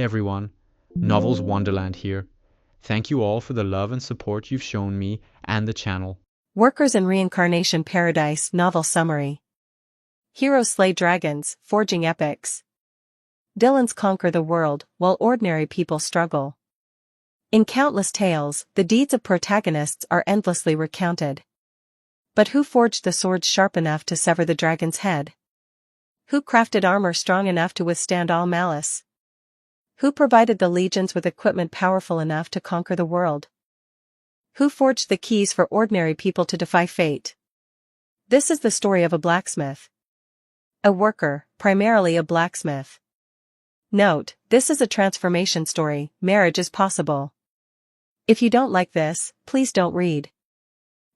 everyone, Novels Wonderland here. Thank you all for the love and support you've shown me and the channel. Workers in Reincarnation Paradise Novel Summary. Heroes slay dragons, forging epics. Villains conquer the world, while ordinary people struggle. In countless tales, the deeds of protagonists are endlessly recounted. But who forged the swords sharp enough to sever the dragon's head? Who crafted armor strong enough to withstand all malice? Who provided the legions with equipment powerful enough to conquer the world? Who forged the keys for ordinary people to defy fate? This is the story of a blacksmith. A worker, primarily a blacksmith. Note, this is a transformation story. Marriage is possible. If you don't like this, please don't read.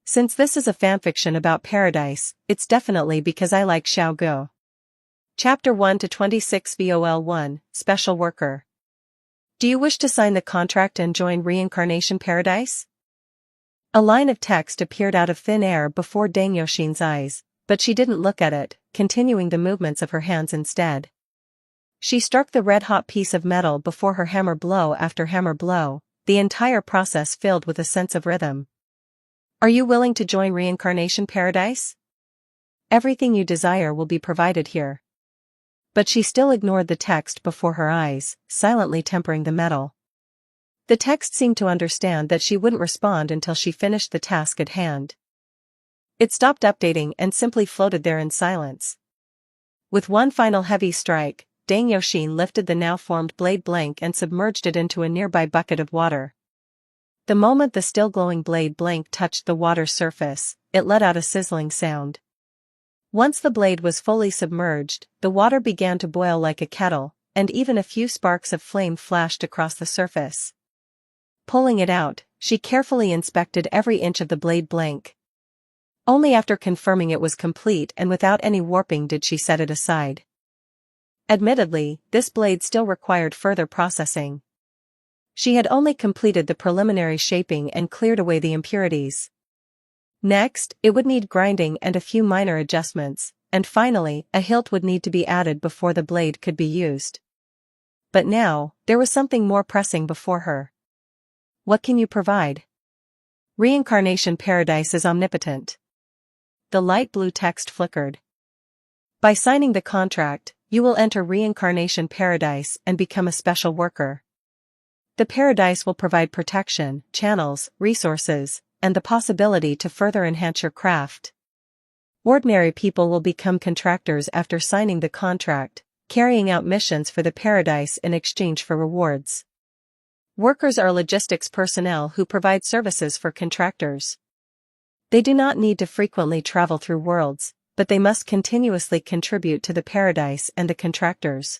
Since this is a fanfiction about paradise, it's definitely because I like Xiao Guo. Chapter 1 to 26 VOL1, Special Worker. Do you wish to sign the contract and join Reincarnation Paradise? A line of text appeared out of thin air before Deng Yoshin's eyes, but she didn't look at it, continuing the movements of her hands instead. She struck the red-hot piece of metal before her hammer blow after hammer blow, the entire process filled with a sense of rhythm. Are you willing to join Reincarnation Paradise? Everything you desire will be provided here. But she still ignored the text before her eyes, silently tempering the metal. The text seemed to understand that she wouldn't respond until she finished the task at hand. It stopped updating and simply floated there in silence. With one final heavy strike, Deng Yoshin lifted the now-formed blade blank and submerged it into a nearby bucket of water. The moment the still-glowing blade blank touched the water's surface, it let out a sizzling sound. Once the blade was fully submerged, the water began to boil like a kettle, and even a few sparks of flame flashed across the surface. Pulling it out, she carefully inspected every inch of the blade blank. Only after confirming it was complete and without any warping did she set it aside. Admittedly, this blade still required further processing. She had only completed the preliminary shaping and cleared away the impurities. Next, it would need grinding and a few minor adjustments, and finally, a hilt would need to be added before the blade could be used. But now, there was something more pressing before her. What can you provide? Reincarnation Paradise is omnipotent. The light blue text flickered. By signing the contract, you will enter Reincarnation Paradise and become a special worker. The paradise will provide protection, channels, resources, and the possibility to further enhance your craft. Ordinary people will become contractors after signing the contract, carrying out missions for the paradise in exchange for rewards. Workers are logistics personnel who provide services for contractors. They do not need to frequently travel through worlds, but they must continuously contribute to the paradise and the contractors.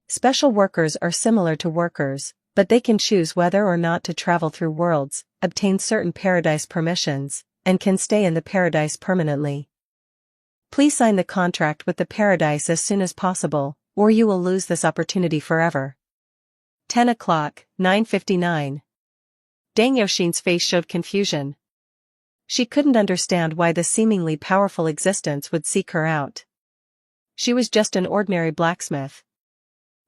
Special workers are similar to workers, but they can choose whether or not to travel through worlds, obtain certain paradise permissions, and can stay in the paradise permanently. Please sign the contract with the paradise as soon as possible, or you will lose this opportunity forever. 10 o'clock, 9:59. Deng Yoshin's face showed confusion. She couldn't understand why the seemingly powerful existence would seek her out. She was just an ordinary blacksmith.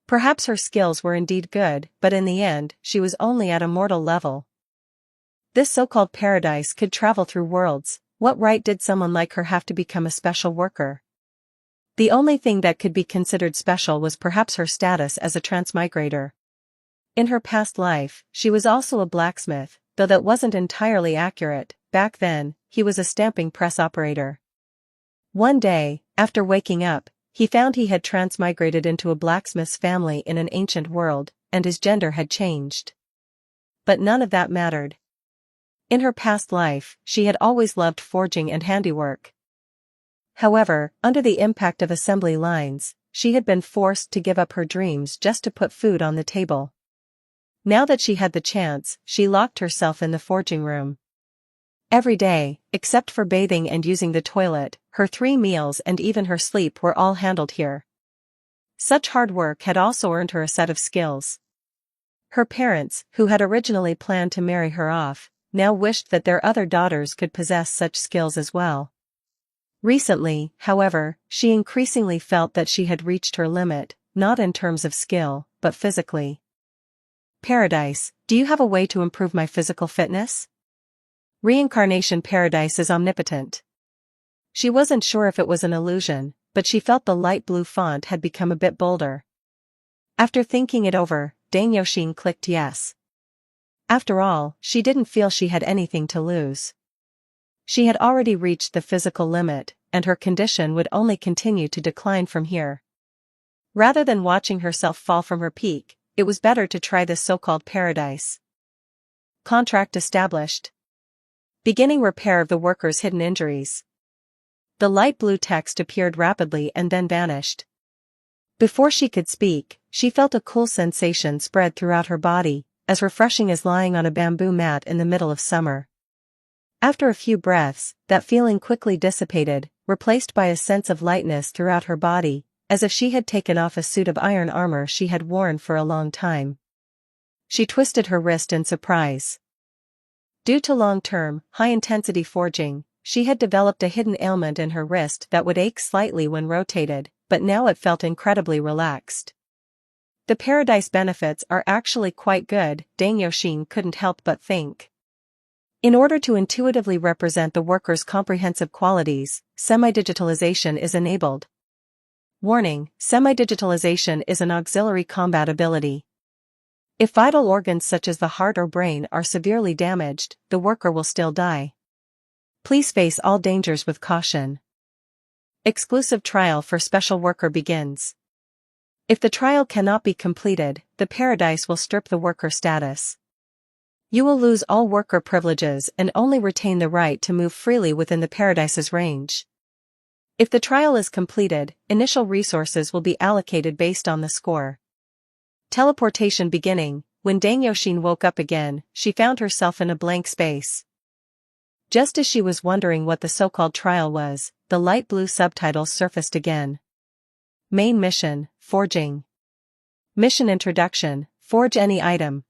Perhaps her skills were indeed good, but in the end, she was only at a mortal level. This so-called paradise could travel through worlds. What right did someone like her have to become a special worker? The only thing that could be considered special was perhaps her status as a transmigrator. In her past life, she was also a blacksmith, though that wasn't entirely accurate. Back then, he was a stamping press operator. One day, after waking up, he found he had transmigrated into a blacksmith's family in an ancient world, and his gender had changed. But none of that mattered. In her past life, she had always loved forging and handiwork. However, under the impact of assembly lines, she had been forced to give up her dreams just to put food on the table. Now that she had the chance, she locked herself in the forging room. Every day, except for bathing and using the toilet, her 3 meals and even her sleep were all handled here. Such hard work had also earned her a set of skills. Her parents, who had originally planned to marry her off, now wished that their other daughters could possess such skills as well. Recently, however, she increasingly felt that she had reached her limit, not in terms of skill, but physically. Paradise, do you have a way to improve my physical fitness? Reincarnation Paradise is omnipotent. She wasn't sure if it was an illusion, but she felt the light blue font had become a bit bolder. After thinking it over, Deng Yoshin clicked yes. After all, she didn't feel she had anything to lose. She had already reached the physical limit, and her condition would only continue to decline from here. Rather than watching herself fall from her peak, it was better to try this so-called paradise. Contract established. Beginning repair of the worker's hidden injuries. The light blue text appeared rapidly and then vanished. Before she could speak, she felt a cool sensation spread throughout her body, as refreshing as lying on a bamboo mat in the middle of summer. After a few breaths, that feeling quickly dissipated, replaced by a sense of lightness throughout her body, as if she had taken off a suit of iron armor she had worn for a long time. She twisted her wrist in surprise. Due to long-term, high-intensity forging, she had developed a hidden ailment in her wrist that would ache slightly when rotated, but now it felt incredibly relaxed. The paradise benefits are actually quite good, Deng Yoshin couldn't help but think. In order to intuitively represent the worker's comprehensive qualities, semi-digitalization is enabled. Warning: semi-digitalization is an auxiliary combat ability. If vital organs such as the heart or brain are severely damaged, the worker will still die. Please face all dangers with caution. Exclusive trial for special worker begins. If the trial cannot be completed, the paradise will strip the worker status. You will lose all worker privileges and only retain the right to move freely within the paradise's range. If the trial is completed, initial resources will be allocated based on the score. Teleportation beginning. When Deng Yoshin woke up again, she found herself in a blank space. Just as she was wondering what the so-called trial was, the light blue subtitles surfaced again. Main mission: forging. Mission introduction: forge any item.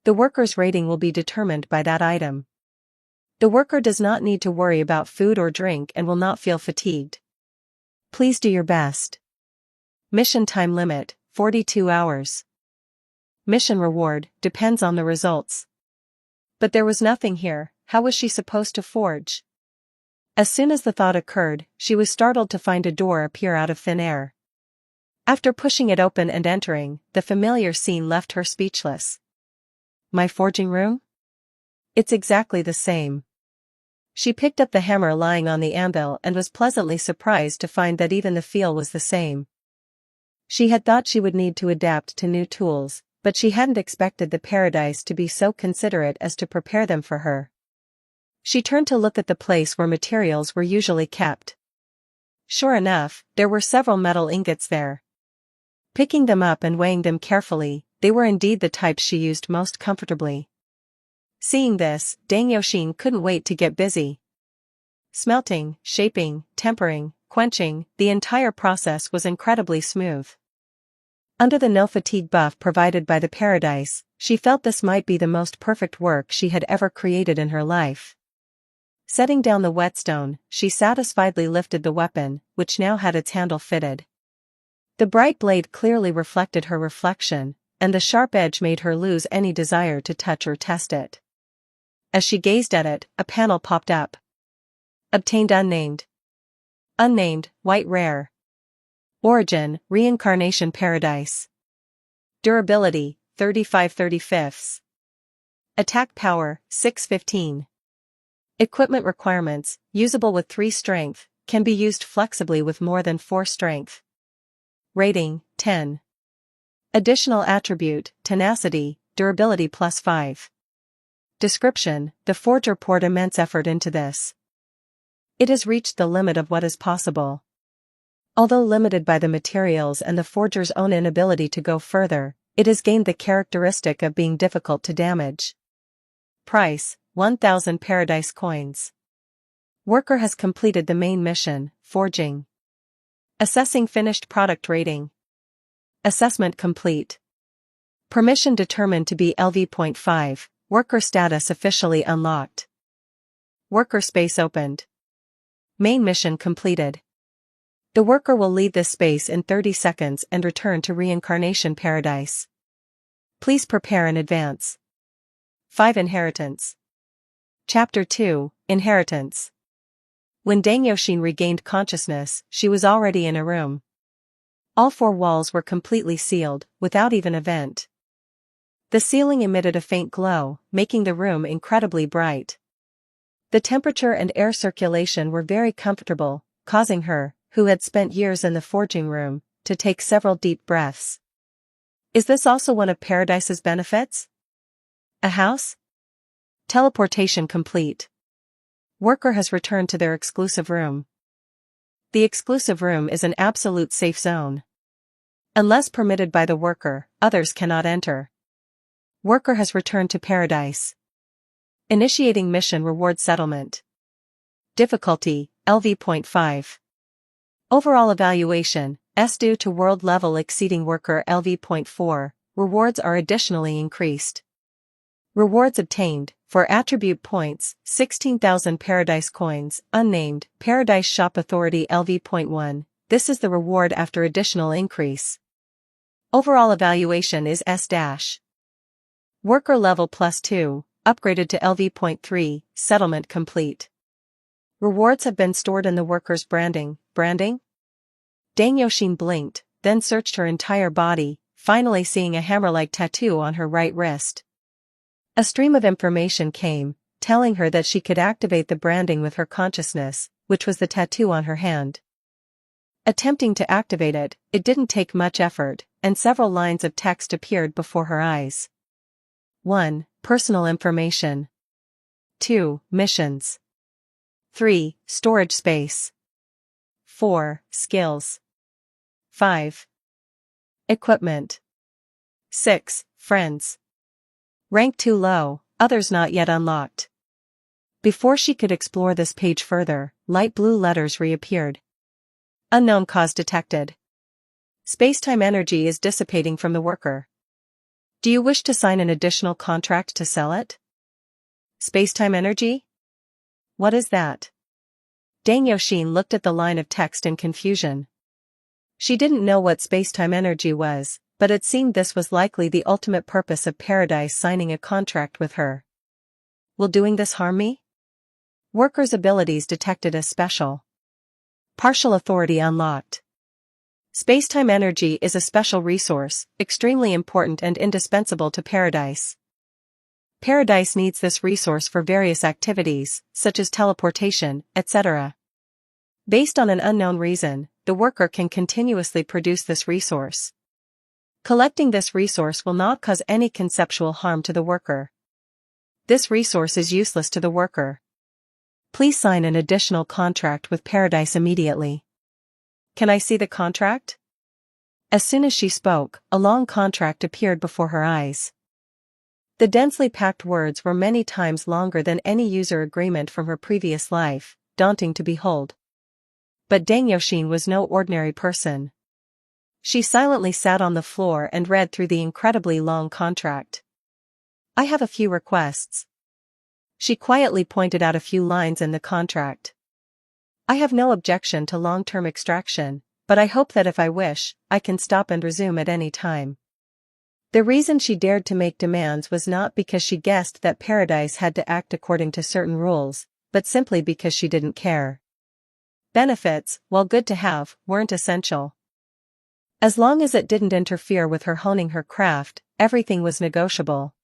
The worker's rating will be determined by that item. The worker does not need to worry about food or drink and will not feel fatigued. Please do your best. Mission time limit: 42 hours. Mission reward: depends on the results. But there was nothing here. How was she supposed to forge? As soon as the thought occurred, she was startled to find a door appear out of thin air. After pushing it open and entering, the familiar scene left her speechless. My forging room? It's exactly the same. She picked up the hammer lying on the anvil and was pleasantly surprised to find that even the feel was the same. She had thought she would need to adapt to new tools, but she hadn't expected the paradise to be so considerate as to prepare them for her. She turned to look at the place where materials were usually kept. Sure enough, there were several metal ingots there. Picking them up and weighing them carefully, they were indeed the types she used most comfortably. Seeing this, Deng Yoshin couldn't wait to get busy. Smelting, shaping, tempering, quenching, the entire process was incredibly smooth. Under the no-fatigue buff provided by the paradise, she felt this might be the most perfect work she had ever created in her life. Setting down the whetstone, she satisfiedly lifted the weapon, which now had its handle fitted. The bright blade clearly reflected her reflection, and the sharp edge made her lose any desire to touch or test it. As she gazed at it, a panel popped up. Obtained unnamed. Unnamed, white rare. Origin: Reincarnation Paradise. Durability: 35/35. Attack power: 615. Equipment requirements: usable with 3 strength, can be used flexibly with more than 4 strength. Rating: 10. Additional attribute: tenacity, durability +5. Description: the forger poured immense effort into this. It has reached the limit of what is possible. Although limited by the materials and the forger's own inability to go further, it has gained the characteristic of being difficult to damage. Price: 1,000 paradise coins. Worker has completed the main mission, forging. Assessing finished product rating. Assessment complete. Permission determined to be LV.5, worker status officially unlocked. Worker space opened. Main mission completed. The worker will leave this space in 30 seconds and return to Reincarnation Paradise. Please prepare in advance. 5. Inheritance. Chapter 2, Inheritance. When Deng Yoshin regained consciousness, she was already in a room. All 4 walls were completely sealed, without even a vent. The ceiling emitted a faint glow, making the room incredibly bright. The temperature and air circulation were very comfortable, causing her, who had spent years in the forging room, to take several deep breaths. Is this also one of Paradise's benefits? A house? Teleportation complete. Worker has returned to their exclusive room. The exclusive room is an absolute safe zone. Unless permitted by the worker, others cannot enter. Worker has returned to Paradise. Initiating mission reward settlement. Difficulty, LV.5. Overall evaluation, S due to world level exceeding worker LV.4, rewards are additionally increased. Rewards obtained, for attribute points, 16,000 Paradise coins, unnamed, Paradise Shop Authority LV.1, this is the reward after additional increase. Overall evaluation is S-. Worker level +2, upgraded to LV.3, settlement complete. Rewards have been stored in the worker's branding. Deng Yoshin blinked, then searched her entire body, finally seeing a hammer-like tattoo on her right wrist. A stream of information came, telling her that she could activate the branding with her consciousness, which was the tattoo on her hand. Attempting to activate it, it didn't take much effort, and several lines of text appeared before her eyes. 1. Personal information. 2. Missions. 3. Storage space. 4. Skills. 5. Equipment. 6. Friends. Rank too low, others not yet unlocked. Before she could explore this page further, light blue letters reappeared. Unknown cause detected. Spacetime energy is dissipating from the worker. Do you wish to sign an additional contract to sell it? Spacetime energy? What is that? Deng Yoshin looked at the line of text in confusion. She didn't know what spacetime energy was, but it seemed this was likely the ultimate purpose of Paradise signing a contract with her. Will doing this harm me? Worker's abilities detected as special. Partial authority unlocked. Spacetime energy is a special resource, extremely important and indispensable to Paradise. Paradise needs this resource for various activities, such as teleportation, etc. Based on an unknown reason, the worker can continuously produce this resource. Collecting this resource will not cause any conceptual harm to the worker. This resource is useless to the worker. Please sign an additional contract with Paradise immediately. Can I see the contract? As soon as she spoke, a long contract appeared before her eyes. The densely packed words were many times longer than any user agreement from her previous life, daunting to behold. But Deng Yoshin was no ordinary person. She silently sat on the floor and read through the incredibly long contract. I have a few requests. She quietly pointed out a few lines in the contract. I have no objection to long-term extraction, but I hope that if I wish, I can stop and resume at any time. The reason she dared to make demands was not because she guessed that Paradise had to act according to certain rules, but simply because she didn't care. Benefits, while good to have, weren't essential. As long as it didn't interfere with her honing her craft, everything was negotiable.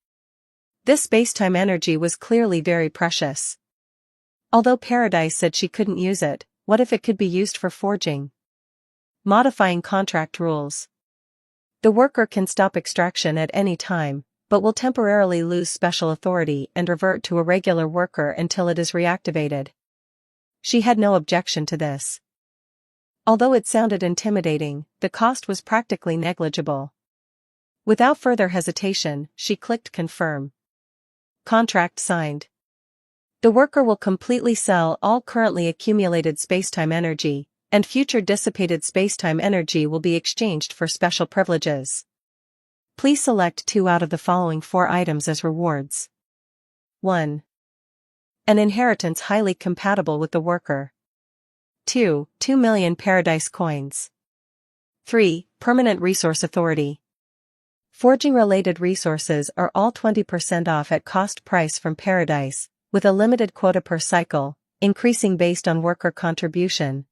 This spacetime energy was clearly very precious. Although Paradise said she couldn't use it, what if it could be used for forging? Modifying contract rules. The worker can stop extraction at any time, but will temporarily lose special authority and revert to a regular worker until it is reactivated. She had no objection to this. Although it sounded intimidating, the cost was practically negligible. Without further hesitation, she clicked confirm. Contract signed. The worker will completely sell all currently accumulated spacetime energy, and future dissipated spacetime energy will be exchanged for special privileges. Please select 2 out of the following 4 items as rewards. 1. An inheritance highly compatible with the worker. 2. 2 million Paradise Coins. 3. Permanent Resource Authority. Forging-related resources are all 20% off at cost price from Paradise, with a limited quota per cycle, increasing based on worker contribution.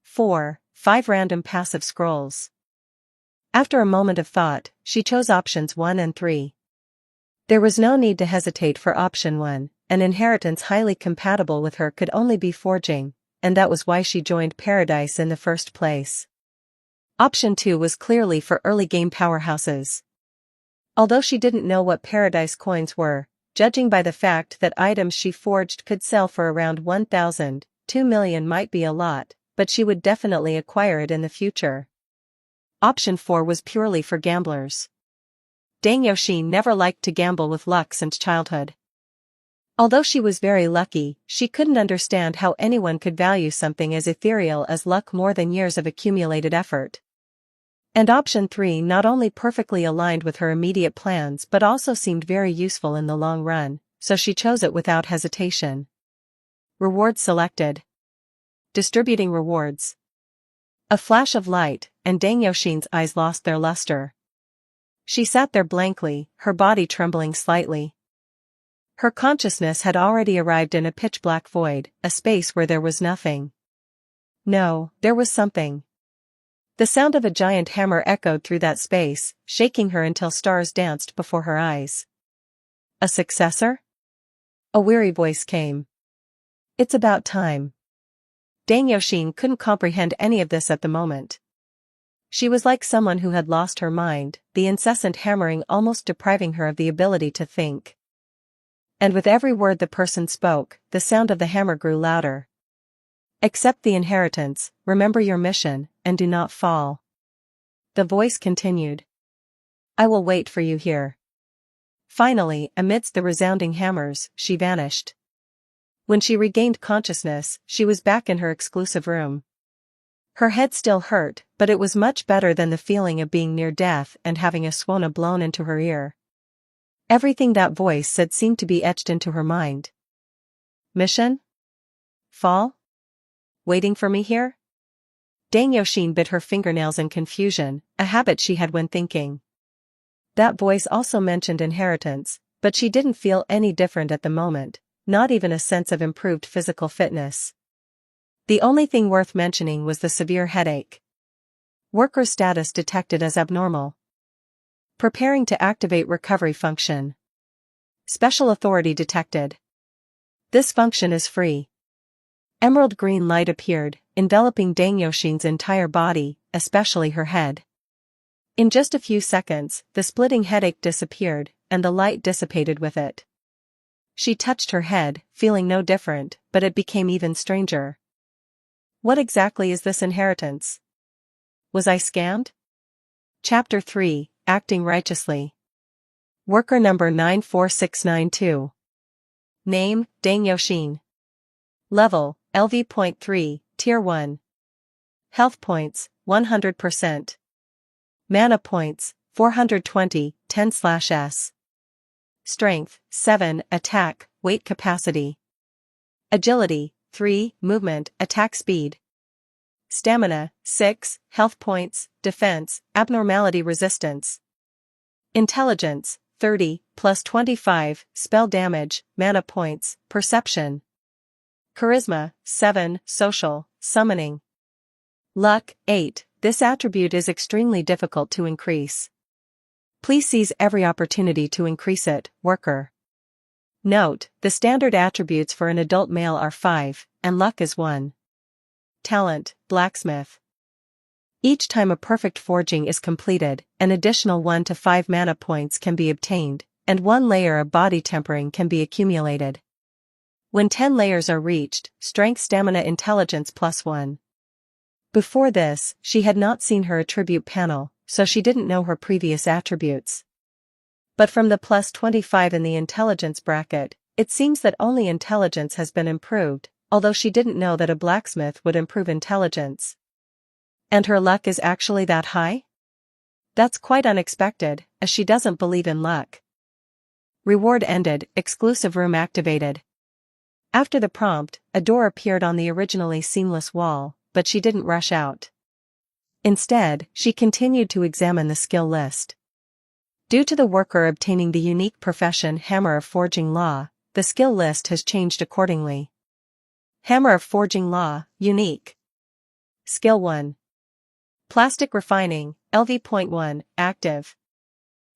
4. 5 Random Passive Scrolls. After a moment of thought, she chose options 1 and 3. There was no need to hesitate for option 1, an inheritance highly compatible with her could only be forging, and that was why she joined Paradise in the first place. Option 2 was clearly for early game powerhouses. Although she didn't know what Paradise coins were, judging by the fact that items she forged could sell for around 1,000, 2 million might be a lot, but she would definitely acquire it in the future. Option 4 was purely for gamblers. Dang Yoshi never liked to gamble with luck since childhood. Although she was very lucky, she couldn't understand how anyone could value something as ethereal as luck more than years of accumulated effort. And option 3 not only perfectly aligned with her immediate plans but also seemed very useful in the long run, so she chose it without hesitation. Rewards selected. Distributing rewards. A flash of light, and Dang Yoshin's eyes lost their luster. She sat there blankly, her body trembling slightly. Her consciousness had already arrived in a pitch-black void, a space where there was nothing. No, there was something. The sound of a giant hammer echoed through that space, shaking her until stars danced before her eyes. A successor? A weary voice came. It's about time. Dang Yoshin couldn't comprehend any of this at the moment. She was like someone who had lost her mind, the incessant hammering almost depriving her of the ability to think. And with every word the person spoke, the sound of the hammer grew louder. Accept the inheritance, remember your mission, and do not fall. The voice continued. I will wait for you here. Finally, amidst the resounding hammers, she vanished. When she regained consciousness, she was back in her exclusive room. Her head still hurt, but it was much better than the feeling of being near death and having a swona blown into her ear. Everything that voice said seemed to be etched into her mind. Mission? Fall? Waiting for me here? Dang Yoshin bit her fingernails in confusion, a habit she had when thinking. That voice also mentioned inheritance, but she didn't feel any different at the moment, not even a sense of improved physical fitness. The only thing worth mentioning was the severe headache. Worker status detected as abnormal. Preparing to activate recovery function. Special authority detected. This function is free. Emerald green light appeared, enveloping Dang Yoshin's entire body, especially her head. In just a few seconds, the splitting headache disappeared, and the light dissipated with it. She touched her head, feeling no different, but it became even stranger. What exactly is this inheritance? Was I scammed? Chapter 3, Acting Righteously. Worker number 94692. Name, Dang Yoshin. Level, LV.3, Tier 1. Health points, 100%. Mana points, 420, 10/S. Strength, 7, Attack, Weight Capacity. Agility, 3, Movement, Attack Speed. Stamina, 6, Health points, Defense, Abnormality Resistance. Intelligence, 30, plus 25, Spell Damage, Mana points, Perception. Charisma, 7, Social, Summoning. Luck, 8, this attribute is extremely difficult to increase. Please seize every opportunity to increase it, worker. Note, the standard attributes for an adult male are 5, and luck is 1. Talent, Blacksmith. Each time a perfect forging is completed, an additional 1 to 5 mana points can be obtained, and 1 layer of body tempering can be accumulated. When 10 layers are reached, Strength, Stamina, Intelligence +1. Before this, she had not seen her attribute panel, so she didn't know her previous attributes. But from the +25 in the intelligence bracket, it seems that only intelligence has been improved, although she didn't know that a blacksmith would improve intelligence. And her luck is actually that high? That's quite unexpected, as she doesn't believe in luck. Reward ended, exclusive room activated. After the prompt, a door appeared on the originally seamless wall, but she didn't rush out. Instead, she continued to examine the skill list. Due to the worker obtaining the unique profession Hammer of Forging Law, the skill list has changed accordingly. Hammer of Forging Law, Unique. Skill 1. Plastic Refining, LV.1, Active.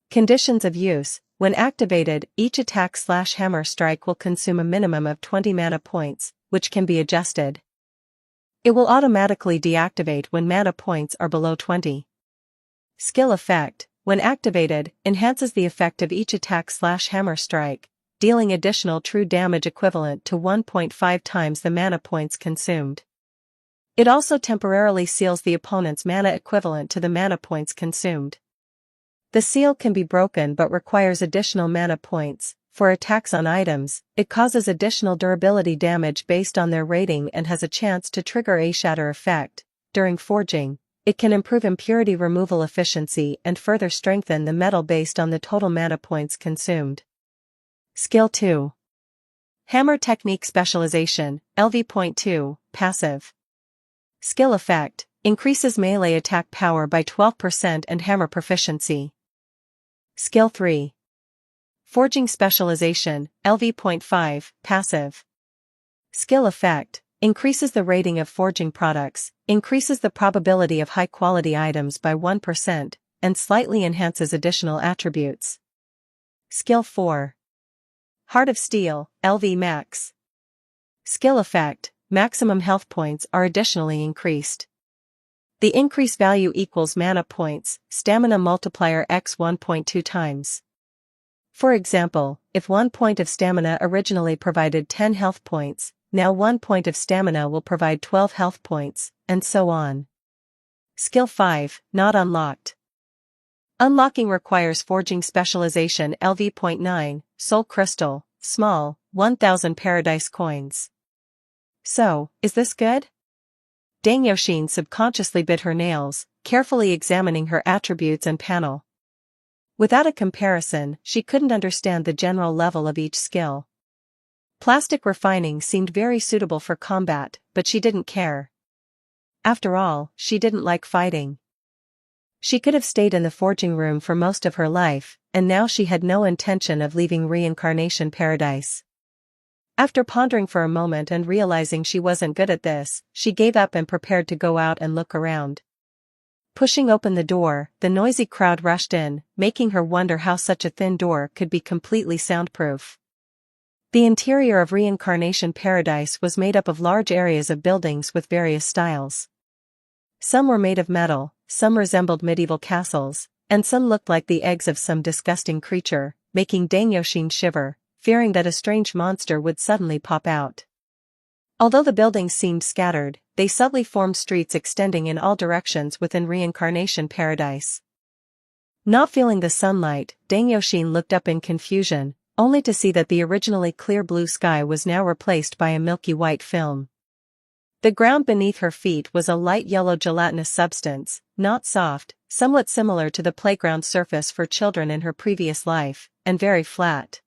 Conditions of use: when activated, each attack/hammer strike will consume a minimum of 20 mana points, which can be adjusted. It will automatically deactivate when mana points are below 20. Skill Effect: when activated, enhances the effect of each attack/hammer strike, dealing additional true damage equivalent to 1.5 times the mana points consumed. It also temporarily seals the opponent's mana equivalent to the mana points consumed. The seal can be broken but requires additional mana points. For attacks on items, it causes additional durability damage based on their rating and has a chance to trigger a shatter effect. During forging, it can improve impurity removal efficiency and further strengthen the metal based on the total mana points consumed. Skill 2. Hammer Technique Specialization, LV.2, Passive. Skill Effect: increases melee attack power by 12% and hammer proficiency. Skill 3. Forging Specialization, LV.5, Passive. Skill Effect: increases the rating of forging products, increases the probability of high-quality items by 1%, and slightly enhances additional attributes. Skill 4. Heart of Steel, LV Max. Skill Effect: maximum health points are additionally increased. The increase value equals mana points, stamina multiplier x 1.2 times. For example, if 1 point of stamina originally provided 10 health points, now 1 point of stamina will provide 12 health points, and so on. Skill 5, Not Unlocked. Unlocking requires Forging Specialization LV.9, Soul Crystal, small, 1000 Paradise Coins. So, is this good? Dang Yoshin subconsciously bit her nails, carefully examining her attributes and panel. Without a comparison, she couldn't understand the general level of each skill. Plastic Refining seemed very suitable for combat, but she didn't care. After all, she didn't like fighting. She could have stayed in the forging room for most of her life, and now she had no intention of leaving Reincarnation Paradise. After pondering for a moment and realizing she wasn't good at this, she gave up and prepared to go out and look around. Pushing open the door, the noisy crowd rushed in, making her wonder how such a thin door could be completely soundproof. The interior of Reincarnation Paradise was made up of large areas of buildings with various styles. Some were made of metal, some resembled medieval castles, and some looked like the eggs of some disgusting creature, making Dang Yoshin shiver, fearing that a strange monster would suddenly pop out. Although the buildings seemed scattered, they subtly formed streets extending in all directions within Reincarnation Paradise. Not feeling the sunlight, Dang Yoshin looked up in confusion, only to see that the originally clear blue sky was now replaced by a milky white film. The ground beneath her feet was a light yellow gelatinous substance, not soft, somewhat similar to the playground surface for children in her previous life, and very flat.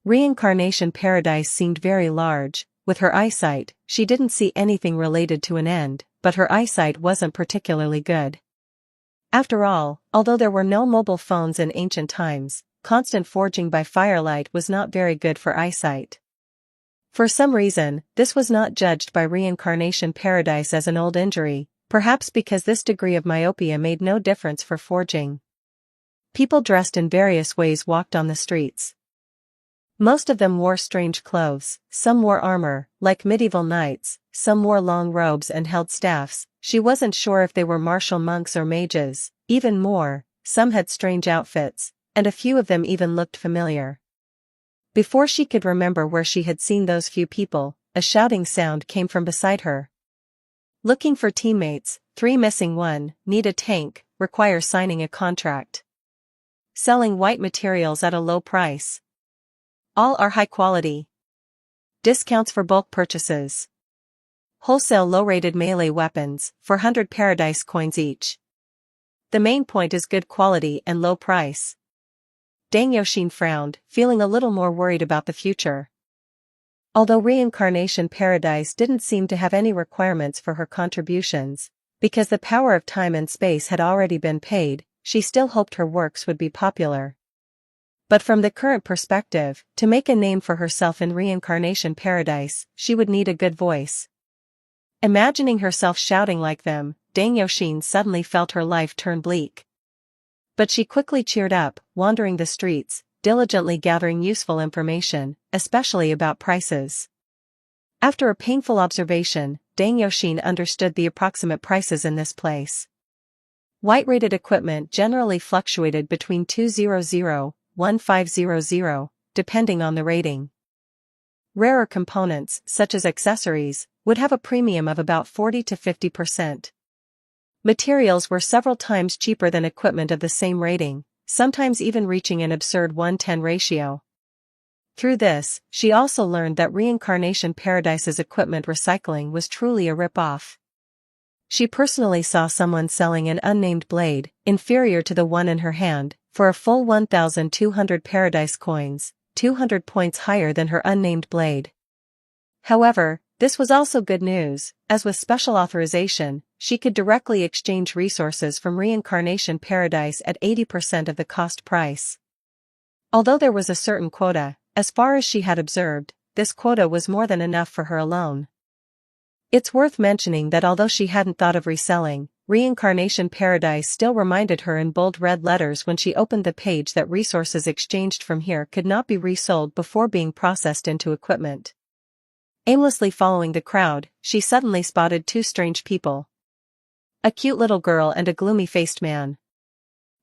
Reincarnation Paradise seemed very large. With her eyesight, she didn't see anything related to an end, but her eyesight wasn't particularly good. After all, although there were no mobile phones in ancient times, constant forging by firelight was not very good for eyesight. For some reason, this was not judged by Reincarnation Paradise as an old injury, perhaps because this degree of myopia made no difference for forging. People dressed in various ways walked on the streets. Most of them wore strange clothes, some wore armor, like medieval knights, some wore long robes and held staffs. She wasn't sure if they were martial monks or mages. Even more, some had strange outfits, and a few of them even looked familiar. Before she could remember where she had seen those few people, a shouting sound came from beside her. Looking for teammates, 3 missing 1, need a tank, require signing a contract. Selling white materials at a low price. All are high quality. Discounts for bulk purchases. Wholesale low-rated melee weapons, 400 Paradise Coins each. The main point is good quality and low price. Dang Yoshin frowned, feeling a little more worried about the future. Although Reincarnation Paradise didn't seem to have any requirements for her contributions, because the power of time and space had already been paid, she still hoped her works would be popular. But from the current perspective, to make a name for herself in Reincarnation Paradise, she would need a good voice. Imagining herself shouting like them, Dang Yoshin suddenly felt her life turn bleak. But she quickly cheered up, wandering the streets, diligently gathering useful information, especially about prices. After a painful observation, Dang Yoshin understood the approximate prices in this place. White-rated equipment generally fluctuated between 200–1500, depending on the rating. Rarer components, such as accessories, would have a premium of about 40–50%. Materials were several times cheaper than equipment of the same rating, sometimes even reaching an absurd 1:10 ratio. Through this, she also learned that Reincarnation Paradise's equipment recycling was truly a rip-off. She personally saw someone selling an unnamed blade, inferior to the one in her hand, for a full 1,200 Paradise coins, 200 points higher than her unnamed blade. However, this was also good news, as with special authorization, she could directly exchange resources from Reincarnation Paradise at 80% of the cost price. Although there was a certain quota, as far as she had observed, this quota was more than enough for her alone. It's worth mentioning that although she hadn't thought of reselling, Reincarnation Paradise still reminded her in bold red letters when she opened the page that resources exchanged from here could not be resold before being processed into equipment. Aimlessly following the crowd, she suddenly spotted two strange people. A cute little girl and a gloomy-faced man.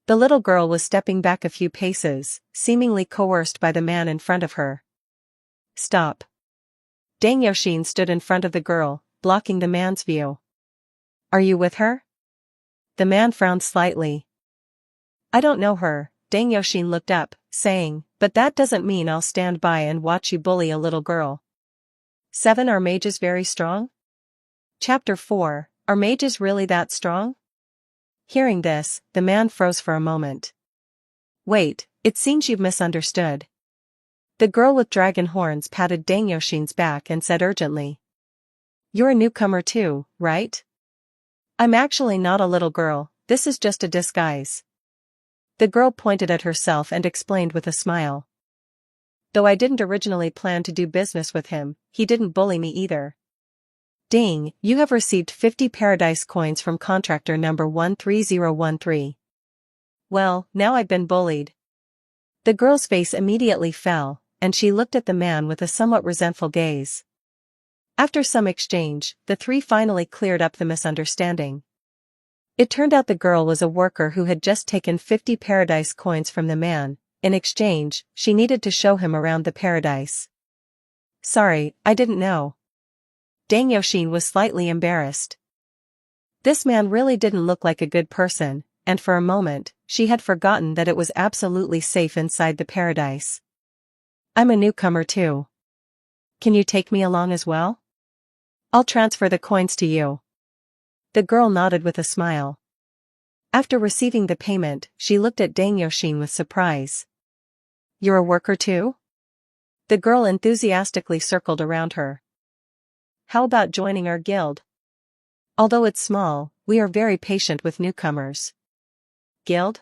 The little girl was stepping back a few paces, seemingly coerced by the man in front of her. Stop. Dang Yoshin stood in front of the girl, blocking the man's view. Are you with her? The man frowned slightly. I don't know her. Dang Yoshin looked up, saying, but that doesn't mean I'll stand by and watch you bully a little girl. 7 Are mages very strong? Chapter 4, Are mages really that strong? Hearing this, the man froze for a moment. Wait, it seems you've misunderstood. The girl with dragon horns patted Dang Yoshin's back and said urgently. You're a newcomer too, right? I'm actually not a little girl, this is just a disguise. The girl pointed at herself and explained with a smile. Though I didn't originally plan to do business with him, he didn't bully me either. Ding, you have received 50 Paradise coins from contractor number 13013. Well, now I've been bullied. The girl's face immediately fell, and she looked at the man with a somewhat resentful gaze. After some exchange, the three finally cleared up the misunderstanding. It turned out the girl was a worker who had just taken 50 Paradise coins from the man. In exchange, she needed to show him around the paradise. Sorry, I didn't know. Dang Yoshin was slightly embarrassed. This man really didn't look like a good person, and for a moment, she had forgotten that it was absolutely safe inside the paradise. I'm a newcomer too. Can you take me along as well? I'll transfer the coins to you. The girl nodded with a smile. After receiving the payment, she looked at Dang Yoshin with surprise. You're a worker too? The girl enthusiastically circled around her. How about joining our guild? Although it's small, we are very patient with newcomers. Guild?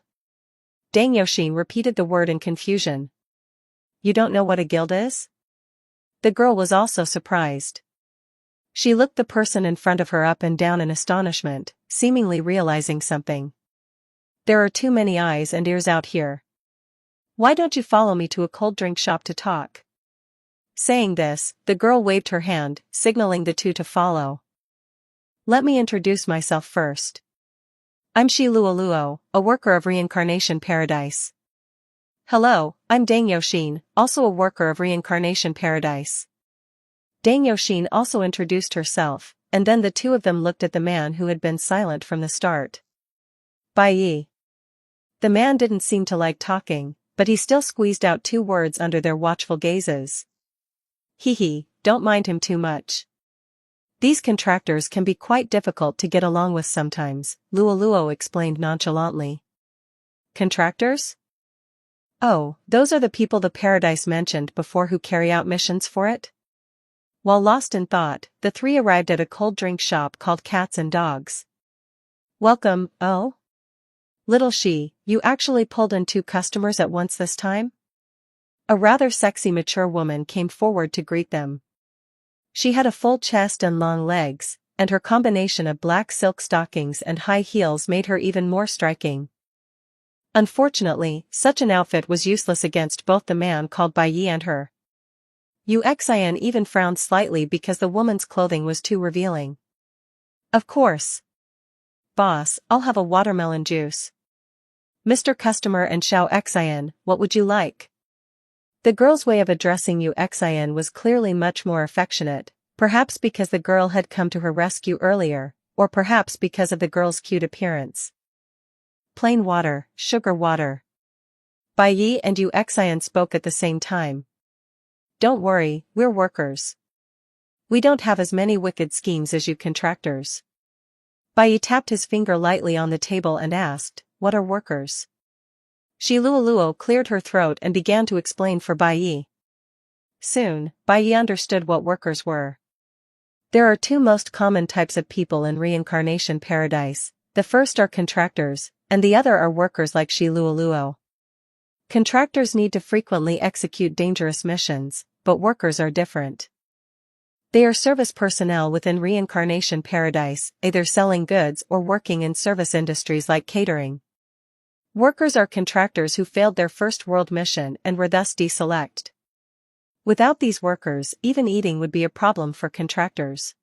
Dang Yoshin repeated the word in confusion. You don't know what a guild is? The girl was also surprised. She looked the person in front of her up and down in astonishment, seemingly realizing something. There are too many eyes and ears out here. Why don't you follow me to a cold drink shop to talk? Saying this, the girl waved her hand, signaling the two to follow. Let me introduce myself first. I'm Shiluoluo, a worker of Reincarnation Paradise. Hello, I'm Dang Yoshin, also a worker of Reincarnation Paradise. Dang Yoshin also introduced herself, and then the two of them looked at the man who had been silent from the start. Bye. The man didn't seem to like talking, but he still squeezed out 2 words under their watchful gazes. Hee, don't mind him too much. These contractors can be quite difficult to get along with sometimes, Luoluo explained nonchalantly. Contractors? Oh, those are the people the paradise mentioned before who carry out missions for it? While lost in thought, the three arrived at a cold drink shop called Cats and Dogs. Welcome, oh? Little she, you actually pulled in 2 customers at once this time? A rather sexy mature woman came forward to greet them. She had a full chest and long legs, and her combination of black silk stockings and high heels made her even more striking. Unfortunately, such an outfit was useless against both the man called Bai Yi and her. Yuxian even frowned slightly because the woman's clothing was too revealing. Of course. Boss, I'll have a watermelon juice. Mr. Customer and Xiao Xian, what would you like? The girl's way of addressing Yu Xian was clearly much more affectionate, perhaps because the girl had come to her rescue earlier, or perhaps because of the girl's cute appearance. Plain water, sugar water. Bai Yi and Yu Xian spoke at the same time. Don't worry, we're workers. We don't have as many wicked schemes as you contractors. Bai Yi tapped his finger lightly on the table and asked, what are workers? Shi Luoluo cleared her throat and began to explain for Bai Yi. Soon, Bai Yi understood what workers were. There are 2 most common types of people in Reincarnation Paradise. The first are contractors, and the other are workers like Shi Luoluo. Contractors need to frequently execute dangerous missions, but workers are different. They are service personnel within Reincarnation Paradise, either selling goods or working in service industries like catering. Workers are contractors who failed their first world mission and were thus deselected. Without these workers, even eating would be a problem for contractors.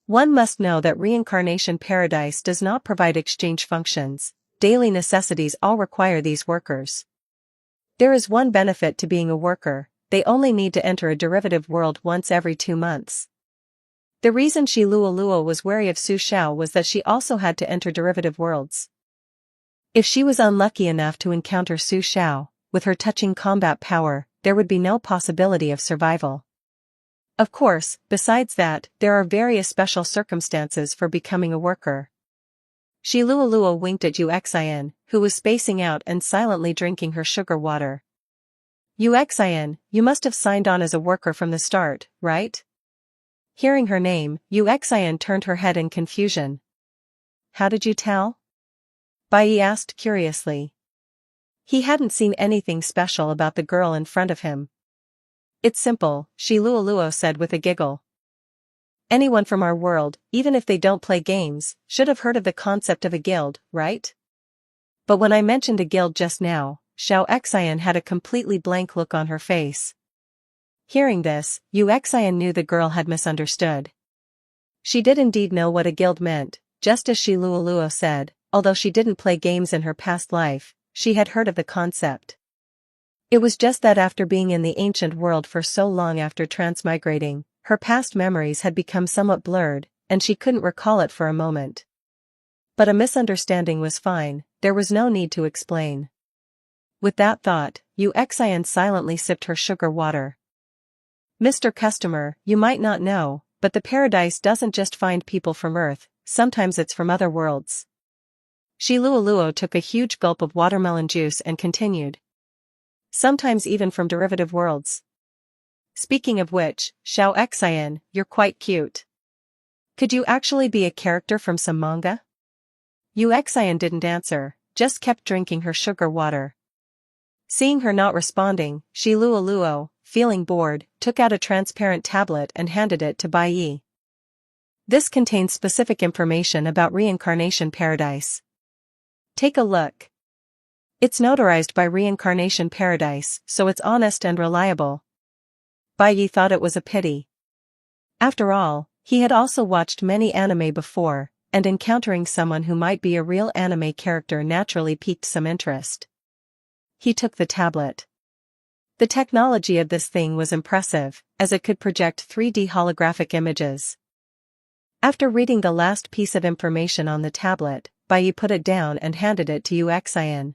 One must know that Reincarnation Paradise does not provide exchange functions. Daily necessities all require these workers. There is one benefit to being a worker: they only need to enter a derivative world once every 2 months. The reason Shi Luoluo was wary of Su Xiao was that she also had to enter derivative worlds. If she was unlucky enough to encounter Su Xiao, with her touching combat power, there would be no possibility of survival. Of course, besides that, there are various special circumstances for becoming a worker. Shi Luoluo winked at Yu Xian, who was spacing out and silently drinking her sugar water. Yu Xian, you must have signed on as a worker from the start, right? Hearing her name, Yu Xian turned her head in confusion. How did you tell? Bai Yi asked curiously. He hadn't seen anything special about the girl in front of him. It's simple, Shi Luoluo said with a giggle. Anyone from our world, even if they don't play games, should have heard of the concept of a guild, right? But when I mentioned a guild just now, Xiao Xian had a completely blank look on her face. Hearing this, Yu Xian knew the girl had misunderstood. She did indeed know what a guild meant, just as Shi Luoluo said, although she didn't play games in her past life, she had heard of the concept. It was just that after being in the ancient world for so long after transmigrating, her past memories had become somewhat blurred, and she couldn't recall it for a moment. But a misunderstanding was fine, there was no need to explain. With that thought, Yu Xian silently sipped her sugar water. Mr. Customer, you might not know, but the paradise doesn't just find people from Earth, sometimes it's from other worlds. Shi Luoluo took a huge gulp of watermelon juice and continued. Sometimes even from derivative worlds. Speaking of which, Xiao Xian, you're quite cute. Could you actually be a character from some manga? Yu Xian didn't answer, just kept drinking her sugar water. Seeing her not responding, Shi Luoluo, feeling bored, took out a transparent tablet and handed it to Bai Yi. This contains specific information about Reincarnation Paradise. Take a look. It's notarized by Reincarnation Paradise, so it's honest and reliable. Bai Yi thought it was a pity. After all, he had also watched many anime before, and encountering someone who might be a real anime character naturally piqued some interest. He took the tablet. The technology of this thing was impressive, as it could project 3D holographic images. After reading the last piece of information on the tablet, Bai Yi put it down and handed it to Yu Xian.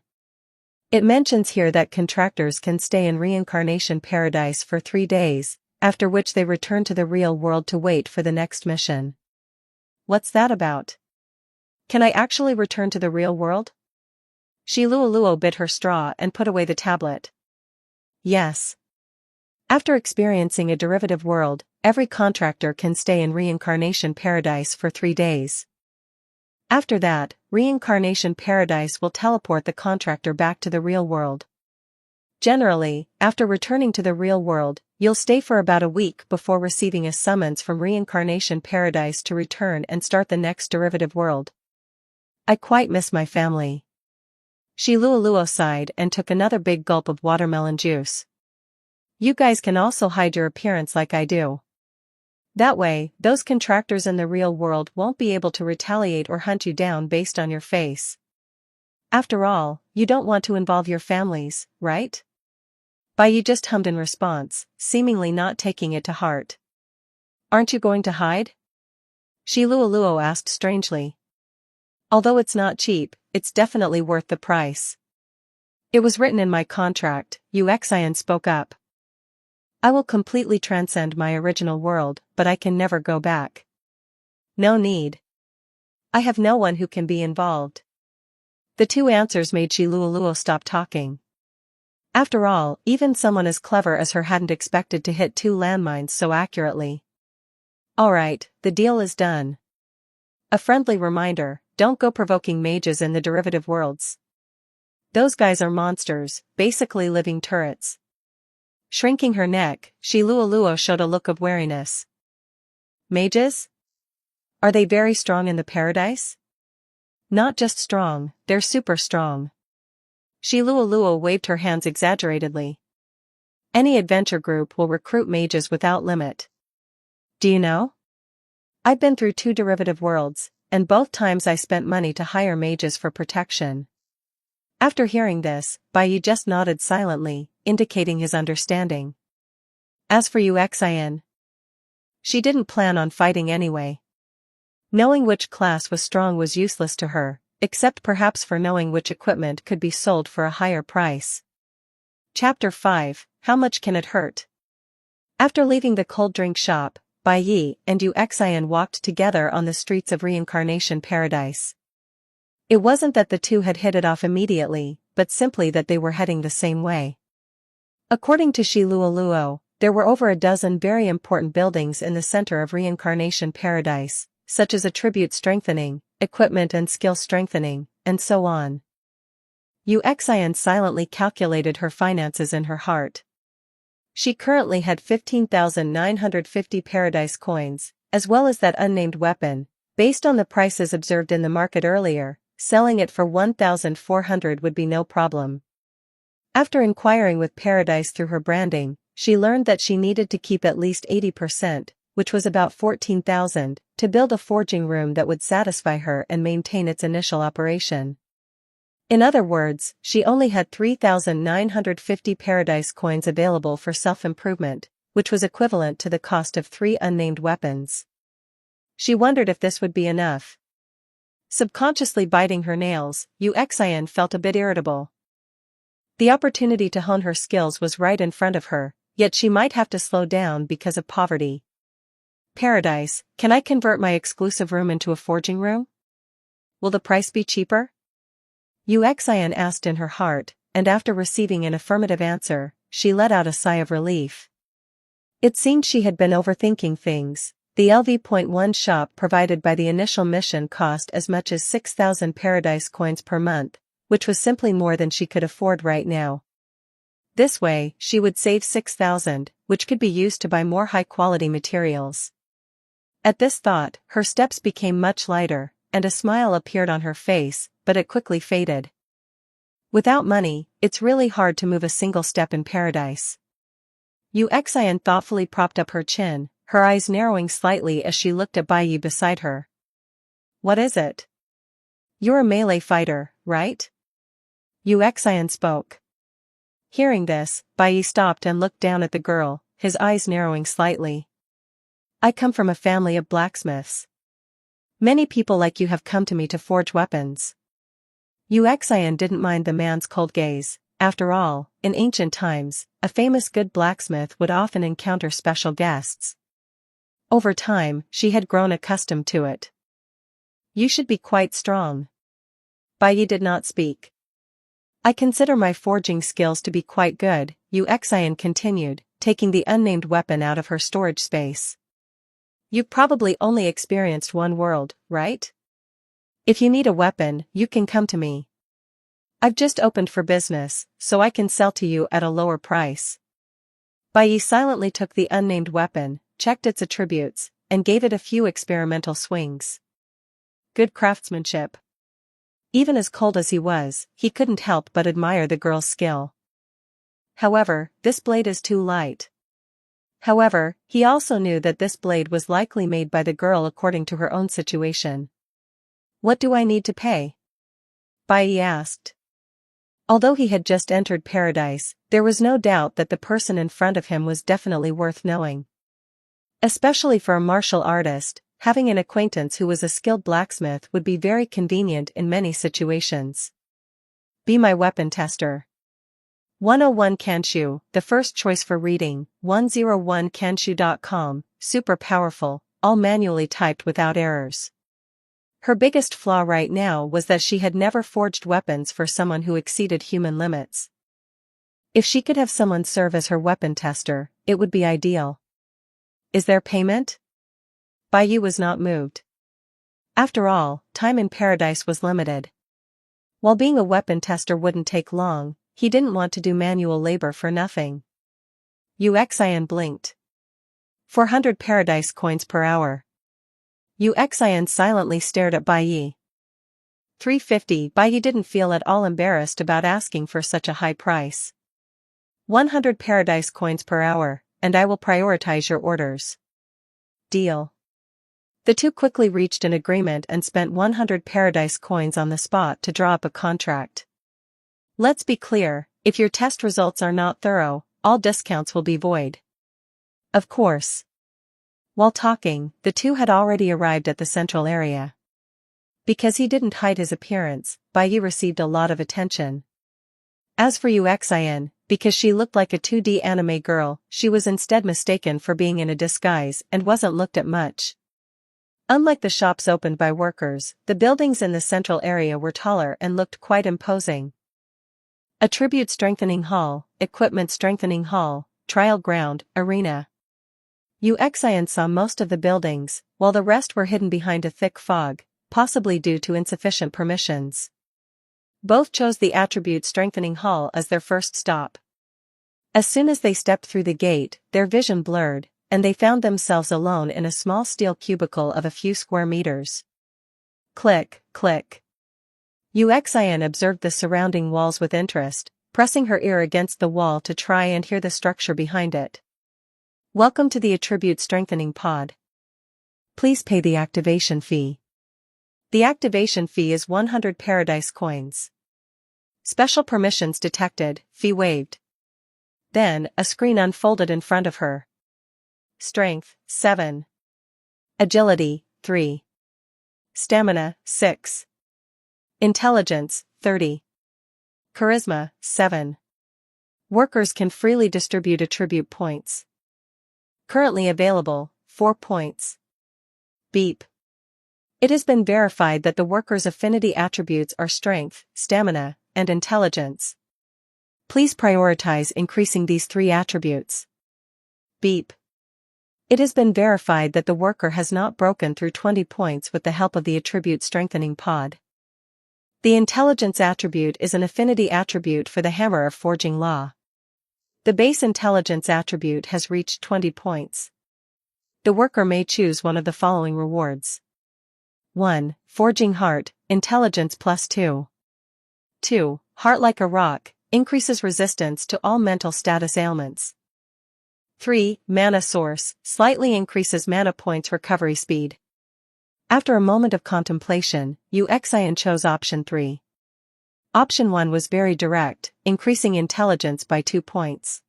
It mentions here that contractors can stay in Reincarnation Paradise for 3 days, after which they return to the real world to wait for the next mission. What's that about? Can I actually return to the real world? Shi Luoluo bit her straw and put away the tablet. Yes. After experiencing a derivative world, every contractor can stay in Reincarnation Paradise for 3 days. After that, Reincarnation Paradise will teleport the contractor back to the real world. Generally, after returning to the real world, you'll stay for about a week before receiving a summons from Reincarnation Paradise to return and start the next derivative world. I quite miss my family. Shiluluo sighed and took another big gulp of watermelon juice. You guys can also hide your appearance like I do. That way, those contractors in the real world won't be able to retaliate or hunt you down based on your face. After all, you don't want to involve your families, right? Baiyi just hummed in response, seemingly not taking it to heart. Aren't you going to hide? Shiluluo asked strangely. Although it's not cheap, it's definitely worth the price. It was written in my contract, Uxian spoke up. I will completely transcend my original world, but I can never go back. No need. I have no one who can be involved. The two answers made Shiluluo stop talking. After all, even someone as clever as her hadn't expected to hit 2 landmines so accurately. Alright, the deal is done. A friendly reminder, don't go provoking mages in the derivative worlds. Those guys are monsters, basically living turrets. Shrinking her neck, Shiluluo showed a look of wariness. Mages? Are they very strong in the paradise? Not just strong, they're super strong. Shiluluo waved her hands exaggeratedly. Any adventure group will recruit mages without limit. Do you know? I've been through 2 derivative worlds, and both times I spent money to hire mages for protection. After hearing this, Baiyi just nodded silently, indicating his understanding. As for Uxian, she didn't plan on fighting anyway. Knowing which class was strong was useless to her, except perhaps for knowing which equipment could be sold for a higher price. Chapter 5, How Much Can It Hurt? After leaving the cold drink shop, Baiyi and Uxian walked together on the streets of Reincarnation Paradise. It wasn't that the two had hit it off immediately, but simply that they were heading the same way. According to Shiluluo, there were over a dozen very important buildings in the center of Reincarnation Paradise, such as attribute strengthening, equipment and skill strengthening, and so on. Uxian silently calculated her finances in her heart. She currently had 15,950 paradise coins, as well as that unnamed weapon. Based on the prices observed in the market earlier, selling it for 1,400 would be no problem. After inquiring with Paradise through her branding, she learned that she needed to keep at least 80%, which was about 14,000, to build a forging room that would satisfy her and maintain its initial operation. In other words, she only had 3,950 Paradise coins available for self-improvement, which was equivalent to the cost of 3 unnamed weapons. She wondered if this would be enough. Subconsciously biting her nails, Uxian felt a bit irritable. The opportunity to hone her skills was right in front of her, yet she might have to slow down because of poverty. Paradise, can I convert my exclusive room into a forging room? Will the price be cheaper? Uxian asked in her heart, and after receiving an affirmative answer, she let out a sigh of relief. It seemed she had been overthinking things. The LV.1 shop provided by the initial mission cost as much as 6,000 Paradise coins per month, which was simply more than she could afford right now. This way, she would save 6,000, which could be used to buy more high-quality materials. At this thought, her steps became much lighter, and a smile appeared on her face, but it quickly faded. Without money, it's really hard to move a single step in Paradise. Uxian thoughtfully propped up her chin, her eyes narrowing slightly as she looked at Baiyi beside her. What is it? You're a melee fighter, right? Uxian spoke. Hearing this, Baiyi stopped and looked down at the girl, his eyes narrowing slightly. I come from a family of blacksmiths. Many people like you have come to me to forge weapons. Uxian didn't mind the man's cold gaze. After all, in ancient times, a famous good blacksmith would often encounter special guests. Over time, she had grown accustomed to it. You should be quite strong. Baiyi did not speak. I consider my forging skills to be quite good, Uxian continued, taking the unnamed weapon out of her storage space. You've probably only experienced one world, right? If you need a weapon, you can come to me. I've just opened for business, so I can sell to you at a lower price. Bai silently took the unnamed weapon, checked its attributes, and gave it a few experimental swings. Good craftsmanship. Even as cold as he was, he couldn't help but admire the girl's skill. However, this blade is too light. However, he also knew that this blade was likely made by the girl according to her own situation. What do I need to pay? Bai asked. Although he had just entered paradise, there was no doubt that the person in front of him was definitely worth knowing. Especially for a martial artist, having an acquaintance who was a skilled blacksmith would be very convenient in many situations. Be my weapon tester. 101 Kanshu, the first choice for reading, 101kanshu.com, super powerful, all manually typed without errors. Her biggest flaw right now was that she had never forged weapons for someone who exceeded human limits. If she could have someone serve as her weapon tester, it would be ideal. Is there payment? Bai was not moved. After all, time in paradise was limited. While being a weapon tester wouldn't take long, he didn't want to do manual labor for nothing. Uxian blinked. 400 paradise coins per hour. Uxian silently stared at Bai. 350. Bai didn't feel at all embarrassed about asking for such a high price. 100 paradise coins per hour, and I will prioritize your orders. Deal. The two quickly reached an agreement and spent 100 paradise coins on the spot to draw up a contract. Let's be clear, if your test results are not thorough, all discounts will be void. Of course. While talking, the two had already arrived at the central area. Because he didn't hide his appearance, Bai received a lot of attention. As for Uxian, because she looked like a 2D anime girl, she was instead mistaken for being in a disguise and wasn't looked at much. Unlike the shops opened by workers, the buildings in the central area were taller and looked quite imposing. Attribute Strengthening Hall, Equipment Strengthening Hall, Trial Ground, Arena. Uxian saw most of the buildings, while the rest were hidden behind a thick fog, possibly due to insufficient permissions. Both chose the Attribute Strengthening Hall as their first stop. As soon as they stepped through the gate, their vision blurred, and they found themselves alone in a small steel cubicle of a few square meters. Click, click. Uxian observed the surrounding walls with interest, pressing her ear against the wall to try and hear the structure behind it. Welcome to the Attribute Strengthening Pod. Please pay the activation fee. The activation fee is 100 paradise coins. Special permissions detected, fee waived. Then, a screen unfolded in front of her. Strength, 7. Agility, 3. Stamina, 6. Intelligence, 30. Charisma, 7. Workers can freely distribute attribute points. Currently available, 4 points. Beep. It has been verified that the worker's affinity attributes are strength, stamina, and intelligence. Please prioritize increasing these 3 attributes. Beep. It has been verified that the worker has not broken through 20 points with the help of the Attribute Strengthening Pod. The intelligence attribute is an affinity attribute for the Hammer of Forging Law. The base intelligence attribute has reached 20 points. The worker may choose one of the following rewards. 1. Forging Heart, Intelligence plus 2. 2. Heart Like a Rock, increases resistance to all mental status ailments. 3. Mana Source, slightly increases mana points recovery speed. After a moment of contemplation, Uxian chose option 3. Option 1 was very direct, increasing intelligence by 2 points.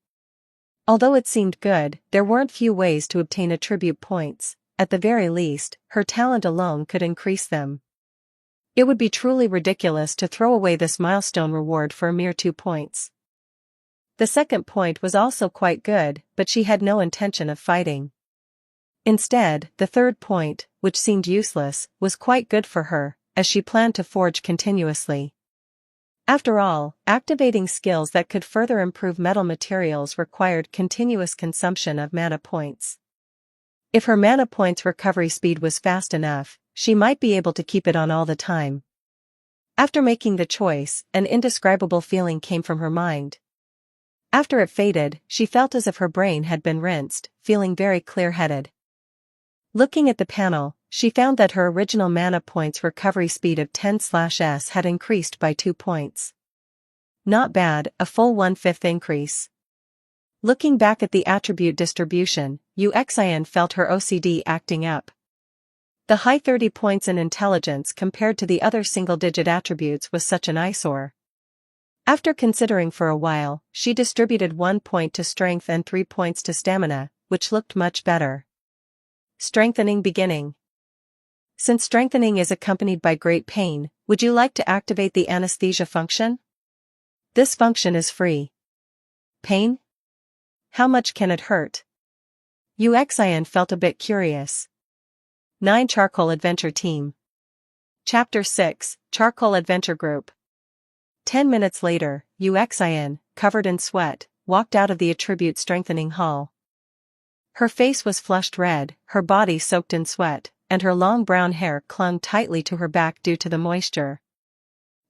Although it seemed good, there weren't few ways to obtain attribute points. At the very least, her talent alone could increase them. It would be truly ridiculous to throw away this milestone reward for a mere 2 points. The second point was also quite good, but she had no intention of fighting. Instead, the third point, which seemed useless, was quite good for her, as she planned to forge continuously. After all, activating skills that could further improve metal materials required continuous consumption of mana points. If her mana points recovery speed was fast enough, she might be able to keep it on all the time. After making the choice, an indescribable feeling came from her mind. After it faded, she felt as if her brain had been rinsed, feeling very clear-headed. Looking at the panel, she found that her original mana points recovery speed of 10/s had increased by 2 points. Not bad, a full 1/5 increase. Looking back at the attribute distribution, Uxian felt her OCD acting up. The high 30 points in intelligence compared to the other single-digit attributes was such an eyesore. After considering for a while, she distributed 1 point to strength and 3 points to stamina, which looked much better. Strengthening beginning. Since strengthening is accompanied by great pain, would you like to activate the anesthesia function? This function is free. Pain? How much can it hurt? Uxian felt a bit curious. 9 Charcoal Adventure Team. Chapter 6, Charcoal Adventure Group. 10 minutes later, Uxian, covered in sweat, walked out of the attribute strengthening hall. Her face was flushed red, her body soaked in sweat, and her long brown hair clung tightly to her back due to the moisture.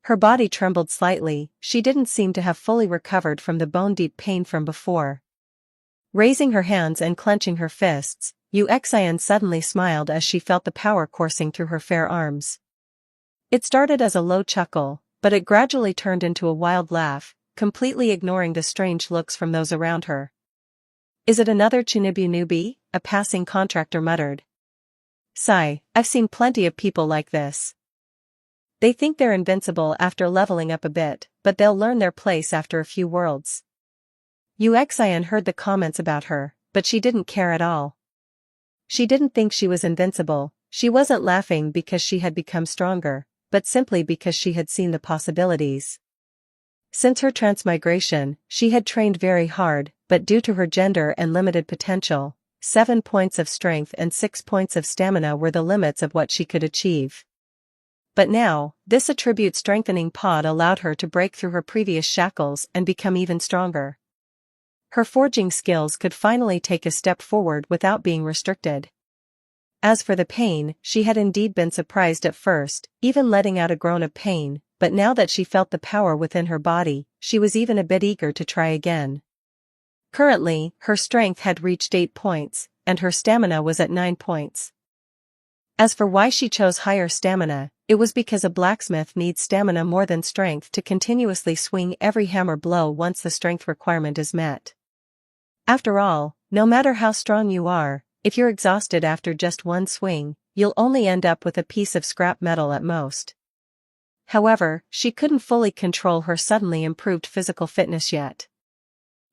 Her body trembled slightly, she didn't seem to have fully recovered from the bone-deep pain from before. Raising her hands and clenching her fists, Uxian suddenly smiled as she felt the power coursing through her fair arms. It started as a low chuckle, but it gradually turned into a wild laugh, completely ignoring the strange looks from those around her. Is it another Chunibu newbie? A passing contractor muttered. Sigh, I've seen plenty of people like this. They think they're invincible after leveling up a bit, but they'll learn their place after a few worlds. Uxian heard the comments about her, but she didn't care at all. She didn't think she was invincible, she wasn't laughing because she had become stronger, but simply because she had seen the possibilities. Since her transmigration, she had trained very hard, but due to her gender and limited potential, 7 points of strength and 6 points of stamina were the limits of what she could achieve. But now, this attribute strengthening pod allowed her to break through her previous shackles and become even stronger. Her forging skills could finally take a step forward without being restricted. As for the pain, she had indeed been surprised at first, even letting out a groan of pain, but now that she felt the power within her body, she was even a bit eager to try again. Currently, her strength had reached 8 points, and her stamina was at 9 points. As for why she chose higher stamina, it was because a blacksmith needs stamina more than strength to continuously swing every hammer blow once the strength requirement is met. After all, no matter how strong you are, if you're exhausted after just one swing, you'll only end up with a piece of scrap metal at most. However, she couldn't fully control her suddenly improved physical fitness yet.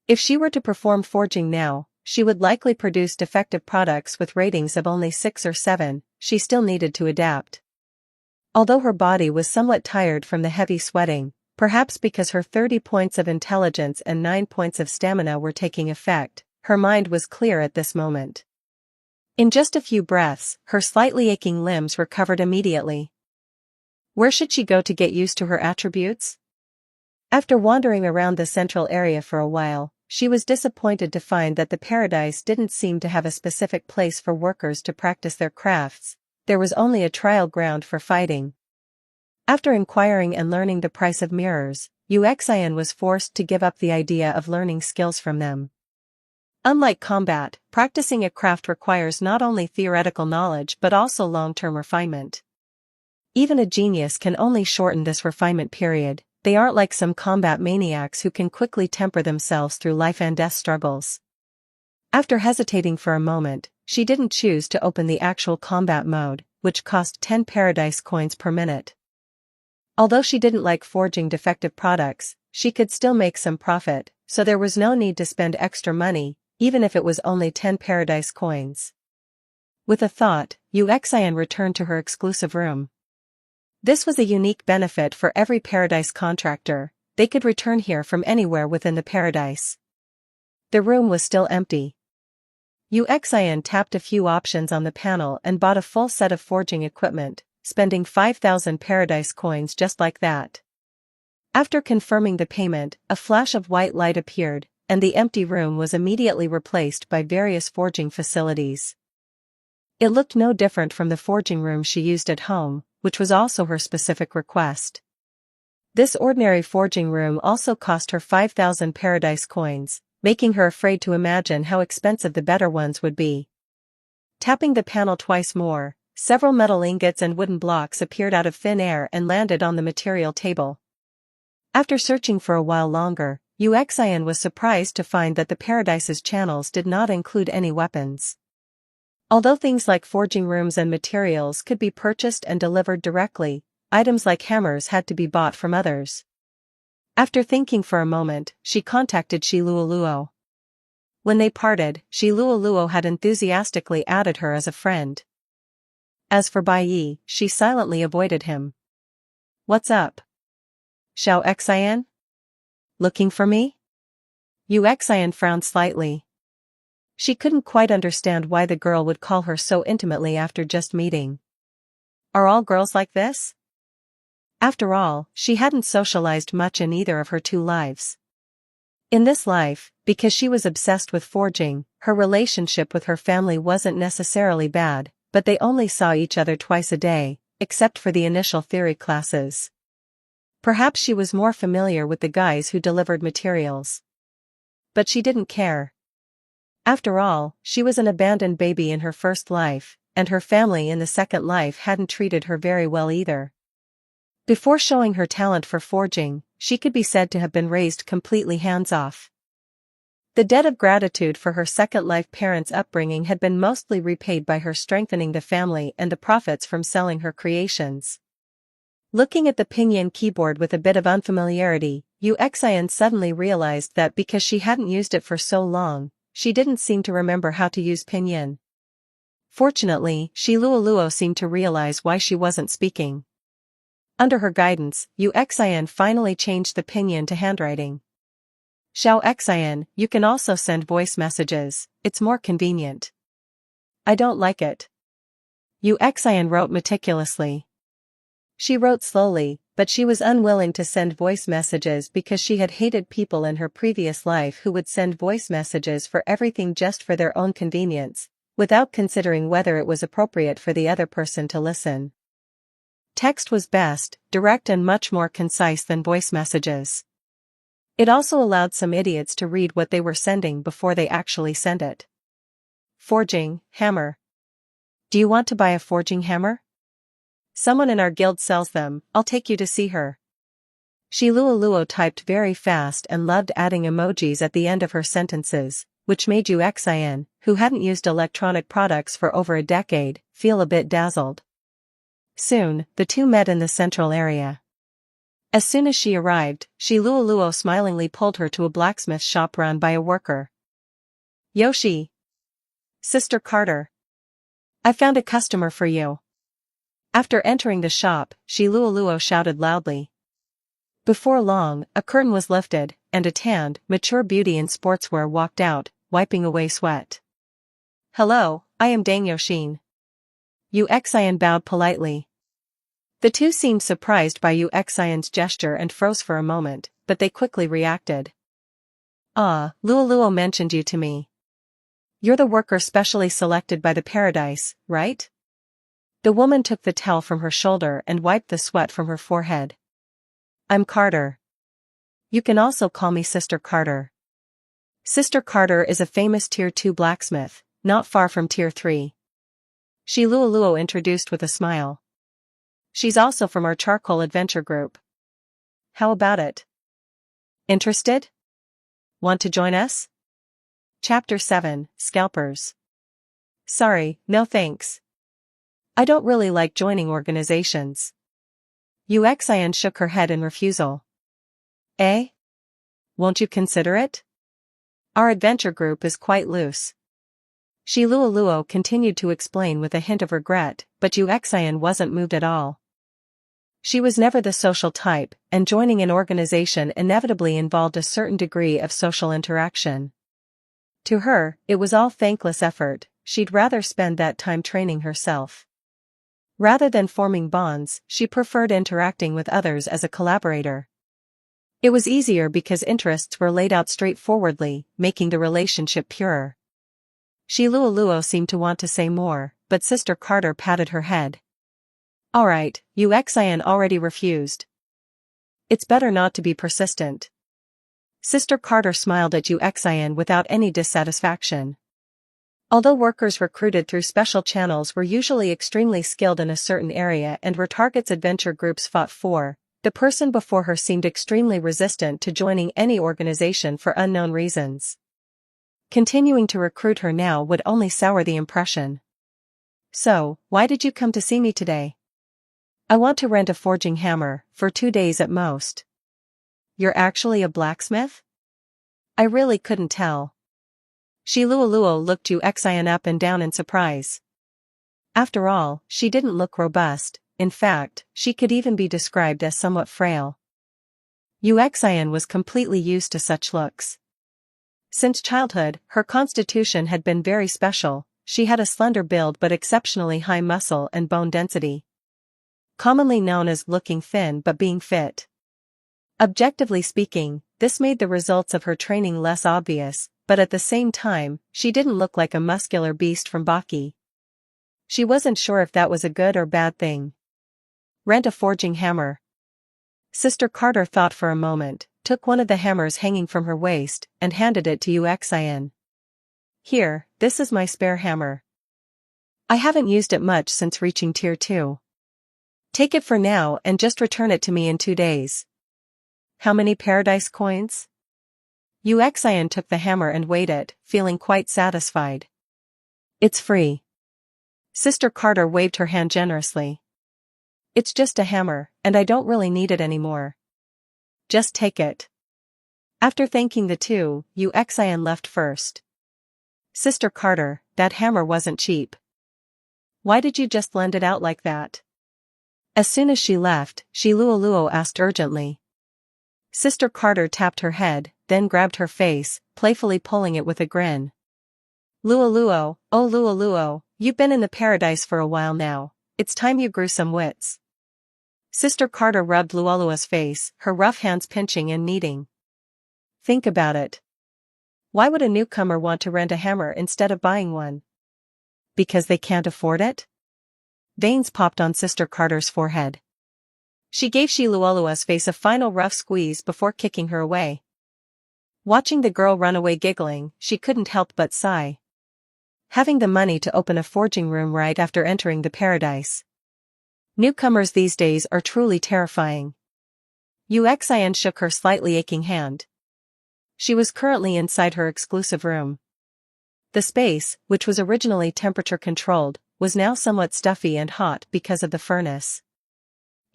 If she were to perform forging now, she would likely produce defective products with ratings of only 6 or 7, she still needed to adapt. Although her body was somewhat tired from the heavy sweating, perhaps because her 30 points of intelligence and 9 points of stamina were taking effect, her mind was clear at this moment. In just a few breaths, her slightly aching limbs recovered immediately. Where should she go to get used to her attributes? After wandering around the central area for a while, she was disappointed to find that the paradise didn't seem to have a specific place for workers to practice their crafts, there was only a trial ground for fighting. After inquiring and learning the price of mirrors, Uxian was forced to give up the idea of learning skills from them. Unlike combat, practicing a craft requires not only theoretical knowledge but also long-term refinement. Even a genius can only shorten this refinement period, they aren't like some combat maniacs who can quickly temper themselves through life and death struggles. After hesitating for a moment, she didn't choose to open the actual combat mode, which cost 10 paradise coins per minute. Although she didn't like forging defective products, she could still make some profit, so there was no need to spend extra money, even if it was only 10 paradise coins. With a thought, Uxian returned to her exclusive room. This was a unique benefit for every paradise contractor, they could return here from anywhere within the paradise. The room was still empty. Uxian tapped a few options on the panel and bought a full set of forging equipment, spending 5,000 paradise coins just like that. After confirming the payment, a flash of white light appeared, and the empty room was immediately replaced by various forging facilities. It looked no different from the forging room she used at home, which was also her specific request. This ordinary forging room also cost her 5,000 paradise coins, making her afraid to imagine how expensive the better ones would be. Tapping the panel twice more, several metal ingots and wooden blocks appeared out of thin air and landed on the material table. After searching for a while longer, Uxian was surprised to find that the Paradise's channels did not include any weapons. Although things like forging rooms and materials could be purchased and delivered directly, items like hammers had to be bought from others. After thinking for a moment, she contacted Shiluoluo. When they parted, Shiluoluo had enthusiastically added her as a friend. As for Bai Yi, she silently avoided him. "What's up? Xiao Xian? Looking for me?" Uxian frowned slightly. She couldn't quite understand why the girl would call her so intimately after just meeting. Are all girls like this? After all, she hadn't socialized much in either of her two lives. In this life, because she was obsessed with forging, her relationship with her family wasn't necessarily bad, but they only saw each other twice a day, except for the initial theory classes. Perhaps she was more familiar with the guys who delivered materials. But she didn't care. After all, she was an abandoned baby in her first life, and her family in the second life hadn't treated her very well either. Before showing her talent for forging, she could be said to have been raised completely hands-off. The debt of gratitude for her second life parents' upbringing had been mostly repaid by her strengthening the family and the profits from selling her creations. Looking at the pinyin keyboard with a bit of unfamiliarity, Uxian suddenly realized that because she hadn't used it for so long, she didn't seem to remember how to use pinyin. Fortunately, Shiluoluo seemed to realize why she wasn't speaking. Under her guidance, Uxian finally changed the pinyin to handwriting. "Xiao Xian, you can also send voice messages, it's more convenient." "I don't like it." Uxian wrote meticulously. She wrote slowly, but she was unwilling to send voice messages because she had hated people in her previous life who would send voice messages for everything just for their own convenience, without considering whether it was appropriate for the other person to listen. Text was best, direct and much more concise than voice messages. It also allowed some idiots to read what they were sending before they actually sent it. Forging, hammer. Do you want to buy a forging hammer? Someone in our guild sells them, I'll take you to see her. Shiluoluo typed very fast and loved adding emojis at the end of her sentences, which made Uxian, who hadn't used electronic products for over a decade, feel a bit dazzled. Soon, the two met in the central area. As soon as she arrived, Shiluoluo smilingly pulled her to a blacksmith shop run by a worker. "Yoshi! Sister Carter! I found a customer for you." After entering the shop, Shiluoluo shouted loudly. Before long, a curtain was lifted, and a tanned, mature beauty in sportswear walked out, wiping away sweat. "Hello, I am Dang Yoshin." Uxian bowed politely. The two seemed surprised by Uxian's gesture and froze for a moment, but they quickly reacted. "Ah, Luoluo mentioned you to me. You're the worker specially selected by the Paradise, right?" The woman took the towel from her shoulder and wiped the sweat from her forehead. "I'm Carter. You can also call me Sister Carter. Sister Carter is a famous Tier 2 blacksmith, not far from Tier 3. Shiluoluo introduced with a smile. She's also from our charcoal adventure group. How about it? Interested? Want to join us? Chapter 7, Scalpers. Sorry, no thanks. I don't really like joining organizations. Uxian shook her head in refusal. Eh? Won't you consider it? Our adventure group is quite loose. Shiluoluo continued to explain with a hint of regret, but Uxian wasn't moved at all. She was never the social type, and joining an organization inevitably involved a certain degree of social interaction. To her, it was all thankless effort, she'd rather spend that time training herself. Rather than forming bonds, she preferred interacting with others as a collaborator. It was easier because interests were laid out straightforwardly, making the relationship purer. Luo seemed to want to say more, but Sister Carter patted her head. Alright, Xian already refused. It's better not to be persistent. Sister Carter smiled at Xian without any dissatisfaction. Although workers recruited through special channels were usually extremely skilled in a certain area and were targets adventure groups fought for, the person before her seemed extremely resistant to joining any organization for unknown reasons. Continuing to recruit her now would only sour the impression. So, why did you come to see me today? I want to rent a forging hammer, for 2 days at most. You're actually a blacksmith? I really couldn't tell. Luo looked Xian up and down in surprise. After all, she didn't look robust, in fact, she could even be described as somewhat frail. Xian was completely used to such looks. Since childhood, her constitution had been very special. She had a slender build but exceptionally high muscle and bone density. Commonly known as looking thin but being fit. Objectively speaking, this made the results of her training less obvious, but at the same time, she didn't look like a muscular beast from Baki. She wasn't sure if that was a good or bad thing. Rent a forging hammer. Sister Carter thought for a moment, took one of the hammers hanging from her waist, and handed it to Xian. Here, this is my spare hammer. I haven't used it much since reaching Tier 2. Take it for now and just return it to me in 2 days. How many paradise coins? Xian took the hammer and weighed it, feeling quite satisfied. It's free. Sister Carter waved her hand generously. It's just a hammer, and I don't really need it anymore. Just take it. After thanking the two, Xian left first. Sister Carter, that hammer wasn't cheap. Why did you just lend it out like that? As soon as she left, Luo asked urgently. Sister Carter tapped her head, then grabbed her face, playfully pulling it with a grin. Luo, oh Luo, you've been in the paradise for a while now, it's time you grew some wits. Sister Carter rubbed Luolua's face, her rough hands pinching and kneading. Think about it. Why would a newcomer want to rent a hammer instead of buying one? Because they can't afford it? Veins popped on Sister Carter's forehead. She gave Luolua's face a final rough squeeze before kicking her away. Watching the girl run away giggling, she couldn't help but sigh. Having the money to open a forging room right after entering the paradise. Newcomers these days are truly terrifying. Xian shook her slightly aching hand. She was currently inside her exclusive room. The space, which was originally temperature-controlled, was now somewhat stuffy and hot because of the furnace.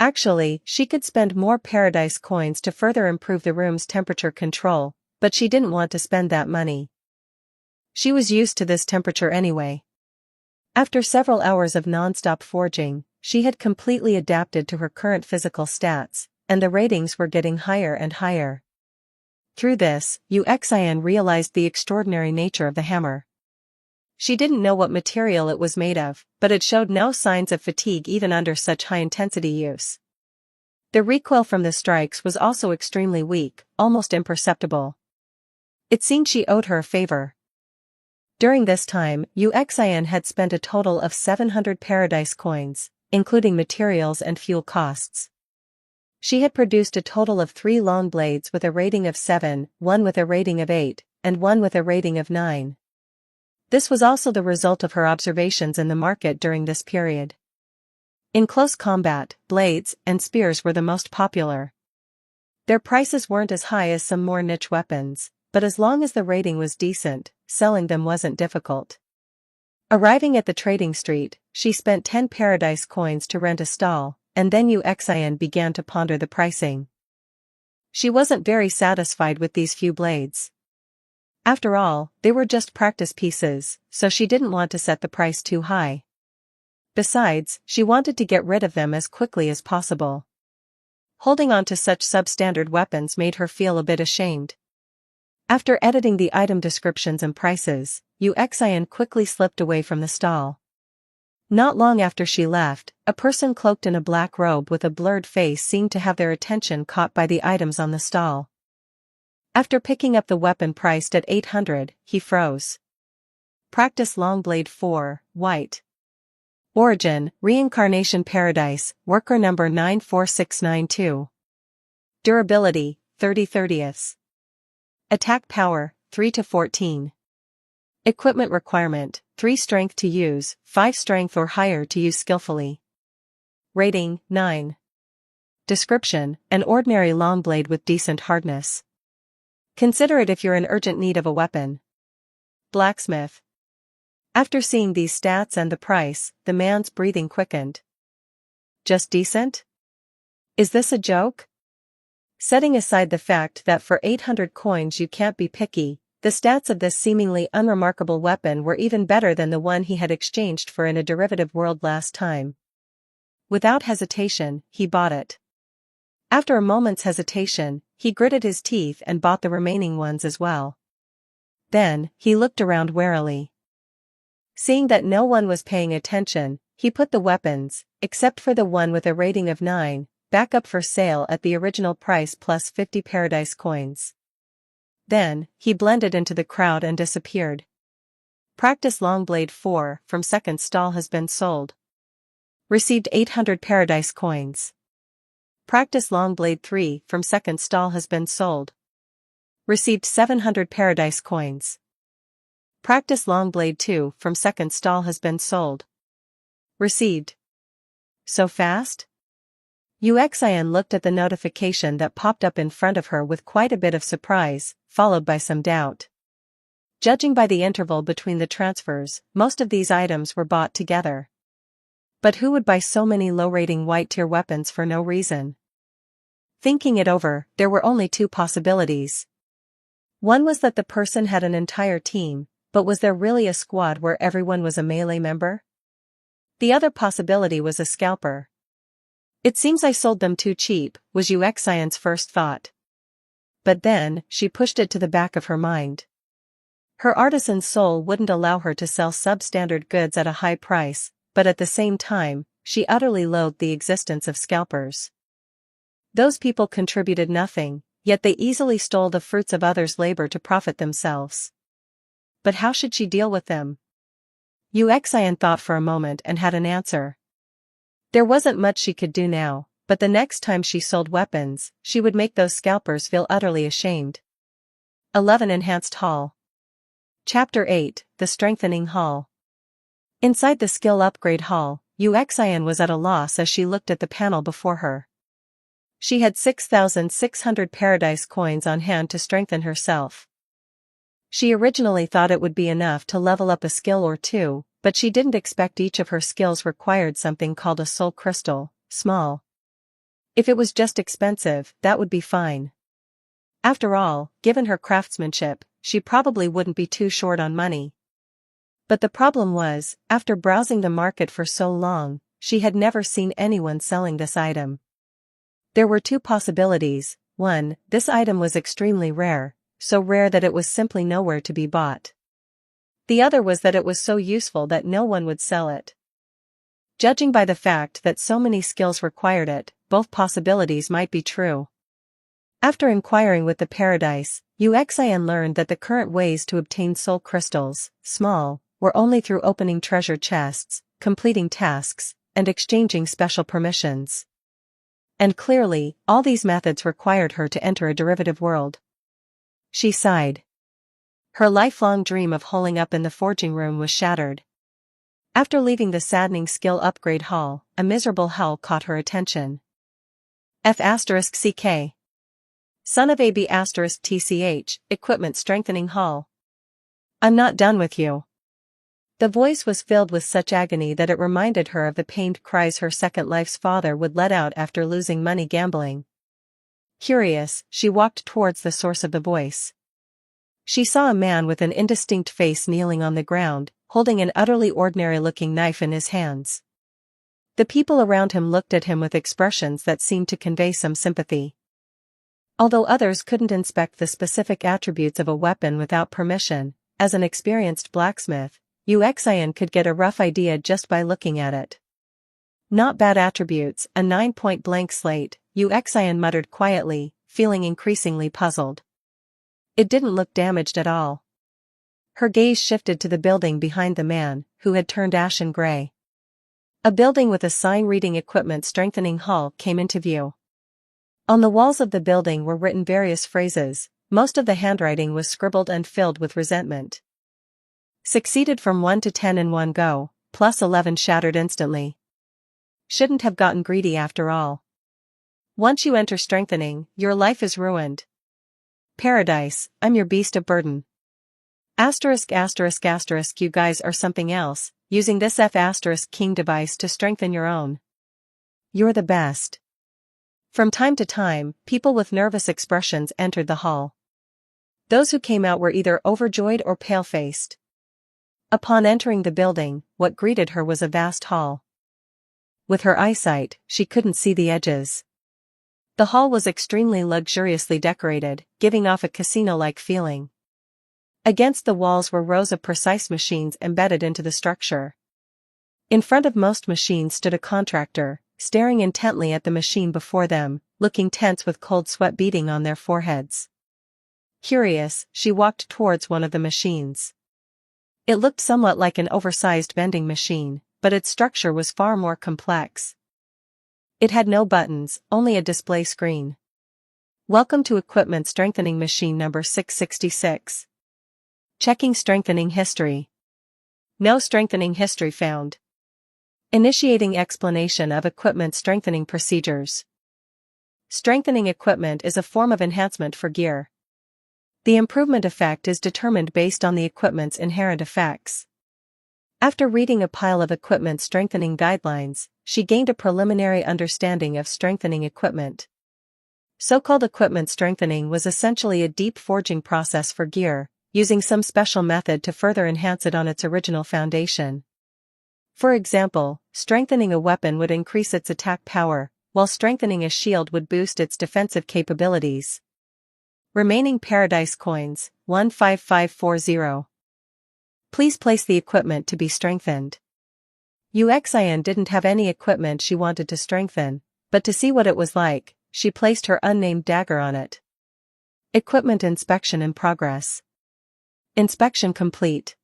Actually, she could spend more paradise coins to further improve the room's temperature control, but she didn't want to spend that money. She was used to this temperature anyway. After several hours of non-stop forging, she had completely adapted to her current physical stats, and the ratings were getting higher and higher. Through this, Xian realized the extraordinary nature of the hammer. She didn't know what material it was made of, but it showed no signs of fatigue even under such high-intensity use. The recoil from the strikes was also extremely weak, almost imperceptible. It seemed she owed her a favor. During this time, Xian had spent a total of 700 paradise coins, including materials and fuel costs. She had produced a total of 3 long blades with a rating of 7, 1 with a rating of 8, and 1 with a rating of 9. This was also the result of her observations in the market during this period. In close combat, blades and spears were the most popular. Their prices weren't as high as some more niche weapons, but as long as the rating was decent, selling them wasn't difficult. Arriving at the trading street, she spent 10 paradise coins to rent a stall, and then Xian began to ponder the pricing. She wasn't very satisfied with these few blades. After all, they were just practice pieces, so she didn't want to set the price too high. Besides, she wanted to get rid of them as quickly as possible. Holding on to such substandard weapons made her feel a bit ashamed. After editing the item descriptions and prices, Xian quickly slipped away from the stall. Not long after she left, a person cloaked in a black robe with a blurred face seemed to have their attention caught by the items on the stall. After picking up the weapon priced at 800, he froze. Practice Longblade 4, White. Origin, Reincarnation Paradise, worker number 94692. Durability, 30/30. Attack power, 3 to 14. Equipment requirement, 3 strength to use, 5 strength or higher to use skillfully. Rating, 9. Description, an ordinary long blade with decent hardness. Consider it if you're in urgent need of a weapon. Blacksmith. After seeing these stats and the price, the man's breathing quickened. Just decent? Is this a joke? Setting aside the fact that for 800 coins you can't be picky, the stats of this seemingly unremarkable weapon were even better than the one he had exchanged for in a derivative world last time. Without hesitation, he bought it. After a moment's hesitation, he gritted his teeth and bought the remaining ones as well. Then, he looked around warily. Seeing that no one was paying attention, he put the weapons, except for the one with a rating of 9, back up for sale at the original price plus 50 paradise coins. Then, he blended into the crowd and disappeared. Practice Longblade 4 from second stall has been sold. Received 800 paradise coins. Practice Longblade 3 from second stall has been sold. Received 700 paradise coins. Practice Longblade 2 from second stall has been sold. Received. So fast? Uxian looked at the notification that popped up in front of her with quite a bit of surprise, followed by some doubt. Judging by the interval between the transfers, most of these items were bought together. But who would buy so many low-rating white-tier weapons for no reason? Thinking it over, there were only 2 possibilities. One was that the person had an entire team, but was there really a squad where everyone was a melee member? The other possibility was a scalper. It seems I sold them too cheap, was Uxian's first thought. But then, she pushed it to the back of her mind. Her artisan's soul wouldn't allow her to sell substandard goods at a high price, but at the same time, she utterly loathed the existence of scalpers. Those people contributed nothing, yet they easily stole the fruits of others' labor to profit themselves. But how should she deal with them? Uxian thought for a moment and had an answer. There wasn't much she could do now, but the next time she sold weapons, she would make those scalpers feel utterly ashamed. 11 Enhanced Hall. Chapter 8, The Strengthening Hall. Inside the skill upgrade hall, Uxian was at a loss as she looked at the panel before her. She had 6,600 paradise coins on hand to strengthen herself. She originally thought it would be enough to level up a skill or 2, but she didn't expect each of her skills required something called a soul crystal, small. If it was just expensive, that would be fine. After all, given her craftsmanship, she probably wouldn't be too short on money. But the problem was, after browsing the market for so long, she had never seen anyone selling this item. There were 2 possibilities. 1, this item was extremely rare, so rare that it was simply nowhere to be bought. The other was that it was so useful that no one would sell it. Judging by the fact that so many skills required it, both possibilities might be true. After inquiring with the Paradise, Uxian learned that the current ways to obtain soul crystals, small, were only through opening treasure chests, completing tasks, and exchanging special permissions. And clearly, all these methods required her to enter a derivative world. She sighed. Her lifelong dream of holing up in the forging room was shattered. After leaving the saddening skill upgrade hall, a miserable howl caught her attention. F***CK. Son of AB*TCH, Equipment Strengthening Hall. I'm not done with you. The voice was filled with such agony that it reminded her of the pained cries her second life's father would let out after losing money gambling. Curious, she walked towards the source of the voice. She saw a man with an indistinct face kneeling on the ground, holding an utterly ordinary-looking knife in his hands. The people around him looked at him with expressions that seemed to convey some sympathy. Although others couldn't inspect the specific attributes of a weapon without permission, as an experienced blacksmith, Uxian could get a rough idea just by looking at it. Not bad attributes, a 9-point blank slate, Uxian muttered quietly, feeling increasingly puzzled. It didn't look damaged at all. Her gaze shifted to the building behind the man, who had turned ashen gray. A building with a sign reading Equipment Strengthening Hall came into view. On the walls of the building were written various phrases. Most of the handwriting was scribbled and filled with resentment. Succeeded from 1 to 10 in one go, plus 11 shattered instantly. Shouldn't have gotten greedy after all. Once you enter strengthening, your life is ruined. Paradise, I'm your beast of burden. Asterisk asterisk asterisk you guys are something else, using this F asterisk king device to strengthen your own. You're the best. From time to time, people with nervous expressions entered the hall. Those who came out were either overjoyed or pale-faced. Upon entering the building, what greeted her was a vast hall. With her eyesight, she couldn't see the edges. The hall was extremely luxuriously decorated, giving off a casino-like feeling. Against the walls were rows of precise machines embedded into the structure. In front of most machines stood a contractor, staring intently at the machine before them, looking tense with cold sweat beading on their foreheads. Curious, she walked towards one of the machines. It looked somewhat like an oversized vending machine, but its structure was far more complex. It had no buttons, only a display screen. Welcome to Equipment Strengthening Machine number 666. Checking strengthening history. No strengthening history found. Initiating explanation of equipment strengthening procedures. Strengthening equipment is a form of enhancement for gear. The improvement effect is determined based on the equipment's inherent effects. After reading a pile of equipment strengthening guidelines, she gained a preliminary understanding of strengthening equipment. So-called equipment strengthening was essentially a deep forging process for gear, using some special method to further enhance it on its original foundation. For example, strengthening a weapon would increase its attack power, while strengthening a shield would boost its defensive capabilities. Remaining Paradise coins, 15540. Please place the equipment to be strengthened. Uxian didn't have any equipment she wanted to strengthen, but to see what it was like, she placed her unnamed dagger on it. Equipment inspection in progress. Inspection complete.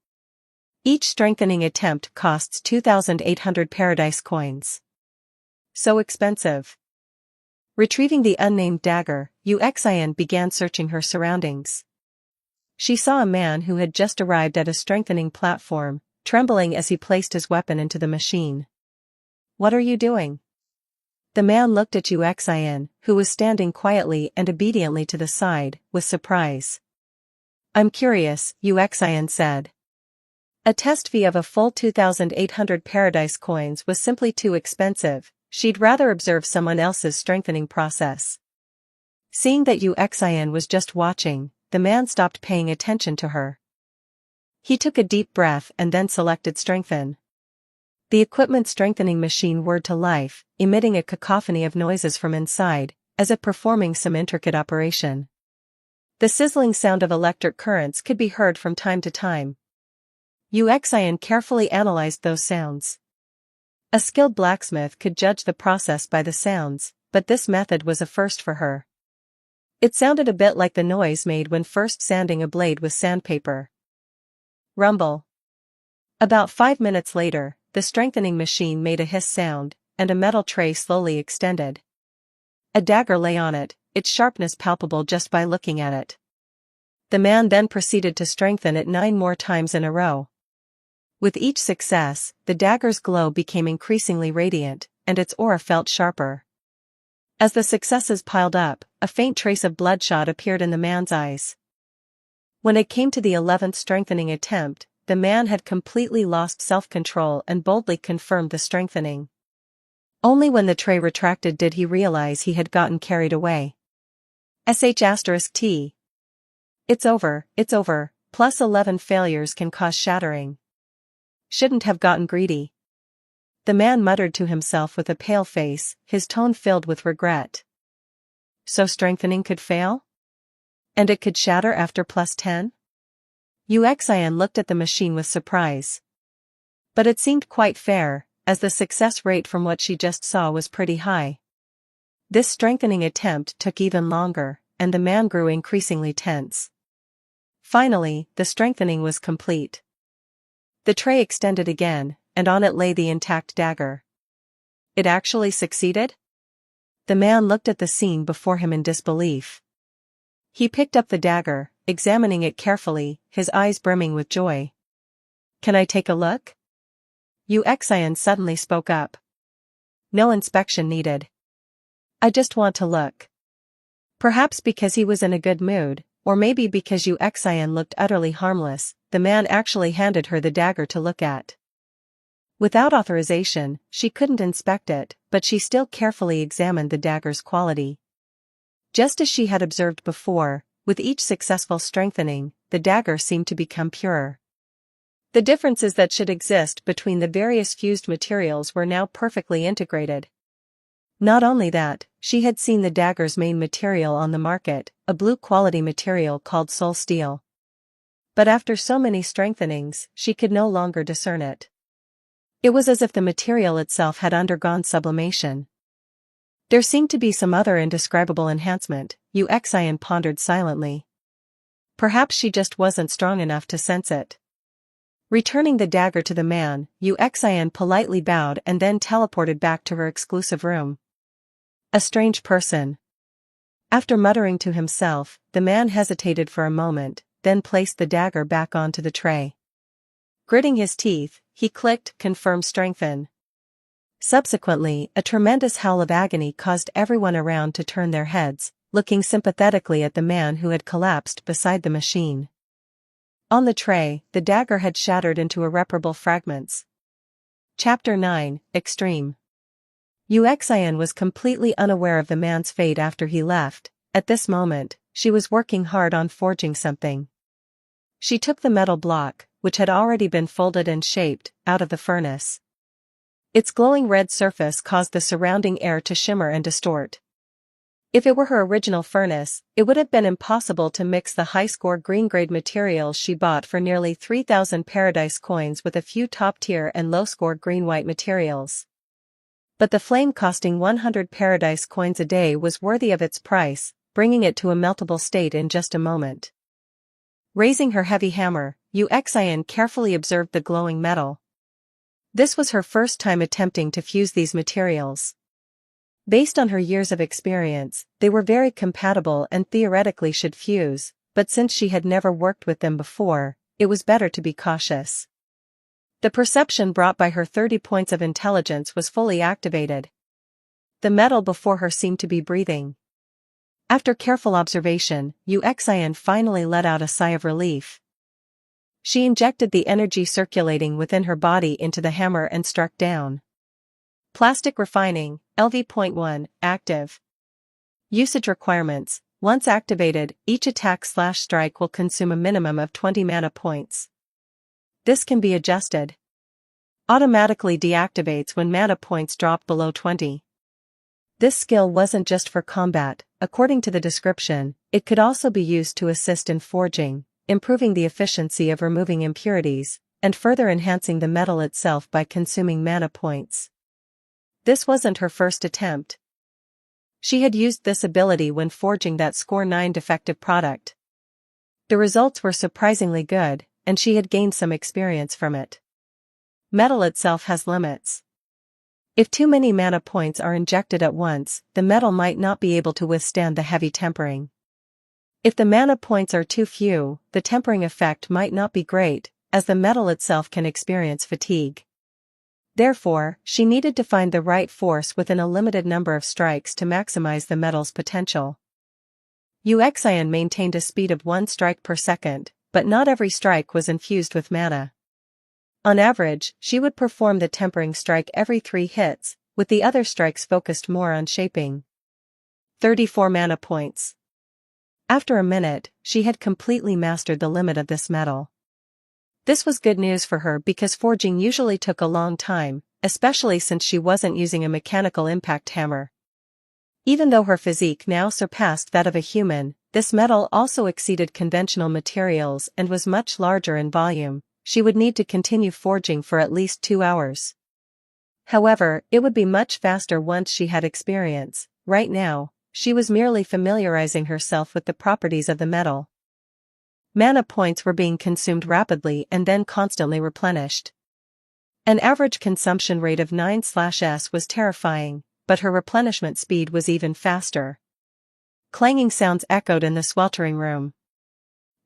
Each strengthening attempt costs 2,800 Paradise coins. So expensive. Retrieving the unnamed dagger, Uxian began searching her surroundings. She saw a man who had just arrived at a strengthening platform, trembling as he placed his weapon into the machine. What are you doing? The man looked at Uxian, who was standing quietly and obediently to the side, with surprise. I'm curious, Uxian said. A test fee of a full 2,800 Paradise coins was simply too expensive. She'd rather observe someone else's strengthening process. Seeing that Uxian was just watching, the man stopped paying attention to her. He took a deep breath and then selected strengthen. The equipment strengthening machine whirred to life, emitting a cacophony of noises from inside, as if performing some intricate operation. The sizzling sound of electric currents could be heard from time to time. Uxian carefully analyzed those sounds. A skilled blacksmith could judge the process by the sounds, but this method was a first for her. It sounded a bit like the noise made when first sanding a blade with sandpaper. Rumble. About 5 minutes later, the strengthening machine made a hiss sound, and a metal tray slowly extended. A dagger lay on it, its sharpness palpable just by looking at it. The man then proceeded to strengthen it 9 more times in a row. With each success, the dagger's glow became increasingly radiant, and its aura felt sharper. As the successes piled up, a faint trace of bloodshot appeared in the man's eyes. When it came to the 11th strengthening attempt, the man had completely lost self-control and boldly confirmed the strengthening. Only when the tray retracted did he realize he had gotten carried away. **T. It's over, plus 11 failures can cause shattering. Shouldn't have gotten greedy. The man muttered to himself with a pale face, his tone filled with regret. So strengthening could fail? And it could shatter after plus 10? Uxian looked at the machine with surprise. But it seemed quite fair, as the success rate from what she just saw was pretty high. This strengthening attempt took even longer, and the man grew increasingly tense. Finally, the strengthening was complete. The tray extended again, and on it lay the intact dagger. It actually succeeded? The man looked at the scene before him in disbelief. He picked up the dagger, examining it carefully, his eyes brimming with joy. "Can I take a look?" Yu Xian suddenly spoke up. "No inspection needed. I just want to look." Perhaps because he was in a good mood, or maybe because Yu Xian looked utterly harmless, the man actually handed her the dagger to look at. Without authorization, she couldn't inspect it, but she still carefully examined the dagger's quality. Just as she had observed before, with each successful strengthening, the dagger seemed to become purer. The differences that should exist between the various fused materials were now perfectly integrated. Not only that, she had seen the dagger's main material on the market, a blue-quality material called soul steel. But after so many strengthenings, she could no longer discern it. It was as if the material itself had undergone sublimation. There seemed to be some other indescribable enhancement, Yu Xian pondered silently. Perhaps she just wasn't strong enough to sense it. Returning the dagger to the man, Yu Xian politely bowed and then teleported back to her exclusive room. A strange person. After muttering to himself, the man hesitated for a moment, then placed the dagger back onto the tray. Gritting his teeth, he clicked "Confirm strengthen." Subsequently, a tremendous howl of agony caused everyone around to turn their heads, looking sympathetically at the man who had collapsed beside the machine. On the tray, the dagger had shattered into irreparable fragments. Chapter 9, Extreme. Yu Xian was completely unaware of the man's fate after he left. At this moment, she was working hard on forging something. She took the metal block, which had already been folded and shaped, out of the furnace. Its glowing red surface caused the surrounding air to shimmer and distort. If it were her original furnace, it would have been impossible to mix the high-score green-grade materials she bought for nearly 3,000 paradise coins with a few top-tier and low-score green-white materials. But the flame costing 100 paradise coins a day was worthy of its price, bringing it to a meltable state in just a moment. Raising her heavy hammer, Yu Xian carefully observed the glowing metal. This was her first time attempting to fuse these materials. Based on her years of experience, they were very compatible and theoretically should fuse, but since she had never worked with them before, it was better to be cautious. The perception brought by her 30 points of intelligence was fully activated. The metal before her seemed to be breathing. After careful observation, Yu Xian finally let out a sigh of relief. She injected the energy circulating within her body into the hammer and struck down. Plastic refining, LV.1, active. Usage requirements: once activated, each attack/strike will consume a minimum of 20 mana points. This can be adjusted. Automatically deactivates when mana points drop below 20. This skill wasn't just for combat. According to the description, it could also be used to assist in forging, improving the efficiency of removing impurities, and further enhancing the metal itself by consuming mana points. This wasn't her first attempt. She had used this ability when forging that score 9 defective product. The results were surprisingly good, and she had gained some experience from it. Metal itself has limits. If too many mana points are injected at once, the metal might not be able to withstand the heavy tempering. If the mana points are too few, the tempering effect might not be great, as the metal itself can experience fatigue. Therefore, she needed to find the right force within a limited number of strikes to maximize the metal's potential. Yu Xian maintained a speed of 1 strike per second, but not every strike was infused with mana. On average, she would perform the tempering strike every 3 hits, with the other strikes focused more on shaping. 34 mana points. After a minute, she had completely mastered the limit of this metal. This was good news for her because forging usually took a long time, especially since she wasn't using a mechanical impact hammer. Even though her physique now surpassed that of a human, this metal also exceeded conventional materials and was much larger in volume, she would need to continue forging for at least 2 hours. However, it would be much faster once she had experience. Right now, she was merely familiarizing herself with the properties of the metal. Mana points were being consumed rapidly and then constantly replenished. An average consumption rate of 9/s was terrifying, but her replenishment speed was even faster. Clanging sounds echoed in the sweltering room.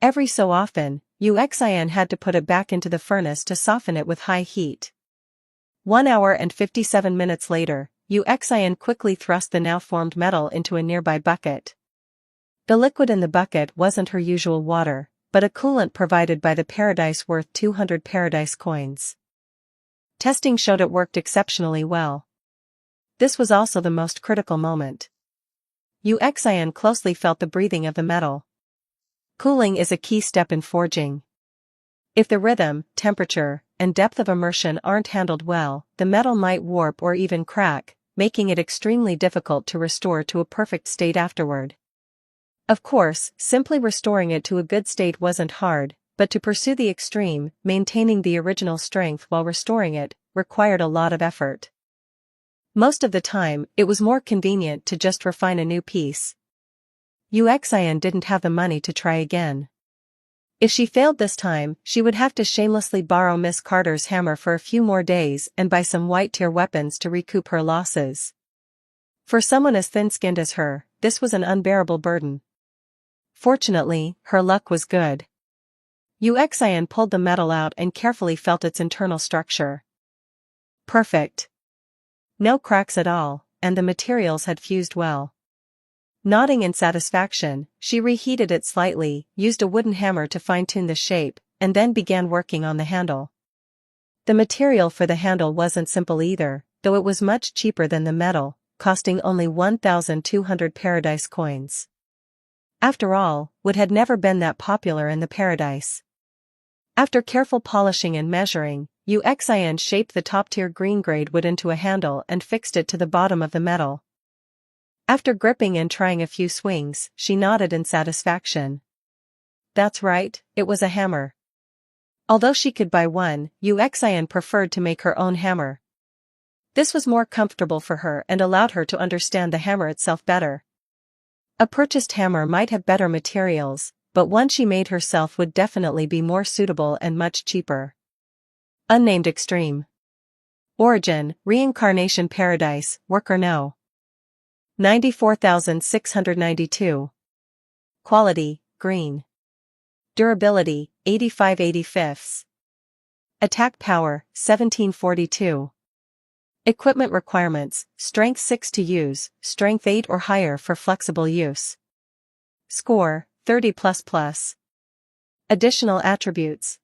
Every so often, Yuxian had to put it back into the furnace to soften it with high heat. 1 hour and 57 minutes later, Yuxian quickly thrust the now-formed metal into a nearby bucket. The liquid in the bucket wasn't her usual water, but a coolant provided by the paradise worth 200 paradise coins. Testing showed it worked exceptionally well. This was also the most critical moment. Yuxian closely felt the breathing of the metal. Cooling is a key step in forging. If the rhythm, temperature, and depth of immersion aren't handled well, the metal might warp or even crack, making it extremely difficult to restore to a perfect state afterward. Of course, simply restoring it to a good state wasn't hard, but to pursue the extreme, maintaining the original strength while restoring it, required a lot of effort. Most of the time, it was more convenient to just refine a new piece. Yuxian didn't have the money to try again. If she failed this time, she would have to shamelessly borrow Miss Carter's hammer for a few more days and buy some white-tier weapons to recoup her losses. For someone as thin-skinned as her, this was an unbearable burden. Fortunately, her luck was good. Yuxian pulled the metal out and carefully felt its internal structure. Perfect. No cracks at all, and the materials had fused well. Nodding in satisfaction, she reheated it slightly, used a wooden hammer to fine-tune the shape, and then began working on the handle. The material for the handle wasn't simple either, though it was much cheaper than the metal, costing only 1,200 paradise coins. After all, wood had never been that popular in the paradise. After careful polishing and measuring, Yuxian shaped the top-tier green-grade wood into a handle and fixed it to the bottom of the metal. After gripping and trying a few swings, she nodded in satisfaction. That's right, it was a hammer. Although she could buy one, Yuxian preferred to make her own hammer. This was more comfortable for her and allowed her to understand the hammer itself better. A purchased hammer might have better materials, but one she made herself would definitely be more suitable and much cheaper. Unnamed Extreme. Origin, Reincarnation Paradise, Work or No. 94,692. Quality, Green. Durability, 85/85. Attack Power, 1742. Equipment Requirements, Strength 6 to use, Strength 8 or higher for flexible use. Score, 30++. Additional Attributes.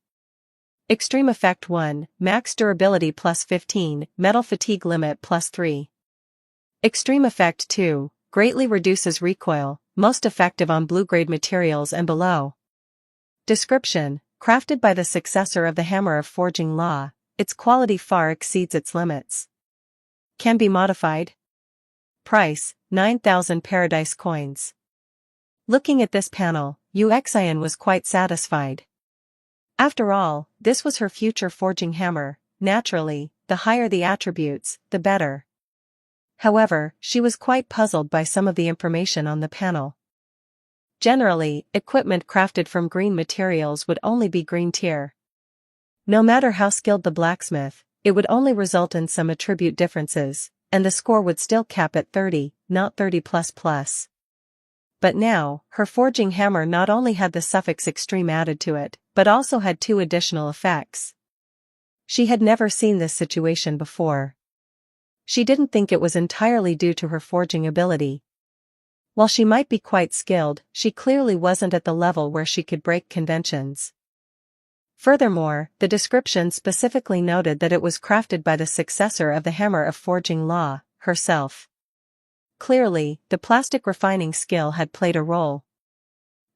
Extreme Effect 1, Max Durability +15, Metal Fatigue Limit +3. Extreme Effect 2, greatly reduces recoil, most effective on blue-grade materials and below. Description, crafted by the successor of the Hammer of Forging Law, its quality far exceeds its limits. Can be modified. Price, 9,000 paradise coins. Looking at this panel, Yuxian was quite satisfied. After all, this was her future forging hammer. Naturally, the higher the attributes, the better. However, she was quite puzzled by some of the information on the panel. Generally, equipment crafted from green materials would only be green tier. No matter how skilled the blacksmith, it would only result in some attribute differences, and the score would still cap at 30, not 30++. But now, her forging hammer not only had the suffix extreme added to it, but also had 2 additional effects. She had never seen this situation before. She didn't think it was entirely due to her forging ability. While she might be quite skilled, she clearly wasn't at the level where she could break conventions. Furthermore, the description specifically noted that it was crafted by the successor of the Hammer of Forging Law, herself. Clearly, the plastic refining skill had played a role.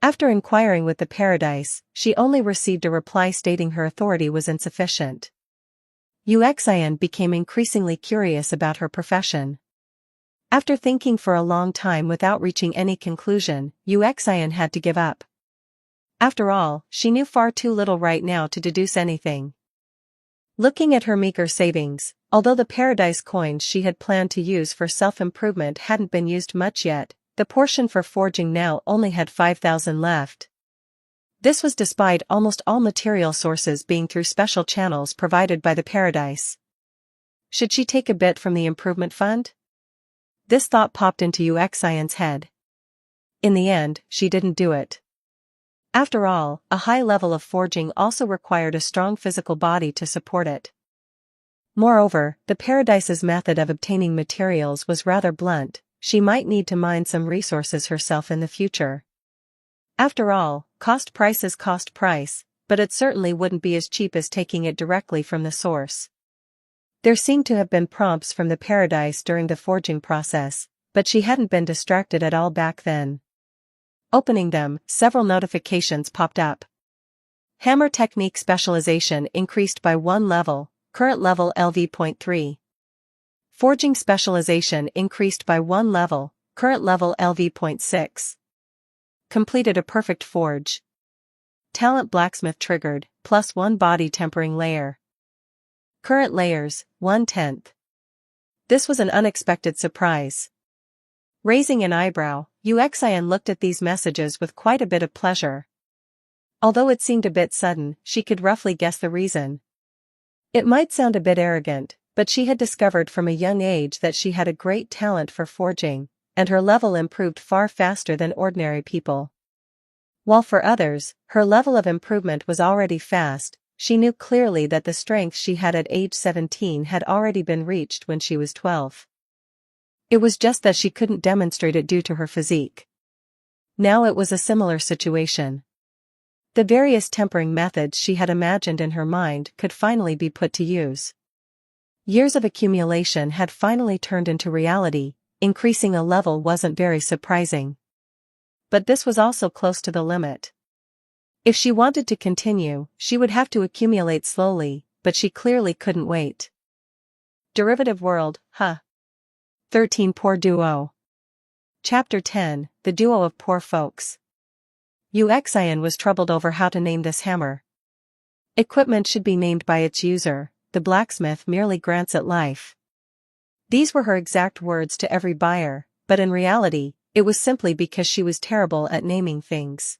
After inquiring with the Paradise, she only received a reply stating her authority was insufficient. Yuxian became increasingly curious about her profession. After thinking for a long time without reaching any conclusion, Yuxian had to give up. After all, she knew far too little right now to deduce anything. Looking at her meager savings, although the paradise coins she had planned to use for self-improvement hadn't been used much yet, the portion for forging now only had 5,000 left. This was despite almost all material sources being through special channels provided by the paradise. Should she take a bit from the improvement fund? This thought popped into Yuxian's head. In the end, she didn't do it. After all, a high level of forging also required a strong physical body to support it. Moreover, the paradise's method of obtaining materials was rather blunt. She might need to mine some resources herself in the future. After all, cost price is cost price, but it certainly wouldn't be as cheap as taking it directly from the source. There seemed to have been prompts from the paradise during the forging process, but she hadn't been distracted at all back then. Opening them, several notifications popped up. Hammer technique specialization increased by 1 level, current level LV.3. Forging specialization increased by 1 level, current level LV.6. Completed a perfect forge. Talent blacksmith triggered, +1 body tempering layer. Current layers, 1/10. This was an unexpected surprise. Raising an eyebrow, Yuxian looked at these messages with quite a bit of pleasure. Although it seemed a bit sudden, she could roughly guess the reason. It might sound a bit arrogant, but she had discovered from a young age that she had a great talent for forging, and her level improved far faster than ordinary people. While for others, her level of improvement was already fast, she knew clearly that the strength she had at age 17 had already been reached when she was 12. It was just that she couldn't demonstrate it due to her physique. Now it was a similar situation. The various tempering methods she had imagined in her mind could finally be put to use. Years of accumulation had finally turned into reality. Increasing a level wasn't very surprising. But this was also close to the limit. If she wanted to continue, she would have to accumulate slowly, but she clearly couldn't wait. Derivative world, huh? 13 Poor Duo. Chapter 10, The Duo of Poor Folks. Yuxian was troubled over how to name this hammer. Equipment should be named by its user, the blacksmith merely grants it life. These were her exact words to every buyer, but in reality, it was simply because she was terrible at naming things.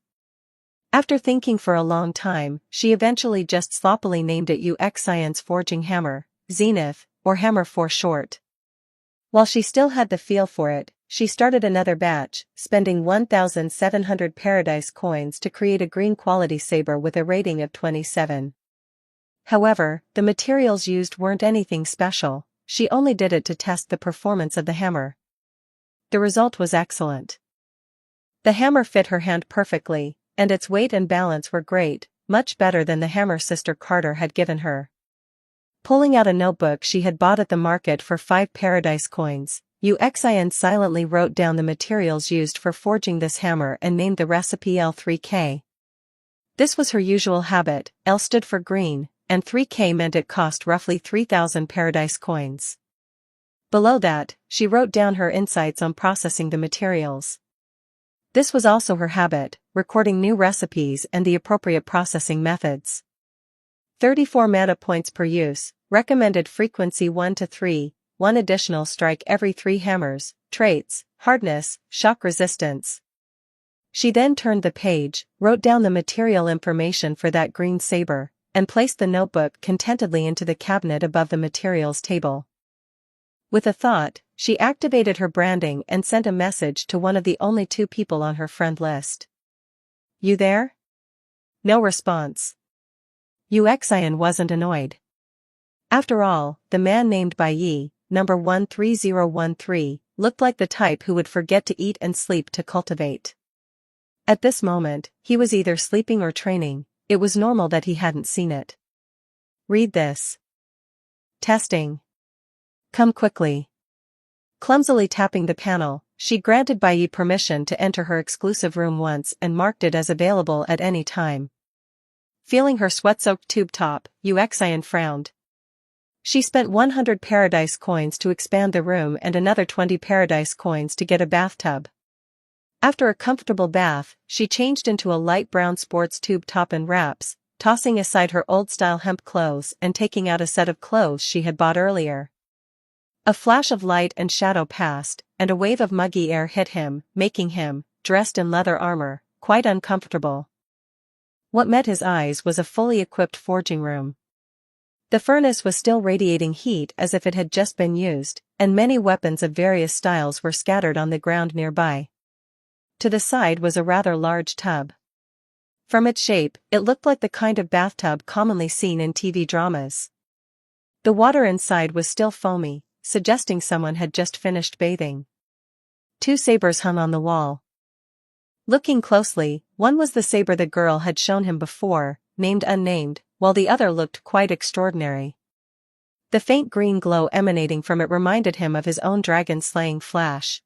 After thinking for a long time, she eventually just sloppily named it Yuxian's forging hammer, Zenith, or Hammer for short. While she still had the feel for it, she started another batch, spending 1,700 paradise coins to create a green quality saber with a rating of 27. However, the materials used weren't anything special, she only did it to test the performance of the hammer. The result was excellent. The hammer fit her hand perfectly, and its weight and balance were great, much better than the hammer Sister Carter had given her. Pulling out a notebook she had bought at the market for 5 paradise coins, Yuxian silently wrote down the materials used for forging this hammer and named the recipe L3K. This was her usual habit. L stood for green, and 3K meant it cost roughly 3,000 paradise coins. Below that, she wrote down her insights on processing the materials. This was also her habit, recording new recipes and the appropriate processing methods. 34 mana points per use, recommended frequency 1 to 3, 1 additional strike every 3 hammers, traits, hardness, shock resistance. She then turned the page, wrote down the material information for that green saber, and placed the notebook contentedly into the cabinet above the materials table. With a thought, she activated her branding and sent a message to one of the only 2 people on her friend list. "You there?" No response. Yuxian wasn't annoyed. After all, the man named by Yi, number 13013, looked like the type who would forget to eat and sleep to cultivate. At this moment, he was either sleeping or training. It was normal that he hadn't seen it. "Read this." Testing. "Come quickly." Clumsily tapping the panel, she granted Bai Yi permission to enter her exclusive room once and marked it as available at any time. Feeling her sweat-soaked tube top, Yuxian frowned. She spent 100 paradise coins to expand the room and another 20 paradise coins to get a bathtub. After a comfortable bath, she changed into a light brown sports tube top and wraps, tossing aside her old-style hemp clothes and taking out a set of clothes she had bought earlier. A flash of light and shadow passed, and a wave of muggy air hit him, making him, dressed in leather armor, quite uncomfortable. What met his eyes was a fully equipped forging room. The furnace was still radiating heat as if it had just been used, and many weapons of various styles were scattered on the ground nearby. To the side was a rather large tub. From its shape, it looked like the kind of bathtub commonly seen in TV dramas. The water inside was still foamy, suggesting someone had just finished bathing. 2 sabers hung on the wall. Looking closely, one was the saber the girl had shown him before, named unnamed, while the other looked quite extraordinary. The faint green glow emanating from it reminded him of his own dragon-slaying flash.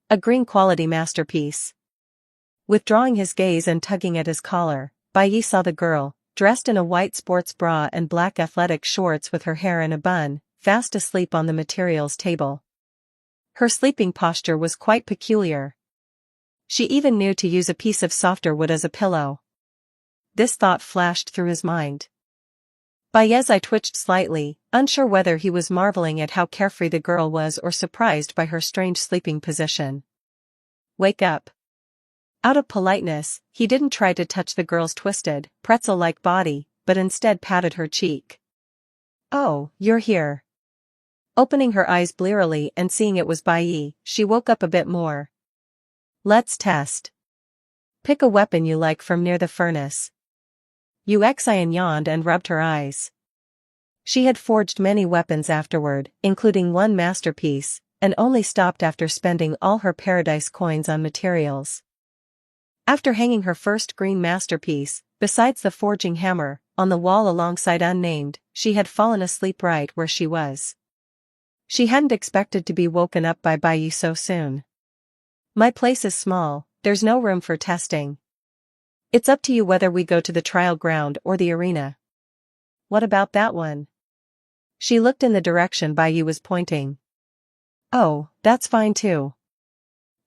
A green-quality masterpiece. Withdrawing his gaze and tugging at his collar, Bai Yi saw the girl, dressed in a white sports bra and black athletic shorts with her hair in a bun, fast asleep on the materials table. Her sleeping posture was quite peculiar. She even knew to use a piece of softer wood as a pillow. This thought flashed through his mind. Bai Yi's eye twitched slightly, unsure whether he was marveling at how carefree the girl was or surprised by her strange sleeping position. "Wake up." Out of politeness, he didn't try to touch the girl's twisted, pretzel-like body, but instead patted her cheek. "Oh, you're here." Opening her eyes blearily and seeing it was Bai Yi, she woke up a bit more. "Let's test. Pick a weapon you like from near the furnace." Yuxian yawned and rubbed her eyes. She had forged many weapons afterward, including one masterpiece, and only stopped after spending all her paradise coins on materials. After hanging her first green masterpiece, besides the forging hammer, on the wall alongside unnamed, she had fallen asleep right where she was. She hadn't expected to be woken up by Bai Yi so soon. "My place is small, there's no room for testing. It's up to you whether we go to the trial ground or the arena." "What about that one?" She looked in the direction Bai Yi was pointing. "Oh, that's fine too."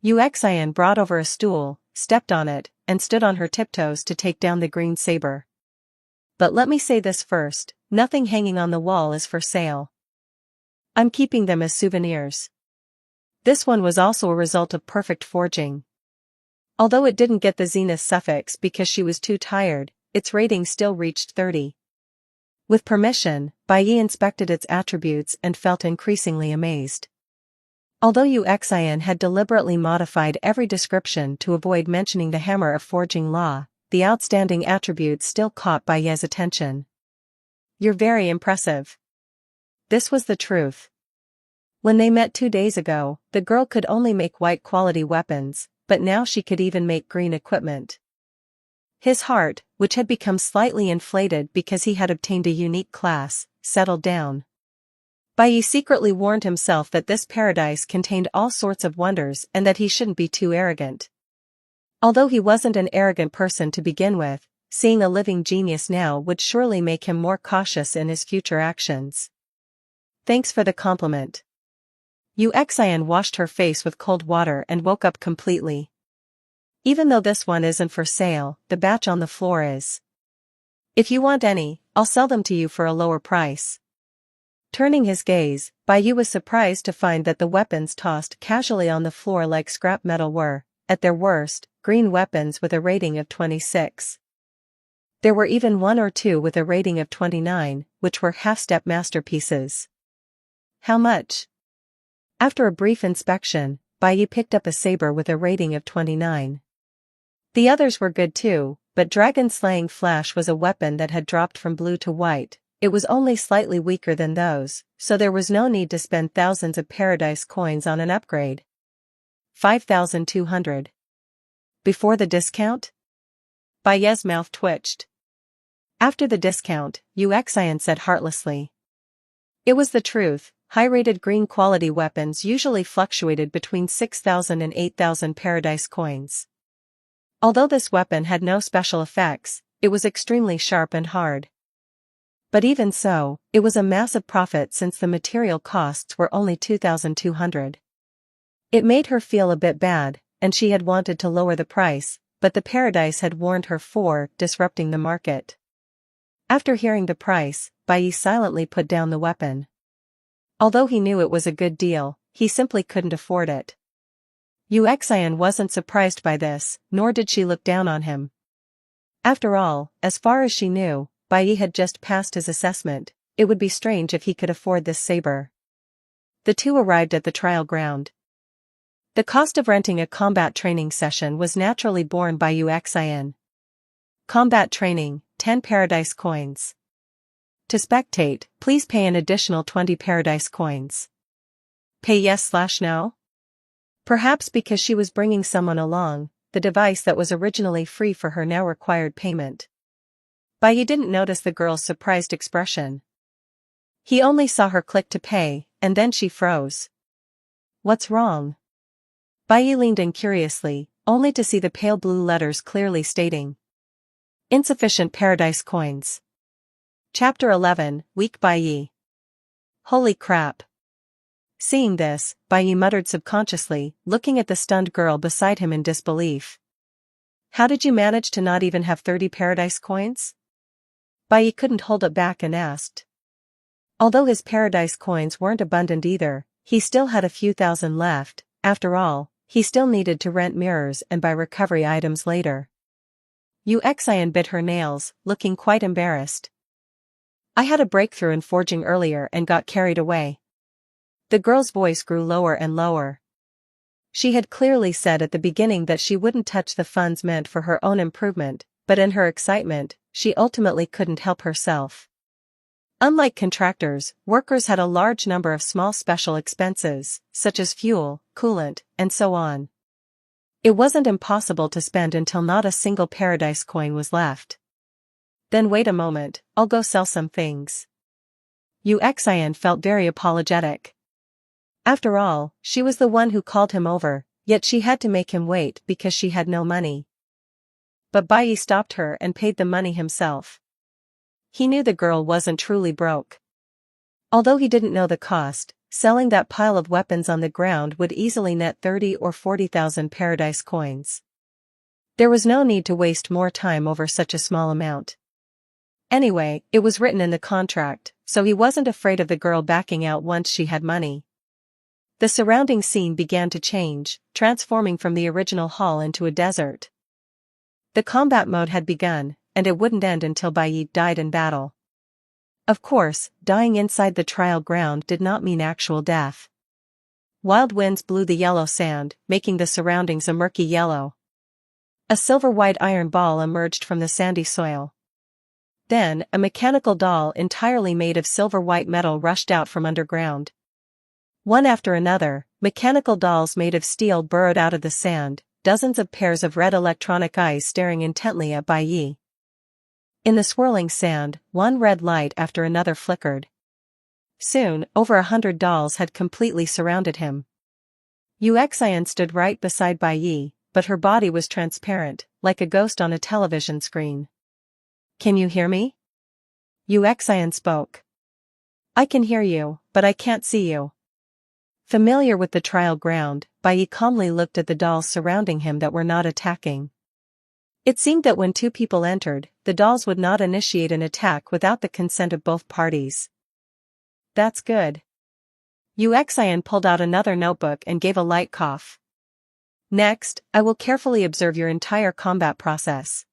Yuxian brought over a stool, stepped on it, and stood on her tiptoes to take down the green saber. "But let me say this first, nothing hanging on the wall is for sale. I'm keeping them as souvenirs." This one was also a result of perfect forging. Although it didn't get the Zenith suffix because she was too tired, its rating still reached 30. With permission, Bai Yi inspected its attributes and felt increasingly amazed. Although Yuxian had deliberately modified every description to avoid mentioning the hammer of forging law, the outstanding attributes still caught Bai Yi's attention. "You're very impressive." This was the truth. When they met 2 days ago, the girl could only make white-quality weapons, but now she could even make green equipment. His heart, which had become slightly inflated because he had obtained a unique class, settled down. Bai Yi secretly warned himself that this paradise contained all sorts of wonders and that he shouldn't be too arrogant. Although he wasn't an arrogant person to begin with, seeing a living genius now would surely make him more cautious in his future actions. "Thanks for the compliment." Yuxian washed her face with cold water and woke up completely. "Even though this one isn't for sale, the batch on the floor is. If you want any, I'll sell them to you for a lower price." Turning his gaze, Bai Yi was surprised to find that the weapons tossed casually on the floor like scrap metal were, at their worst, green weapons with a rating of 26. There were even 1 or 2 with a rating of 29, which were half-step masterpieces. "How much?" After a brief inspection, Bai Yi picked up a saber with a rating of 29. The others were good too, but dragon-slaying flash was a weapon that had dropped from blue to white. It was only slightly weaker than those, so there was no need to spend thousands of paradise coins on an upgrade. 5,200. Before the discount? Bai Yi's mouth twitched. After the discount, Yuxian said heartlessly. It was the truth. High-rated green-quality weapons usually fluctuated between 6,000 and 8,000 paradise coins. Although this weapon had no special effects, it was extremely sharp and hard. But even so, it was a massive profit since the material costs were only 2,200. It made her feel a bit bad, and she had wanted to lower the price, but the Paradise had warned her for disrupting the market. After hearing the price, Bai silently put down the weapon. Although he knew it was a good deal, he simply couldn't afford it. Yu Xian wasn't surprised by this, nor did she look down on him. After all, as far as she knew, Bai had just passed his assessment. It would be strange if he could afford this saber. The two arrived at the trial ground. The cost of renting a combat training session was naturally borne by Yu Xian. Combat training, 10 Paradise coins. To spectate, please pay an additional 20 Paradise coins. Pay yes/no? Perhaps because she was bringing someone along, the device that was originally free for her now required payment. Bai didn't notice the girl's surprised expression. He only saw her click to pay, and then she froze. What's wrong? Bai leaned in curiously, only to see the pale blue letters clearly stating insufficient Paradise coins. Chapter 11, Weak Bai. Holy crap. Seeing this, Bai muttered subconsciously, looking at the stunned girl beside him in disbelief. How did you manage to not even have 30 Paradise coins? Bai couldn't hold it back and asked. Although his Paradise coins weren't abundant either, he still had a few thousand left. After all, he still needed to rent mirrors and buy recovery items later. Yu Xian bit her nails, looking quite embarrassed. I had a breakthrough in forging earlier and got carried away. The girl's voice grew lower and lower. She had clearly said at the beginning that she wouldn't touch the funds meant for her own improvement, but in her excitement, she ultimately couldn't help herself. Unlike contractors, workers had a large number of small special expenses, such as fuel, coolant, and so on. It wasn't impossible to spend until not a single Paradise coin was left. Then wait a moment, I'll go sell some things. Yu Xian felt very apologetic. After all, she was the one who called him over, yet she had to make him wait because she had no money. But Bai stopped her and paid the money himself. He knew the girl wasn't truly broke. Although he didn't know the cost, selling that pile of weapons on the ground would easily net 30 or 40,000 Paradise coins. There was no need to waste more time over such a small amount. Anyway, it was written in the contract, so he wasn't afraid of the girl backing out once she had money. The surrounding scene began to change, transforming from the original hall into a desert. The combat mode had begun, and it wouldn't end until Bai died in battle. Of course, dying inside the trial ground did not mean actual death. Wild winds blew the yellow sand, making the surroundings a murky yellow. A silver-white iron ball emerged from the sandy soil. Then, a mechanical doll entirely made of silver-white metal rushed out from underground. One after another, mechanical dolls made of steel burrowed out of the sand, dozens of pairs of red electronic eyes staring intently at Bai. In the swirling sand, one red light after another flickered. Soon, over 100 dolls had completely surrounded him. Yu Xian stood right beside Bai, but her body was transparent, like a ghost on a television screen. Can you hear me? Yu Xian spoke. I can hear you, but I can't see you. Familiar with the trial ground, Bai calmly looked at the dolls surrounding him that were not attacking. It seemed that when two people entered, the dolls would not initiate an attack without the consent of both parties. That's good. Yu Xian pulled out another notebook and gave a light cough. Next, I will carefully observe your entire combat process.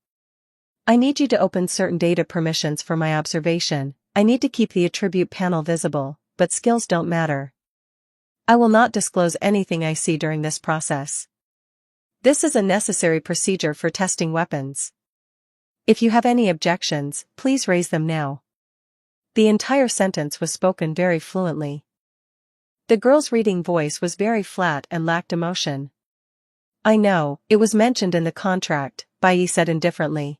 I need you to open certain data permissions for my observation. I need to keep the attribute panel visible, but skills don't matter. I will not disclose anything I see during this process. This is a necessary procedure for testing weapons. If you have any objections, please raise them now. The entire sentence was spoken very fluently. The girl's reading voice was very flat and lacked emotion. I know, it was mentioned in the contract, Bai said indifferently.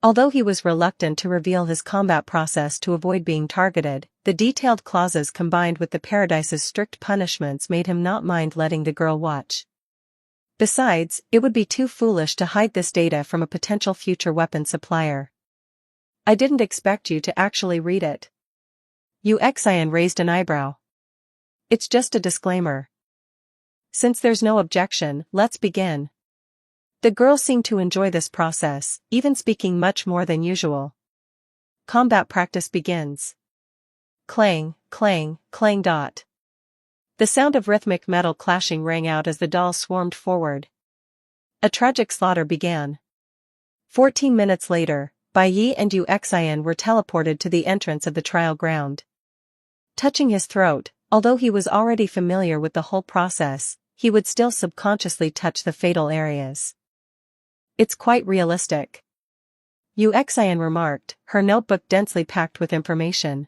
Although he was reluctant to reveal his combat process to avoid being targeted, the detailed clauses combined with the Paradise's strict punishments made him not mind letting the girl watch. Besides, it would be too foolish to hide this data from a potential future weapon supplier. I didn't expect you to actually read it. Yu Xian raised an eyebrow. It's just a disclaimer. Since there's no objection, let's begin. The girl seemed to enjoy this process, even speaking much more than usual. Combat practice begins. Clang, clang, clang. The sound of rhythmic metal clashing rang out as the dolls swarmed forward. A tragic slaughter began. 14 minutes later, Bai Yi and Yu Xian were teleported to the entrance of the trial ground. Touching his throat, although he was already familiar with the whole process, he would still subconsciously touch the fatal areas. It's quite realistic. Yu Xian remarked, her notebook densely packed with information.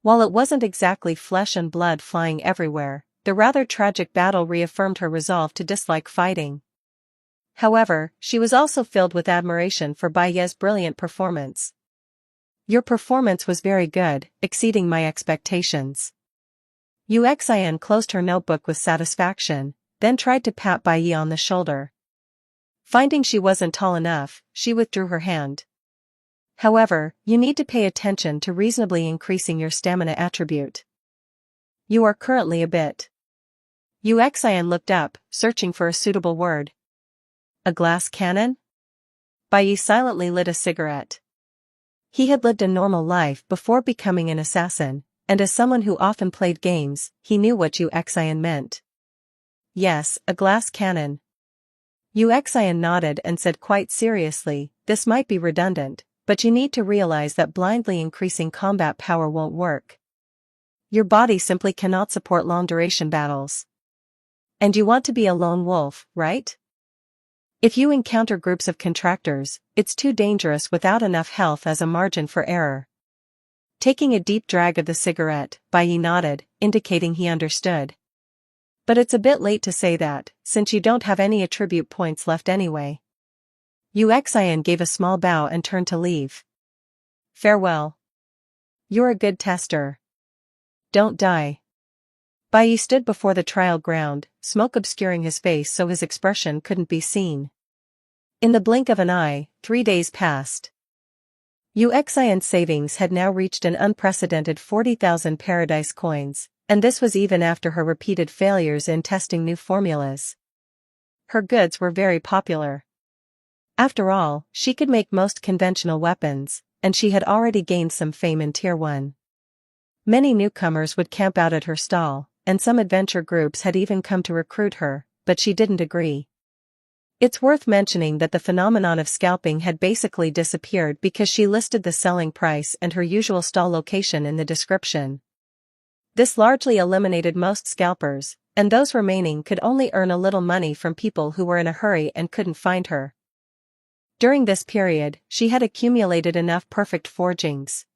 While it wasn't exactly flesh and blood flying everywhere, the rather tragic battle reaffirmed her resolve to dislike fighting. However, she was also filled with admiration for Bai Ye's brilliant performance. Your performance was very good, exceeding my expectations. Yu Xian closed her notebook with satisfaction, then tried to pat Bai Yi on the shoulder. Finding she wasn't tall enough, she withdrew her hand. However, you need to pay attention to reasonably increasing your stamina attribute. You are currently a bit. Yu Xian looked up, searching for a suitable word. A glass cannon? Bai Yi silently lit a cigarette. He had lived a normal life before becoming an assassin, and as someone who often played games, he knew what Yu Xian meant. Yes, a glass cannon. Yu Xian nodded and said quite seriously, this might be redundant, but you need to realize that blindly increasing combat power won't work. Your body simply cannot support long-duration battles. And you want to be a lone wolf, right? If you encounter groups of contractors, it's too dangerous without enough health as a margin for error. Taking a deep drag of the cigarette, Bai Yi nodded, indicating he understood. But it's a bit late to say that, since you don't have any attribute points left anyway. Yu Xian gave a small bow and turned to leave. Farewell. You're a good tester. Don't die. Bai Yi stood before the trial ground, smoke obscuring his face so his expression couldn't be seen. In the blink of an eye, 3 days passed. Yu Xian's savings had now reached an unprecedented 40,000 paradise coins, and this was even after her repeated failures in testing new formulas. Her goods were very popular. After all, she could make most conventional weapons, and she had already gained some fame in Tier 1. Many newcomers would camp out at her stall, and some adventure groups had even come to recruit her, but she didn't agree. It's worth mentioning that the phenomenon of scalping had basically disappeared because she listed the selling price and her usual stall location in the description. This largely eliminated most scalpers, and those remaining could only earn a little money from people who were in a hurry and couldn't find her. During this period, she had accumulated enough perfect forgings.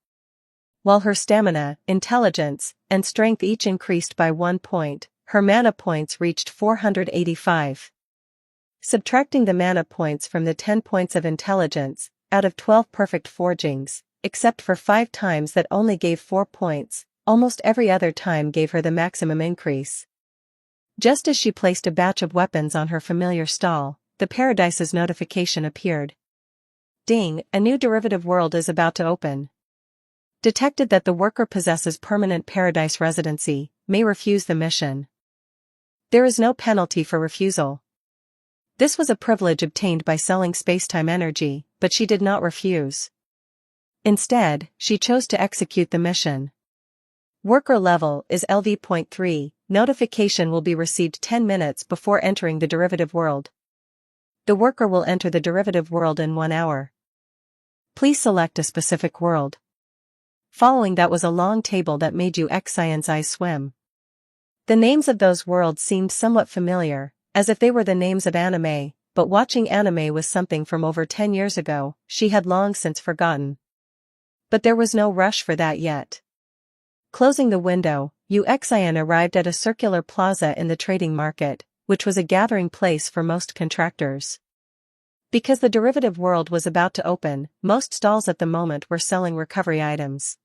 While her stamina, intelligence, and strength each increased by 1 point, her mana points reached 485. Subtracting the mana points from the 10 points of intelligence, out of 12 perfect forgings, except for 5 times that only gave 4 points, almost every other time gave her the maximum increase. Just as she placed a batch of weapons on her familiar stall, the Paradise's notification appeared. Ding, a new derivative world is about to open. Detected that the worker possesses permanent Paradise residency, may refuse the mission. There is no penalty for refusal. This was a privilege obtained by selling space-time energy, but she did not refuse. Instead, she chose to execute the mission. Worker level is LV.3, notification will be received 10 minutes before entering the derivative world. The worker will enter the derivative world in 1 hour. Please select a specific world. Following that was a long table that made Yu Xian's eyes swim. The names of those worlds seemed somewhat familiar, as if they were the names of anime, but watching anime was something from over 10 years ago, she had long since forgotten. But there was no rush for that yet. Closing the window, Yu Xian arrived at a circular plaza in the trading market, which was a gathering place for most contractors. Because the derivative world was about to open, most stalls at the moment were selling recovery items.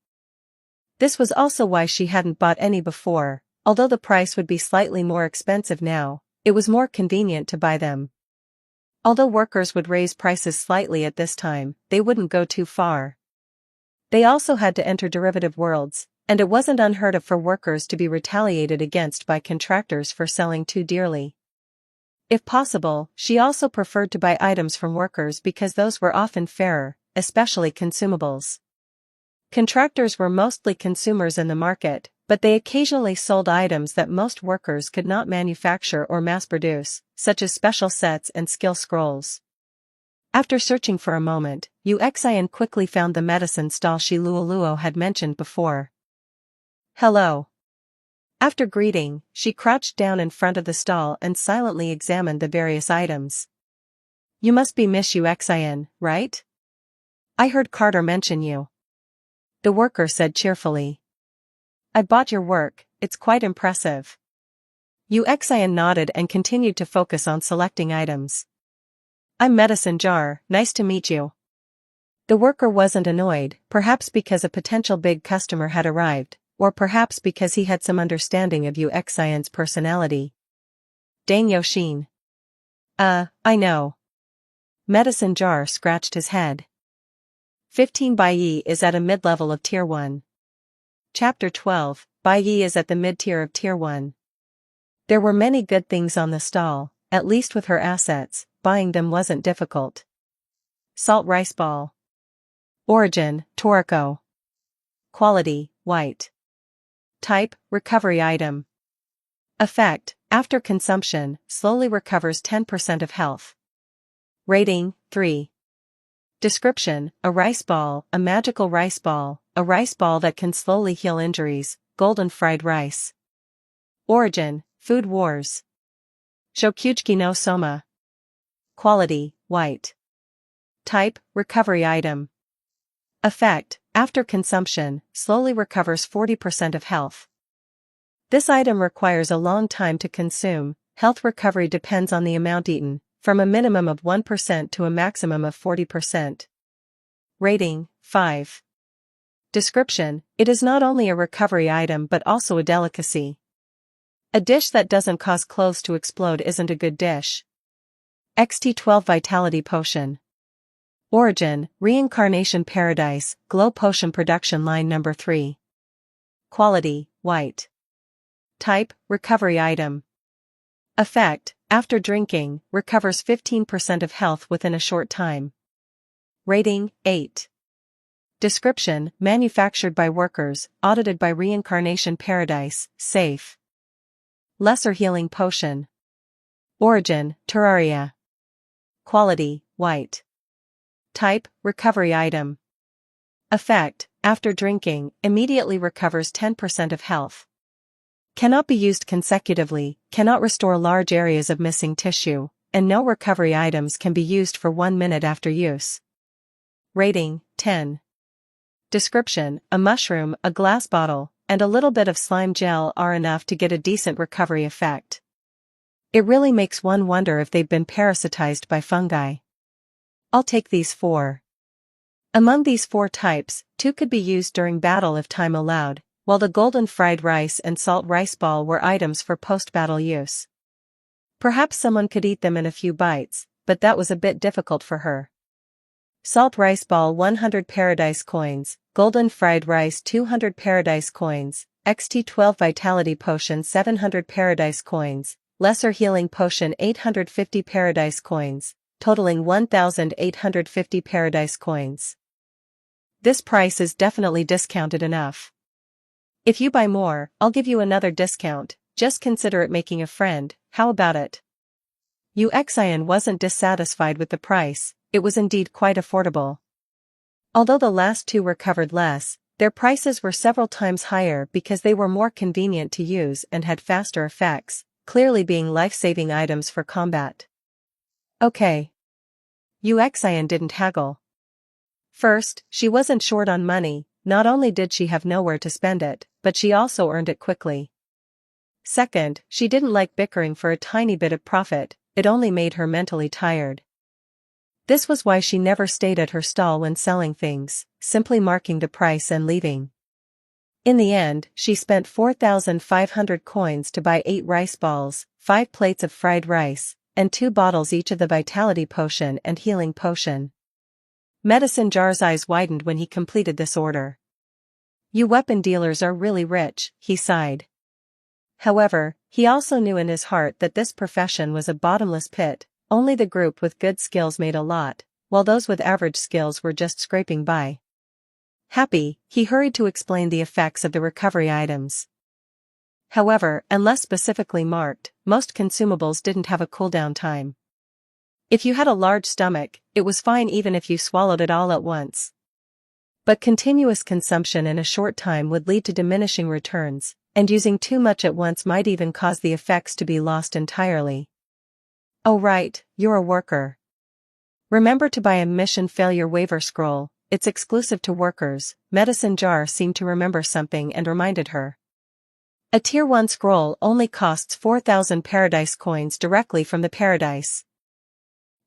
This was also why she hadn't bought any before, although the price would be slightly more expensive now, it was more convenient to buy them. Although workers would raise prices slightly at this time, they wouldn't go too far. They also had to enter derivative worlds, And it wasn't unheard of for workers to be retaliated against by contractors for selling too dearly. If possible, she also preferred to buy items from workers because those were often fairer, especially consumables. Contractors were mostly consumers in the market, but they occasionally sold items that most workers could not manufacture or mass-produce, such as special sets and skill scrolls. After searching for a moment, Uxian quickly found the medicine stall Shi Luoluo had mentioned before. "Hello." After greeting, she crouched down in front of the stall and silently examined the various items. "You must be Miss Uxian, right? I heard Carter mention you," the worker said cheerfully. "I bought your work, it's quite impressive." Uxian nodded and continued to focus on selecting items. "I'm Medicine Jar, nice to meet you." The worker wasn't annoyed, perhaps because a potential big customer had arrived, or perhaps because he had some understanding of Uxian's personality. "Dang Yoshin." I know." Medicine Jar scratched his head. 15 Bai Yi is at a mid-level of Tier 1. Chapter 12, Bai Yi is at the mid-tier of Tier 1. There were many good things on the stall, at least with her assets, buying them wasn't difficult. Salt rice ball. Origin, Toriko. Quality, white. Type, recovery item. Effect, after consumption, slowly recovers 10% of health. Rating, 3. Description, a rice ball, a magical rice ball, a rice ball that can slowly heal injuries, golden fried rice. Origin, Food Wars. Shokyuchi no Soma. Quality, white. Type, recovery item. Effect, after consumption, slowly recovers 40% of health. This item requires a long time to consume. Health recovery depends on the amount eaten, from a minimum of 1% to a maximum of 40%. Rating, 5. Description, it is not only a recovery item but also a delicacy. A dish that doesn't cause clothes to explode isn't a good dish. XT12 Vitality Potion. Origin, Reincarnation Paradise, Glow Potion Production Line Number 3. Quality, white. Type, recovery item. Effect, after drinking, recovers 15% of health within a short time. Rating, 8. Description, manufactured by workers, audited by Reincarnation Paradise, safe. Lesser Healing Potion. Origin, Terraria. Quality, white. Type, recovery item. Effect, after drinking, immediately recovers 10% of health. Cannot be used consecutively, cannot restore large areas of missing tissue, and no recovery items can be used for 1 minute after use. Rating, 10. Description, a mushroom, a glass bottle, and a little bit of slime gel are enough to get a decent recovery effect. It really makes one wonder if they've been parasitized by fungi. I'll take these 4. Among these 4 types, 2 could be used during battle if time allowed, while the golden fried rice and salt rice ball were items for post-battle use. Perhaps someone could eat them in a few bites, but that was a bit difficult for her. Salt rice ball 100 paradise coins, golden fried rice 200 paradise coins, XT12 vitality potion 700 paradise coins, lesser healing potion 850 paradise coins, totaling 1,850 paradise coins. This price is definitely discounted enough. If you buy more, I'll give you another discount, just consider it making a friend, how about it? Uxian wasn't dissatisfied with the price, it was indeed quite affordable. Although the last 2 recovered less, their prices were several times higher because they were more convenient to use and had faster effects, clearly being life-saving items for combat. Okay. Uxian didn't haggle. First, she wasn't short on money, not only did she have nowhere to spend it, but she also earned it quickly. Second, she didn't like bickering for a tiny bit of profit, it only made her mentally tired. This was why she never stayed at her stall when selling things, simply marking the price and leaving. In the end, she spent 4,500 coins to buy 8 rice balls, 5 plates of fried rice, and 2 bottles each of the vitality potion and healing potion. Medicine Jar's eyes widened when he completed this order. You weapon dealers are really rich, he sighed. However, he also knew in his heart that this profession was a bottomless pit. Only the group with good skills made a lot, while those with average skills were just scraping by. Happy, he hurried to explain the effects of the recovery items. However, unless specifically marked, most consumables didn't have a cooldown time. If you had a large stomach, it was fine even if you swallowed it all at once. But continuous consumption in a short time would lead to diminishing returns, and using too much at once might even cause the effects to be lost entirely. Oh right, you're a worker. Remember to buy a mission failure waiver scroll, it's exclusive to workers. Medicine Jar seemed to remember something and reminded her. A Tier 1 scroll only costs 4,000 paradise coins directly from the paradise.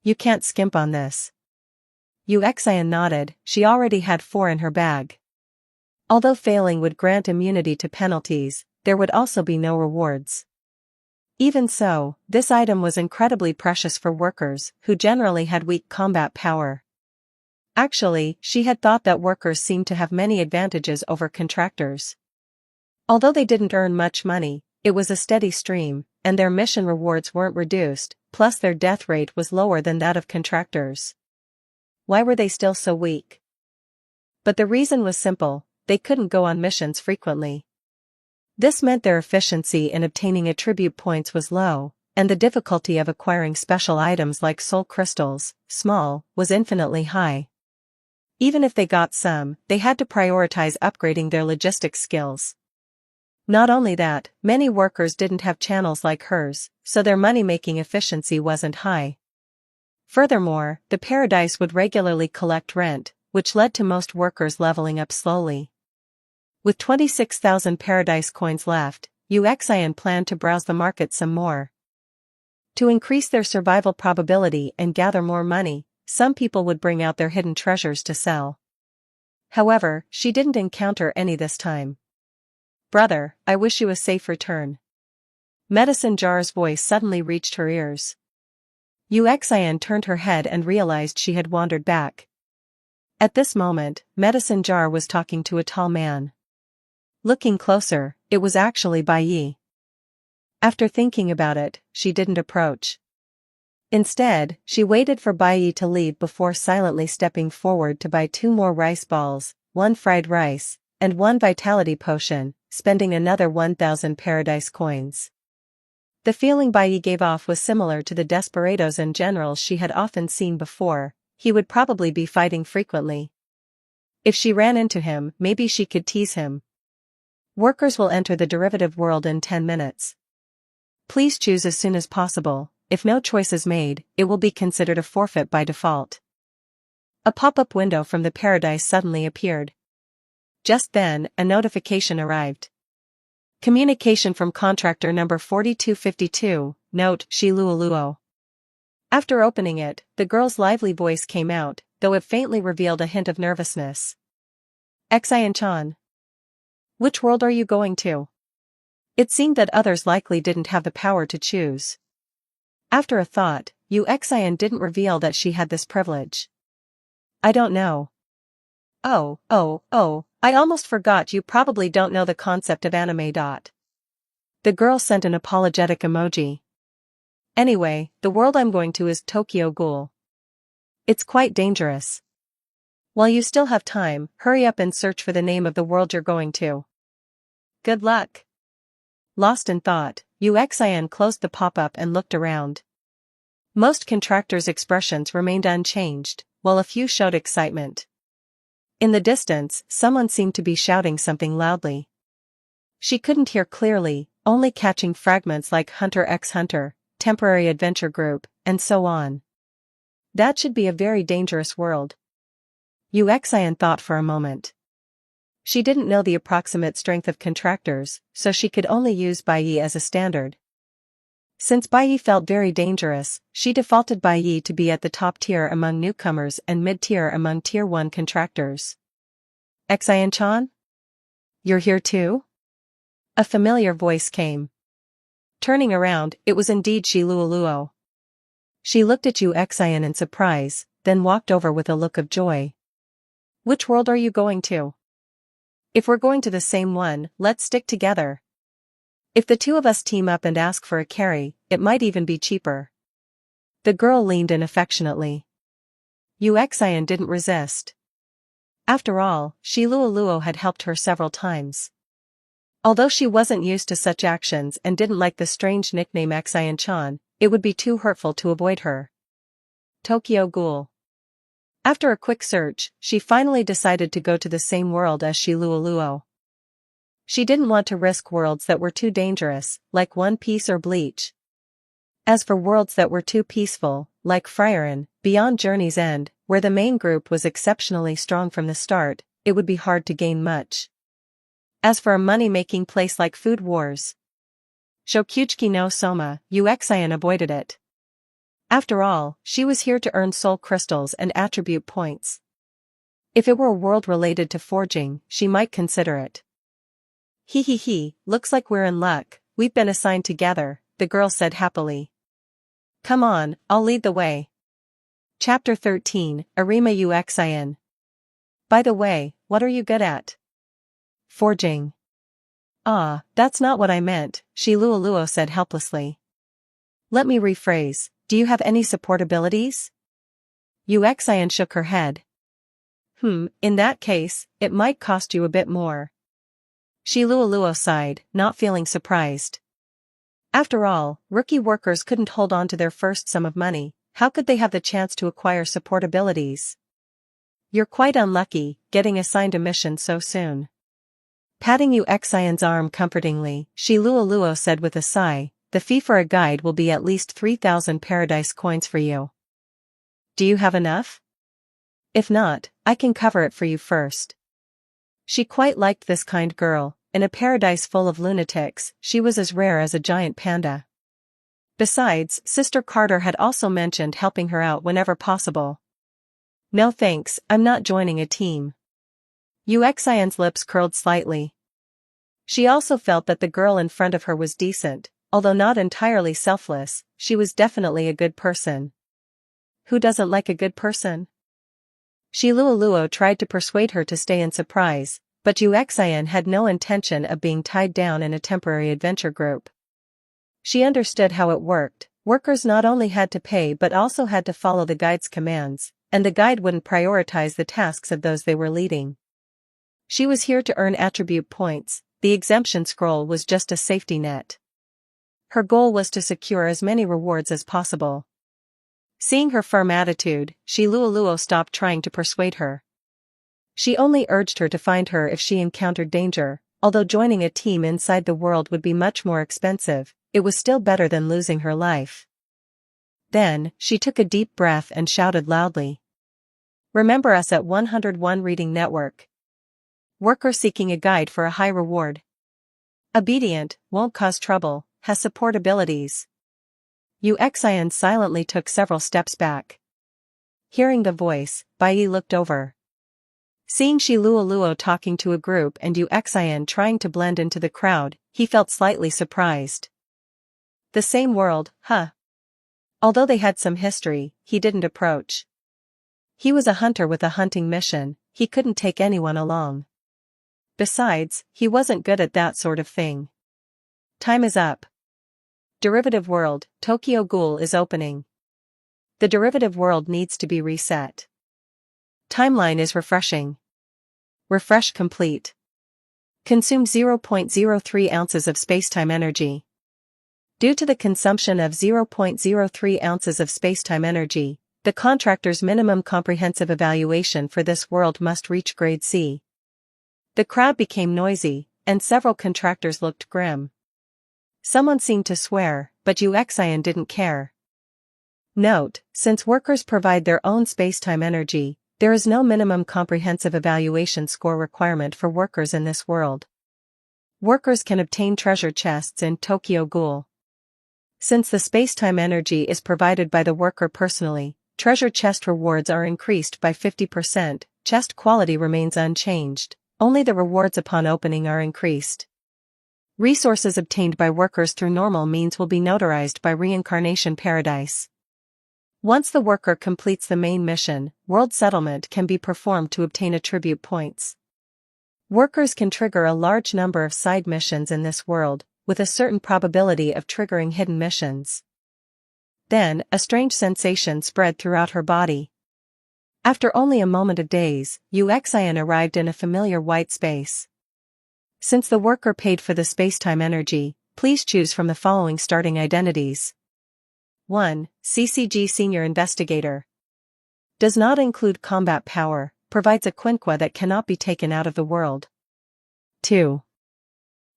You can't skimp on this. Uxian nodded, she already had 4 in her bag. Although failing would grant immunity to penalties, there would also be no rewards. Even so, this item was incredibly precious for workers, who generally had weak combat power. Actually, she had thought that workers seemed to have many advantages over contractors. Although they didn't earn much money, it was a steady stream, and their mission rewards weren't reduced, plus their death rate was lower than that of contractors. Why were they still so weak? But the reason was simple, they couldn't go on missions frequently. This meant their efficiency in obtaining attribute points was low, and the difficulty of acquiring special items like soul crystals, small, was infinitely high. Even if they got some, they had to prioritize upgrading their logistics skills. Not only that, many workers didn't have channels like hers, so their money-making efficiency wasn't high. Furthermore, the paradise would regularly collect rent, which led to most workers leveling up slowly. With 26,000 paradise coins left, Uxian planned to browse the market some more. To increase their survival probability and gather more money, some people would bring out their hidden treasures to sell. However, she didn't encounter any this time. Brother, I wish you a safe return. Medicine Jar's voice suddenly reached her ears. Uxian turned her head and realized she had wandered back. At this moment, Medicine Jar was talking to a tall man. Looking closer, it was actually Bai Yi. After thinking about it, she didn't approach. Instead, she waited for Bai Yi to leave before silently stepping forward to buy 2 more rice balls, 1 fried rice, and 1 vitality potion, spending another 1,000 paradise coins. The feeling Bai Yi gave off was similar to the desperados and generals she had often seen before. He would probably be fighting frequently. If she ran into him, maybe she could tease him. Workers will enter the derivative world in 10 minutes. Please choose as soon as possible. If no choice is made, it will be considered a forfeit by default. A pop-up window from the paradise suddenly appeared. Just then, a notification arrived. Communication from contractor number 4252, note, Shiluoluo. After opening it, the girl's lively voice came out, though it faintly revealed a hint of nervousness. Xian-chan. Which world are you going to? It seemed that others likely didn't have the power to choose. After a thought, Uxian didn't reveal that she had this privilege. I don't know. Oh, I almost forgot you probably don't know the concept of anime. The girl sent an apologetic emoji. Anyway, the world I'm going to is Tokyo Ghoul. It's quite dangerous. While you still have time, hurry up and search for the name of the world you're going to. Good luck. Lost in thought, Uxian closed the pop-up and looked around. Most contractors' expressions remained unchanged, while a few showed excitement. In the distance, someone seemed to be shouting something loudly. She couldn't hear clearly, only catching fragments like Hunter x Hunter, Temporary Adventure Group, and so on. That should be a very dangerous world. Uxian thought for a moment. She didn't know the approximate strength of contractors, so she could only use Bai Yi as a standard. Since Bai Yi felt very dangerous, she defaulted Bai Yi to be at the top tier among newcomers and mid-tier among Tier 1 contractors. Xian-chan? You're here too? A familiar voice came. Turning around, it was indeed Shiluoluo. She looked at Uxian in surprise, then walked over with a look of joy. Which world are you going to? If we're going to the same one, let's stick together. If the two of us team up and ask for a carry, it might even be cheaper. The girl leaned in affectionately. Yuxian didn't resist. After all, Shi Luoluo had helped her several times. Although she wasn't used to such actions and didn't like the strange nickname Xian-chan, it would be too hurtful to avoid her. Tokyo Ghoul. After a quick search, she finally decided to go to the same world as Shi Luoluo. She didn't want to risk worlds that were too dangerous, like One Piece or Bleach. As for worlds that were too peaceful, like Frieren, beyond Journey's End, where the main group was exceptionally strong from the start, it would be hard to gain much. As for a money-making place like Food Wars, Shokuchiki no Soma, Yuxian avoided it. After all, she was here to earn soul crystals and attribute points. If it were a world related to forging, she might consider it. Looks like we're in luck, we've been assigned together, the girl said happily. Come on, I'll lead the way. Chapter 13, Arima Yuxian. By the way, what are you good at? Forging. Ah, that's not what I meant, Shi Luoluo said helplessly. Let me rephrase, do you have any support abilities? Yuxian shook her head. In that case, it might cost you a bit more. Shi Luoluo sighed, not feeling surprised. After all, rookie workers couldn't hold on to their first sum of money, how could they have the chance to acquire support abilities? You're quite unlucky, getting assigned a mission so soon. Patting Yuxian's arm comfortingly, Shi Luoluo said with a sigh, the fee for a guide will be at least 3,000 paradise coins for you. Do you have enough? If not, I can cover it for you first. She quite liked this kind girl. In a paradise full of lunatics, she was as rare as a giant panda. Besides, Sister Carter had also mentioned helping her out whenever possible. No thanks, I'm not joining a team. Yuxian's lips curled slightly. She also felt that the girl in front of her was decent, although not entirely selfless, she was definitely a good person. Who doesn't like a good person? Shi Luoluo tried to persuade her to stay in surprise, but Yuxian had no intention of being tied down in a temporary adventure group. She understood how it worked. Workers not only had to pay but also had to follow the guide's commands, and the guide wouldn't prioritize the tasks of those they were leading. She was here to earn attribute points, the exemption scroll was just a safety net. Her goal was to secure as many rewards as possible. Seeing her firm attitude, Shi Luoluo stopped trying to persuade her. She only urged her to find her if she encountered danger. Although joining a team inside the world would be much more expensive, it was still better than losing her life. Then, she took a deep breath and shouted loudly. Remember us at 101 Reading Network. Worker seeking a guide for a high reward. Obedient, won't cause trouble, has support abilities. Yuxian silently took several steps back. Hearing the voice, Bai looked over. Seeing Shi Luoluo talking to a group and Yuxian trying to blend into the crowd, he felt slightly surprised. The same world, huh? Although they had some history, he didn't approach. He was a hunter with a hunting mission, he couldn't take anyone along. Besides, he wasn't good at that sort of thing. Time is up. Derivative world, Tokyo Ghoul is opening. The derivative world needs to be reset. Timeline is refreshing. Refresh complete. Consume 0.03 ounces of spacetime energy. Due to the consumption of 0.03 ounces of spacetime energy, the contractor's minimum comprehensive evaluation for this world must reach grade C. The crowd became noisy, and several contractors looked grim. Someone seemed to swear, but Yuxian didn't care. Note, since workers provide their own spacetime energy, there is no minimum comprehensive evaluation score requirement for workers in this world. Workers can obtain treasure chests in Tokyo Ghoul. Since the spacetime energy is provided by the worker personally, treasure chest rewards are increased by 50%, chest quality remains unchanged, only the rewards upon opening are increased. Resources obtained by workers through normal means will be notarized by Reincarnation Paradise. Once the worker completes the main mission, world settlement can be performed to obtain attribute points. Workers can trigger a large number of side missions in this world, with a certain probability of triggering hidden missions. Then, a strange sensation spread throughout her body. After only a moment of daze, Uxian arrived in a familiar white space. Since the worker paid for the space-time energy, please choose from the following starting identities. 1. CCG Senior Investigator. Does not include combat power, provides a quinqua that cannot be taken out of the world. 2.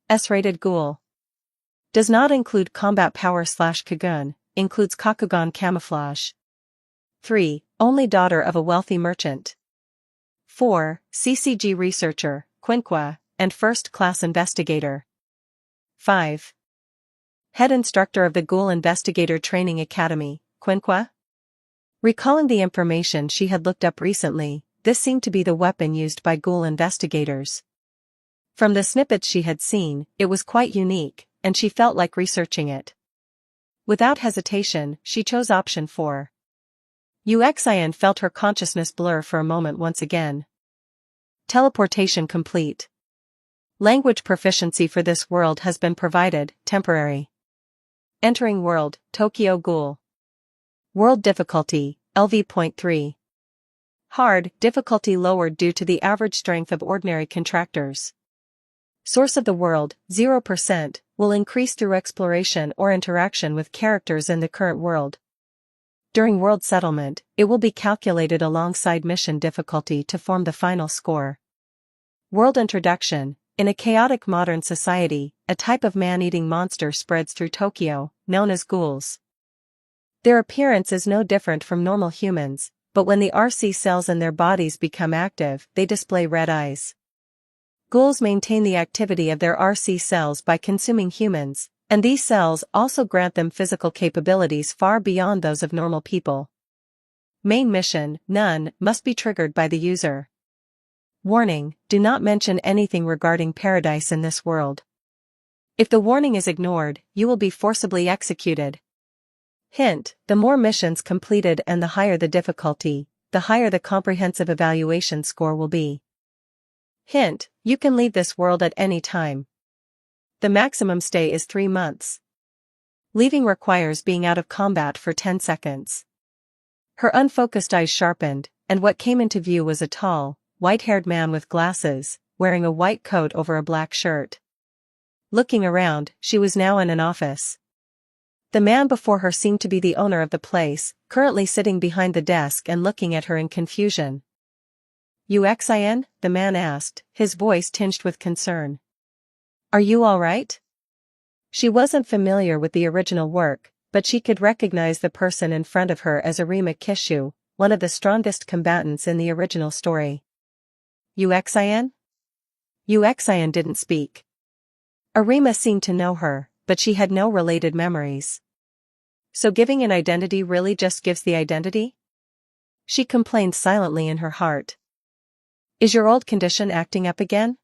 S-rated Ghoul. Does not include combat power / Kagun, includes Kakugan camouflage. 3. Only daughter of a wealthy merchant. 4. CCG Researcher, quinqua, and first-class investigator. 5. Head instructor of the Ghoul Investigator Training Academy, quinqua. Recalling the information she had looked up recently, this seemed to be the weapon used by Ghoul investigators. From the snippets she had seen, it was quite unique, and she felt like researching it. Without hesitation, she chose option 4. Uxian felt her consciousness blur for a moment once again. Teleportation complete. Language proficiency for this world has been provided, temporary. Entering world, Tokyo Ghoul. World difficulty, LV.3. Hard, difficulty lowered due to the average strength of ordinary contractors. Source of the world, 0%, will increase through exploration or interaction with characters in the current world. During world settlement, it will be calculated alongside mission difficulty to form the final score. World introduction. In a chaotic modern society, a type of man-eating monster spreads through Tokyo, known as ghouls. Their appearance is no different from normal humans, but when the RC cells in their bodies become active, they display red eyes. Ghouls maintain the activity of their RC cells by consuming humans, and these cells also grant them physical capabilities far beyond those of normal people. Main mission, none, must be triggered by the user. Warning, do not mention anything regarding paradise in this world. If the warning is ignored, you will be forcibly executed. Hint, the more missions completed and the higher the difficulty, the higher the comprehensive evaluation score will be. Hint, you can leave this world at any time. The maximum stay is 3 months. Leaving requires being out of combat for 10 seconds. Her unfocused eyes sharpened, and what came into view was a tall, white-haired man with glasses, wearing a white coat over a black shirt. Looking around, she was now in an office. The man before her seemed to be the owner of the place, currently sitting behind the desk and looking at her in confusion. Uxian? The man asked, his voice tinged with concern. Are you all right? She wasn't familiar with the original work, but she could recognize the person in front of her as Arima Kishu, one of the strongest combatants in the original story. Uxian? Uxian didn't speak. Arima seemed to know her, but she had no related memories. So giving an identity really just gives the identity? She complained silently in her heart. Is your old condition acting up again?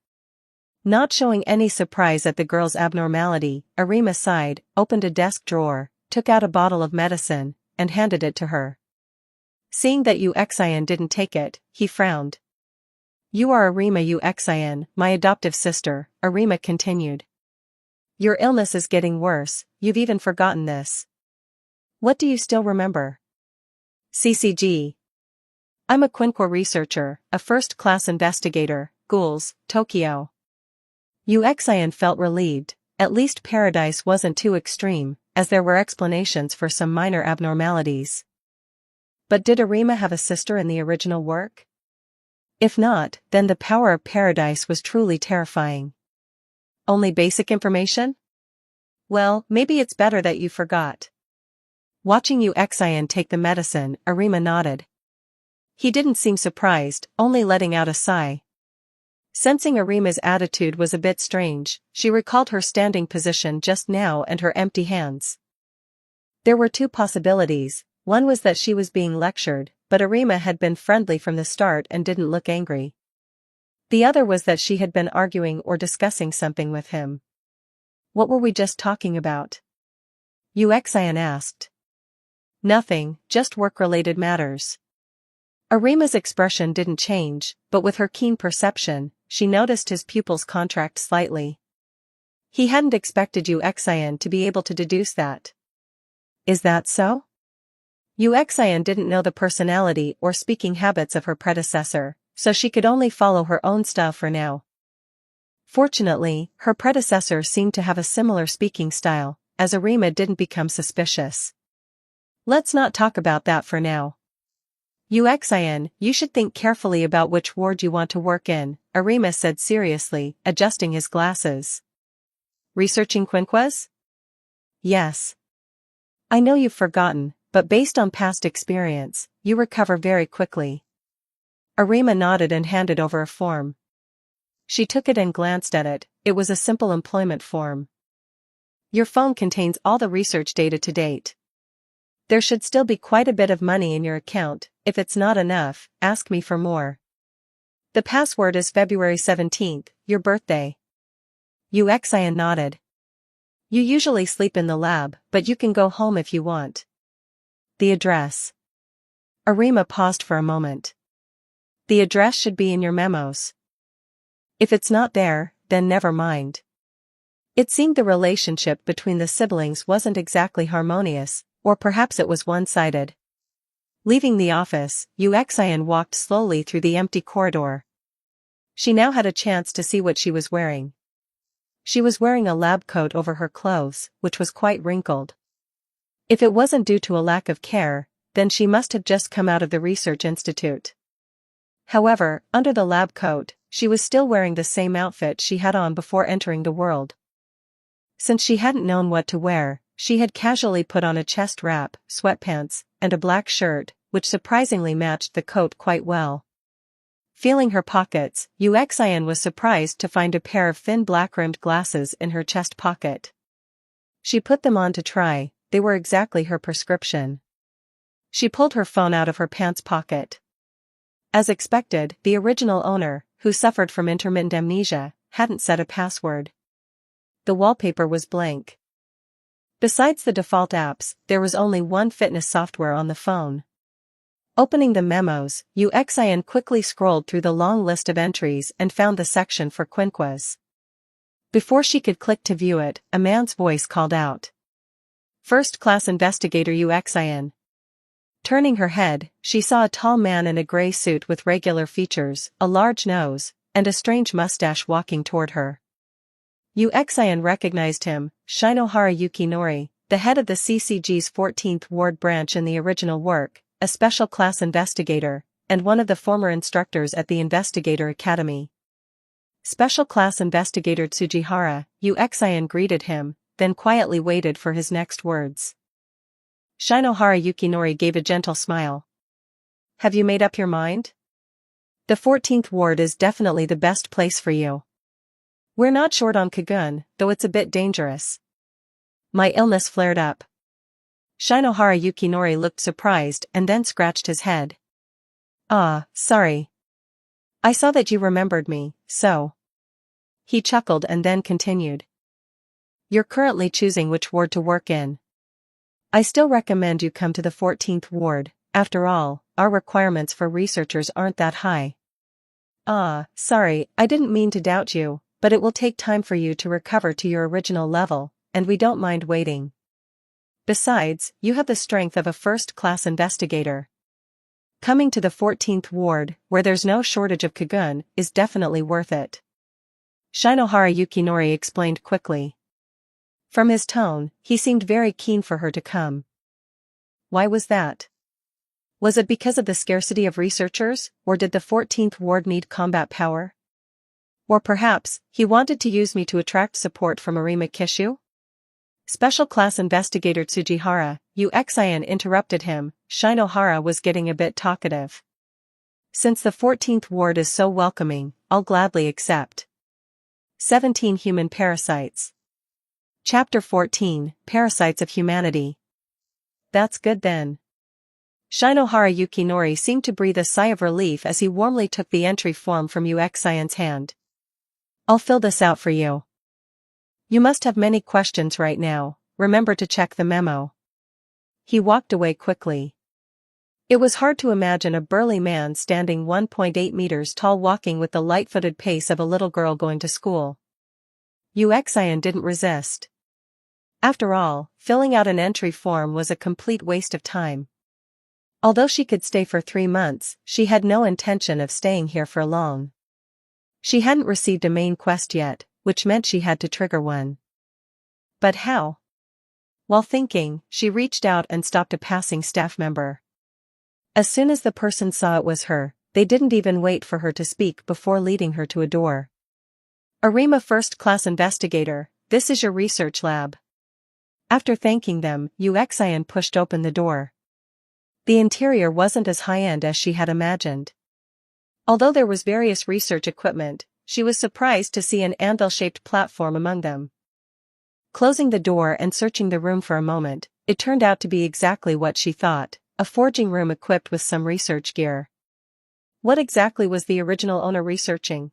Not showing any surprise at the girl's abnormality, Arima sighed, opened a desk drawer, took out a bottle of medicine, and handed it to her. Seeing that Uxian didn't take it, he frowned. You are Arima Uxian, my adoptive sister, Arima continued. Your illness is getting worse, you've even forgotten this. What do you still remember? CCG. I'm a quinqua researcher, a first-class investigator, ghouls, Tokyo. Uxian felt relieved, at least paradise wasn't too extreme, as there were explanations for some minor abnormalities. But did Arima have a sister in the original work? If not, then the power of paradise was truly terrifying. Only basic information? Well, maybe it's better that you forgot. Watching Uxian take the medicine, Arima nodded. He didn't seem surprised, only letting out a sigh. Sensing Arima's attitude was a bit strange, she recalled her standing position just now and her empty hands. There were 2 possibilities, one was that she was being lectured, but Arima had been friendly from the start and didn't look angry. The other was that she had been arguing or discussing something with him. What were we just talking about? Uxian asked. Nothing, just work-related matters. Arima's expression didn't change, but with her keen perception, she noticed his pupils contract slightly. He hadn't expected Uxian to be able to deduce that. Is that so? Uxian didn't know the personality or speaking habits of her predecessor, so she could only follow her own style for now. Fortunately, her predecessor seemed to have a similar speaking style, as Arima didn't become suspicious. Let's not talk about that for now. Uxian, you should think carefully about which ward you want to work in, Arima said seriously, adjusting his glasses. Researching Quinquas? Yes. I know you've forgotten, but based on past experience, you recover very quickly. Arima nodded and handed over a form. She took it and glanced at it. It was a simple employment form. Your phone contains all the research data to date. There should still be quite a bit of money in your account. If it's not enough, ask me for more. The password is February 17th, your birthday. Uxian nodded. You usually sleep in the lab, but you can go home if you want. The address. Arima paused for a moment. The address should be in your memos. If it's not there, then never mind. It seemed the relationship between the siblings wasn't exactly harmonious, or perhaps it was one-sided. Leaving the office, Uxian walked slowly through the empty corridor. She now had a chance to see what she was wearing. She was wearing a lab coat over her clothes, which was quite wrinkled. If it wasn't due to a lack of care, then she must have just come out of the research institute. However, under the lab coat, she was still wearing the same outfit she had on before entering the world. Since she hadn't known what to wear, she had casually put on a chest wrap, sweatpants, and a black shirt, which surprisingly matched the coat quite well. Feeling her pockets, Uxian was surprised to find a pair of thin black-rimmed glasses in her chest pocket. She put them on to try. They were exactly her prescription. She pulled her phone out of her pants pocket. As expected, the original owner, who suffered from intermittent amnesia, hadn't set a password. The wallpaper was blank. Besides the default apps, there was only one fitness software on the phone. Opening the memos, Uxian quickly scrolled through the long list of entries and found the section for Quinquas. Before she could click to view it, a man's voice called out. First-class investigator Uxian. Turning her head, she saw a tall man in a gray suit with regular features, a large nose, and a strange mustache walking toward her. Uxian recognized him, Shinohara Yukinori, the head of the CCG's 14th Ward branch in the original work, a special class investigator, and one of the former instructors at the Investigator Academy. Special class investigator Tsujihara, Uxian greeted him, then quietly waited for his next words. Shinohara Yukinori gave a gentle smile. Have you made up your mind? The 14th Ward is definitely the best place for you. We're not short on Kagun, though it's a bit dangerous. My illness flared up. Shinohara Yukinori looked surprised and then scratched his head. Ah, sorry. I saw that you remembered me, so. He chuckled and then continued. You're currently choosing which ward to work in. I still recommend you come to the 14th Ward, after all, our requirements for researchers aren't that high. Ah, sorry, I didn't mean to doubt you, but it will take time for you to recover to your original level, and we don't mind waiting. Besides, you have the strength of a first-class investigator. Coming to the 14th Ward, where there's no shortage of Kagun, is definitely worth it. Shinohara Yukinori explained quickly. From his tone, he seemed very keen for her to come. Why was that? Was it because of the scarcity of researchers, or did the 14th Ward need combat power? Or perhaps, he wanted to use me to attract support from Arima Kishu? Special Class Investigator Tsujihara, Uxian interrupted him. Shinohara was getting a bit talkative. Since the 14th Ward is so welcoming, I'll gladly accept. 17 Human Parasites. Chapter 14, Parasites of Humanity. That's good then. Shinohara Yukinori seemed to breathe a sigh of relief as he warmly took the entry form from Uxian's hand. I'll fill this out for you. You must have many questions right now, remember to check the memo. He walked away quickly. It was hard to imagine a burly man standing 1.8 meters tall walking with the light-footed pace of a little girl going to school. Yuxian didn't resist. After all, filling out an entry form was a complete waste of time. Although she could stay for 3 months, she had no intention of staying here for long. She hadn't received a main quest yet, which meant she had to trigger one. But how? While thinking, she reached out and stopped a passing staff member. As soon as the person saw it was her, they didn't even wait for her to speak before leading her to a door. Arima First-Class Investigator, this is your research lab. After thanking them, Yuxian pushed open the door. The interior wasn't as high-end as she had imagined. Although there was various research equipment, she was surprised to see an anvil-shaped platform among them. Closing the door and searching the room for a moment, it turned out to be exactly what she thought, a forging room equipped with some research gear. What exactly was the original owner researching?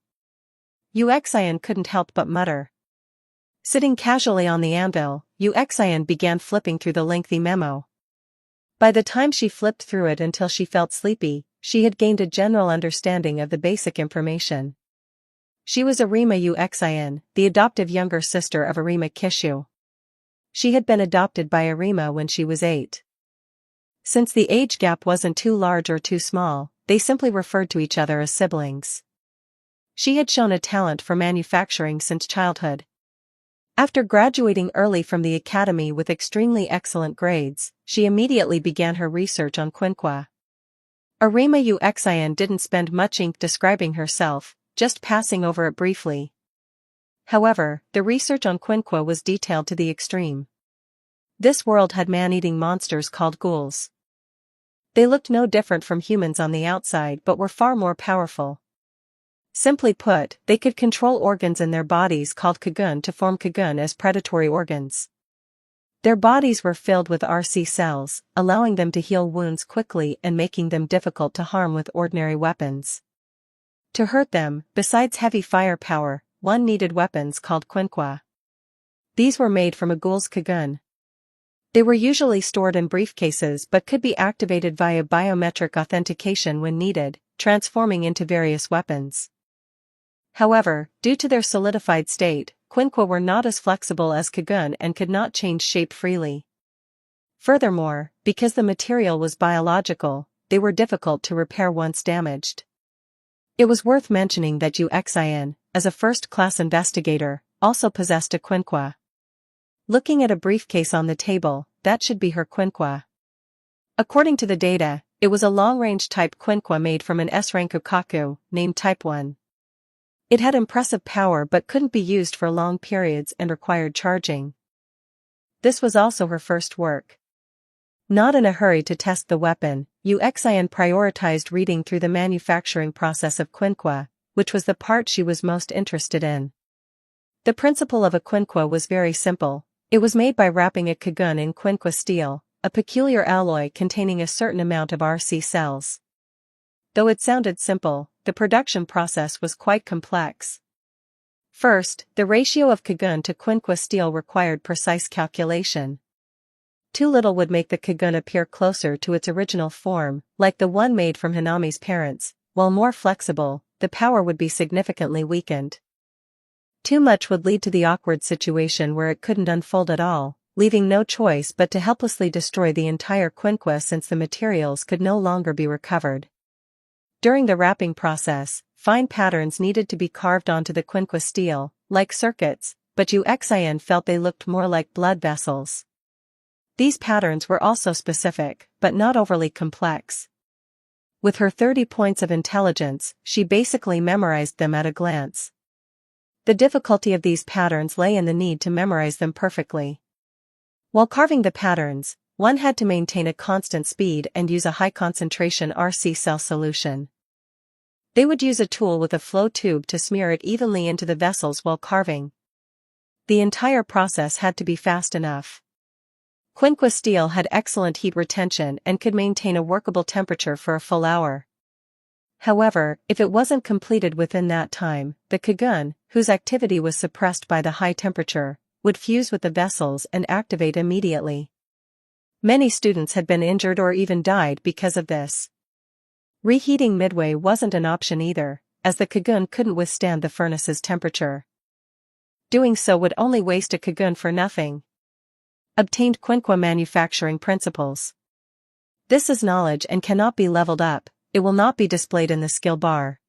Yuxian couldn't help but mutter. Sitting casually on the anvil, Yuxian began flipping through the lengthy memo. By the time she flipped through it until she felt sleepy, she had gained a general understanding of the basic information. She was Arima Yuxian, the adoptive younger sister of Arima Kishu. She had been adopted by Arima when she was 8. Since the age gap wasn't too large or too small, they simply referred to each other as siblings. She had shown a talent for manufacturing since childhood. After graduating early from the academy with extremely excellent grades, she immediately began her research on quinquina. Arima Yuxian didn't spend much ink describing herself, just passing over it briefly. However, the research on quinquina was detailed to the extreme. This world had man-eating monsters called ghouls. They looked no different from humans on the outside but were far more powerful. Simply put, they could control organs in their bodies called cocoon to form cocoon as predatory organs. Their bodies were filled with RC cells, allowing them to heal wounds quickly and making them difficult to harm with ordinary weapons. To hurt them, besides heavy firepower, one needed weapons called quinquina. These were made from a ghoul's cocoon. They were usually stored in briefcases but could be activated via biometric authentication when needed, transforming into various weapons. However, due to their solidified state, quinquina were not as flexible as cocoon and could not change shape freely. Furthermore, because the material was biological, they were difficult to repair once damaged. It was worth mentioning that Yuxian, as a first-class investigator, also possessed a quinquina. Looking at a briefcase on the table, that should be her quinquina. According to the data, it was a long-range type quinquina made from an S-rank ukaku, named Type 1. It had impressive power but couldn't be used for long periods and required charging. This was also her first work. Not in a hurry to test the weapon, Yuxian prioritized reading through the manufacturing process of quinquina, which was the part she was most interested in. The principle of a quinquina was very simple. It was made by wrapping a cocoon in quinquina steel, a peculiar alloy containing a certain amount of RC cells. Though it sounded simple, the production process was quite complex. First, the ratio of cocoon to quinquina steel required precise calculation. Too little would make the cocoon appear closer to its original form, like the one made from Hanami's parents, while more flexible, the power would be significantly weakened. Too much would lead to the awkward situation where it couldn't unfold at all, leaving no choice but to helplessly destroy the entire quinquina since the materials could no longer be recovered. During the wrapping process, fine patterns needed to be carved onto the quinquina steel, like circuits, but Yuxian felt they looked more like blood vessels. These patterns were also specific, but not overly complex. With her 30 points of intelligence, she basically memorized them at a glance. The difficulty of these patterns lay in the need to memorize them perfectly. While carving the patterns, one had to maintain a constant speed and use a high-concentration RC cell solution. They would use a tool with a flow tube to smear it evenly into the vessels while carving. The entire process had to be fast enough. Quinquina steel had excellent heat retention and could maintain a workable temperature for a full hour. However, if it wasn't completed within that time, the cocoon, whose activity was suppressed by the high temperature, would fuse with the vessels and activate immediately. Many students had been injured or even died because of this. Reheating midway wasn't an option either, as the Kagun couldn't withstand the furnace's temperature. Doing so would only waste a Kagun for nothing. Obtained Quinqua manufacturing principles. This is knowledge and cannot be leveled up, it will not be displayed in the skill bar.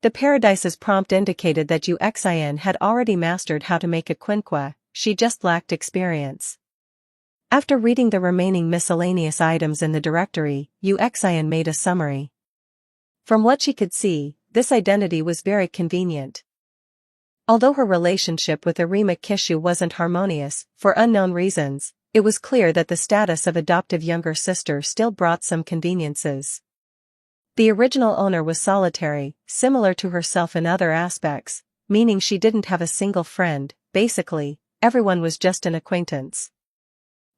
The Paradise's prompt indicated that Uxin had already mastered how to make a Quinqua, she just lacked experience. After reading the remaining miscellaneous items in the directory, Uxin made a summary. From what she could see, this identity was very convenient. Although her relationship with Arima Kishu wasn't harmonious, for unknown reasons, it was clear that the status of adoptive younger sister still brought some conveniences. The original owner was solitary, similar to herself in other aspects, meaning she didn't have a single friend. Basically, everyone was just an acquaintance.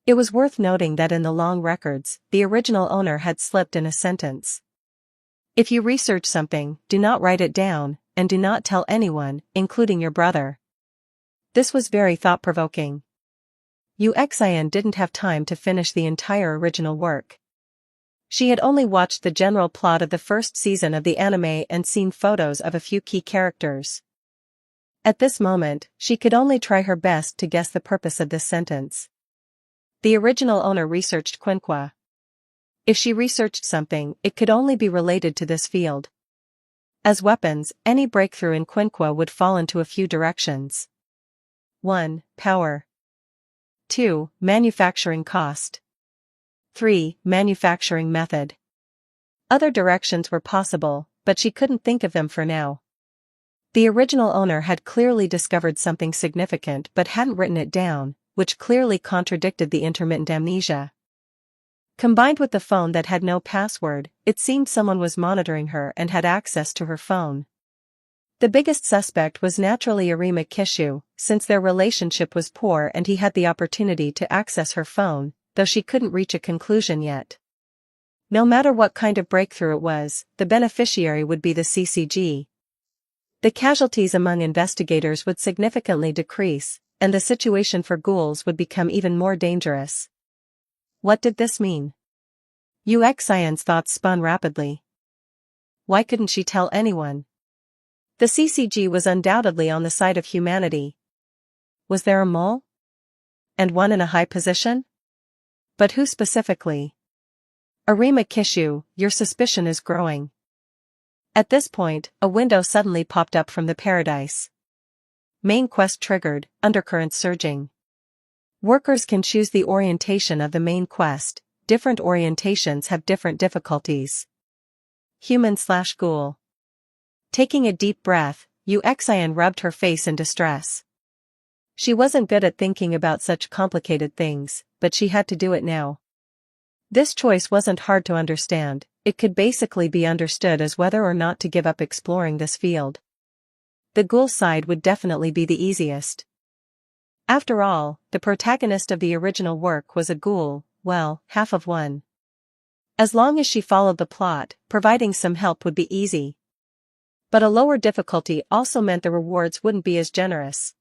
It was worth noting that in the long records, the original owner had slipped in a sentence. If you research something, do not write it down, and do not tell anyone, including your brother. This was very thought-provoking. Uxin didn't have time to finish the entire original work. She had only watched the general plot of the first season of the anime and seen photos of a few key characters. At this moment, she could only try her best to guess the purpose of this sentence. The original owner researched Quinqua. If she researched something, it could only be related to this field. As weapons, any breakthrough in Quinqua would fall into a few directions. 1. Power. 2. Manufacturing cost. 3. Manufacturing method. Other directions were possible, but she couldn't think of them for now. The original owner had clearly discovered something significant but hadn't written it down, which clearly contradicted the intermittent amnesia. Combined with the phone that had no password, it seemed someone was monitoring her and had access to her phone. The biggest suspect was naturally Arima Kishu, since their relationship was poor and he had the opportunity to access her phone, though she couldn't reach a conclusion yet. No matter what kind of breakthrough it was, the beneficiary would be the CCG. The casualties among investigators would significantly decrease, and the situation for ghouls would become even more dangerous. What did this mean? Uxin's thoughts spun rapidly. Why couldn't she tell anyone? The CCG was undoubtedly on the side of humanity. Was there a mole? And one in a high position? But who specifically? Arima Kishu, your suspicion is growing. At this point, a window suddenly popped up from the Paradise. Main quest triggered, undercurrent surging. Workers can choose the orientation of the main quest. Different orientations have different difficulties. Human/ghoul. Taking a deep breath, Uxin rubbed her face in distress. She wasn't good at thinking about such complicated things, but she had to do it now. This choice wasn't hard to understand, it could basically be understood as whether or not to give up exploring this field. The ghoul side would definitely be the easiest. After all, the protagonist of the original work was a ghoul, well, half of one. As long as she followed the plot, providing some help would be easy. But a lower difficulty also meant the rewards wouldn't be as generous.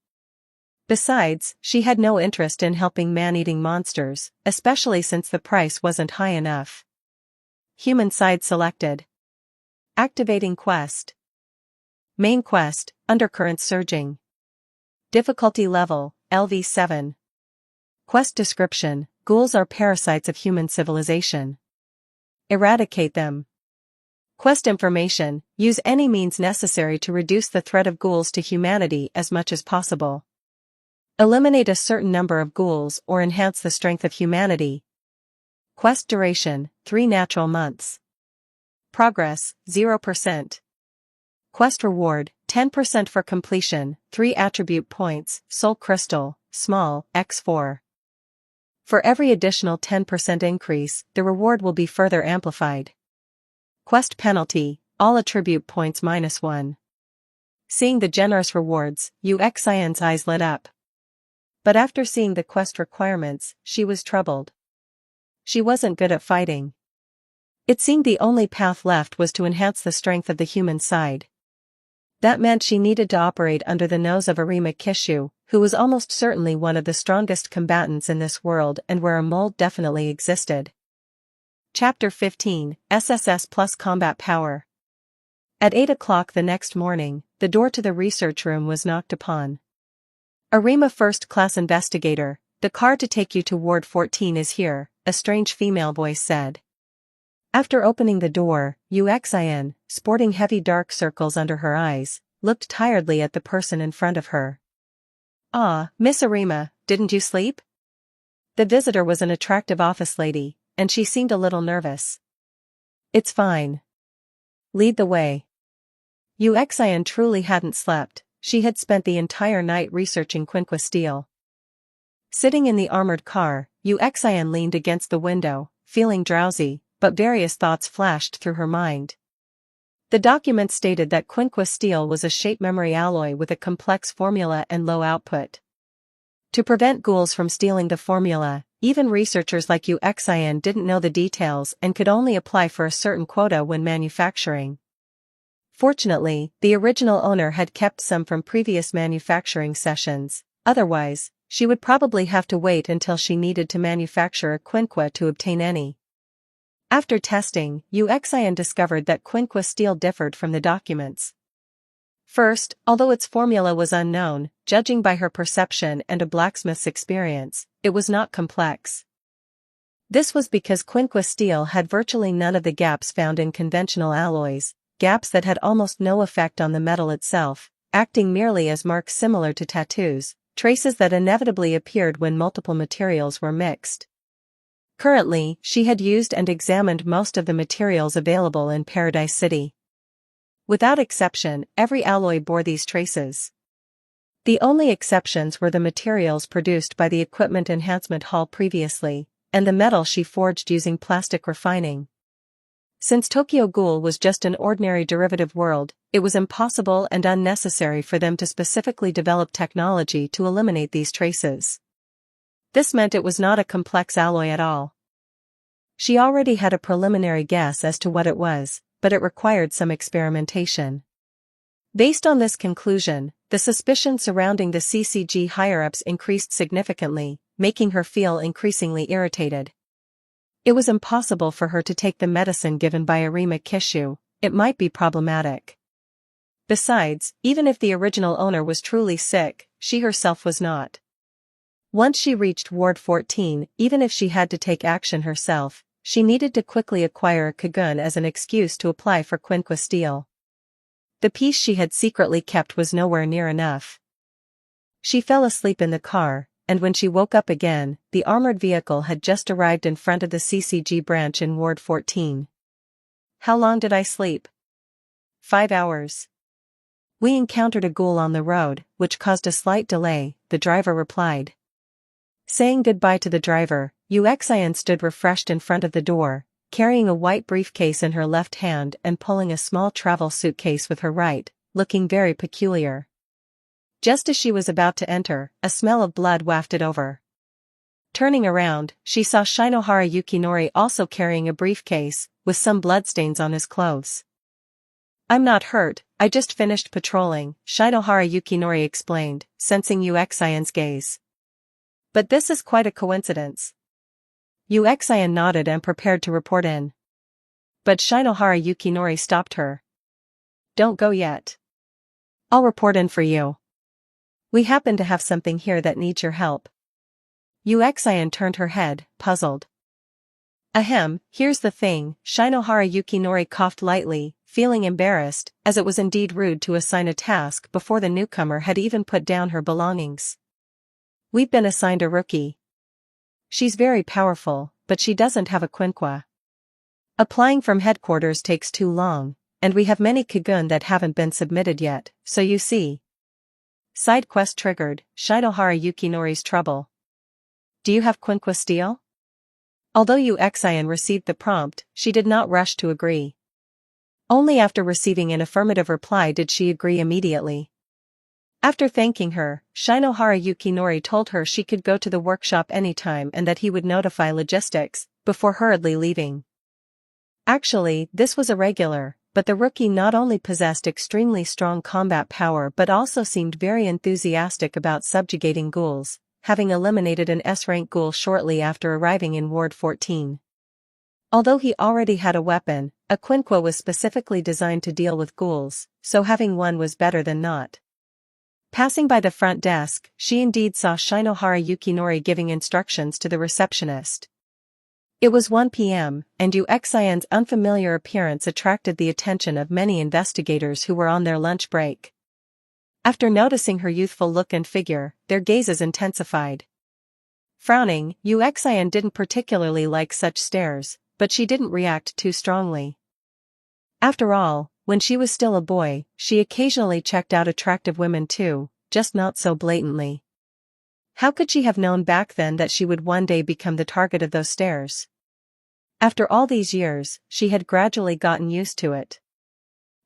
Besides, she had no interest in helping man-eating monsters, especially since the price wasn't high enough. Human side selected. Activating quest. Main quest, undercurrent surging. Difficulty level, LV7. Quest description, ghouls are parasites of human civilization. Eradicate them. Quest information, use any means necessary to reduce the threat of ghouls to humanity as much as possible. Eliminate a certain number of ghouls or enhance the strength of humanity. Quest duration, 3 natural months. Progress, 0%. Quest reward, 10% for completion, 3 attribute points, soul crystal, small, x4. For every additional 10% increase, the reward will be further amplified. Quest penalty, all attribute points -1. Seeing the generous rewards, Uxin's eyes lit up. But after seeing the quest requirements, she was troubled. She wasn't good at fighting. It seemed the only path left was to enhance the strength of the human side. That meant she needed to operate under the nose of Arima Kishu, who was almost certainly one of the strongest combatants in this world and where a mole definitely existed. Chapter 15, SSS plus Combat Power. At 8 o'clock the next morning, the door to the research room was knocked upon. Arima First-Class Investigator, the car to take you to Ward 14 is here, a strange female voice said. After opening the door, Uxin, sporting heavy dark circles under her eyes, looked tiredly at the person in front of her. "Ah, Miss Arima, didn't you sleep?" The visitor was an attractive office lady, and she seemed a little nervous. "It's fine. Lead the way." Uxin truly hadn't slept, she had spent the entire night researching Quinqua steel. Sitting in the armored car, Uxin leaned against the window, feeling drowsy, but various thoughts flashed through her mind. The document stated that Quinqua steel was a shape memory alloy with a complex formula and low output. To prevent ghouls from stealing the formula, even researchers like Uxin didn't know the details and could only apply for a certain quota when manufacturing. Fortunately, the original owner had kept some from previous manufacturing sessions, otherwise, she would probably have to wait until she needed to manufacture a Quinqua to obtain any. After testing, Uxin discovered that Quinqua steel differed from the documents. First, although its formula was unknown, judging by her perception and a blacksmith's experience, it was not complex. This was because Quinqua steel had virtually none of the gaps found in conventional alloys, gaps that had almost no effect on the metal itself, acting merely as marks similar to tattoos, traces that inevitably appeared when multiple materials were mixed. Currently, she had used and examined most of the materials available in Paradise City. Without exception, every alloy bore these traces. The only exceptions were the materials produced by the Equipment Enhancement Hall previously, and the metal she forged using plastic refining. Since Tokyo Ghoul was just an ordinary derivative world, it was impossible and unnecessary for them to specifically develop technology to eliminate these traces. This meant it was not a complex alloy at all. She already had a preliminary guess as to what it was, but it required some experimentation. Based on this conclusion, the suspicion surrounding the CCG higher-ups increased significantly, making her feel increasingly irritated. It was impossible for her to take the medicine given by Arima Kishu, it might be problematic. Besides, even if the original owner was truly sick, she herself was not. Once she reached Ward 14, even if she had to take action herself, she needed to quickly acquire a Kagun as an excuse to apply for Quinqua steel. The piece she had secretly kept was nowhere near enough. She fell asleep in the car, and when she woke up again, the armored vehicle had just arrived in front of the CCG branch in Ward 14. "How long did I sleep?" 5 hours. "We encountered a ghoul on the road, which caused a slight delay," the driver replied. Saying goodbye to the driver, Uxin stood refreshed in front of the door, carrying a white briefcase in her left hand and pulling a small travel suitcase with her right, looking very peculiar. Just as she was about to enter, a smell of blood wafted over. Turning around, she saw Shinohara Yukinori also carrying a briefcase, with some bloodstains on his clothes. "I'm not hurt, I just finished patrolling," Shinohara Yukinori explained, sensing Uxin's gaze. "But this is quite a coincidence." Uxin nodded and prepared to report in. But Shinohara Yukinori stopped her. "Don't go yet. I'll report in for you. We happen to have something here that needs your help." Uxin turned her head, puzzled. "Ahem, here's the thing," Shinohara Yukinori coughed lightly, feeling embarrassed, as it was indeed rude to assign a task before the newcomer had even put down her belongings. "We've been assigned a rookie. She's very powerful, but she doesn't have a Quinqua. Applying from headquarters takes too long, and we have many Kagun that haven't been submitted yet, so you see." Side quest triggered, Shinohara Yukinori's trouble. "Do you have Quinqua steel?" Although Uxin received the prompt, she did not rush to agree. Only after receiving an affirmative reply did she agree immediately. After thanking her, Shinohara Yukinori told her she could go to the workshop anytime and that he would notify logistics, before hurriedly leaving. Actually, this was irregular, but the rookie not only possessed extremely strong combat power but also seemed very enthusiastic about subjugating ghouls, having eliminated an S-rank ghoul shortly after arriving in Ward 14. Although he already had a weapon, a Quinqua was specifically designed to deal with ghouls, so having one was better than not. Passing by the front desk, she indeed saw Shinohara Yukinori giving instructions to the receptionist. It was 1 p.m., and Uxian's unfamiliar appearance attracted the attention of many investigators who were on their lunch break. After noticing her youthful look and figure, their gazes intensified. Frowning, Uxian didn't particularly like such stares, but she didn't react too strongly. After all, when she was still a boy, she occasionally checked out attractive women too, just not so blatantly. How could she have known back then that she would one day become the target of those stares? After all these years, she had gradually gotten used to it.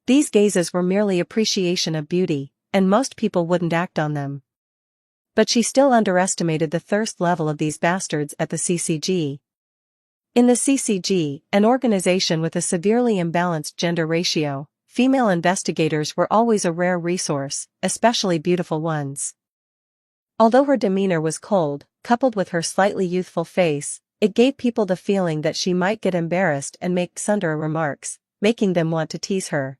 These gazes were merely appreciation of beauty, and most people wouldn't act on them. But she still underestimated the thirst level of these bastards at the CCG. In the CCG, an organization with a severely imbalanced gender ratio, female investigators were always a rare resource, especially beautiful ones. Although her demeanor was cold, coupled with her slightly youthful face, it gave people the feeling that she might get embarrassed and make sundry remarks, making them want to tease her.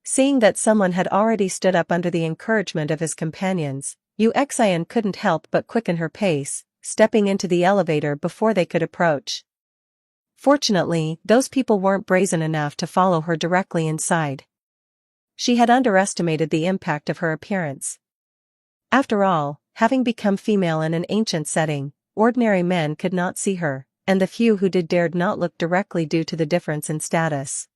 Seeing that someone had already stood up under the encouragement of his companions, Uxian couldn't help but quicken her pace, stepping into the elevator before they could approach. Fortunately, those people weren't brazen enough to follow her directly inside. She had underestimated the impact of her appearance. After all, having become female in an ancient setting, ordinary men could not see her, and the few who did dared not look directly due to the difference in status.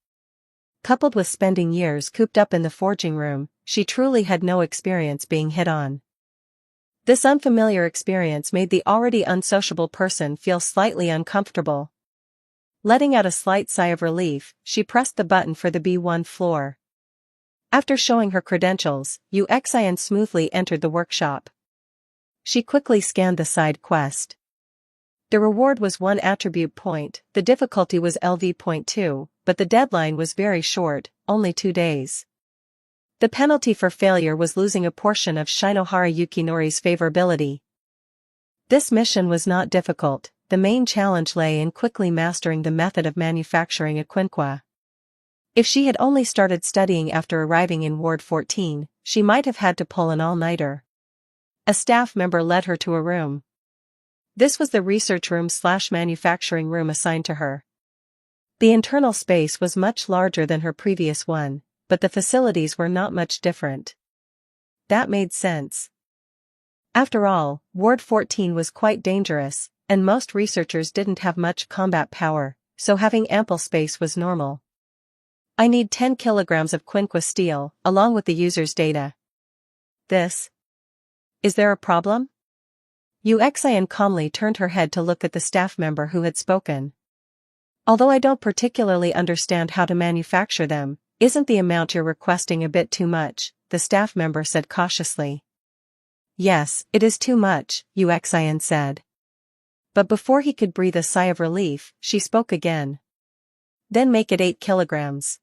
Coupled with spending years cooped up in the forging room, she truly had no experience being hit on. This unfamiliar experience made the already unsociable person feel slightly uncomfortable. Letting out a slight sigh of relief, she pressed the button for the B1 floor. After showing her credentials, Uxian smoothly entered the workshop. She quickly scanned the side quest. The reward was 1 attribute point, the difficulty was LV.2, but the deadline was very short, only 2 days. The penalty for failure was losing a portion of Shinohara Yukinori's favorability. This mission was not difficult. The main challenge lay in quickly mastering the method of manufacturing a Quinqua. If she had only started studying after arriving in Ward 14, she might have had to pull an all-nighter. A staff member led her to a room. This was the research room/manufacturing room assigned to her. The internal space was much larger than her previous one, but the facilities were not much different. That made sense. After all, Ward 14 was quite dangerous, and most researchers didn't have much combat power, so having ample space was normal. I need 10 kilograms of Quinqua steel, along with the user's data. This. Is there a problem? Uxian calmly turned her head to look at the staff member who had spoken. Although I don't particularly understand how to manufacture them, isn't the amount you're requesting a bit too much? The staff member said cautiously. Yes, it is too much, Uxian said. But before he could breathe a sigh of relief, she spoke again. Then make it 8 kilograms.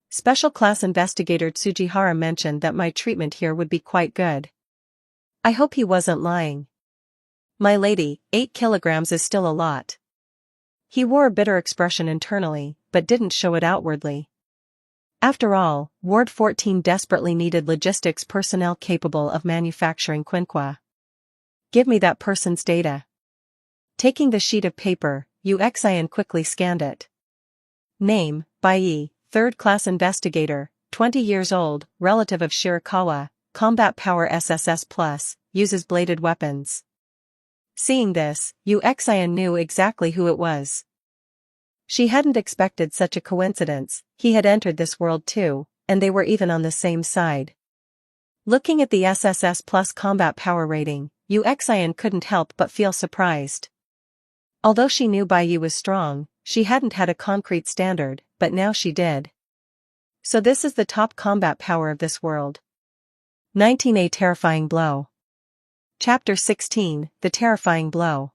Special Class Investigator Tsujihara mentioned that my treatment here would be quite good. I hope he wasn't lying. My lady, 8 kilograms is still a lot. He wore a bitter expression internally, but didn't show it outwardly. After all, Ward 14 desperately needed logistics personnel capable of manufacturing Quinqua. Give me that person's data. Taking the sheet of paper, Uxian quickly scanned it. Name, Bai, 3rd class investigator, 20 years old, relative of Shirakawa, combat power SSS+, uses bladed weapons. Seeing this, Uxian knew exactly who it was. She hadn't expected such a coincidence. He had entered this world too, and they were even on the same side. Looking at the SSS+ combat power rating, Uxian couldn't help but feel surprised. Although she knew Bai was strong, she hadn't had a concrete standard, but now she did. So this is the top combat power of this world. 19. A Terrifying Blow. Chapter 16, The Terrifying Blow.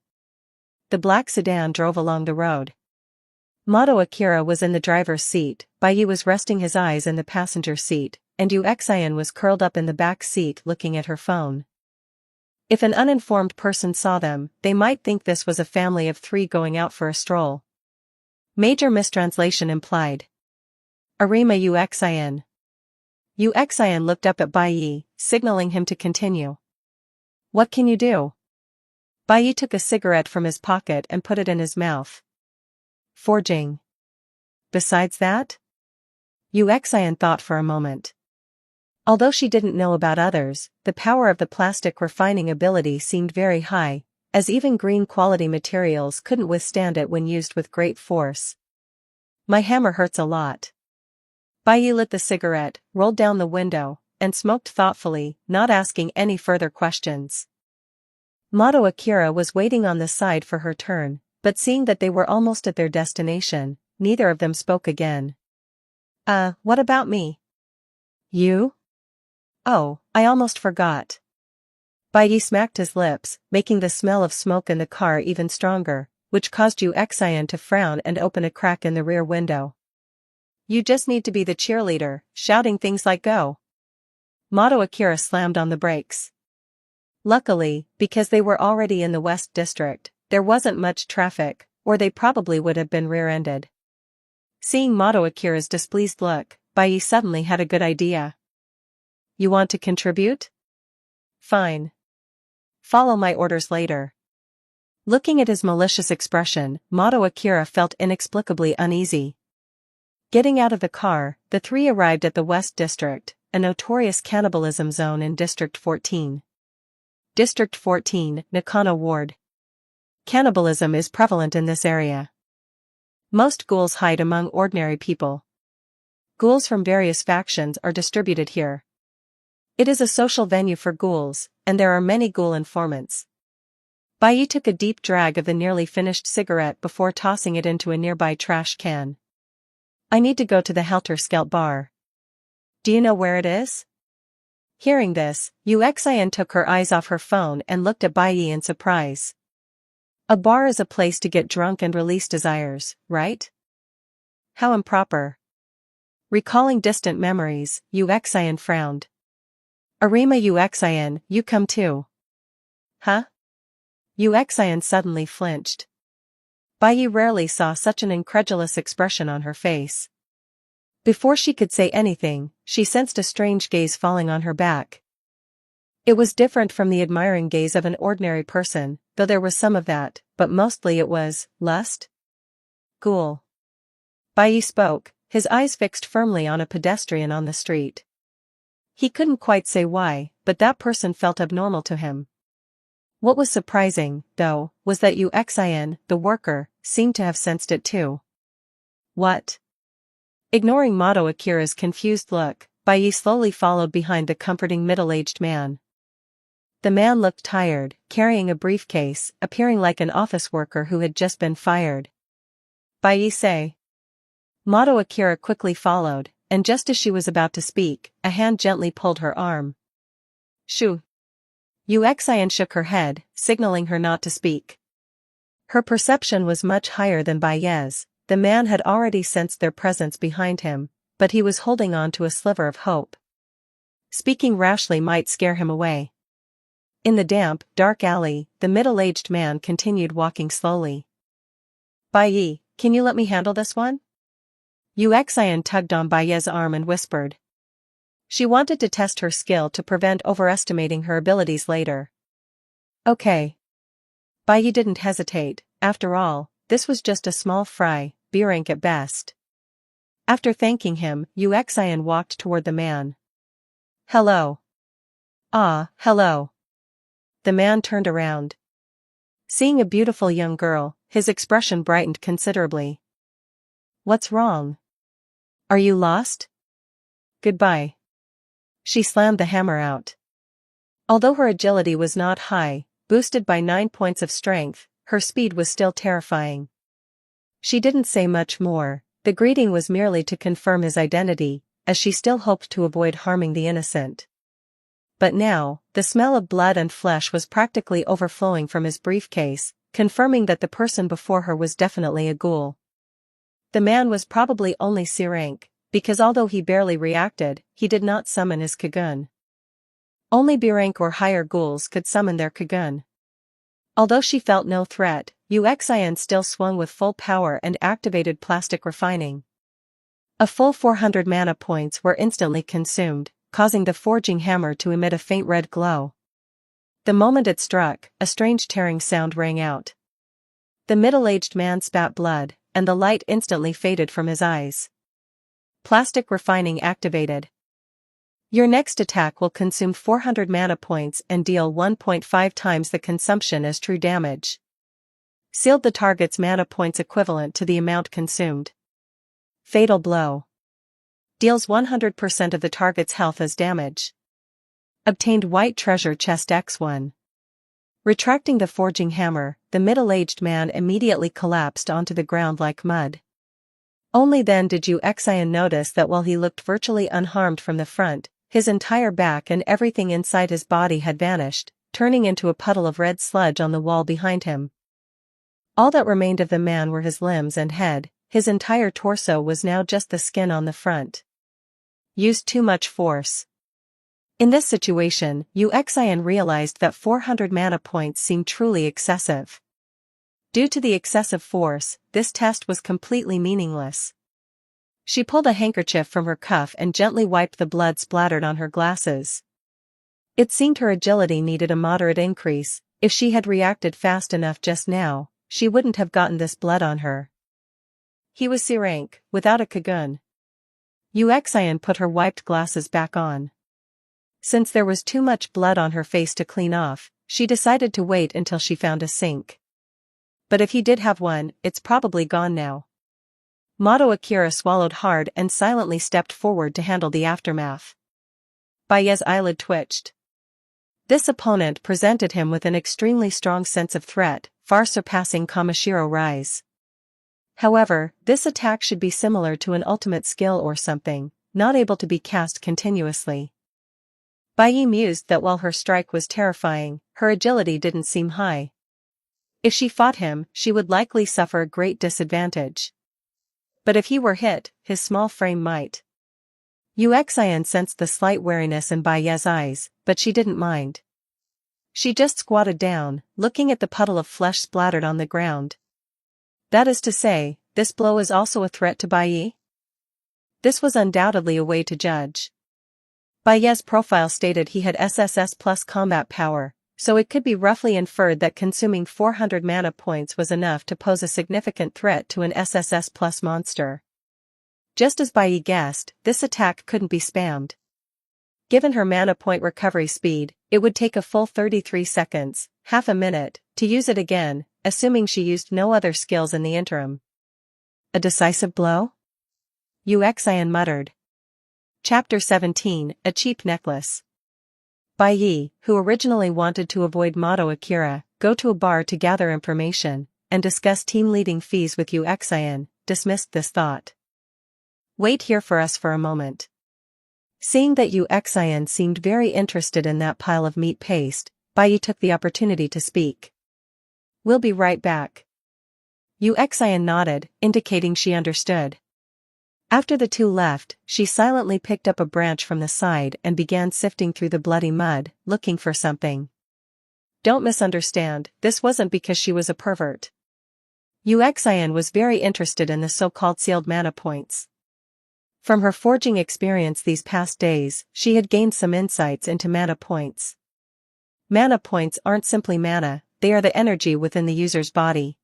The black sedan drove along the road. Mato Akira was in the driver's seat, Baiyi was resting his eyes in the passenger seat, and Yu Xian was curled up in the back seat looking at her phone. If an uninformed person saw them, they might think this was a family of 3 going out for a stroll. Major mistranslation implied. Arima Yu Xian. Yu Xian looked up at Baiyi, signaling him to continue. What can you do? Baiyi took a cigarette from his pocket and put it in his mouth. Forging. Besides that? Yu Xian thought for a moment. Although she didn't know about others, the power of the plastic refining ability seemed very high, as even green quality materials couldn't withstand it when used with great force. My hammer hurts a lot. Baiyi lit the cigarette, rolled down the window, and smoked thoughtfully, not asking any further questions. Mato Akira was waiting on the side for her turn, but seeing that they were almost at their destination, neither of them spoke again. What about me? You? Oh, I almost forgot. Baiyi smacked his lips, making the smell of smoke in the car even stronger, which caused Yu Xian to frown and open a crack in the rear window. You just need to be the cheerleader, shouting things like go. Mato Akira slammed on the brakes. Luckily, because they were already in the West District, there wasn't much traffic, or they probably would have been rear-ended. Seeing Mato Akira's displeased look, Baiyi suddenly had a good idea. You want to contribute? Fine. Follow my orders later. Looking at his malicious expression, Mato Akira felt inexplicably uneasy. Getting out of the car, the 3 arrived at the West District, a notorious cannibalism zone in District 14. District 14, Nakano Ward. Cannibalism is prevalent in this area. Most ghouls hide among ordinary people. Ghouls from various factions are distributed here. It is a social venue for ghouls, and there are many ghoul informants. Baiyi took a deep drag of the nearly finished cigarette before tossing it into a nearby trash can. I need to go to the Helter Skelter bar. Do you know where it is? Hearing this, Yu Xian took her eyes off her phone and looked at Baiyi in surprise. A bar is a place to get drunk and release desires, right? How improper. Recalling distant memories, Yu Xian frowned. Arima Yu Xian, you come too. Huh? Yu Xian suddenly flinched. Baiyi rarely saw such an incredulous expression on her face. Before she could say anything, she sensed a strange gaze falling on her back. It was different from the admiring gaze of an ordinary person, though there was some of that, but mostly it was lust? Ghoul. Baiyi spoke, his eyes fixed firmly on a pedestrian on the street. He couldn't quite say why, but that person felt abnormal to him. What was surprising, though, was that Yu Xian, the worker, seemed to have sensed it too. What? Ignoring Mato Akira's confused look, Baiyi slowly followed behind the comforting middle-aged man. The man looked tired, carrying a briefcase, appearing like an office worker who had just been fired. Baiyi say. Mato Akira quickly followed, and just as she was about to speak, a hand gently pulled her arm. Shoo. Yu Xian shook her head, signaling her not to speak. Her perception was much higher than Baiyi's. The man had already sensed their presence behind him, but he was holding on to a sliver of hope. Speaking rashly might scare him away. In the damp, dark alley, the middle-aged man continued walking slowly. Baiyi, can you let me handle this one? Yu Xian tugged on Baiyi's arm and whispered. She wanted to test her skill to prevent overestimating her abilities later. Okay. Baiyi didn't hesitate. After all, this was just a small fry, B-rank at best. After thanking him, Yu Xian walked toward the man. Hello. Ah, hello. The man turned around. Seeing a beautiful young girl, his expression brightened considerably. What's wrong? Are you lost? Goodbye. She slammed the hammer out. Although her agility was not high, boosted by 9 points of strength, her speed was still terrifying. She didn't say much more, the greeting was merely to confirm his identity, as she still hoped to avoid harming the innocent. But now, the smell of blood and flesh was practically overflowing from his briefcase, confirming that the person before her was definitely a ghoul. The man was probably only C rank, because although he barely reacted, he did not summon his Kagun. Only B rank or higher ghouls could summon their Kagun. Although she felt no threat, Uxian still swung with full power and activated plastic refining. A full 400 mana points were instantly consumed, causing the forging hammer to emit a faint red glow. The moment it struck, a strange tearing sound rang out. The middle-aged man spat blood, and the light instantly faded from his eyes. Plastic refining activated. Your next attack will consume 400 mana points and deal 1.5 times the consumption as true damage. Sealed the target's mana points equivalent to the amount consumed. Fatal blow. Deals 100% of the target's health as damage. Obtained white treasure chest X1. Retracting the forging hammer, the middle-aged man immediately collapsed onto the ground like mud. Only then did Uxian notice that while he looked virtually unharmed from the front, his entire back and everything inside his body had vanished, turning into a puddle of red sludge on the wall behind him. All that remained of the man were his limbs and head. His entire torso was now just the skin on the front. Used too much force. In this situation, Uxian realized that 400 mana points seemed truly excessive. Due to the excessive force, this test was completely meaningless. She pulled a handkerchief from her cuff and gently wiped the blood splattered on her glasses. It seemed her agility needed a moderate increase. If she had reacted fast enough just now, she wouldn't have gotten this blood on her. He was C rank, without a Kagun. Uxian put her wiped glasses back on. Since there was too much blood on her face to clean off, she decided to wait until she found a sink. But if he did have one, it's probably gone now. Mato Akira swallowed hard and silently stepped forward to handle the aftermath. Baye's eyelid twitched. This opponent presented him with an extremely strong sense of threat, far surpassing Kamishiro Rise. However, this attack should be similar to an ultimate skill or something, not able to be cast continuously. Baye mused that while her strike was terrifying, her agility didn't seem high. If she fought him, she would likely suffer a great disadvantage. But if he were hit, his small frame might. Uxian sensed the slight wariness in Baye's eyes, but she didn't mind. She just squatted down, looking at the puddle of flesh splattered on the ground. That is to say, this blow is also a threat to Baye? This was undoubtedly a way to judge. Baye's profile stated he had SSS plus combat power, so it could be roughly inferred that consuming 400 mana points was enough to pose a significant threat to an SSS plus monster. Just as Baye guessed, this attack couldn't be spammed. Given her mana point recovery speed, it would take a full 33 seconds, half a minute, to use it again, assuming she used no other skills in the interim. A decisive blow? Uxian muttered. Chapter 17, A Cheap Necklace. Baye, who originally wanted to avoid Mato Akira, go to a bar to gather information, and discuss team-leading fees with Uxian, dismissed this thought. Wait here for us for a moment. Seeing that Uxian seemed very interested in that pile of meat paste, Baye took the opportunity to speak. We'll be right back. Uxian nodded, indicating she understood. After the two left, she silently picked up a branch from the side and began sifting through the bloody mud, looking for something. Don't misunderstand, this wasn't because she was a pervert. Uxian was very interested in the so-called sealed mana points. From her forging experience these past days, she had gained some insights into mana points. Mana points aren't simply mana, they are the energy within the user's body.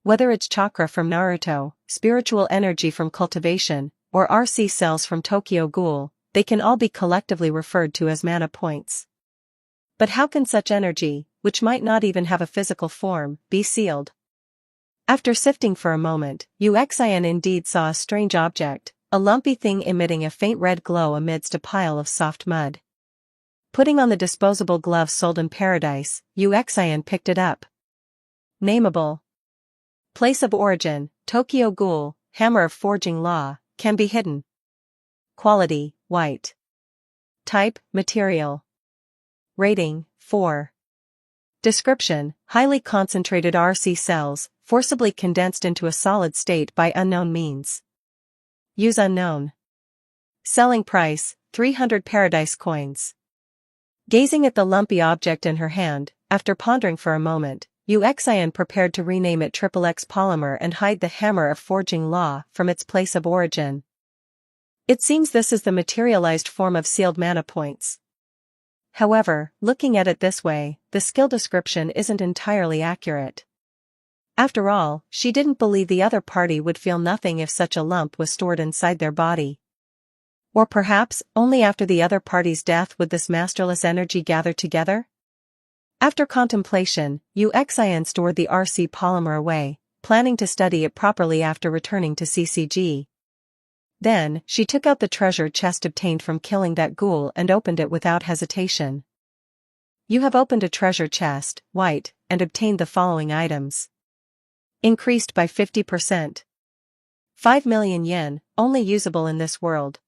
Whether it's chakra from Naruto, spiritual energy from cultivation, or RC cells from Tokyo Ghoul, they can all be collectively referred to as mana points. But how can such energy, which might not even have a physical form, be sealed? After sifting for a moment, Uxian indeed saw a strange object, a lumpy thing emitting a faint red glow amidst a pile of soft mud. Putting on the disposable gloves sold in Paradise, Uxian picked it up. Nameable. Place of origin, Tokyo Ghoul, Hammer of Forging Law, can be hidden. Quality, white. Type, material. Rating, 4. Description, highly concentrated RC cells, forcibly condensed into a solid state by unknown means. Use unknown. Selling price, 300 paradise coins. Gazing at the lumpy object in her hand, after pondering for a moment, Uxian prepared to rename it XXX Polymer and hide the hammer of forging law from its place of origin. It seems this is the materialized form of sealed mana points. However, looking at it this way, the skill description isn't entirely accurate. After all, she didn't believe the other party would feel nothing if such a lump was stored inside their body. Or perhaps, only after the other party's death would this masterless energy gather together? After contemplation, Uxian stored the RC polymer away, planning to study it properly after returning to CCG. Then, she took out the treasure chest obtained from killing that ghoul and opened it without hesitation. You have opened a treasure chest, white, and obtained the following items. Increased by 50%. 5 million yen, only usable in this world.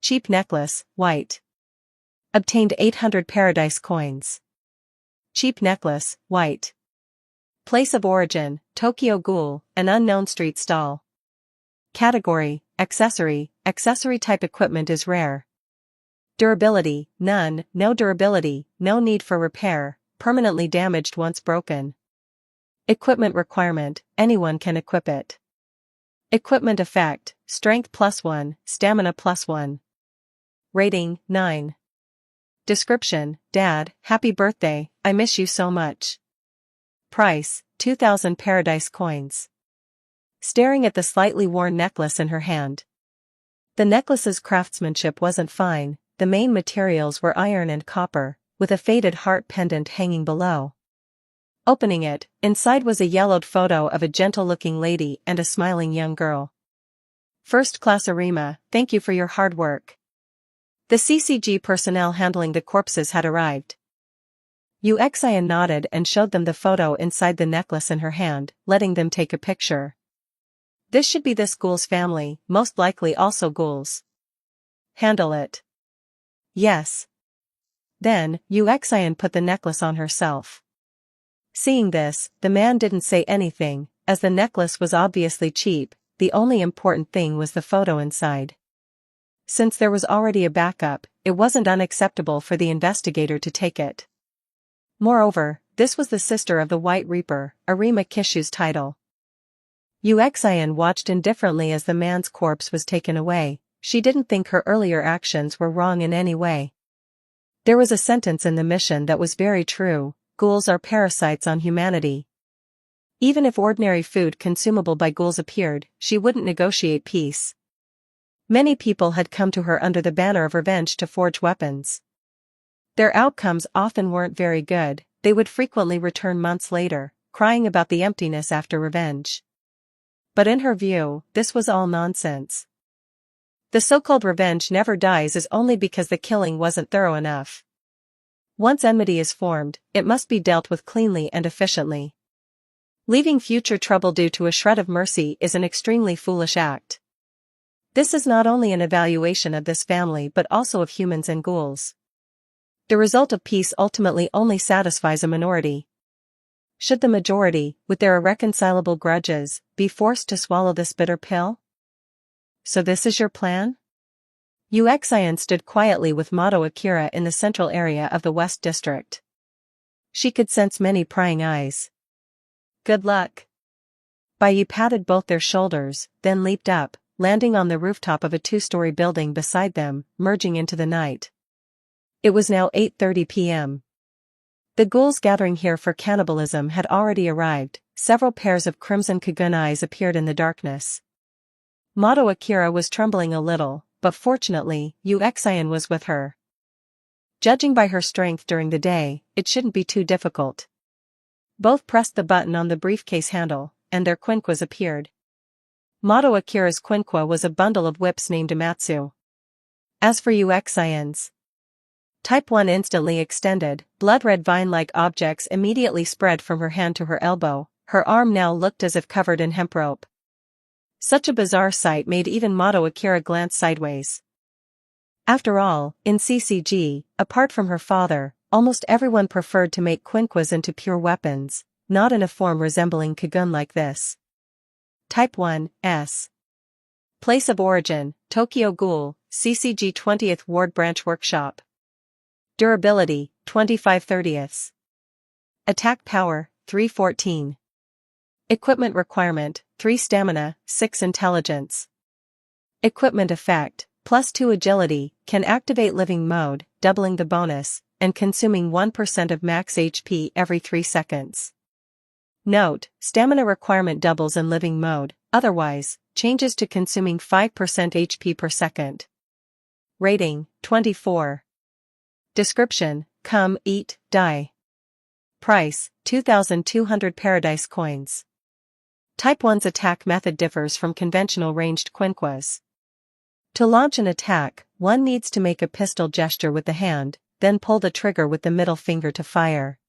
Cheap necklace, white. Obtained 800 paradise coins. Cheap necklace, white. Place of origin, Tokyo Ghoul, an unknown street stall. Category, accessory, accessory type equipment is rare. Durability, none, no durability, no need for repair, permanently damaged once broken. Equipment requirement, anyone can equip it. Equipment effect, strength +1, stamina +1. Rating, 9. Description, Dad, happy birthday, I miss you so much. Price, 2,000 paradise coins. Staring at the slightly worn necklace in her hand. The necklace's craftsmanship wasn't fine, the main materials were iron and copper, with a faded heart pendant hanging below. Opening it, inside was a yellowed photo of a gentle-looking lady and a smiling young girl. First Class Arima, thank you for your hard work. The CCG personnel handling the corpses had arrived. Uxian nodded and showed them the photo inside the necklace in her hand, letting them take a picture. This should be this ghoul's family, most likely also ghouls. Handle it. Yes. Then, Uxian put the necklace on herself. Seeing this, the man didn't say anything, as the necklace was obviously cheap, the only important thing was the photo inside. Since there was already a backup, it wasn't unacceptable for the investigator to take it. Moreover, this was the sister of the White Reaper, Arima Kishu's title. Uxian watched indifferently as the man's corpse was taken away. She didn't think her earlier actions were wrong in any way. There was a sentence in the mission that was very true, ghouls are parasites on humanity. Even if ordinary food consumable by ghouls appeared, she wouldn't negotiate peace. Many people had come to her under the banner of revenge to forge weapons. Their outcomes often weren't very good, they would frequently return months later, crying about the emptiness after revenge. But in her view, this was all nonsense. The so-called revenge never dies is only because the killing wasn't thorough enough. Once enmity is formed, it must be dealt with cleanly and efficiently. Leaving future trouble due to a shred of mercy is an extremely foolish act. This is not only an evaluation of this family but also of humans and ghouls. The result of peace ultimately only satisfies a minority. Should the majority, with their irreconcilable grudges, be forced to swallow this bitter pill? So this is your plan? Uxian stood quietly with Mato Akira in the central area of the West District. She could sense many prying eyes. Good luck. Baiyi patted both their shoulders, then leaped up, landing on the rooftop of a two-story building beside them, merging into the night. It was now 8:30 p.m. The ghouls gathering here for cannibalism had already arrived, several pairs of crimson Kagun eyes appeared in the darkness. Mato Akira was trembling a little, but fortunately, Uxian was with her. Judging by her strength during the day, it shouldn't be too difficult. Both pressed the button on the briefcase handle, and their quinquas appeared. Mato Akira's quinqua was a bundle of whips named Amatsu. As for Uxian's, Type 1 instantly extended, blood-red vine-like objects immediately spread from her hand to her elbow, her arm now looked as if covered in hemp rope. Such a bizarre sight made even Mato Akira glance sideways. After all, in CCG, apart from her father, almost everyone preferred to make quinquas into pure weapons, not in a form resembling Kagun like this. Type 1, S. Place of origin, Tokyo Ghoul, CCG 20th Ward Branch Workshop. Durability, 25/30. Attack power, 314. Equipment requirement, 3 stamina, 6 intelligence. Equipment effect, +2 agility, can activate living mode, doubling the bonus, and consuming 1% of max HP every 3 seconds. Note, stamina requirement doubles in living mode, otherwise, changes to consuming 5% HP per second. Rating, 24. Description, come, eat, die. Price, 2,200 Paradise Coins. Type 1's attack method differs from conventional ranged quinquas. To launch an attack, one needs to make a pistol gesture with the hand, then pull the trigger with the middle finger to fire.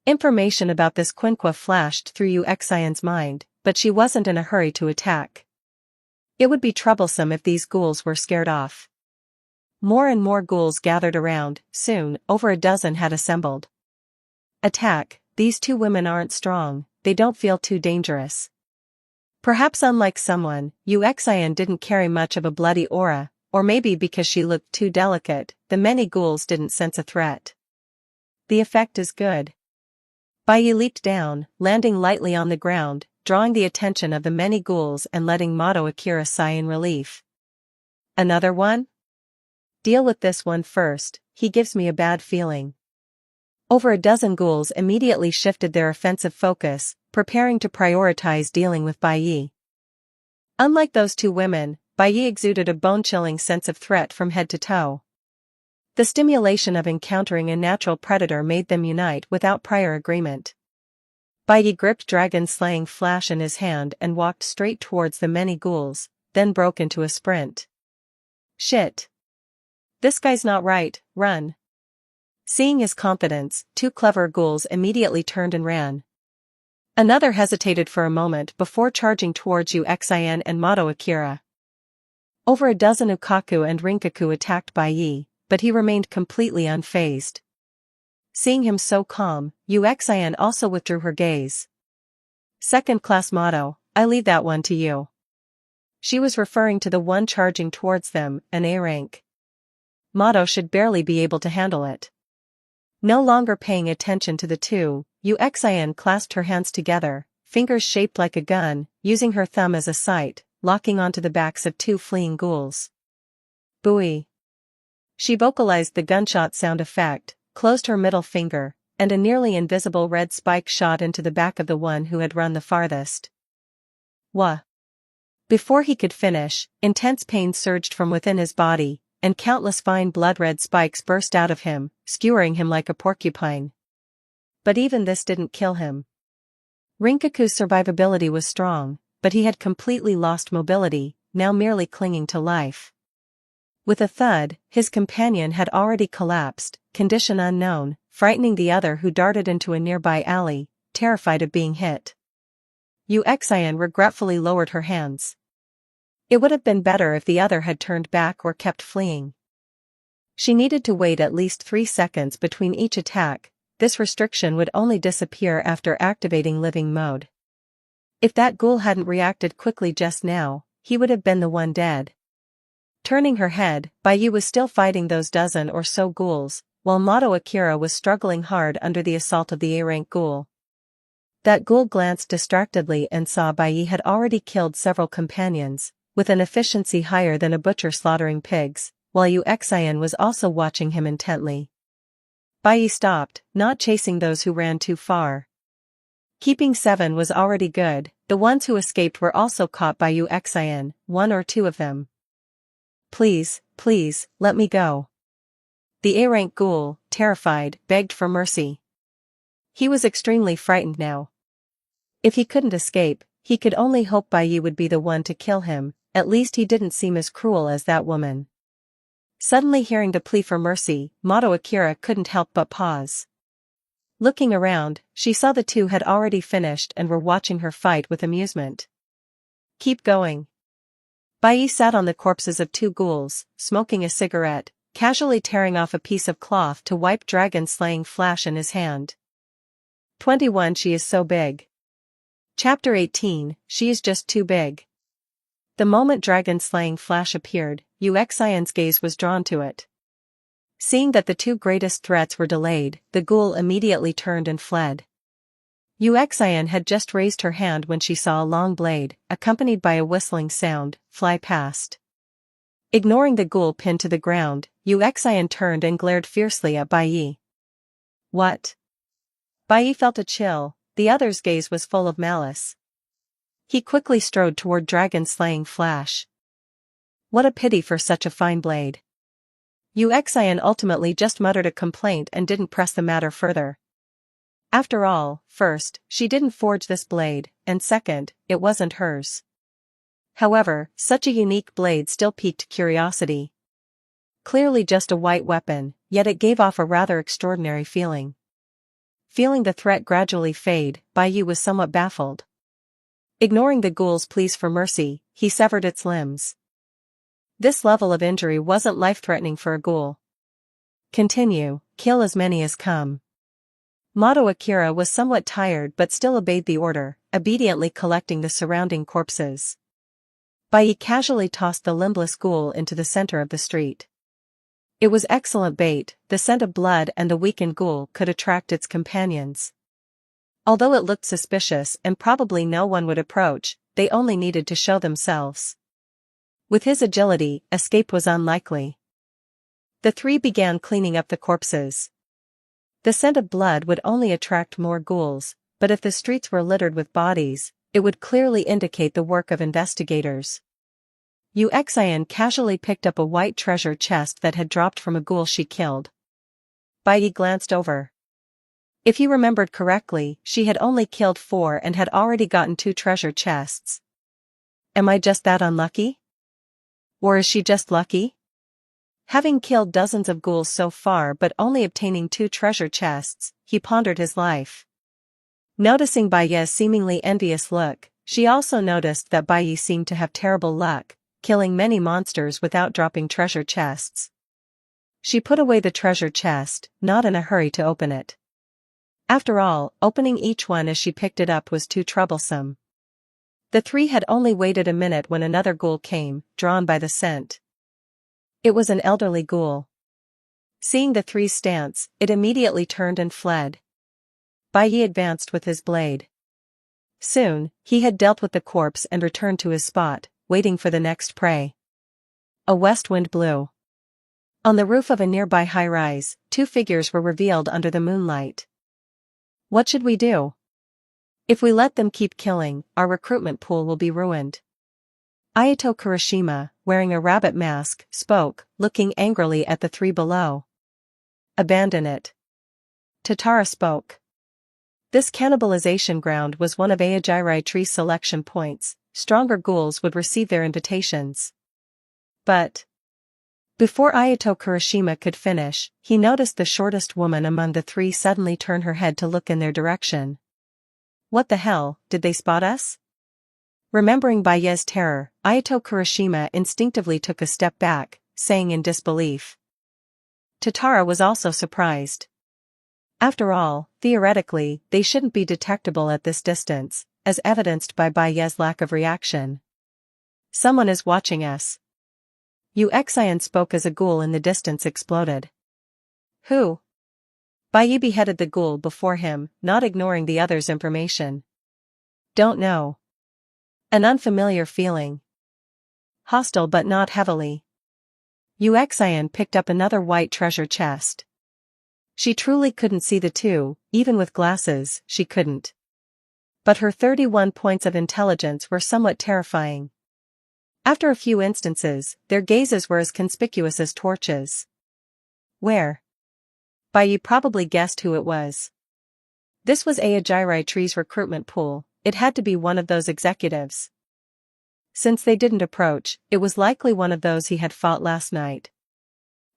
Information about this quinqua flashed through Yuxian's mind, but she wasn't in a hurry to attack. It would be troublesome if these ghouls were scared off. More and more ghouls gathered around, soon, over a dozen had assembled. Attack, these 2 women aren't strong, they don't feel too dangerous. Perhaps unlike someone, Yuxian didn't carry much of a bloody aura, or maybe because she looked too delicate, the many ghouls didn't sense a threat. The effect is good. Baiyi leaped down, landing lightly on the ground, drawing the attention of the many ghouls and letting Mato Akira sigh in relief. Another one? Deal with this one first, he gives me a bad feeling. Over a dozen ghouls immediately shifted their offensive focus, preparing to prioritize dealing with Baiyi. Unlike those 2 women, Baiyi exuded a bone-chilling sense of threat from head to toe. The stimulation of encountering a natural predator made them unite without prior agreement. Baiyi gripped dragon-slaying flash in his hand and walked straight towards the many ghouls, then broke into a sprint. Shit. This guy's not right, run. Seeing his confidence, 2 clever ghouls immediately turned and ran. Another hesitated for a moment before charging towards Yuxian and Mato Akira. Over a dozen Ukaku and Rinkaku attacked Baiyi, but he remained completely unfazed. Seeing him so calm, Yuxian also withdrew her gaze. Second-class Mato, I leave that one to you. She was referring to the one charging towards them, an A rank. Mato should barely be able to handle it. No longer paying attention to the 2, Yuxian clasped her hands together, fingers shaped like a gun, using her thumb as a sight, locking onto the backs of 2 fleeing ghouls. Buoy. She vocalized the gunshot sound effect, closed her middle finger, and a nearly invisible red spike shot into the back of the one who had run the farthest. Wah! Before he could finish, intense pain surged from within his body, and countless fine blood-red spikes burst out of him, skewering him like a porcupine. But even this didn't kill him. Rinkaku's survivability was strong, but he had completely lost mobility, now merely clinging to life. With a thud, his companion had already collapsed, condition unknown, frightening the other who darted into a nearby alley, terrified of being hit. Yuxian regretfully lowered her hands. It would have been better if the other had turned back or kept fleeing. She needed to wait at least 3 seconds between each attack. This restriction would only disappear after activating living mode. If that ghoul hadn't reacted quickly just now, he would have been the one dead. Turning her head, Baiyi was still fighting those dozen or so ghouls, while Mato Akira was struggling hard under the assault of the A-rank ghoul. That ghoul glanced distractedly and saw Baiyi had already killed several companions, with an efficiency higher than a butcher slaughtering pigs, while Yuxian was also watching him intently. Baiyi stopped, not chasing those who ran too far. Keeping 7 was already good, the ones who escaped were also caught by Yuxian, 1 or 2 of them. Please, please, let me go. The A-rank ghoul, terrified, begged for mercy. He was extremely frightened now. If he couldn't escape, he could only hope Baiyi would be the one to kill him, at least he didn't seem as cruel as that woman. Suddenly hearing the plea for mercy, Mato Akira couldn't help but pause. Looking around, she saw the 2 had already finished and were watching her fight with amusement. Keep going. Baiyi sat on the corpses of 2 ghouls, smoking a cigarette, casually tearing off a piece of cloth to wipe dragon-slaying flash in his hand. 21 She is so big. Chapter 18, She is just too big. The moment dragon-slaying flash appeared, Uxian's gaze was drawn to it. Seeing that the two greatest threats were delayed, the ghoul immediately turned and fled. Uxian had just raised her hand when she saw a long blade, accompanied by a whistling sound, fly past. Ignoring the ghoul pinned to the ground, Uxian turned and glared fiercely at Bai. What? Bai felt a chill, the other's gaze was full of malice. He quickly strode toward dragon-slaying flash. What a pity for such a fine blade. Uxian ultimately just muttered a complaint and didn't press the matter further. After all, first, she didn't forge this blade, and second, it wasn't hers. However, such a unique blade still piqued curiosity. Clearly just a white weapon, yet it gave off a rather extraordinary feeling. Feeling the threat gradually fade, Bai was somewhat baffled. Ignoring the ghoul's pleas for mercy, he severed its limbs. This level of injury wasn't life-threatening for a ghoul. Continue, kill as many as come. Mato Akira was somewhat tired but still obeyed the order, obediently collecting the surrounding corpses. Bai casually tossed the limbless ghoul into the center of the street. It was excellent bait, the scent of blood and the weakened ghoul could attract its companions. Although it looked suspicious and probably no one would approach, they only needed to show themselves. With his agility, escape was unlikely. The three began cleaning up the corpses. The scent of blood would only attract more ghouls, but if the streets were littered with bodies, it would clearly indicate the work of investigators. Uxian casually picked up a white treasure chest that had dropped from a ghoul she killed. Bai glanced over. If he remembered correctly, she had only killed 4 and had already gotten 2 treasure chests. Am I just that unlucky? Or is she just lucky? Having killed dozens of ghouls so far but only obtaining 2 treasure chests, he pondered his life. Noticing Bai's seemingly envious look, she also noticed that Bai seemed to have terrible luck, killing many monsters without dropping treasure chests. She put away the treasure chest, not in a hurry to open it. After all, opening each one as she picked it up was too troublesome. The three had only waited a minute when another ghoul came, drawn by the scent. It was an elderly ghoul. Seeing the three's stance, it immediately turned and fled. Bai advanced with his blade. Soon, he had dealt with the corpse and returned to his spot, waiting for the next prey. A west wind blew. On the roof of a nearby high-rise, 2 figures were revealed under the moonlight. What should we do? If we let them keep killing, our recruitment pool will be ruined. Ayato Kurashima, wearing a rabbit mask, spoke, looking angrily at the 3 below. Abandon it. Tatara spoke. This cannibalization ground was one of Aojirai Tree's selection points. Stronger ghouls would receive their invitations. But before Ayato Kurashima could finish, he noticed the shortest woman among the 3 suddenly turn her head to look in their direction. What the hell, did they spot us? Remembering Bai's terror, Ayato Kurashima instinctively took a step back, saying in disbelief. Tatara was also surprised. After all, theoretically, they shouldn't be detectable at this distance, as evidenced by Bai's lack of reaction. Someone is watching us. Uxian spoke as a ghoul in the distance exploded. Who? Bai beheaded the ghoul before him, not ignoring the other's information. Don't know. An unfamiliar feeling. Hostile but not heavily. Uxian picked up another white treasure chest. She truly couldn't see the 2, even with glasses, she couldn't. But her 31 points of intelligence were somewhat terrifying. After a few instances, their gazes were as conspicuous as torches. Where? Bai probably guessed who it was. This was Aojirai Tree's recruitment pool, it had to be one of those executives. Since they didn't approach, it was likely one of those he had fought last night.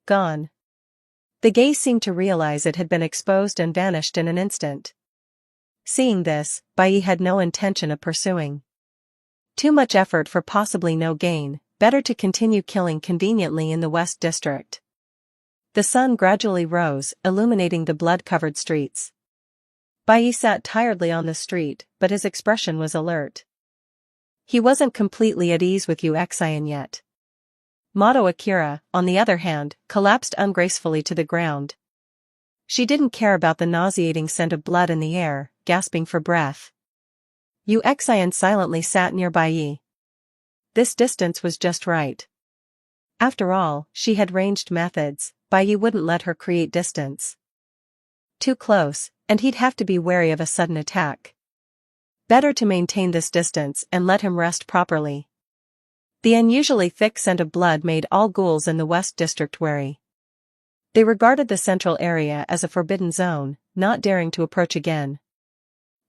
Gone. The gaze seemed to realize it had been exposed and vanished in an instant. Seeing this, Bai had no intention of pursuing. Too much effort for possibly no gain, better to continue killing conveniently in the West District. The sun gradually rose, illuminating the blood-covered streets. Bai sat tiredly on the street, but his expression was alert. He wasn't completely at ease with Uxian yet. Mato Akira, on the other hand, collapsed ungracefully to the ground. She didn't care about the nauseating scent of blood in the air, gasping for breath. Uxian silently sat nearby Yi. This distance was just right. After all, she had ranged methods, Bai Yi wouldn't let her create distance. Too close, and he'd have to be wary of a sudden attack. Better to maintain this distance and let him rest properly. The unusually thick scent of blood made all ghouls in the West District wary. They regarded the central area as a forbidden zone, not daring to approach again.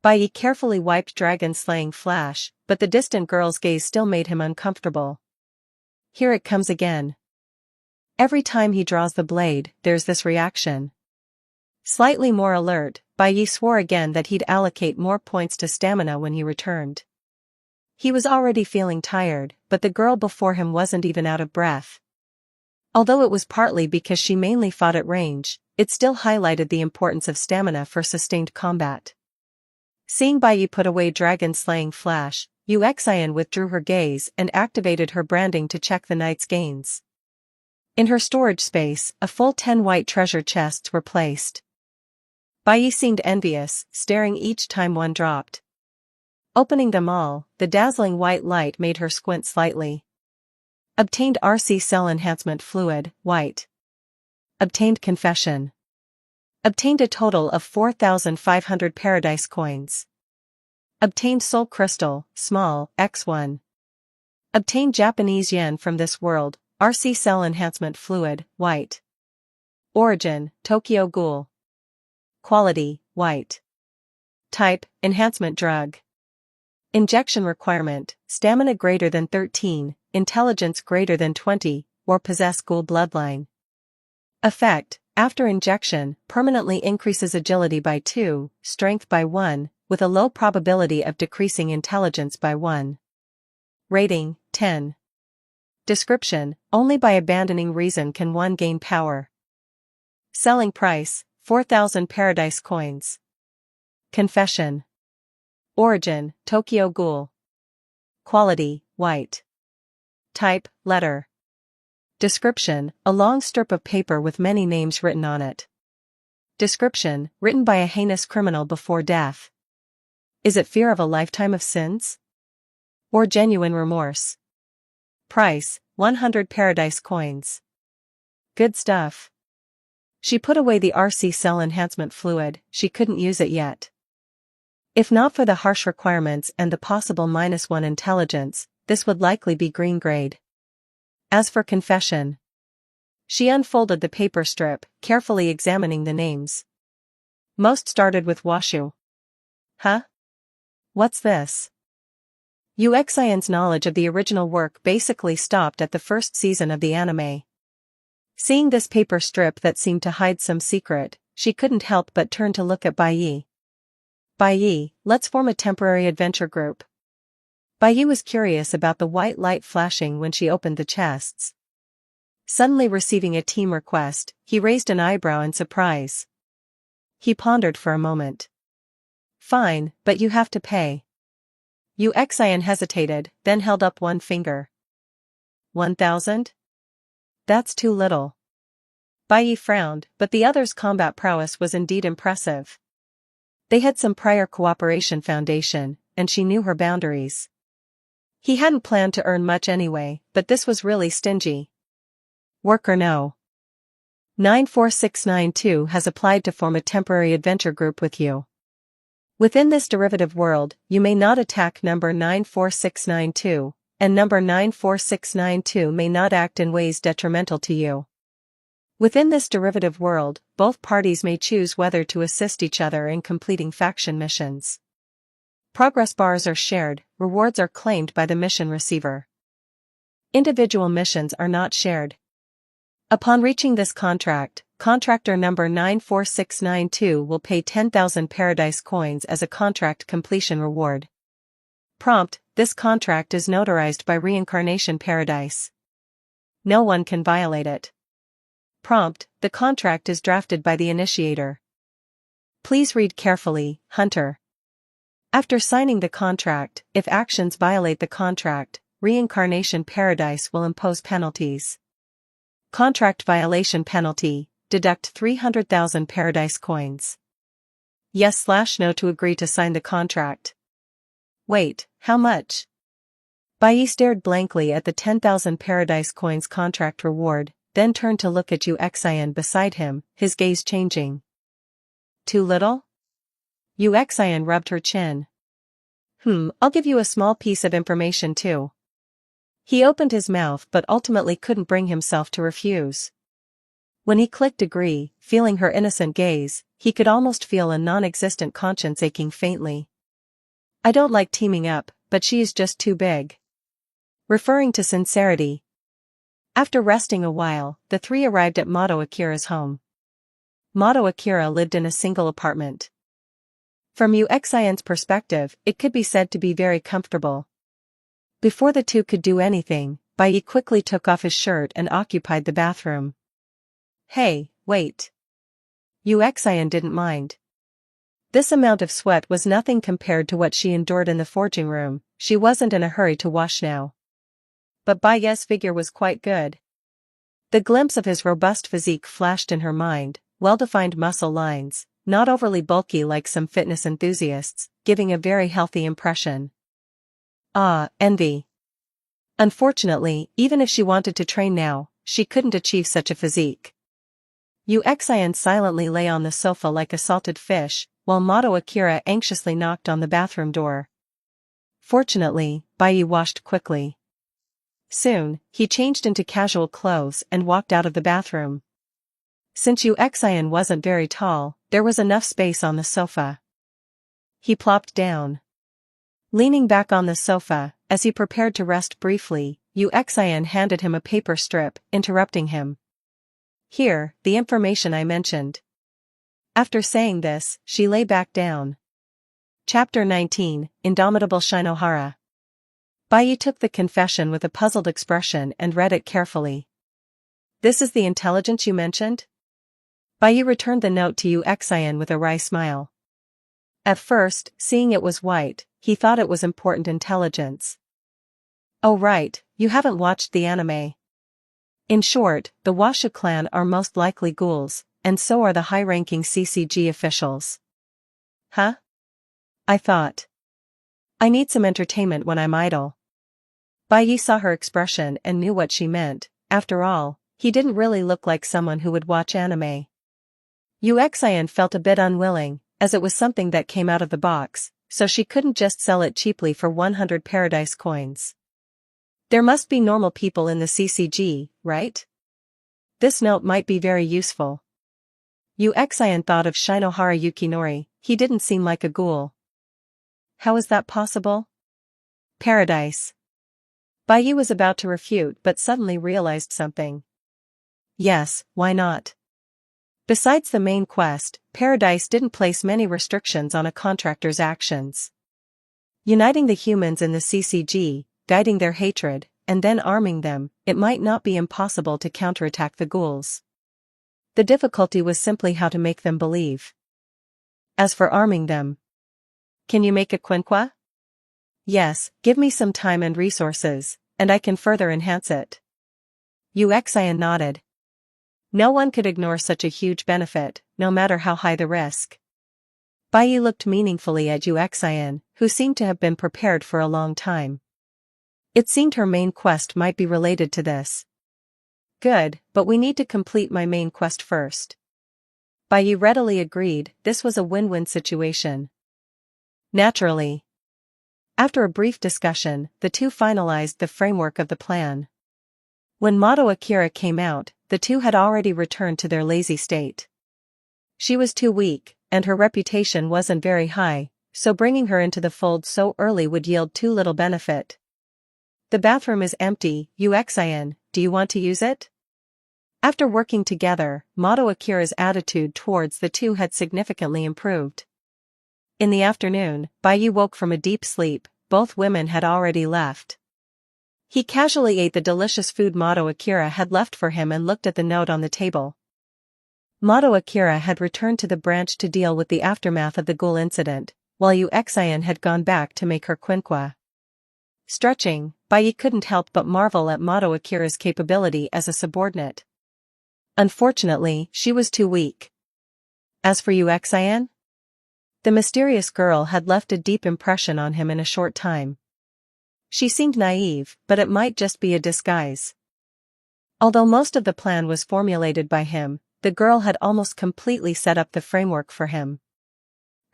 Bai Yi carefully wiped dragon-slaying flash, but the distant girl's gaze still made him uncomfortable. Here it comes again. Every time he draws the blade, there's this reaction. Slightly more alert, Bai Yi swore again that he'd allocate more points to stamina when he returned. He was already feeling tired, but the girl before him wasn't even out of breath. Although it was partly because she mainly fought at range, it still highlighted the importance of stamina for sustained combat. Seeing Bai Yi put away dragon-slaying flash, Uxian withdrew her gaze and activated her branding to check the knight's gains. In her storage space, a full 10 white treasure chests were placed. Bai Yi seemed envious, staring each time one dropped. Opening them all, the dazzling white light made her squint slightly. Obtained RC cell enhancement fluid, white. Obtained confession. Obtained a total of 4,500 paradise coins. Obtained soul crystal, small, X1. Obtained Japanese yen from this world, RC cell enhancement fluid, white. Origin, Tokyo Ghoul. Quality, white. Type, enhancement drug. Injection requirement, stamina greater than 13, intelligence greater than 20, or possess ghoul bloodline. Effect, after injection, permanently increases agility by 2, strength by 1, with a low probability of decreasing intelligence by 1. Rating, 10. Description, only by abandoning reason can one gain power. Selling price, 4,000 paradise coins. Confession. Origin, Tokyo Ghoul. Quality, white. Type, letter. Description, a long strip of paper with many names written on it. Description, written by a heinous criminal before death. Is it fear of a lifetime of sins? Or genuine remorse? Price, 100 paradise coins. Good stuff. She put away the RC cell enhancement fluid, she couldn't use it yet. If not for the harsh requirements and the possible -1 intelligence, this would likely be green grade. As for confession, she unfolded the paper strip, carefully examining the names. Most started with Washu. Huh? What's this? Uxian's knowledge of the original work basically stopped at the first season of the anime. Seeing this paper strip that seemed to hide some secret, she couldn't help but turn to look at Bai Yi. Bai Yi, let's form a temporary adventure group. Bai Yi was curious about the white light flashing when she opened the chests. Suddenly receiving a team request, he raised an eyebrow in surprise. He pondered for a moment. Fine, but you have to pay. Uxian hesitated, then held up one finger. 1,000? That's too little. Bai Yi frowned, but the others' combat prowess was indeed impressive. They had some prior cooperation foundation, and she knew her boundaries. He hadn't planned to earn much anyway, but this was really stingy. Work or no? 94692 has applied to form a temporary adventure group with you. Within this derivative world, you may not attack number 94692, and number 94692 may not act in ways detrimental to you. Within this derivative world, both parties may choose whether to assist each other in completing faction missions. Progress bars are shared, rewards are claimed by the mission receiver. Individual missions are not shared. Upon reaching this contract, contractor number 94692 will pay 10,000 paradise coins as a contract completion reward. Prompt, this contract is notarized by Reincarnation Paradise. No one can violate it. Prompt, the contract is drafted by the initiator. Please read carefully, Hunter. After signing the contract, if actions violate the contract, Reincarnation Paradise will impose penalties. Contract violation penalty, deduct 300,000 Paradise coins. Yes/no to agree to sign the contract. Wait, how much? Bai stared blankly at the 10,000 Paradise coins contract reward, then turned to look at Yu Xian beside him, his gaze changing. Too little? Yu Xian rubbed her chin. I'll give you a small piece of information too. He opened his mouth but ultimately couldn't bring himself to refuse. When he clicked agree, feeling her innocent gaze, he could almost feel a non-existent conscience aching faintly. I don't like teaming up, but she is just too big. Referring to sincerity. After resting a while, the three arrived at Mato Akira's home. Mato Akira lived in a single apartment. From Yu Xian's perspective, it could be said to be very comfortable. Before the two could do anything, Bai quickly took off his shirt and occupied the bathroom. Hey, wait. Yu Xian didn't mind. This amount of sweat was nothing compared to what she endured in the forging room. She wasn't in a hurry to wash now. But Bai's figure was quite good. The glimpse of his robust physique flashed in her mind, well-defined muscle lines, not overly bulky like some fitness enthusiasts, giving a very healthy impression. Ah, envy. Unfortunately, even if she wanted to train now, she couldn't achieve such a physique. Yu Xian silently lay on the sofa like a salted fish, while Mato Akira anxiously knocked on the bathroom door. Fortunately, Bai washed quickly. Soon, he changed into casual clothes and walked out of the bathroom. Since Yu Xian wasn't very tall, there was enough space on the sofa. He plopped down. Leaning back on the sofa, as he prepared to rest briefly, Yu Xian handed him a paper strip, interrupting him. Here, the information I mentioned. After saying this, she lay back down. Chapter 19, Indomitable Shinohara. Bai took the confession with a puzzled expression and read it carefully. This is the intelligence you mentioned? Bai returned the note to Yu Xian with a wry smile. At first, seeing it was white, he thought it was important intelligence. Oh right, you haven't watched the anime. In short, the Washu clan are most likely ghouls, and so are the high-ranking CCG officials. Huh? I thought. I need some entertainment when I'm idle. Bai saw her expression and knew what she meant. After all, he didn't really look like someone who would watch anime. Yu Xian felt a bit unwilling, as it was something that came out of the box, so she couldn't just sell it cheaply for 100 Paradise coins. There must be normal people in the CCG, right? This note might be very useful. Yu Xian thought of Shinohara Yukinori. He didn't seem like a ghoul. How is that possible? Paradise. Bai was about to refute but suddenly realized something. Yes, why not? Besides the main quest, Paradise didn't place many restrictions on a contractor's actions. Uniting the humans in the CCG, guiding their hatred, and then arming them, it might not be impossible to counterattack the ghouls. The difficulty was simply how to make them believe. As for arming them, can you make a quinqua? Yes, give me some time and resources, and I can further enhance it. Yu Xian nodded. No one could ignore such a huge benefit, no matter how high the risk. Bai looked meaningfully at Yu Xian, who seemed to have been prepared for a long time. It seemed her main quest might be related to this. Good, but we need to complete my main quest first. Bai readily agreed. This was a win-win situation. Naturally. After a brief discussion, the two finalized the framework of the plan. When Mato Akira came out, the two had already returned to their lazy state. She was too weak, and her reputation wasn't very high, so bringing her into the fold so early would yield too little benefit. The bathroom is empty, Yu Xian, do you want to use it? After working together, Mato Akira's attitude towards the two had significantly improved. In the afternoon, Bai woke from a deep sleep. Both women had already left. He casually ate the delicious food Mato Akira had left for him and looked at the note on the table. Mato Akira had returned to the branch to deal with the aftermath of the ghoul incident, while Uxian had gone back to make her quinqua. Stretching, Bai couldn't help but marvel at Mato Akira's capability as a subordinate. Unfortunately, she was too weak. As for Uxian? The mysterious girl had left a deep impression on him in a short time. She seemed naive, but it might just be a disguise. Although most of the plan was formulated by him, the girl had almost completely set up the framework for him.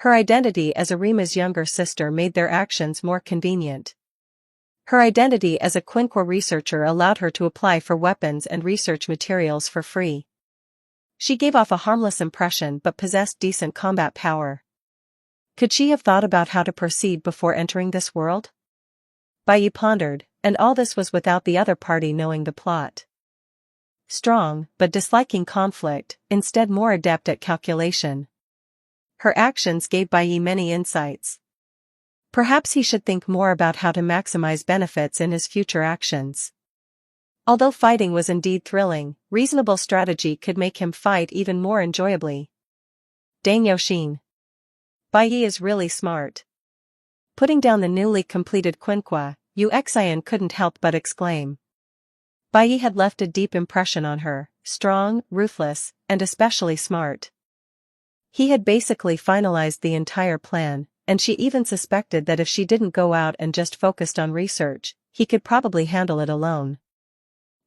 Her identity as Arima's younger sister made their actions more convenient. Her identity as a quinqua researcher allowed her to apply for weapons and research materials for free. She gave off a harmless impression but possessed decent combat power. Could she have thought about how to proceed before entering this world? Bai pondered, and all this was without the other party knowing the plot. Strong, but disliking conflict, instead more adept at calculation. Her actions gave Bai many insights. Perhaps he should think more about how to maximize benefits in his future actions. Although fighting was indeed thrilling, reasonable strategy could make him fight even more enjoyably. Dang Yoshin. Bai is really smart. Putting down the newly completed quinqua, Uxian couldn't help but exclaim. Bai had left a deep impression on her, strong, ruthless, and especially smart. He had basically finalized the entire plan, and she even suspected that if she didn't go out and just focused on research, he could probably handle it alone.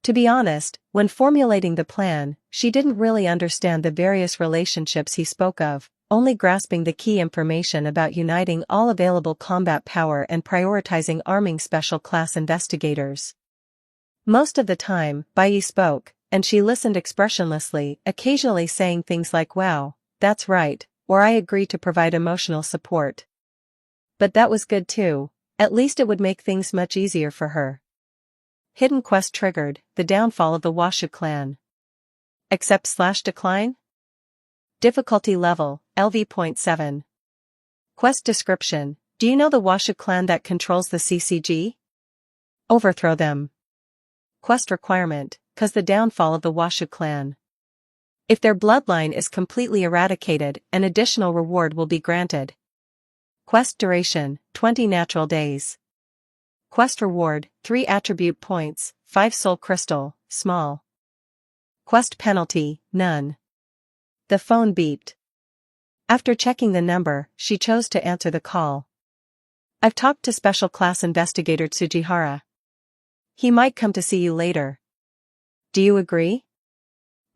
To be honest, when formulating the plan, she didn't really understand the various relationships he spoke of, only grasping the key information about uniting all available combat power and prioritizing arming special class investigators. Most of the time, Bai spoke, and she listened expressionlessly, occasionally saying things like "Wow, that's right," or "I agree" to provide emotional support. But that was good too, at least it would make things much easier for her. Hidden quest triggered, the downfall of the Washu clan. Accept/decline? Difficulty level, LV.7. Quest description: do you know the Washu clan that controls the CCG? Overthrow them. Quest requirement: cause the downfall of the Washu clan. If their bloodline is completely eradicated, an additional reward will be granted. Quest duration: 20 natural days. Quest reward: 3 attribute points, 5 soul crystal, small. Quest penalty: none. The phone beeped. After checking the number, she chose to answer the call. I've talked to Special Class Investigator Tsujihara. He might come to see you later. Do you agree?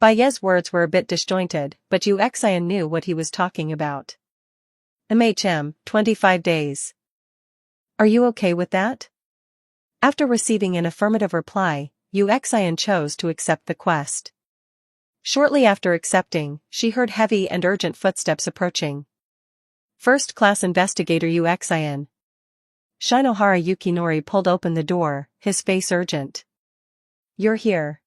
Bai's words were a bit disjointed, but Uxian knew what he was talking about. MHM, 25 days. Are you okay with that? After receiving an affirmative reply, Uxian chose to accept the quest. Shortly after accepting, she heard heavy and urgent footsteps approaching. First-class investigator Uxian. Shinohara Yukinori pulled open the door, his face urgent. You're here.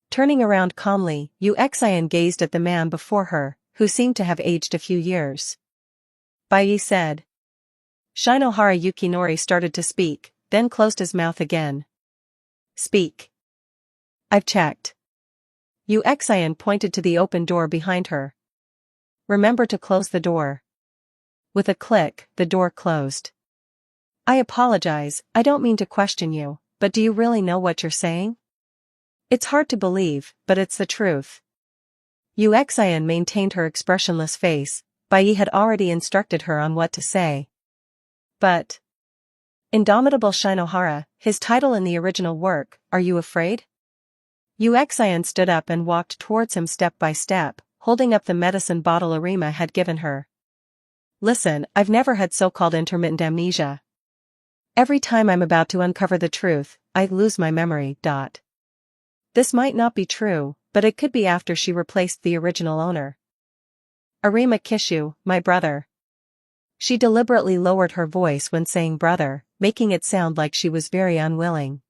Turning around calmly, Uxian gazed at the man before her, who seemed to have aged a few years. Bai said. Shinohara Yukinori started to speak, then closed his mouth again. Speak. I've checked. Uxian pointed to the open door behind her. Remember to close the door. With a click, the door closed. I apologize, I don't mean to question you, but do you really know what you're saying? It's hard to believe, but it's the truth. Uxian maintained her expressionless face. Bai had already instructed her on what to say. But. Indomitable Shinohara, his title in the original work, are you afraid? Uxian stood up and walked towards him step by step, holding up the medicine bottle Arima had given her. Listen, I've never had so-called intermittent amnesia. Every time I'm about to uncover the truth, I lose my memory. This might not be true, but it could be after she replaced the original owner. Arima Kishu, my brother. She deliberately lowered her voice when saying brother, making it sound like she was very unwilling.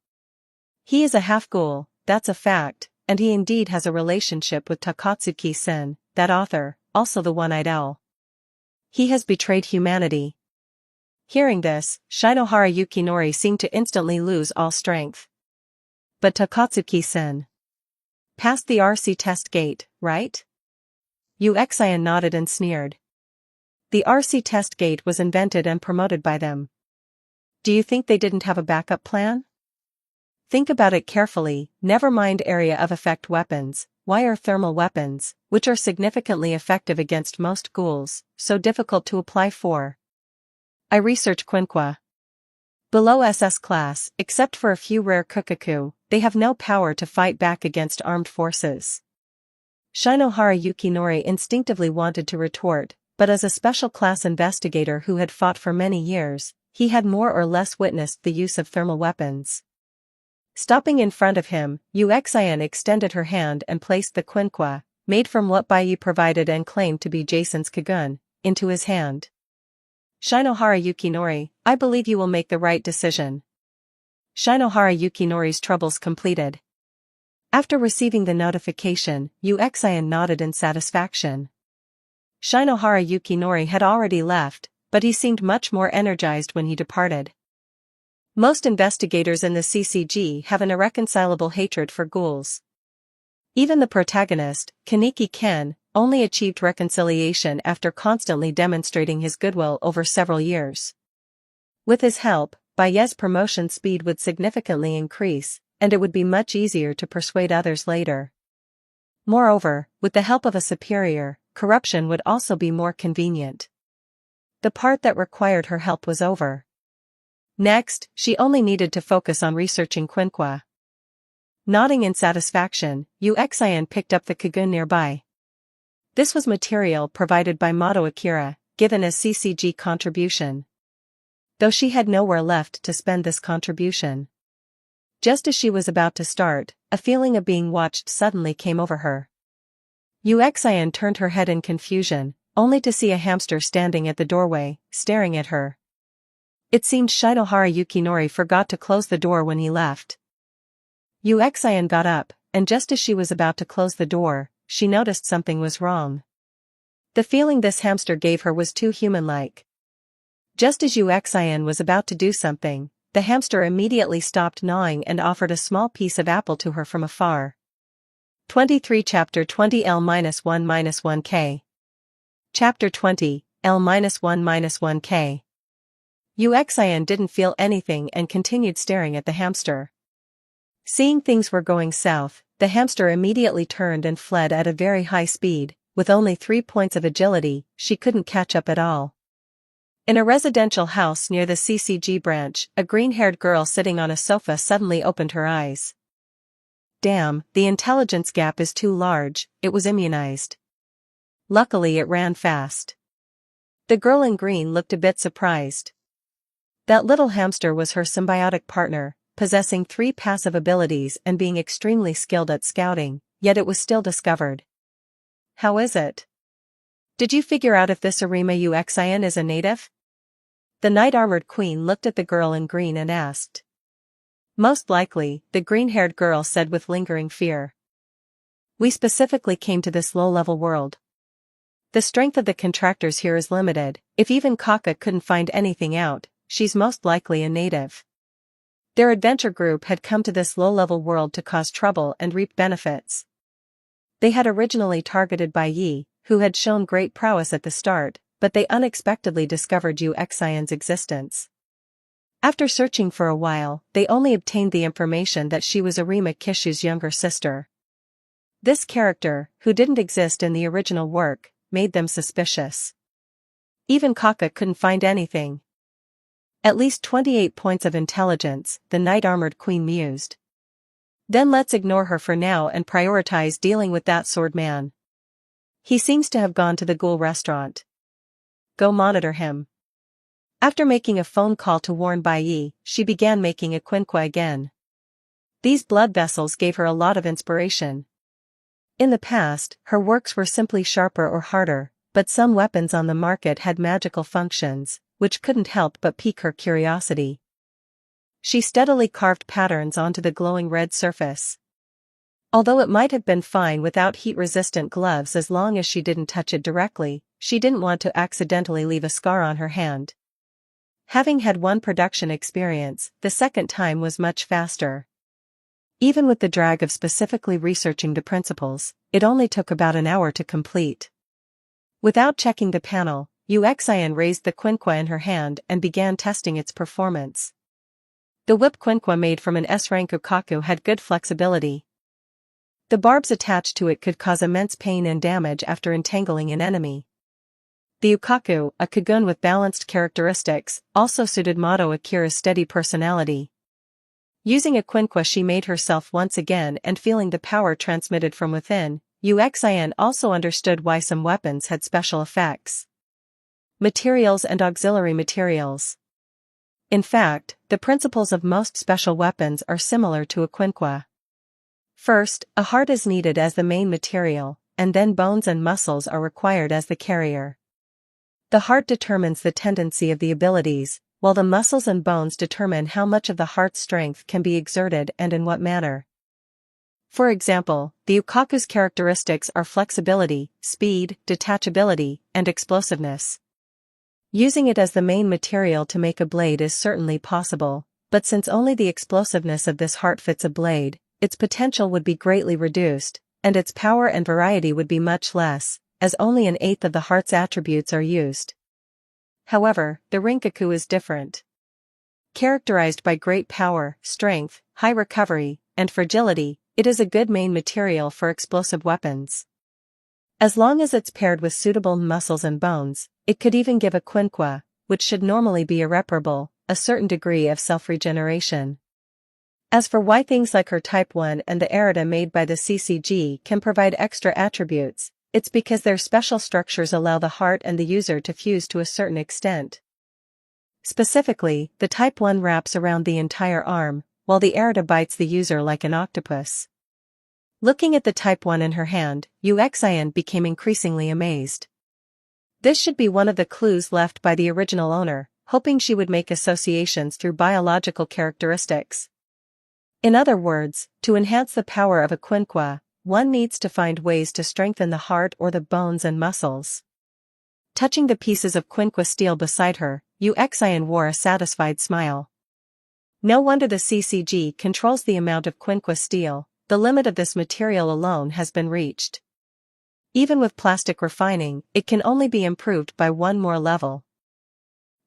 He is a half-ghoul, that's a fact, and he indeed has a relationship with Takatsuki-sen, that author, also the one-eyed owl. He has betrayed humanity. Hearing this, Shinohara Yukinori seemed to instantly lose all strength. But Takatsuki-sen. Passed the RC test gate, right? Uxian nodded and sneered. The RC test gate was invented and promoted by them. Do you think they didn't have a backup plan? Think about it carefully. Never mind area of effect weapons. Why are thermal weapons, which are significantly effective against most ghouls, so difficult to apply for? I research Quinqua. Below SS class, except for a few rare Kukaku, they have no power to fight back against armed forces. Shinohara Yukinori instinctively wanted to retort, but as a special class investigator who had fought for many years, he had more or less witnessed the use of thermal weapons. Stopping in front of him, Uxian extended her hand and placed the Quinqua, made from what Baiyi provided and claimed to be Jason's Kagun, into his hand. Shinohara Yukinori, I believe you will make the right decision. Shinohara Yukinori's troubles completed. After receiving the notification, Uxian nodded in satisfaction. Shinohara Yukinori had already left, but he seemed much more energized when he departed. Most investigators in the CCG have an irreconcilable hatred for ghouls. Even the protagonist, Kaneki Ken, only achieved reconciliation after constantly demonstrating his goodwill over several years. With his help, Baiyi's promotion speed would significantly increase, and it would be much easier to persuade others later. Moreover, with the help of a superior, corruption would also be more convenient. The part that required her help was over. Next, she only needed to focus on researching Quinqua. Nodding in satisfaction, Uxian picked up the Kagun nearby. This was material provided by Mato Akira, given as CCG contribution. Though she had nowhere left to spend this contribution. Just as she was about to start, a feeling of being watched suddenly came over her. Uxian turned her head in confusion, only to see a hamster standing at the doorway, staring at her. It seemed Shinohara Yukinori forgot to close the door when he left. Uxian got up, and just as she was about to close the door, she noticed something was wrong. The feeling this hamster gave her was too human-like. Just as Uxian was about to do something, the hamster immediately stopped gnawing and offered a small piece of apple to her from afar. 23 Chapter 20 L-1-1K. Chapter 20, L-1-1K. Uxian didn't feel anything and continued staring at the hamster. Seeing things were going south, the hamster immediately turned and fled at a very high speed. With only 3 points of agility, she couldn't catch up at all. In a residential house near the CCG branch, a green-haired girl sitting on a sofa suddenly opened her eyes. Damn, the intelligence gap is too large, it was immunized. Luckily it ran fast. The girl in green looked a bit surprised. That little hamster was her symbiotic partner, possessing 3 passive abilities and being extremely skilled at scouting, yet it was still discovered. How is it? Did you figure out if this Arima Uxian is a native? The knight-armored queen looked at the girl in green and asked. Most likely, the green-haired girl said with lingering fear. We specifically came to this low-level world. The strength of the contractors here is limited. If even Kaka couldn't find anything out, she's most likely a native. Their adventure group had come to this low-level world to cause trouble and reap benefits. They had originally targeted Baiyi, who had shown great prowess at the start, but they unexpectedly discovered Uxian's existence. After searching for a while, they only obtained the information that she was Arima Kishu's younger sister. This character, who didn't exist in the original work, made them suspicious. Even Kaka couldn't find anything. At least 28 points of intelligence, the knight-armored queen mused. Then let's ignore her for now and prioritize dealing with that sword man. He seems to have gone to the ghoul restaurant. Go monitor him. After making a phone call to warn Baiyi, she began making a Quinqua again. These blood vessels gave her a lot of inspiration. In the past, her works were simply sharper or harder, but some weapons on the market had magical functions, which couldn't help but pique her curiosity. She steadily carved patterns onto the glowing red surface. Although it might have been fine without heat-resistant gloves as long as she didn't touch it directly, she didn't want to accidentally leave a scar on her hand. Having had one production experience, the second time was much faster. Even with the drag of specifically researching the principles, it only took about an hour to complete. Without checking the panel, Uxian raised the quinqua in her hand and began testing its performance. The whip quinqua made from an S-rank ukaku had good flexibility. The barbs attached to it could cause immense pain and damage after entangling an enemy. The ukaku, a kagun with balanced characteristics, also suited Mato Akira's steady personality. Using a quinqua she made herself once again and feeling the power transmitted from within, Uxian also understood why some weapons had special effects. Materials and auxiliary materials. In fact, the principles of most special weapons are similar to a quinqua. First, a heart is needed as the main material, and then bones and muscles are required as the carrier. The heart determines the tendency of the abilities, while the muscles and bones determine how much of the heart's strength can be exerted and in what manner. For example, the ukaku's characteristics are flexibility, speed, detachability, and explosiveness. Using it as the main material to make a blade is certainly possible, but since only the explosiveness of this heart fits a blade, its potential would be greatly reduced, and its power and variety would be much less, as only an eighth of the heart's attributes are used. However, the rinkaku is different. Characterized by great power, strength, high recovery, and fragility, it is a good main material for explosive weapons. As long as it's paired with suitable muscles and bones, it could even give a quinqua, which should normally be irreparable, a certain degree of self-regeneration. As for why things like her Type 1 and the Erida made by the CCG can provide extra attributes, it's because their special structures allow the heart and the user to fuse to a certain extent. Specifically, the Type 1 wraps around the entire arm, while the Erida bites the user like an octopus. Looking at the Type 1 in her hand, Uxian became increasingly amazed. This should be one of the clues left by the original owner, hoping she would make associations through biological characteristics. In other words, to enhance the power of a quinqua, one needs to find ways to strengthen the heart or the bones and muscles. Touching the pieces of quinqua steel beside her, Uxian wore a satisfied smile. No wonder the CCG controls the amount of quinqua steel, the limit of this material alone has been reached. Even with plastic refining, it can only be improved by one more level.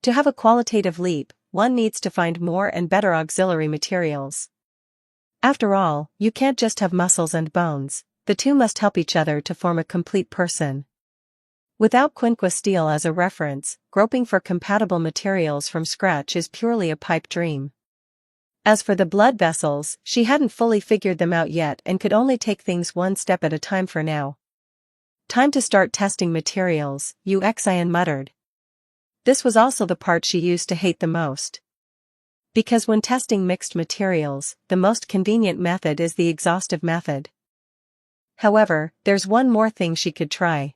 To have a qualitative leap, one needs to find more and better auxiliary materials. After all, you can't just have muscles and bones, the two must help each other to form a complete person. Without quinqua steel as a reference, groping for compatible materials from scratch is purely a pipe dream. As for the blood vessels, she hadn't fully figured them out yet and could only take things one step at a time for now. Time to start testing materials, Uxian muttered. This was also the part she used to hate the most. Because when testing mixed materials, the most convenient method is the exhaustive method. However, there's one more thing she could try.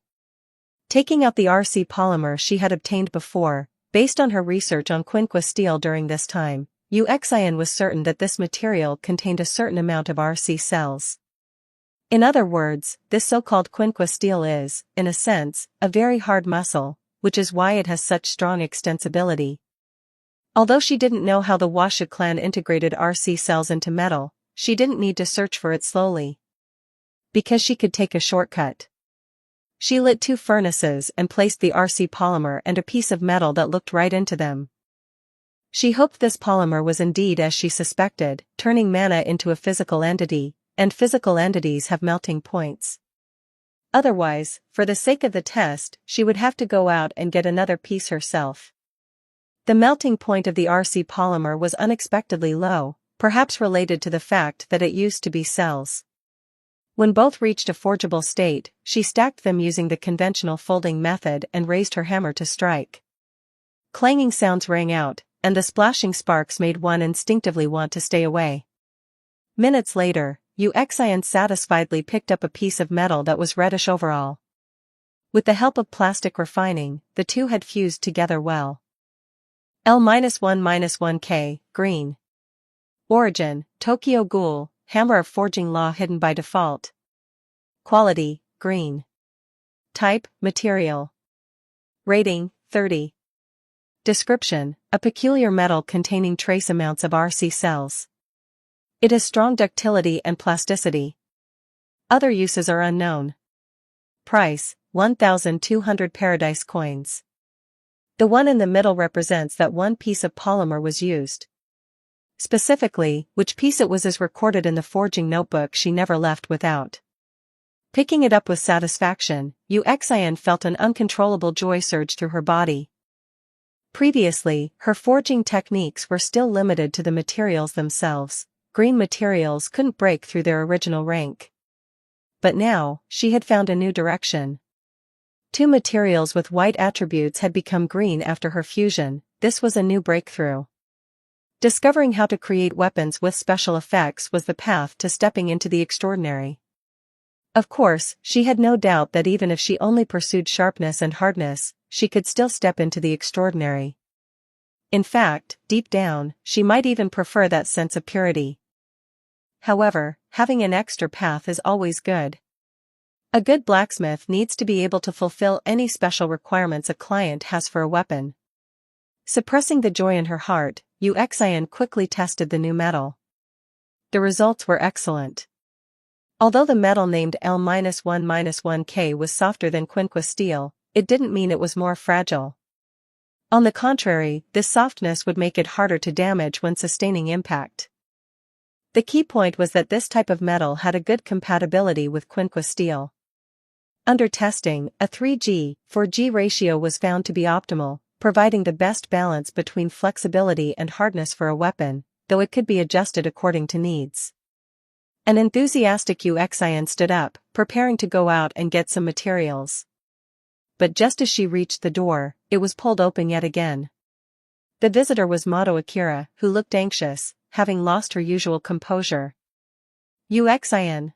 Taking out the RC polymer she had obtained before, based on her research on quinqua steel during this time, Uxian was certain that this material contained a certain amount of RC cells. In other words, this so-called quinqua steel is, in a sense, a very hard muscle, which is why it has such strong extensibility. Although she didn't know how the Washu clan integrated RC cells into metal, she didn't need to search for it slowly. Because she could take a shortcut. She lit 2 furnaces and placed the RC polymer and a piece of metal that looked right into them. She hoped this polymer was indeed as she suspected, turning mana into a physical entity, and physical entities have melting points. Otherwise, for the sake of the test, she would have to go out and get another piece herself. The melting point of the RC polymer was unexpectedly low, perhaps related to the fact that it used to be cells. When both reached a forgeable state, she stacked them using the conventional folding method and raised her hammer to strike. Clanging sounds rang out, and the splashing sparks made one instinctively want to stay away. Minutes later, Uxian satisfiedly picked up a piece of metal that was reddish overall. With the help of plastic refining, the two had fused together well. L-1-1K, green. Origin, Tokyo Ghoul, hammer of forging law hidden by default. Quality, green. Type, material. Rating, 30. Description, a peculiar metal containing trace amounts of RC cells. It has strong ductility and plasticity. Other uses are unknown. Price, 1,200 paradise coins. The one in the middle represents that one piece of polymer was used. Specifically, which piece it was is recorded in the forging notebook she never left without. Picking it up with satisfaction, Yuxian felt an uncontrollable joy surge through her body. Previously, her forging techniques were still limited to the materials themselves. Green materials couldn't break through their original rank. But now, she had found a new direction. Two materials with white attributes had become green after her fusion. This was a new breakthrough. Discovering how to create weapons with special effects was the path to stepping into the extraordinary. Of course, she had no doubt that even if she only pursued sharpness and hardness, she could still step into the extraordinary. In fact, deep down, she might even prefer that sense of purity. However, having an extra path is always good. A good blacksmith needs to be able to fulfill any special requirements a client has for a weapon. Suppressing the joy in her heart, Yuxian quickly tested the new metal. The results were excellent. Although the metal named L-1-1K was softer than quinquis steel, it didn't mean it was more fragile. On the contrary, this softness would make it harder to damage when sustaining impact. The key point was that this type of metal had a good compatibility with quinquis steel. Under testing, a 3G/4G ratio was found to be optimal, providing the best balance between flexibility and hardness for a weapon, though it could be adjusted according to needs. An enthusiastic Yuxian stood up, preparing to go out and get some materials. But just as she reached the door, it was pulled open yet again. The visitor was Mato Akira, who looked anxious, having lost her usual composure. Yuxian.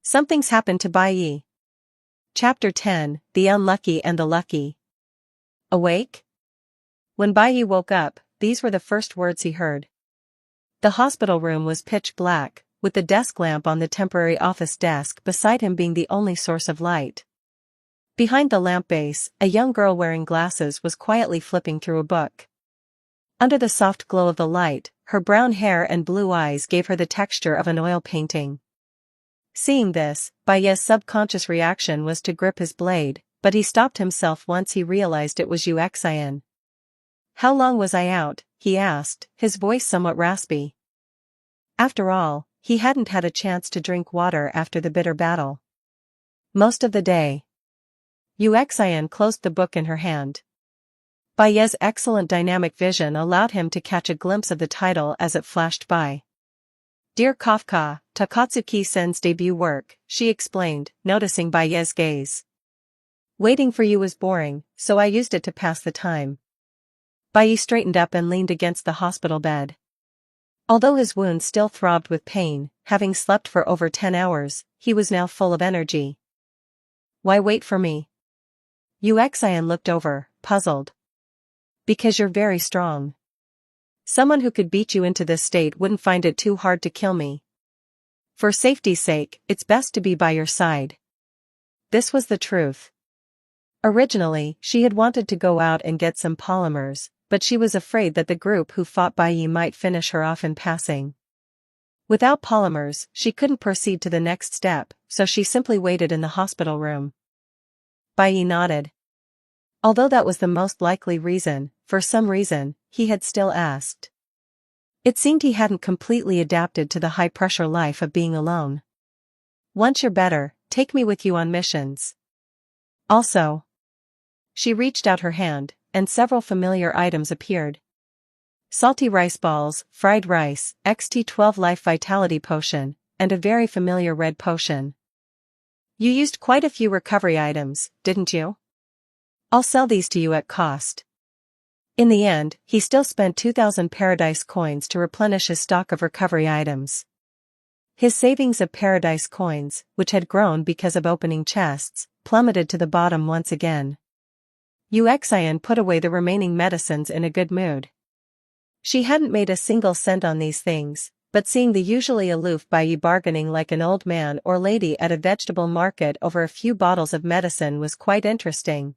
Something's happened to Bai. Chapter 10, The Unlucky and the Lucky. Awake? When Bai woke up, these were the first words he heard. The hospital room was pitch black, with the desk lamp on the temporary office desk beside him being the only source of light. Behind the lamp base, a young girl wearing glasses was quietly flipping through a book. Under the soft glow of the light, her brown hair and blue eyes gave her the texture of an oil painting. Seeing this, Bai's subconscious reaction was to grip his blade, but he stopped himself once he realized it was Yuxian. "How long was I out?" he asked, his voice somewhat raspy. After all, he hadn't had a chance to drink water after the bitter battle. "Most of the day." Yuxian closed the book in her hand. Bai's excellent dynamic vision allowed him to catch a glimpse of the title as it flashed by. "Dear Kafka, Takatsuki-sen's debut work," she explained, noticing Bai's gaze. "Waiting for you was boring, so I used it to pass the time." Bai straightened up and leaned against the hospital bed. Although his wound still throbbed with pain, having slept for over 10 hours, he was now full of energy. "Why wait for me?" Yuxian looked over, puzzled. "Because you're very strong. Someone who could beat you into this state wouldn't find it too hard to kill me. For safety's sake, it's best to be by your side." This was the truth. Originally, she had wanted to go out and get some polymers, but she was afraid that the group who fought Bai might finish her off in passing. Without polymers, she couldn't proceed to the next step, so she simply waited in the hospital room. Bai nodded. Although that was the most likely reason, for some reason, he had still asked. It seemed he hadn't completely adapted to the high-pressure life of being alone. "Once you're better, take me with you on missions. Also." She reached out her hand, and several familiar items appeared. Salty rice balls, fried rice, XT12 Life Vitality Potion, and a very familiar red potion. "You used quite a few recovery items, didn't you? I'll sell these to you at cost." In the end, he still spent 2,000 paradise coins to replenish his stock of recovery items. His savings of paradise coins, which had grown because of opening chests, plummeted to the bottom once again. Yuxian put away the remaining medicines in a good mood. She hadn't made a single cent on these things, but seeing the usually aloof Bai bargaining like an old man or lady at a vegetable market over a few bottles of medicine was quite interesting.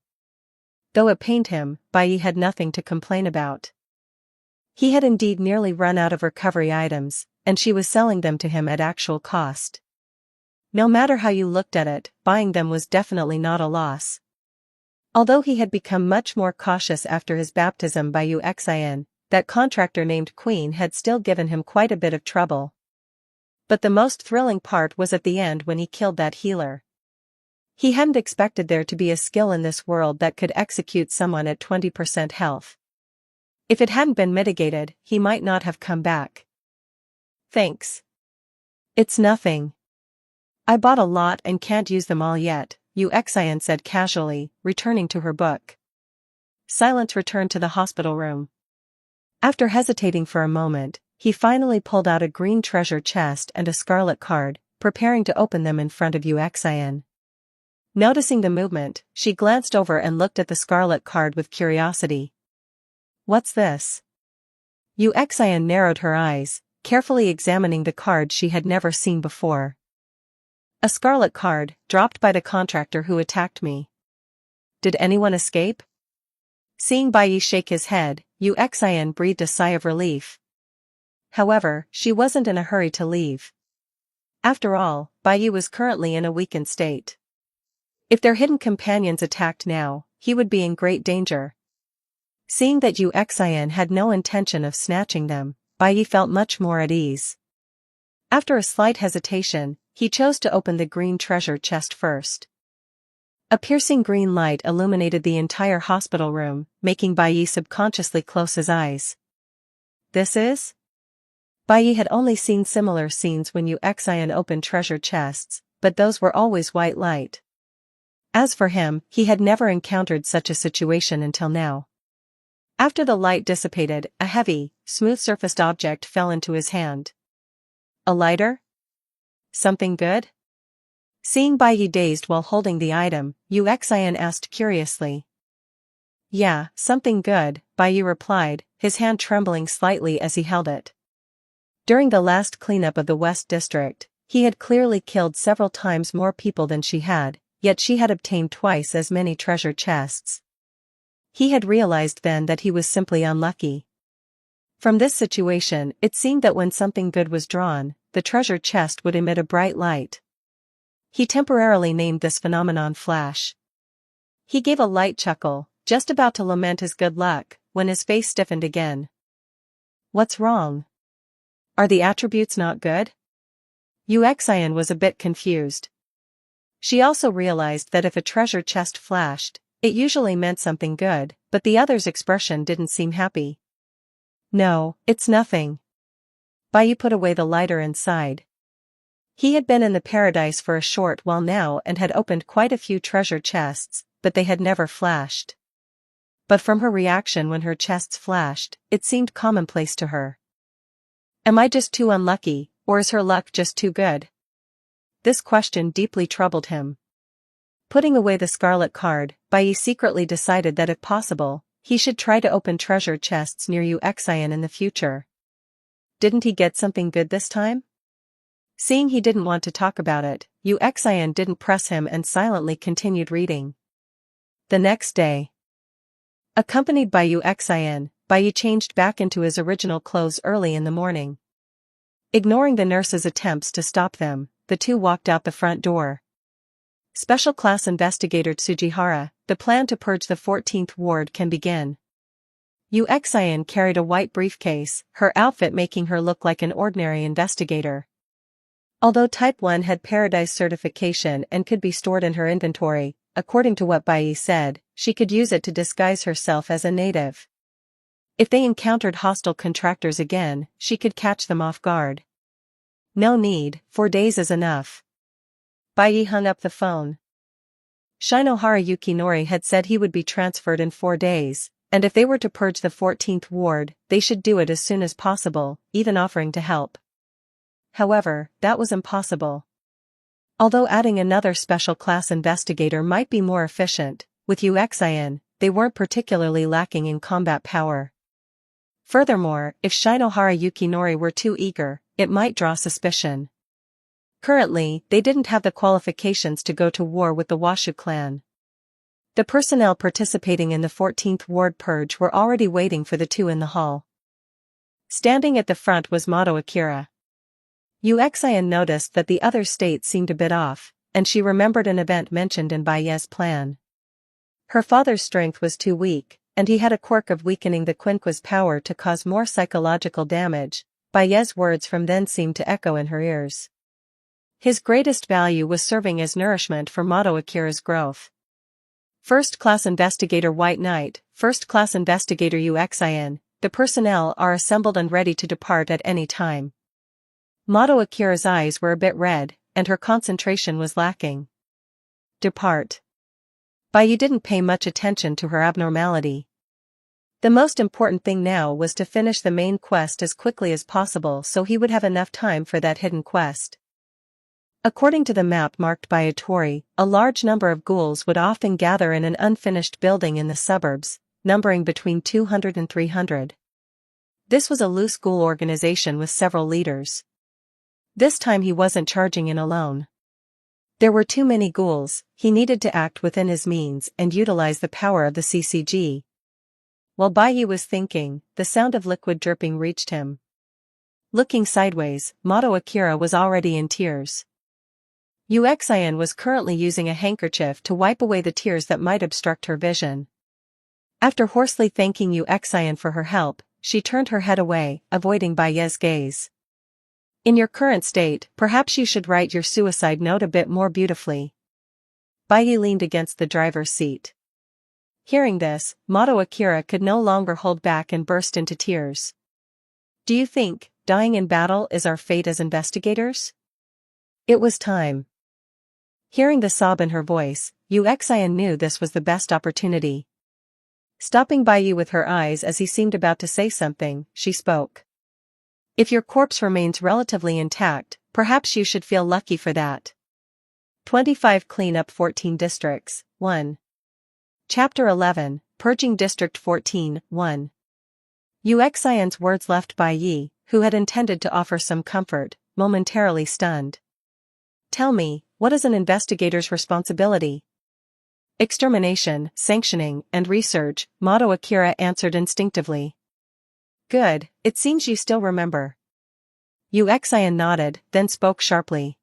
Though it pained him, Bai had nothing to complain about. He had indeed nearly run out of recovery items, and she was selling them to him at actual cost. No matter how you looked at it, buying them was definitely not a loss. Although he had become much more cautious after his baptism by Uxian, that contractor named Queen had still given him quite a bit of trouble. But the most thrilling part was at the end when he killed that healer. He hadn't expected there to be a skill in this world that could execute someone at 20% health. If it hadn't been mitigated, he might not have come back. Thanks. It's nothing. I bought a lot and can't use them all yet, Uxian said casually, returning to her book. Silence returned to the hospital room. After hesitating for a moment, he finally pulled out a green treasure chest and a scarlet card, preparing to open them in front of Uxian. Noticing the movement, she glanced over and looked at the scarlet card with curiosity. What's this? Uxian narrowed her eyes, carefully examining the card she had never seen before. A scarlet card, dropped by the contractor who attacked me. Did anyone escape? Seeing Bai Yi shake his head, Uxian breathed a sigh of relief. However, she wasn't in a hurry to leave. After all, Bai Yi was currently in a weakened state. If their hidden companions attacked now, he would be in great danger. Seeing that Uxian had no intention of snatching them, Bai Yi felt much more at ease. After a slight hesitation, he chose to open the green treasure chest first. A piercing green light illuminated the entire hospital room, making Bai Yi subconsciously close his eyes. This is? Bai Yi had only seen similar scenes when Uxian opened treasure chests, but those were always white light. As for him, he had never encountered such a situation until now. After the light dissipated, a heavy, smooth-surfaced object fell into his hand. A lighter? Something good? Seeing Bai Yi dazed while holding the item, Uxian asked curiously. Yeah, something good, Bai Yi replied, his hand trembling slightly as he held it. During the last cleanup of the West District, he had clearly killed several times more people than she had, yet she had obtained twice as many treasure chests. He had realized then that he was simply unlucky. From this situation, it seemed that when something good was drawn, the treasure chest would emit a bright light. He temporarily named this phenomenon flash. He gave a light chuckle, just about to lament his good luck, when his face stiffened again. What's wrong? Are the attributes not good? Uxian was a bit confused. She also realized that if a treasure chest flashed, it usually meant something good, but the other's expression didn't seem happy. No, it's nothing. Bai Yi put away the lighter and sighed. He had been in the paradise for a short while now and had opened quite a few treasure chests, but they had never flashed. But from her reaction when her chests flashed, it seemed commonplace to her. Am I just too unlucky, or is her luck just too good? This question deeply troubled him. Putting away the scarlet card, Bai Yi secretly decided that if possible, he should try to open treasure chests near Uxian in the future. Didn't he get something good this time? Seeing he didn't want to talk about it, Uxian didn't press him and silently continued reading. The next day. Accompanied by Uxian, Bai Yi changed back into his original clothes early in the morning. Ignoring the nurse's attempts to stop them, the two walked out the front door. Special Class Investigator Tsujihara, the plan to purge the 14th ward can begin. Uxian carried a white briefcase, her outfit making her look like an ordinary investigator. Although Type 1 had Paradise certification and could be stored in her inventory, according to what Bai Yi said, she could use it to disguise herself as a native. If they encountered hostile contractors again, she could catch them off guard. No need, 4 days is enough. Bai Yi hung up the phone. Shinohara Yukinori had said he would be transferred in 4 days, and if they were to purge the 14th ward, they should do it as soon as possible, even offering to help. However, that was impossible. Although adding another special class investigator might be more efficient, with Uxian, they weren't particularly lacking in combat power. Furthermore, if Shinohara Yukinori were too eager, it might draw suspicion. Currently, they didn't have the qualifications to go to war with the Washu clan. The personnel participating in the 14th ward purge were already waiting for the two in the hall. Standing at the front was Mato Akira. Uxian noticed that the other state seemed a bit off, and she remembered an event mentioned in Bai Yi's plan. Her father's strength was too weak, and he had a quirk of weakening the Quinqua's power to cause more psychological damage. Baiye's words from then seemed to echo in her ears. His greatest value was serving as nourishment for Mato Akira's growth. First-class investigator White Knight, first-class investigator Uxin, the personnel are assembled and ready to depart at any time. Mato Akira's eyes were a bit red, and her concentration was lacking. Depart. Baiye didn't pay much attention to her abnormality. The most important thing now was to finish the main quest as quickly as possible so he would have enough time for that hidden quest. According to the map marked by Itori, a large number of ghouls would often gather in an unfinished building in the suburbs, numbering between 200 and 300. This was a loose ghoul organization with several leaders. This time he wasn't charging in alone. There were too many ghouls, he needed to act within his means and utilize the power of the CCG. While Baiye was thinking, the sound of liquid dripping reached him. Looking sideways, Mato Akira was already in tears. Uxin was currently using a handkerchief to wipe away the tears that might obstruct her vision. After hoarsely thanking Uxin for her help, she turned her head away, avoiding Baiye's gaze. In your current state, perhaps you should write your suicide note a bit more beautifully. Baiye leaned against the driver's seat. Hearing this, Mato Akira could no longer hold back and burst into tears. Do you think dying in battle is our fate as investigators? It was time. Hearing the sob in her voice, Uxin knew this was the best opportunity. Stopping Baiye with her eyes as he seemed about to say something, she spoke. If your corpse remains relatively intact, perhaps you should feel lucky for that. 25 Clean up 14 Districts, 1. Chapter 11, Purging District 14, 1. Uxin's words left Baiye, who had intended to offer some comfort, momentarily stunned. Tell me, what is an investigator's responsibility? Extermination, sanctioning, and research, Mato Akira answered instinctively. Good, it seems you still remember. Uxin nodded, then spoke sharply.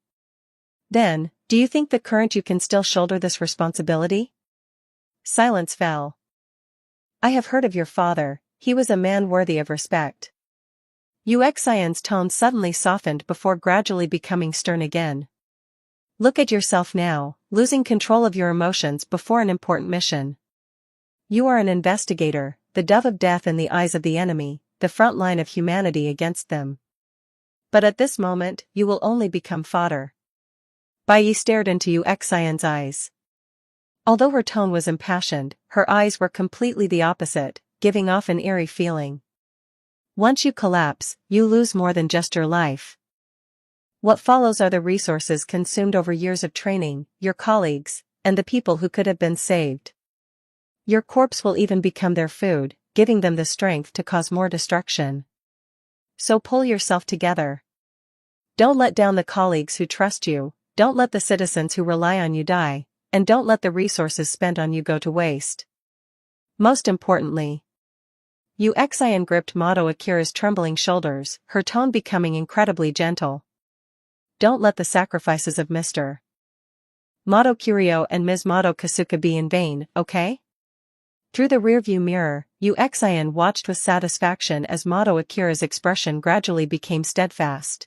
Then, do you think the current you can still shoulder this responsibility? Silence fell. I have heard of your father, he was a man worthy of respect. Uxin's tone suddenly softened before gradually becoming stern again. Look at yourself now, losing control of your emotions before an important mission. You are an investigator, the dove of death in the eyes of the enemy, the front line of humanity against them. But at this moment, you will only become fodder. Baiye stared into Uxin's eyes. Although her tone was impassioned, her eyes were completely the opposite, giving off an eerie feeling. Once you collapse, you lose more than just your life. What follows are the resources consumed over years of training, your colleagues, and the people who could have been saved. Your corpse will even become their food, giving them the strength to cause more destruction. So pull yourself together. Don't let down the colleagues who trust you, don't let the citizens who rely on you die, and don't let the resources spent on you go to waste. Most importantly, Uxin gripped Mato Akira's trembling shoulders, her tone becoming incredibly gentle. Don't let the sacrifices of Mr. Mato Kiryu and Ms. Mato Kasuka be in vain, okay? Through the rearview mirror, Uxin watched with satisfaction as Mato Akira's expression gradually became steadfast.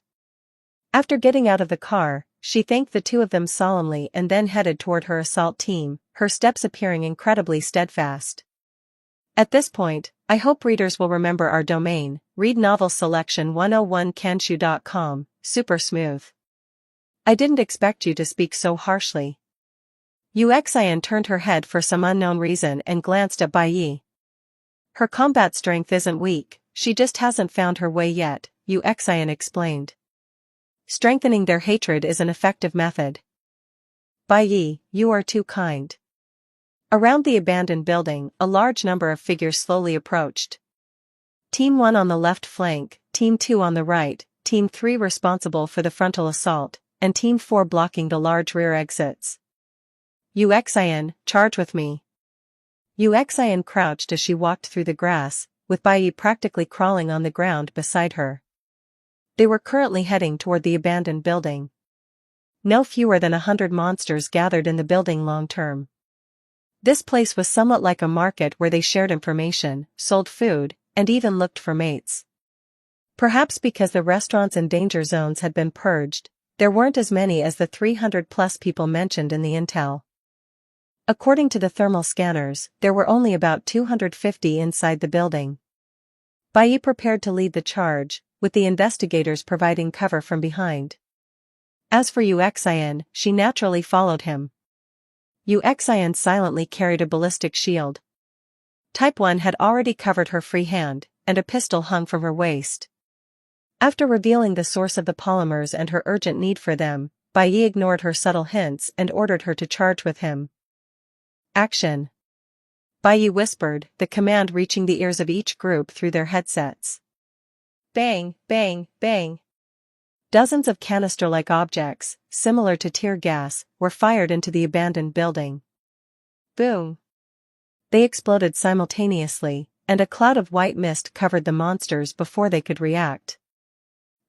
After getting out of the car, she thanked the two of them solemnly and then headed toward her assault team, her steps appearing incredibly steadfast. At this point, I hope readers will remember our domain, read novel selection 101kanshu.com, super smooth. I didn't expect you to speak so harshly. Uxin turned her head for some unknown reason and glanced at Baiye. Her combat strength isn't weak, she just hasn't found her way yet, Uxin explained. Strengthening their hatred is an effective method. Baiye, you are too kind. Around the abandoned building, a large number of figures slowly approached. Team 1 on the left flank, Team 2 on the right, Team 3 responsible for the frontal assault, and Team 4 blocking the large rear exits. Uxin, charge with me. Uxin crouched as she walked through the grass, with Baiye practically crawling on the ground beside her. They were currently heading toward the abandoned building. No fewer than 100 monsters gathered in the building long term. This place was somewhat like a market where they shared information, sold food, and even looked for mates. Perhaps because the restaurants and danger zones had been purged, there weren't as many as the 300+ people mentioned in the intel. According to the thermal scanners, there were only about 250 inside the building. Bai prepared to lead the charge, with the investigators providing cover from behind. As for Uxian, she naturally followed him. Uxian silently carried a ballistic shield. Type 1 had already covered her free hand, and a pistol hung from her waist. After revealing the source of the polymers and her urgent need for them, Bai ignored her subtle hints and ordered her to charge with him. Action! Bai whispered, the command reaching the ears of each group through their headsets. Bang, bang, bang. Dozens of canister-like objects, similar to tear gas, were fired into the abandoned building. Boom! They exploded simultaneously, and a cloud of white mist covered the monsters before they could react.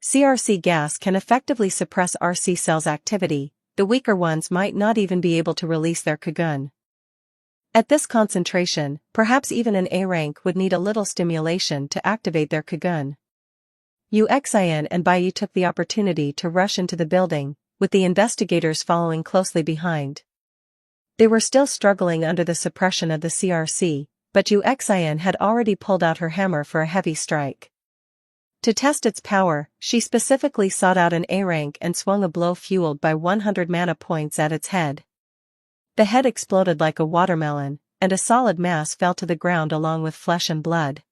CRC gas can effectively suppress RC cells' activity. The weaker ones might not even be able to release their Cogun. At this concentration, perhaps even an A rank would need a little stimulation to activate their Cogun. Uxian and Bai took the opportunity to rush into the building, with the investigators following closely behind. They were still struggling under the suppression of the CRC, but Uxian had already pulled out her hammer for a heavy strike. To test its power, she specifically sought out an A rank and swung a blow fueled by 100 mana points at its head. The head exploded like a watermelon, and a solid mass fell to the ground along with flesh and blood.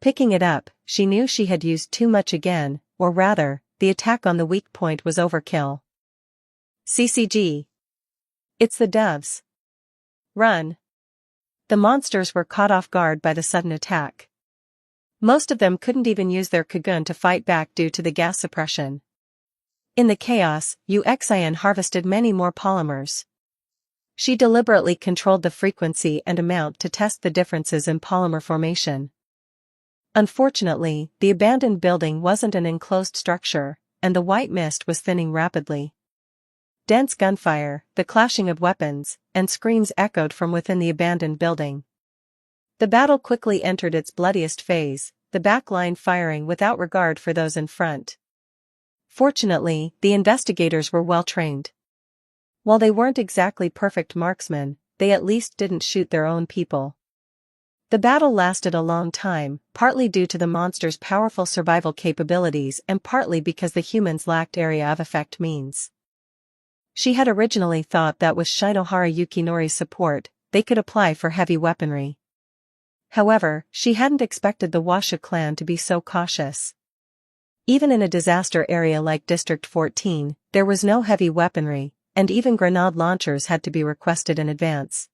Picking it up, she knew she had used too much again, or rather, the attack on the weak point was overkill. CCG. It's the doves. Run. The monsters were caught off guard by the sudden attack. Most of them couldn't even use their Cogun to fight back due to the gas suppression. In the chaos, Uxian harvested many more polymers. She deliberately controlled the frequency and amount to test the differences in polymer formation. Unfortunately, the abandoned building wasn't an enclosed structure, and the white mist was thinning rapidly. Dense gunfire, the clashing of weapons, and screams echoed from within the abandoned building. The battle quickly entered its bloodiest phase, the back line firing without regard for those in front. Fortunately, the investigators were well trained. While they weren't exactly perfect marksmen, they at least didn't shoot their own people. The battle lasted a long time, partly due to the monster's powerful survival capabilities and partly because the humans lacked area of effect means. She had originally thought that with Shinohara Yukinori's support, they could apply for heavy weaponry. However, she hadn't expected the Washa clan to be so cautious. Even in a disaster area like District 14, there was no heavy weaponry, and even grenade launchers had to be requested in advance.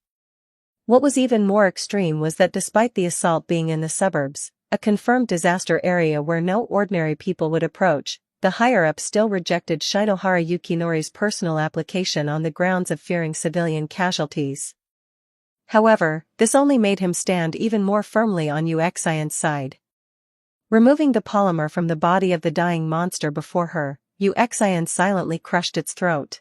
What was even more extreme was that despite the assault being in the suburbs, a confirmed disaster area where no ordinary people would approach, the higher-ups still rejected Shinohara Yukinori's personal application on the grounds of fearing civilian casualties. However, this only made him stand even more firmly on Uxian's side. Removing the polymer from the body of the dying monster before her, Uxian silently crushed its throat.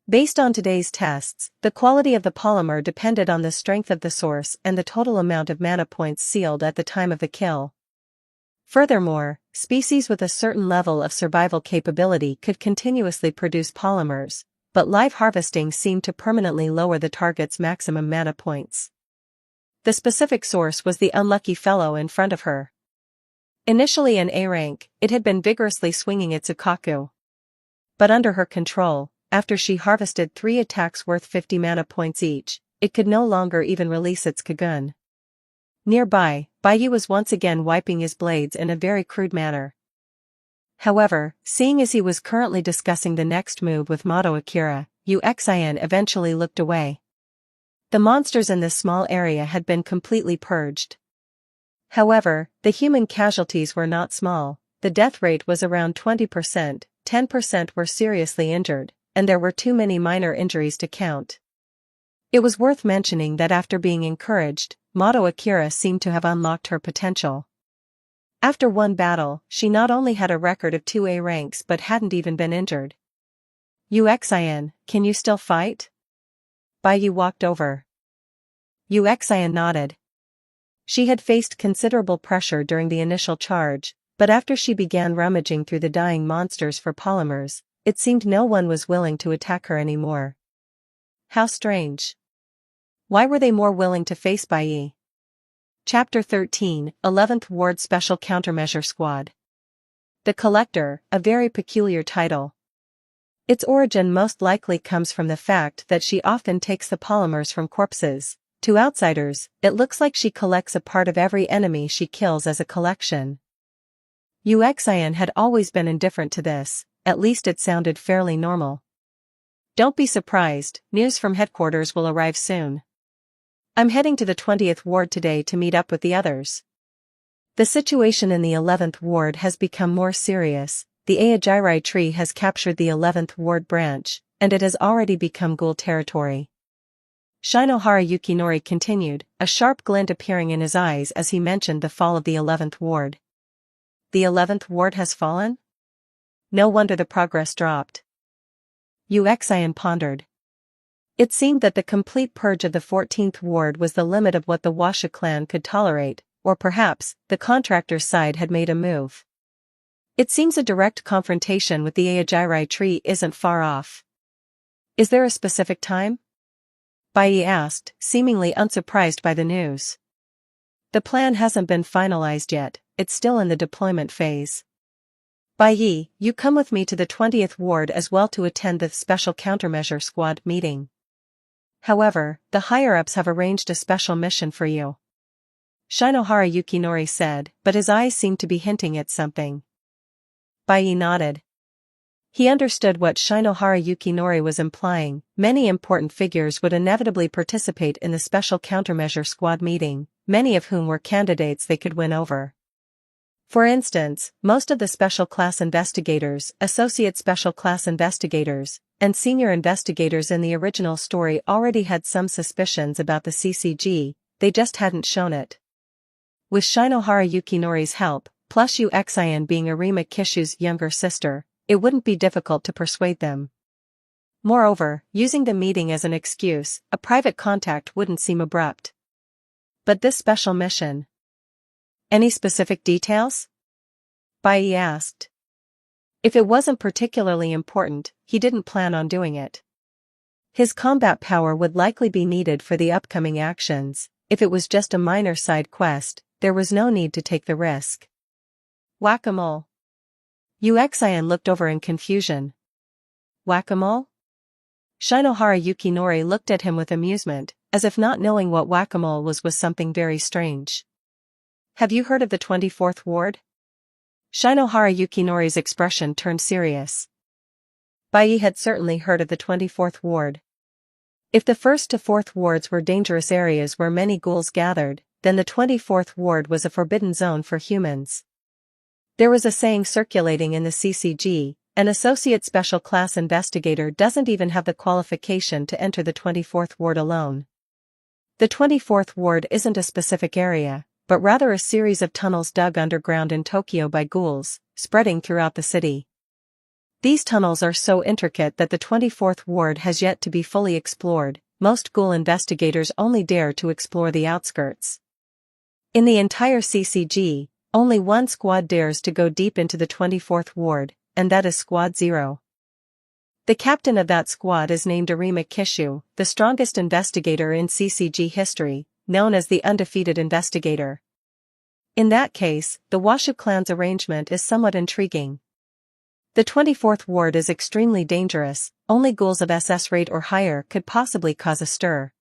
Based on today's tests, the quality of the polymer depended on the strength of the source and the total amount of mana points sealed at the time of the kill. Furthermore, species with a certain level of survival capability could continuously produce polymers, but live harvesting seemed to permanently lower the target's maximum mana points. The specific source was the unlucky fellow in front of her. Initially an A rank, it had been vigorously swinging its Ukaku. But under her control, after she harvested 3 attacks worth 50 mana points each, it could no longer even release its Cogun. Nearby, Bai was once again wiping his blades in a very crude manner. However, seeing as he was currently discussing the next move with Mato Akira, Uxian eventually looked away. The monsters in this small area had been completely purged. However, the human casualties were not small. The death rate was around 20%, 10% were seriously injured, and there were too many minor injuries to count. It was worth mentioning that after being encouraged, Mato Akira seemed to have unlocked her potential. After one battle, she not only had a record of 2 A ranks but hadn't even been injured. Uxian, can you still fight? Bai walked over. Yuxian nodded. She had faced considerable pressure during the initial charge, but after she began rummaging through the dying monsters for polymers, it seemed no one was willing to attack her anymore. How strange. Why were they more willing to face Bai? Chapter 13, 11th Ward Special Countermeasure Squad. The Collector, a very peculiar title. Its origin most likely comes from the fact that she often takes the polymers from corpses. To outsiders, it looks like she collects a part of every enemy she kills as a collection. Yuxian had always been indifferent to this, at least it sounded fairly normal. Don't be surprised, news from headquarters will arrive soon. I'm heading to the 20th Ward today to meet up with the others. The situation in the 11th Ward has become more serious. The Aogirai tree has captured the 11th Ward branch, and it has already become ghoul territory. Shinohara Yukinori continued, a sharp glint appearing in his eyes as he mentioned the fall of the 11th Ward. The 11th Ward has fallen? No wonder the progress dropped. Yuxian pondered. It seemed that the complete purge of the 14th Ward was the limit of what the Washa clan could tolerate, or perhaps, the contractor's side had made a move. It seems a direct confrontation with the Aogirai tree isn't far off. Is there a specific time? Bai asked, seemingly unsurprised by the news. The plan hasn't been finalized yet, it's still in the deployment phase. Bai, you come with me to the 20th Ward as well to attend the Special Countermeasure Squad meeting. However, the higher-ups have arranged a special mission for you. Shinohara Yukinori said, but his eyes seemed to be hinting at something. Bai nodded. He understood what Shinohara Yukinori was implying. Many important figures would inevitably participate in the Special Countermeasure Squad meeting, many of whom were candidates they could win over. For instance, most of the Special Class Investigators, Associate Special Class Investigators, and Senior Investigators in the original story already had some suspicions about the CCG, they just hadn't shown it. With Shinohara Yukinori's help, plus Yuxian being Arima Kishu's younger sister, it wouldn't be difficult to persuade them. Moreover, using the meeting as an excuse, a private contact wouldn't seem abrupt. But this special mission. Any specific details? Bai asked. If it wasn't particularly important, he didn't plan on doing it. His combat power would likely be needed for the upcoming actions. If it was just a minor side quest, there was no need to take the risk. Whack-a-mole. Yuxian looked over in confusion. Whack-a-mole? Shinohara Yukinori looked at him with amusement, as if not knowing what whack-a-mole was something very strange. Have you heard of the 24th Ward? Shinohara Yukinori's expression turned serious. Bai had certainly heard of the 24th Ward. If the 1st to 4th Wards were dangerous areas where many ghouls gathered, then the 24th Ward was a forbidden zone for humans. There was a saying circulating in the CCG, an Associate Special Class Investigator doesn't even have the qualification to enter the 24th Ward alone. The 24th Ward isn't a specific area, but rather a series of tunnels dug underground in Tokyo by ghouls, spreading throughout the city. These tunnels are so intricate that the 24th Ward has yet to be fully explored. Most ghoul investigators only dare to explore the outskirts. In the entire CCG, only one squad dares to go deep into the 24th Ward, and that is Squad 0. The captain of that squad is named Arima Kishu, the strongest investigator in CCG history, known as the Undefeated Investigator. In that case, the Washu clan's arrangement is somewhat intriguing. The 24th Ward is extremely dangerous, only ghouls of SS rate or higher could possibly cause a stir.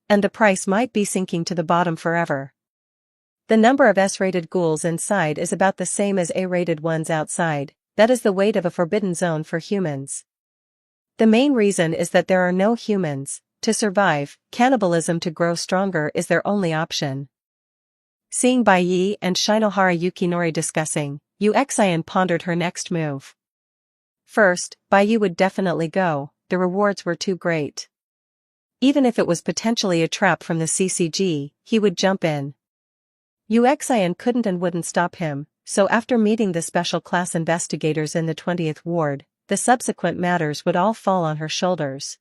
And the price might be sinking to the bottom forever. The number of S-rated ghouls inside is about the same as A-rated ones outside, that is the weight of a forbidden zone for humans. The main reason is that there are no humans. To survive, cannibalism to grow stronger is their only option. Seeing Bai and Shinohara Yukinori discussing, Yuxian pondered her next move. First, Bai would definitely go, the rewards were too great. Even if it was potentially a trap from the CCG, he would jump in. Yuxian couldn't and wouldn't stop him, so after meeting the special class investigators in the 20th Ward, the subsequent matters would all fall on her shoulders.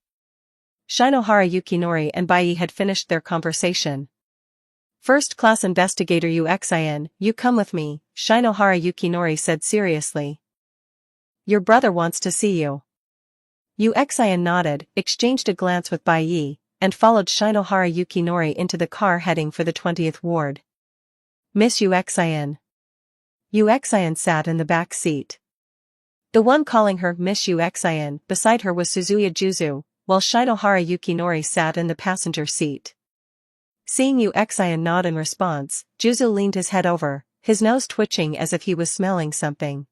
Shinohara Yukinori and Bai had finished their conversation. First class investigator Uxin, you come with me, Shinohara Yukinori said seriously. Your brother wants to see you. Uxin nodded, exchanged a glance with Bai, and followed Shinohara Yukinori into the car heading for the 20th ward. Miss Uxin. Uxin sat in the back seat. The one calling her Miss Uxin beside her was Suzuya Juzu, while Shinohara Yukinori sat in the passenger seat. Seeing Uxin nod in response, Juzu leaned his head over, his nose twitching as if he was smelling something.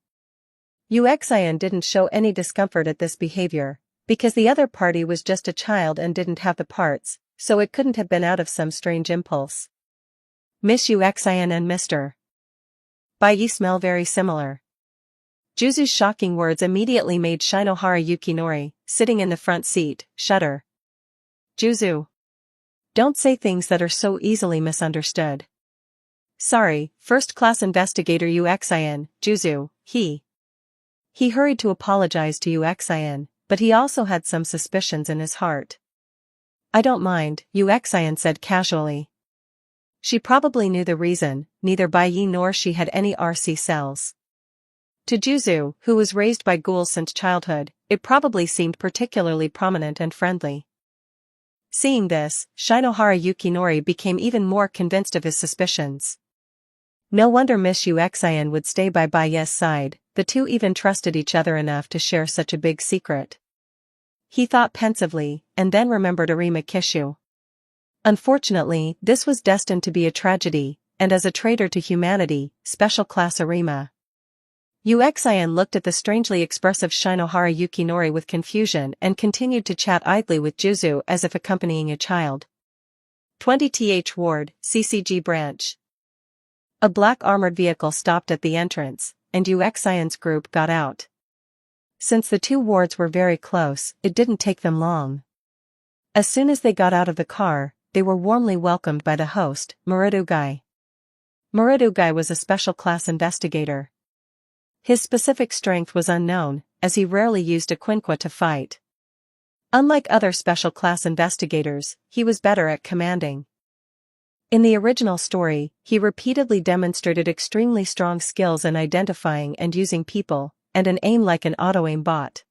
Uxin didn't show any discomfort at this behavior, because the other party was just a child and didn't have the parts, so it couldn't have been out of some strange impulse. Miss Uxin and Mr. Bai smell very similar. Juzu's shocking words immediately made Shinohara Yukinori, sitting in the front seat, shudder. Juzu. Don't say things that are so easily misunderstood. Sorry, first-class investigator Uxin, Juzu, He hurried to apologize to Uxin, but he also had some suspicions in his heart. I don't mind, Uxin said casually. She probably knew the reason, neither Bai nor she had any RC cells. To Juzu, who was raised by ghouls since childhood, it probably seemed particularly prominent and friendly. Seeing this, Shinohara Yukinori became even more convinced of his suspicions. No wonder Miss Uxin would stay by Bai's side, the two even trusted each other enough to share such a big secret. He thought pensively, and then remembered Arima Kishu. Unfortunately, this was destined to be a tragedy, and as a traitor to humanity, special class Arima. Uxin looked at the strangely expressive Shinohara Yukinori with confusion and continued to chat idly with Juzu as if accompanying a child. 20th Ward, CCG Branch. A black armored vehicle stopped at the entrance, and Uxin's group got out. Since the two wards were very close, it didn't take them long. As soon as they got out of the car, they were warmly welcomed by the host, Muradugai. Muradugai was a special class investigator. His specific strength was unknown, as he rarely used a quinqua to fight. Unlike other special class investigators, he was better at commanding. In the original story, he repeatedly demonstrated extremely strong skills in identifying and using people, and an aim like an auto-aim bot.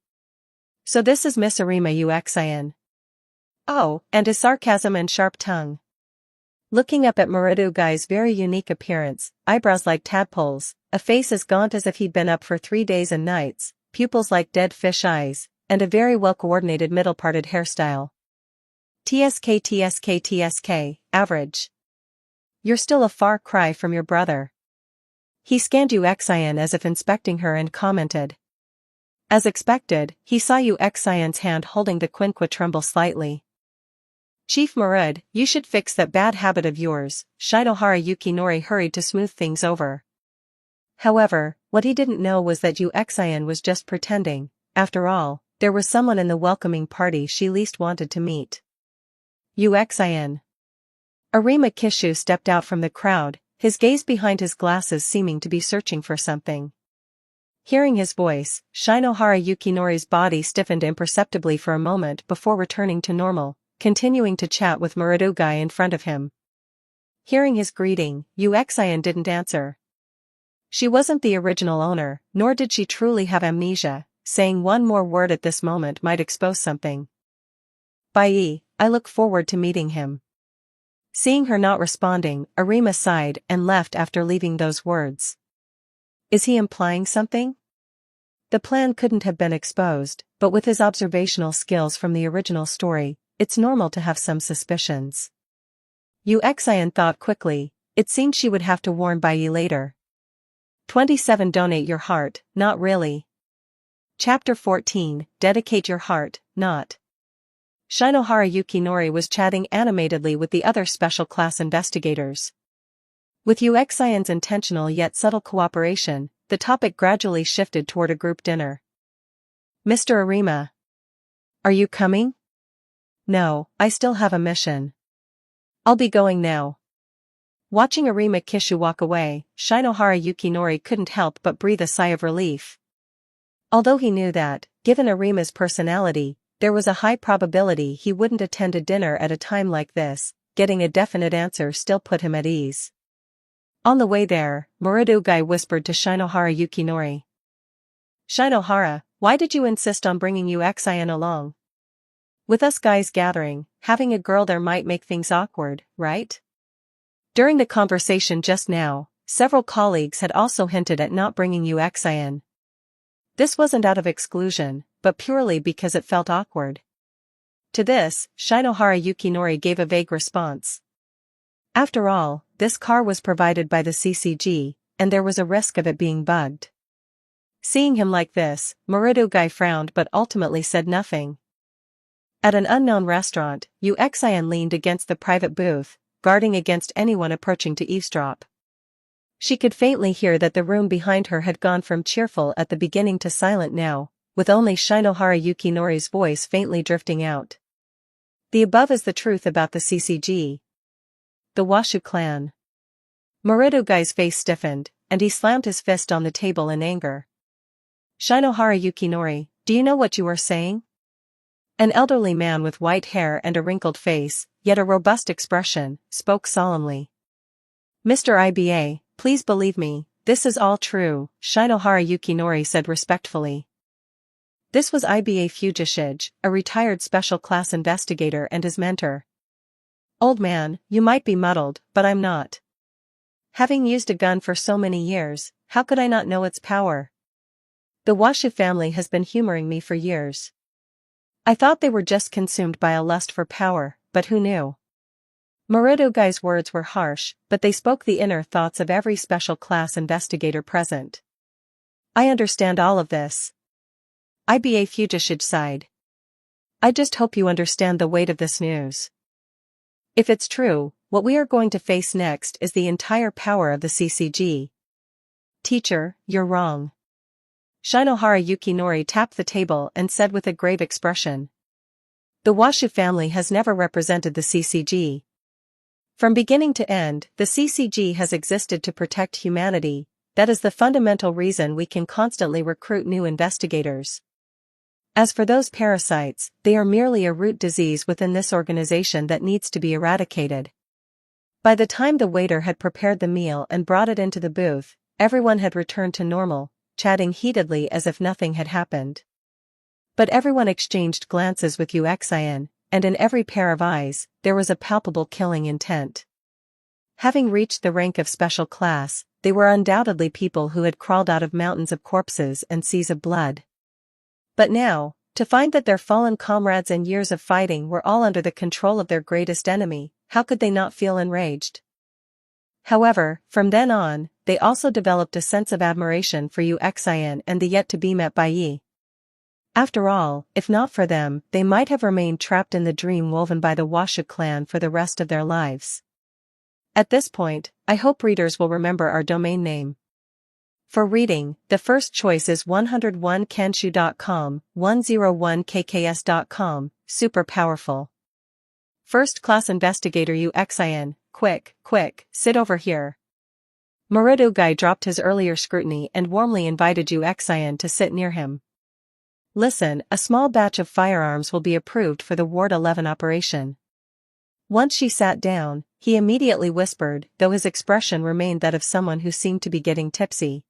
So this is Miss Arima Uxin. Oh, and his sarcasm and sharp tongue. Looking up at Muradugai's very unique appearance, eyebrows like tadpoles, a face as gaunt as if he'd been up for 3 days and nights, pupils like dead fish eyes, and a very well-coordinated middle-parted hairstyle. TSK, average. You're still a far cry from your brother. He scanned Uxin as if inspecting her and commented. As expected, he saw Uxin's hand holding the quinqua tremble slightly. Chief Murad, you should fix that bad habit of yours, Shinohara Yukinori hurried to smooth things over. However, what he didn't know was that Uxin was just pretending. After all, there was someone in the welcoming party she least wanted to meet. Uxin. Arima Kishu stepped out from the crowd, his gaze behind his glasses seeming to be searching for something. Hearing his voice, Shinohara Yukinori's body stiffened imperceptibly for a moment before returning to normal, continuing to chat with Muradugai in front of him. Hearing his greeting, Uxin didn't answer. She wasn't the original owner, nor did she truly have amnesia. Saying one more word at this moment might expose something. Bai, I look forward to meeting him. Seeing her not responding, Arima sighed and left after leaving those words. Is he implying something? The plan couldn't have been exposed, but with his observational skills from the original story, it's normal to have some suspicions. Uxin thought quickly, it seemed she would have to warn Bai later. 27 Donate your heart, not really. Chapter 14, Dedicate your heart, not. Shinohara Yukinori was chatting animatedly with the other special class investigators. With Uxin's intentional yet subtle cooperation, the topic gradually shifted toward a group dinner. Mr. Arima. Are you coming? No, I still have a mission. I'll be going now. Watching Arima Kishu walk away, Shinohara Yukinori couldn't help but breathe a sigh of relief. Although he knew that, given Arima's personality, There was a high probability he wouldn't attend a dinner at a time like this. Getting a definite answer still put him at ease. On the way there, Moridugai whispered to Shinohara Yukinori. Shinohara, why did you insist on bringing Uxian along? With us guys gathering, having a girl there might make things awkward, right? During the conversation just now, several colleagues had also hinted at not bringing Uxian. This wasn't out of exclusion, but purely because it felt awkward. To this, Shinohara Yukinori gave a vague response. After all, this car was provided by the CCG, and there was a risk of it being bugged. Seeing him like this, Moridugai frowned but ultimately said nothing. At an unknown restaurant, Uxian leaned against the private booth, guarding against anyone approaching to eavesdrop. She could faintly hear that the room behind her had gone from cheerful at the beginning to silent now, with only Shinohara Yukinori's voice faintly drifting out. The above is the truth about the CCG. The Washu clan. Moridugai's face stiffened, and he slammed his fist on the table in anger. Shinohara Yukinori, do you know what you are saying? An elderly man with white hair and a wrinkled face, yet a robust expression, spoke solemnly. Mr. IBA, please believe me, this is all true, Shinohara Yukinori said respectfully. This was IBA Fujishige, a retired special class investigator and his mentor. Old man, you might be muddled, but I'm not. Having used a gun for so many years, how could I not know its power? The Washu family has been humoring me for years. I thought they were just consumed by a lust for power, but who knew? Moridugai's words were harsh, but they spoke the inner thoughts of every special class investigator present. I understand all of this. IBA Fujishige sighed. I just hope you understand the weight of this news. If it's true, what we are going to face next is the entire power of the CCG. Teacher, you're wrong. Shinohara Yukinori tapped the table and said with a grave expression. The Washu family has never represented the CCG. From beginning to end, the CCG has existed to protect humanity. That is the fundamental reason we can constantly recruit new investigators. As for those parasites, they are merely a root disease within this organization that needs to be eradicated. By the time the waiter had prepared the meal and brought it into the booth, everyone had returned to normal, chatting heatedly as if nothing had happened. But everyone exchanged glances with Uxian, and in every pair of eyes, there was a palpable killing intent. Having reached the rank of special class, they were undoubtedly people who had crawled out of mountains of corpses and seas of blood. But now, to find that their fallen comrades and years of fighting were all under the control of their greatest enemy, how could they not feel enraged? However, from then on, they also developed a sense of admiration for Uxian and the yet-to-be-met Bai. After all, if not for them, they might have remained trapped in the dream woven by the Washu clan for the rest of their lives. At this point, I hope readers will remember our domain name. For reading, the first choice is 101kenshu.com, 101kks.com, super powerful. First class investigator Uxian, quick, sit over here. Moridugai dropped his earlier scrutiny and warmly invited Uxian to sit near him. Listen, a small batch of firearms will be approved for the Ward 11 operation. Once she sat down, he immediately whispered, though his expression remained that of someone who seemed to be getting tipsy.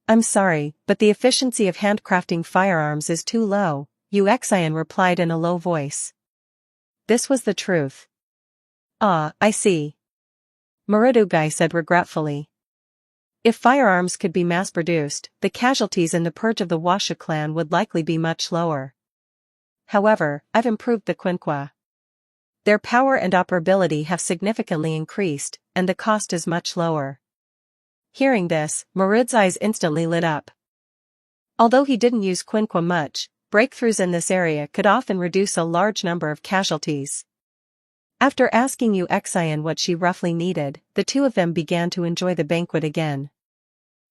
I'm sorry, but the efficiency of handcrafting firearms is too low, Uxian replied in a low voice. This was the truth. Ah, I see. Moridugai said regretfully. If firearms could be mass-produced, the casualties in the purge of the Washu clan would likely be much lower. However, I've improved the Quinqua. Their power and operability have significantly increased, and the cost is much lower. Hearing this, Morid's eyes instantly lit up. Although he didn't use Quinqua much, breakthroughs in this area could often reduce a large number of casualties. After asking Uxian what she roughly needed, the two of them began to enjoy the banquet again.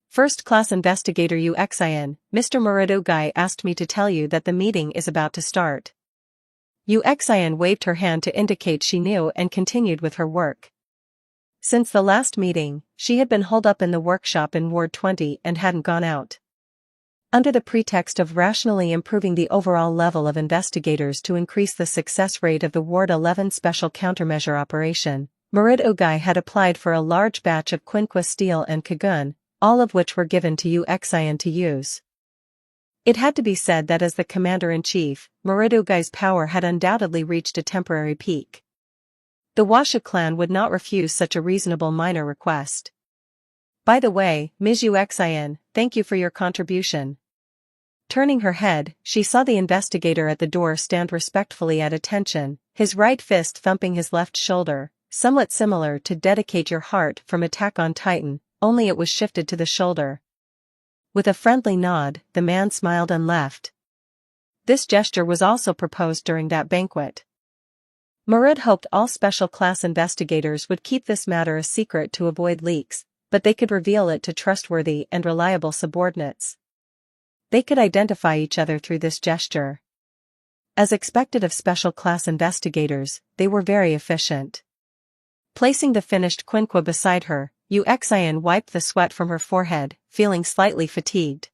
First-class investigator Uxian, Mr. Moridugai asked me to tell you that the meeting is about to start. Uxian waved her hand to indicate she knew and continued with her work. Since the last meeting, she had been holed up in the workshop in Ward 20 and hadn't gone out. Under the pretext of rationally improving the overall level of investigators to increase the success rate of the Ward 11 Special Countermeasure Operation, Murid Ugai had applied for a large batch of Quinqua steel and Kagun, all of which were given to Uxian to use. It had to be said that as the commander-in-chief, Murid Ugai's power had undoubtedly reached a temporary peak. The Washu clan would not refuse such a reasonable minor request. By the way, Ms. Uxian, thank you for your contribution. Turning her head, she saw the investigator at the door stand respectfully at attention, his right fist thumping his left shoulder, somewhat similar to Dedicate Your Heart from Attack on Titan, only it was shifted to the shoulder. With a friendly nod, the man smiled and left. This gesture was also proposed during that banquet. Murid hoped all special class investigators would keep this matter a secret to avoid leaks, but they could reveal it to trustworthy and reliable subordinates. They could identify each other through this gesture. As expected of special class investigators, they were very efficient. Placing the finished Quinqua beside her, Uxian wiped the sweat from her forehead, feeling slightly fatigued.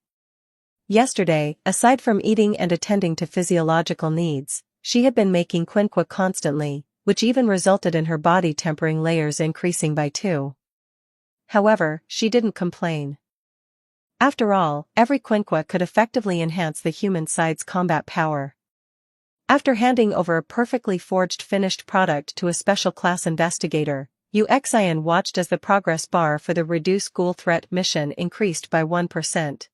Yesterday, aside from eating and attending to physiological needs, she had been making Quinqua constantly, which even resulted in her body tempering layers increasing by 2. However, she didn't complain. After all, every Quinqua could effectively enhance the human side's combat power. After handing over a perfectly forged finished product to a special class investigator, Uxian watched as the progress bar for the Reduce Ghoul Threat mission increased by 1%.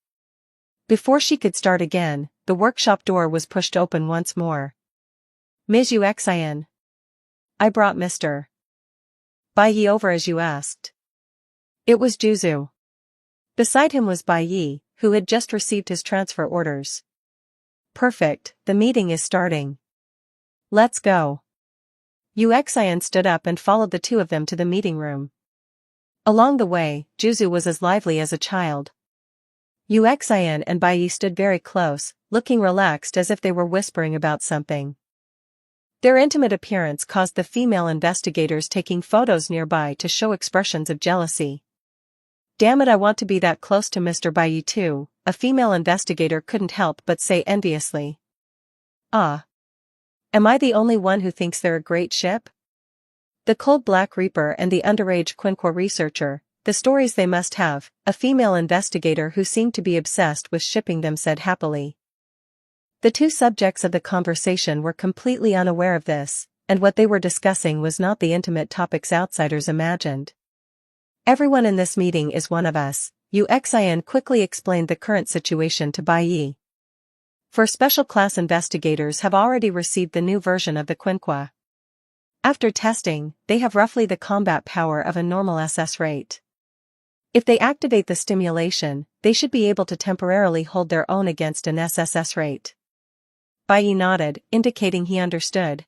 Before she could start again, the workshop door was pushed open once more. Ms. Uxian. I brought Mr. Bai Yi over as you asked. It was Juzu. Beside him was Bai Yi, who had just received his transfer orders. Perfect, the meeting is starting. Let's go. Uxian stood up and followed the two of them to the meeting room. Along the way, Juzu was as lively as a child. Uxian and Bai Yi stood very close, looking relaxed as if they were whispering about something. Their intimate appearance caused the female investigators taking photos nearby to show expressions of jealousy. Damn it, I want to be that close to Mr. Bai Yi too, a female investigator couldn't help but say enviously. Ah. Am I the only one who thinks they're a great ship? The cold Black Reaper and the underage Quinqua researcher, the stories they must have, a female investigator who seemed to be obsessed with shipping them said happily. The two subjects of the conversation were completely unaware of this, and what they were discussing was not the intimate topics outsiders imagined. Everyone in this meeting is one of us, Uxian quickly explained the current situation to Bai Yi. For special class investigators have already received the new version of the Quinqua. After testing, they have roughly the combat power of a normal SS rate. If they activate the stimulation, they should be able to temporarily hold their own against an SSS rate. Bai Yi nodded, indicating he understood.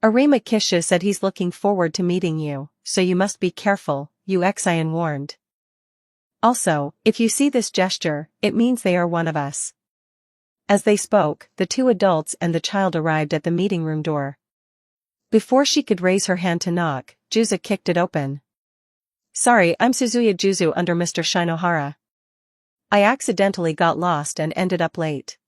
Arima Kishu said he's looking forward to meeting you, so you must be careful, Uxian warned. Also, if you see this gesture, it means they are one of us. As they spoke, the two adults and the child arrived at the meeting room door. Before she could raise her hand to knock, Juzu kicked it open. Sorry, I'm Suzuya Juzu under Mr. Shinohara. I accidentally got lost and ended up late.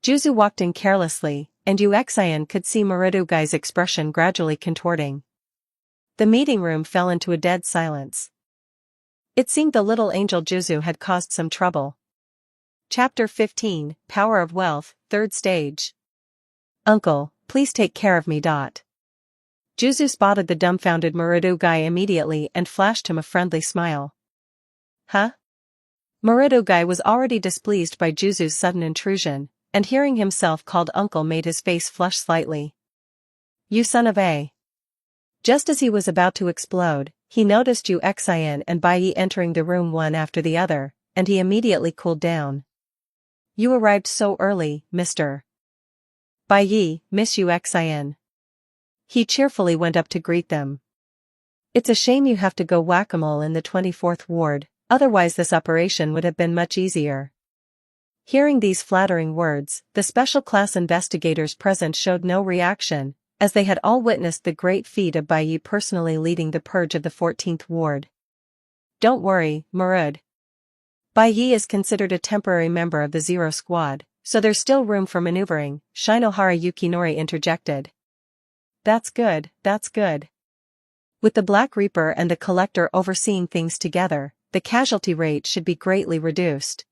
Juzu walked in carelessly, and Uxian could see Murid Ugai's expression gradually contorting. The meeting room fell into a dead silence. It seemed the little angel Juzu had caused some trouble. Chapter 15, Power of Wealth, Third Stage. Uncle, please take care of me. Juzu spotted the dumbfounded Murid Ugai immediately and flashed him a friendly smile. Huh? Murid Ugai was already displeased by Juzu's sudden intrusion, and hearing himself called uncle made his face flush slightly. You son of a. Just as he was about to explode, he noticed Uxian and Bai Yi entering the room one after the other, and he immediately cooled down. You arrived so early, Mr. Bai Yi, Miss Uxian. He cheerfully went up to greet them. It's a shame you have to go whack-a-mole in the 24th ward, otherwise this operation would have been much easier. Hearing these flattering words, the special class investigators present showed no reaction, as they had all witnessed the great feat of Bai Yi personally leading the purge of the 14th ward. Don't worry, Murid. Bai Yi is considered a temporary member of the Zero Squad, so there's still room for maneuvering, Shinohara Yukinori interjected. That's good, that's good. With the Black Reaper and the Collector overseeing things together, the casualty rate should be greatly reduced.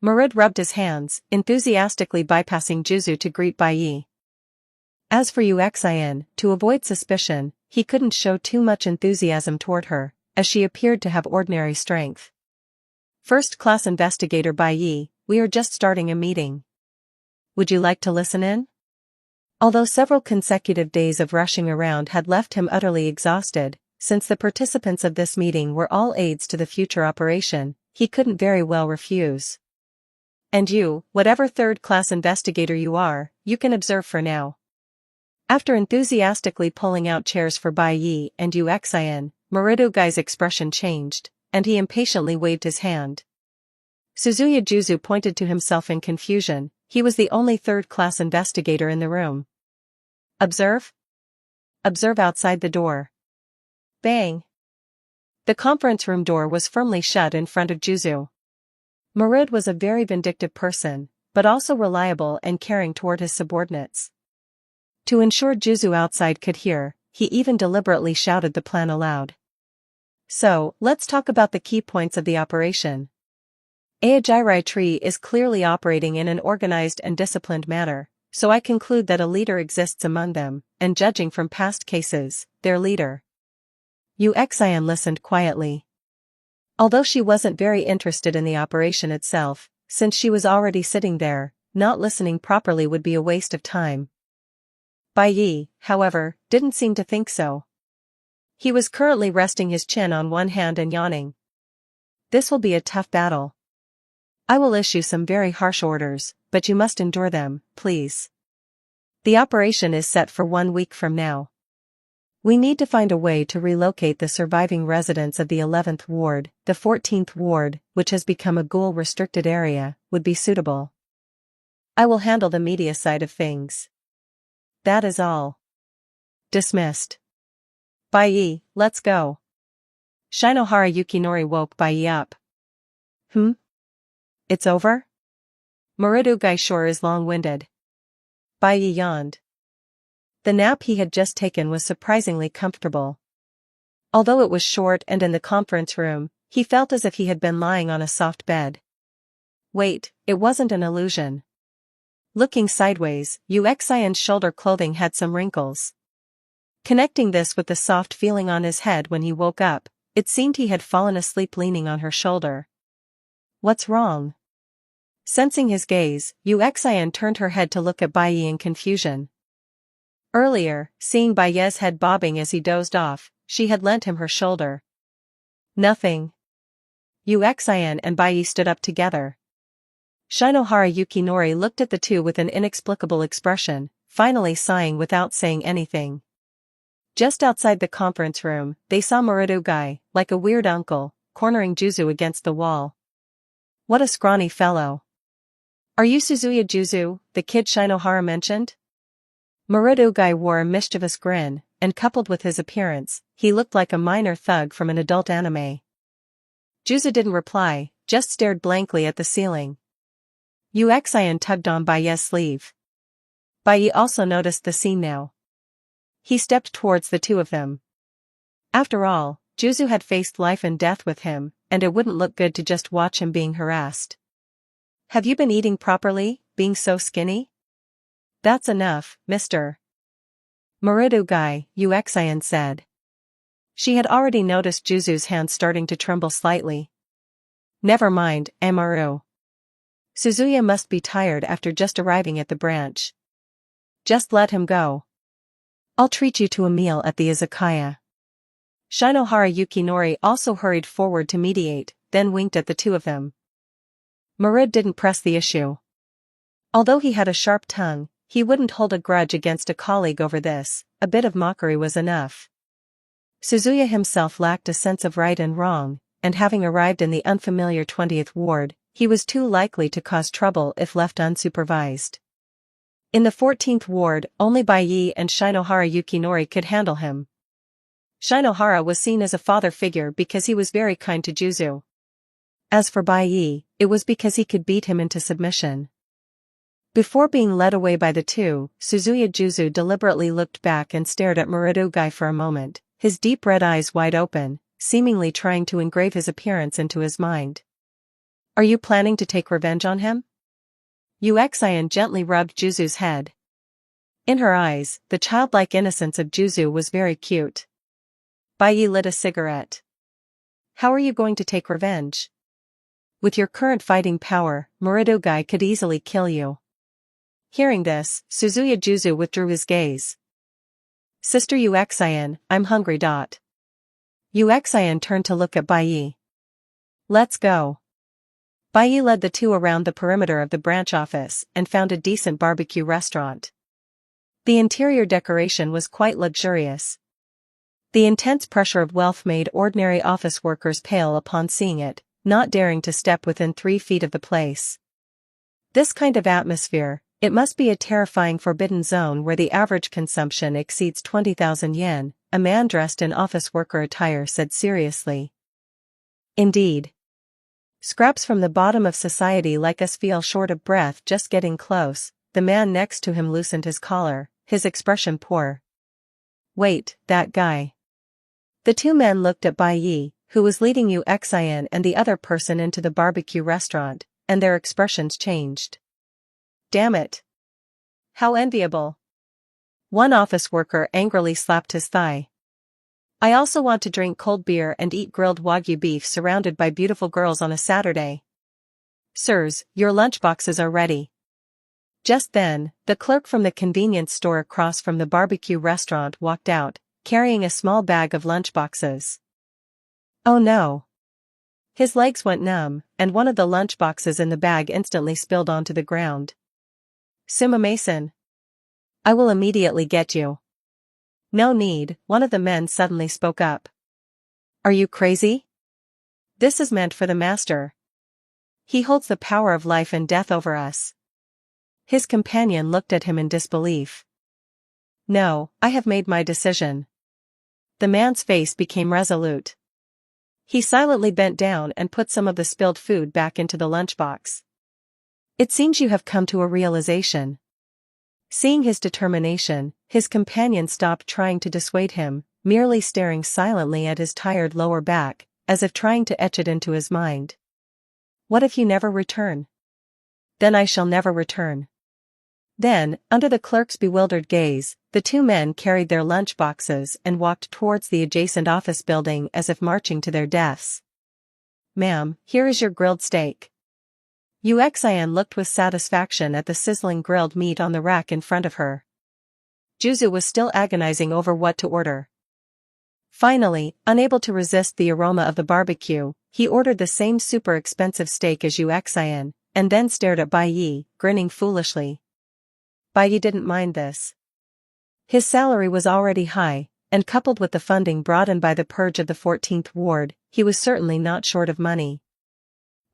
Murid rubbed his hands, enthusiastically bypassing Juzu to greet Bai Yi. As for Uxin, to avoid suspicion, he couldn't show too much enthusiasm toward her, as she appeared to have ordinary strength. First-class investigator Bai Yi, we are just starting a meeting. Would you like to listen in? Although several consecutive days of rushing around had left him utterly exhausted, since the participants of this meeting were all aides to the future operation, he couldn't very well refuse. And you, whatever third-class investigator you are, you can observe for now. After enthusiastically pulling out chairs for Bai Yi and Uxin, Muridugai's expression changed, and he impatiently waved his hand. Suzuya Juzu pointed to himself in confusion. He was the only third-class investigator in the room. Observe? Observe outside the door. Bang! The conference room door was firmly shut in front of Juzu. Murid was a very vindictive person, but also reliable and caring toward his subordinates. To ensure Juzu outside could hear, he even deliberately shouted the plan aloud. So, let's talk about the key points of the operation. Aojirai Tree is clearly operating in an organized and disciplined manner, so I conclude that a leader exists among them, and judging from past cases, their leader. Uxin listened quietly. Although she wasn't very interested in the operation itself, since she was already sitting there, not listening properly would be a waste of time. Bai Yi, however, didn't seem to think so. He was currently resting his chin on one hand and yawning. This will be a tough battle. I will issue some very harsh orders, but you must endure them, please. The operation is set for 1 week from now. We need to find a way to relocate the surviving residents of the 11th ward. The 14th ward, which has become a ghoul-restricted area, would be suitable. I will handle the media side of things. That is all. Dismissed. Bai Yi, let's go. Shinohara Yukinori woke Bai Yi up. It's over? Muridugai sure is long-winded. Bai Yi yawned. The nap he had just taken was surprisingly comfortable. Although it was short and in the conference room, he felt as if he had been lying on a soft bed. Wait, it wasn't an illusion. Looking sideways, Uxin's shoulder clothing had some wrinkles. Connecting this with the soft feeling on his head when he woke up, it seemed he had fallen asleep leaning on her shoulder. What's wrong? Sensing his gaze, Uxin turned her head to look at Bai Yi in confusion. Earlier, seeing Bai Yi's head bobbing as he dozed off, she had lent him her shoulder. Nothing. Uxin and Bai Yi stood up together. Shinohara Yukinori looked at the two with an inexplicable expression, finally sighing without saying anything. Just outside the conference room, they saw Muridugai, like a weird uncle, cornering Juzu against the wall. What a scrawny fellow. Are you Suzuya Juzu, the kid Shinohara mentioned? Muridugai wore a mischievous grin, and coupled with his appearance, he looked like a minor thug from an adult anime. Juzu didn't reply, just stared blankly at the ceiling. Uxin tugged on Bai Yi's sleeve. Bai Yi also noticed the scene now. He stepped towards the two of them. After all, Juzu had faced life and death with him, and it wouldn't look good to just watch him being harassed. Have you been eating properly, being so skinny? That's enough, mister. Muridugai, Uxin said. She had already noticed Juzu's hand starting to tremble slightly. Never mind, Amaru. Suzuya must be tired after just arriving at the branch. Just let him go. I'll treat you to a meal at the izakaya. Shinohara Yukinori also hurried forward to mediate, then winked at the two of them. Murid didn't press the issue. Although he had a sharp tongue, he wouldn't hold a grudge against a colleague over this. A bit of mockery was enough. Suzuya himself lacked a sense of right and wrong, and having arrived in the unfamiliar 20th ward, he was too likely to cause trouble if left unsupervised. In the 14th ward, only Bai Yi and Shinohara Yukinori could handle him. Shinohara was seen as a father figure because he was very kind to Juzu. As for Bai Yi, it was because he could beat him into submission. Before being led away by the two, Suzuya Juzu deliberately looked back and stared at Muradogai for a moment, his deep red eyes wide open, seemingly trying to engrave his appearance into his mind. Are you planning to take revenge on him? Uxian gently rubbed Juzu's head. In her eyes, the childlike innocence of Juzu was very cute. Bai Yi lit a cigarette. How are you going to take revenge? With your current fighting power, Muradogai could easily kill you. Hearing this, Suzuya Juzu withdrew his gaze. Sister Uxian, I'm hungry. Uxian turned to look at Bai Yi. Let's go. Bai Yi led the two around the perimeter of the branch office and found a decent barbecue restaurant. The interior decoration was quite luxurious. The intense pressure of wealth made ordinary office workers pale upon seeing it, not daring to step within 3 feet of the place. This kind of atmosphere, it must be a terrifying forbidden zone where the average consumption exceeds 20,000 yen, a man dressed in office worker attire said seriously. Indeed. Scraps from the bottom of society like us feel short of breath just getting close. The man next to him loosened his collar, his expression poor. Wait, that guy. The two men looked at Bai Yi, who was leading Uxian and the other person into the barbecue restaurant, and their expressions changed. Damn it. How enviable. One office worker angrily slapped his thigh. I also want to drink cold beer and eat grilled Wagyu beef surrounded by beautiful girls on a Saturday. Sirs, your lunchboxes are ready. Just then, the clerk from the convenience store across from the barbecue restaurant walked out, carrying a small bag of lunchboxes. Oh no. His legs went numb, and one of the lunchboxes in the bag instantly spilled onto the ground. Sumimasen. I will immediately get you. No need, one of the men suddenly spoke up. Are you crazy? This is meant for the master. He holds the power of life and death over us. His companion looked at him in disbelief. No, I have made my decision. The man's face became resolute. He silently bent down and put some of the spilled food back into the lunchbox. It seems you have come to a realization. Seeing his determination, his companion stopped trying to dissuade him, merely staring silently at his tired lower back, as if trying to etch it into his mind. What if you never return? Then I shall never return. Then, under the clerk's bewildered gaze, the two men carried their lunchboxes and walked towards the adjacent office building as if marching to their deaths. Ma'am, here is your grilled steak. Uxian looked with satisfaction at the sizzling grilled meat on the rack in front of her. Juzu was still agonizing over what to order. Finally, unable to resist the aroma of the barbecue, he ordered the same super expensive steak as Uxian, and then stared at Bai Yi, grinning foolishly. Bai Yi didn't mind this. His salary was already high, and coupled with the funding brought in by the purge of the 14th ward, he was certainly not short of money.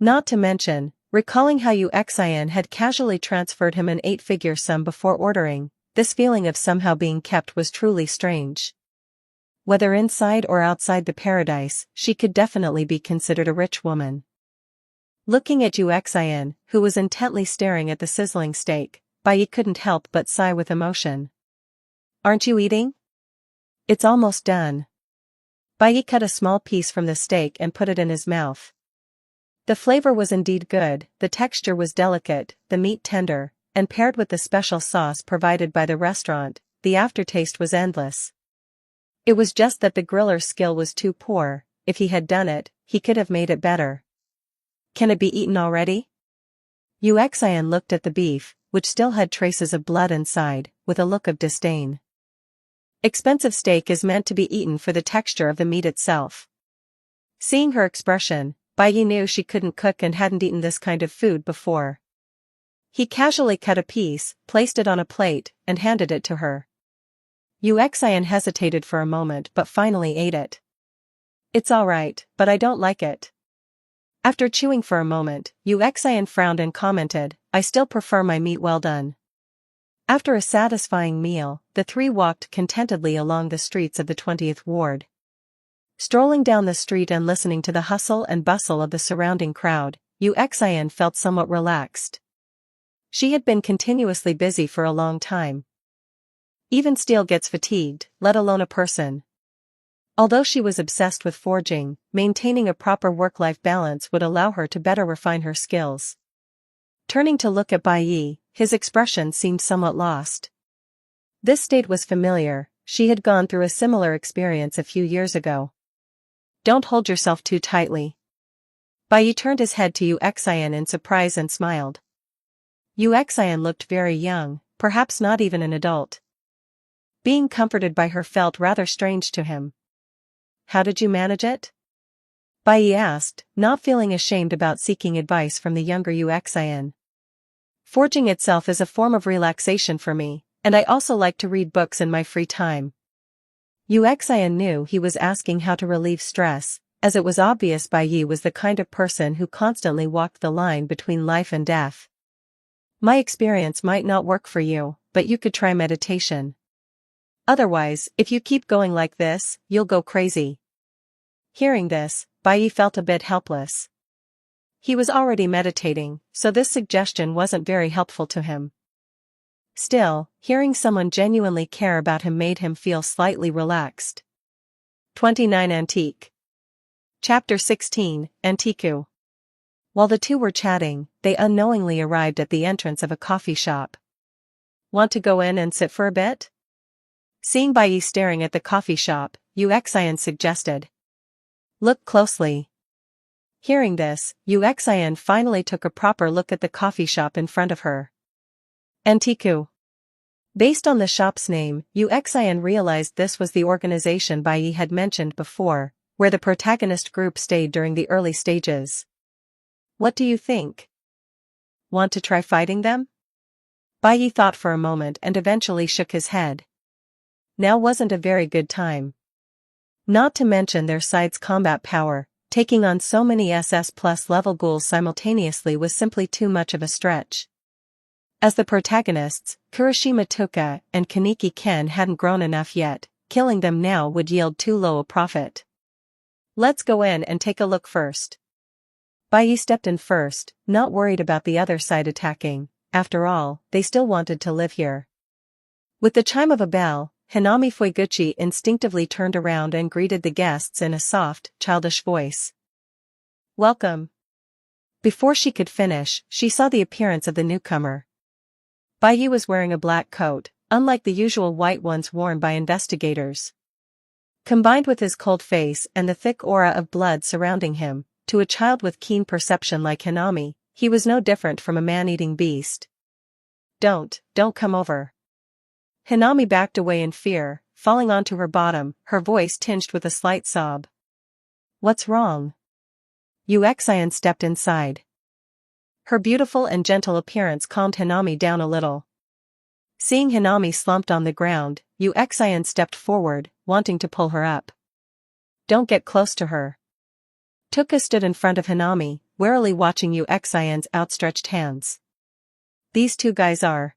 Not to mention, recalling how Uxian had casually transferred him an 8-figure sum before ordering, this feeling of somehow being kept was truly strange. Whether inside or outside the paradise, she could definitely be considered a rich woman. Looking at Uxian, who was intently staring at the sizzling steak, Bai Yi couldn't help but sigh with emotion. Aren't you eating? It's almost done. Bai Yi cut a small piece from the steak and put it in his mouth. The flavor was indeed good, the texture was delicate, the meat tender, and paired with the special sauce provided by the restaurant, the aftertaste was endless. It was just that the griller's skill was too poor. If he had done it, he could have made it better. Can it be eaten already? Uxian looked at the beef, which still had traces of blood inside, with a look of disdain. Expensive steak is meant to be eaten for the texture of the meat itself. Seeing her expression, Bai Yi knew she couldn't cook and hadn't eaten this kind of food before. He casually cut a piece, placed it on a plate, and handed it to her. Uxian hesitated for a moment but finally ate it. It's alright, but I don't like it. After chewing for a moment, Uxian frowned and commented, I still prefer my meat well done. After a satisfying meal, the three walked contentedly along the streets of the 20th ward. Strolling down the street and listening to the hustle and bustle of the surrounding crowd, Yuxian felt somewhat relaxed. She had been continuously busy for a long time. Even steel gets fatigued, let alone a person. Although she was obsessed with forging, maintaining a proper work-life balance would allow her to better refine her skills. Turning to look at Bai Yi, his expression seemed somewhat lost. This state was familiar, she had gone through a similar experience a few years ago. Don't hold yourself too tightly. Bai Yi turned his head to Yuxian in surprise and smiled. Yuxian looked very young, perhaps not even an adult. Being comforted by her felt rather strange to him. How did you manage it? Bai Yi asked, not feeling ashamed about seeking advice from the younger Yuxian. Forging itself is a form of relaxation for me, and I also like to read books in my free time. Yuxian knew he was asking how to relieve stress, as it was obvious Bai Yi was the kind of person who constantly walked the line between life and death. My experience might not work for you, but you could try meditation. Otherwise, if you keep going like this, you'll go crazy. Hearing this, Bai Yi felt a bit helpless. He was already meditating, so this suggestion wasn't very helpful to him. Still, hearing someone genuinely care about him made him feel slightly relaxed. 29 Antique. Chapter 16, Antiku. While the two were chatting, they unknowingly arrived at the entrance of a coffee shop. Want to go in and sit for a bit? Seeing Bai Yi staring at the coffee shop, Yuxian suggested. Look closely. Hearing this, Yuxian finally took a proper look at the coffee shop in front of her. Antiku. Based on the shop's name, Yuxian realized this was the organization Bai Yi had mentioned before, where the protagonist group stayed during the early stages. What do you think? Want to try fighting them? Bai Yi thought for a moment and eventually shook his head. Now wasn't a very good time. Not to mention their side's combat power, taking on so many SS plus level ghouls simultaneously was simply too much of a stretch. As the protagonists, Kurashima Tuka and Kaneki Ken hadn't grown enough yet, killing them now would yield too low a profit. Let's go in and take a look first. Bai Yi stepped in first, not worried about the other side attacking. After all, they still wanted to live here. With the chime of a bell, Hanami Fueguchi instinctively turned around and greeted the guests in a soft, childish voice. Welcome. Before she could finish, she saw the appearance of the newcomer. Bai Yi was wearing a black coat, unlike the usual white ones worn by investigators. Combined with his cold face and the thick aura of blood surrounding him, to a child with keen perception like Hanami, he was no different from a man-eating beast. Don't come over. Hanami backed away in fear, falling onto her bottom, her voice tinged with a slight sob. What's wrong? Yuxian stepped inside. Her beautiful and gentle appearance calmed Hanami down a little. Seeing Hanami slumped on the ground, Yuxian stepped forward, wanting to pull her up. Don't get close to her. Tuka stood in front of Hanami, warily watching Yuxian's outstretched hands. These two guys are.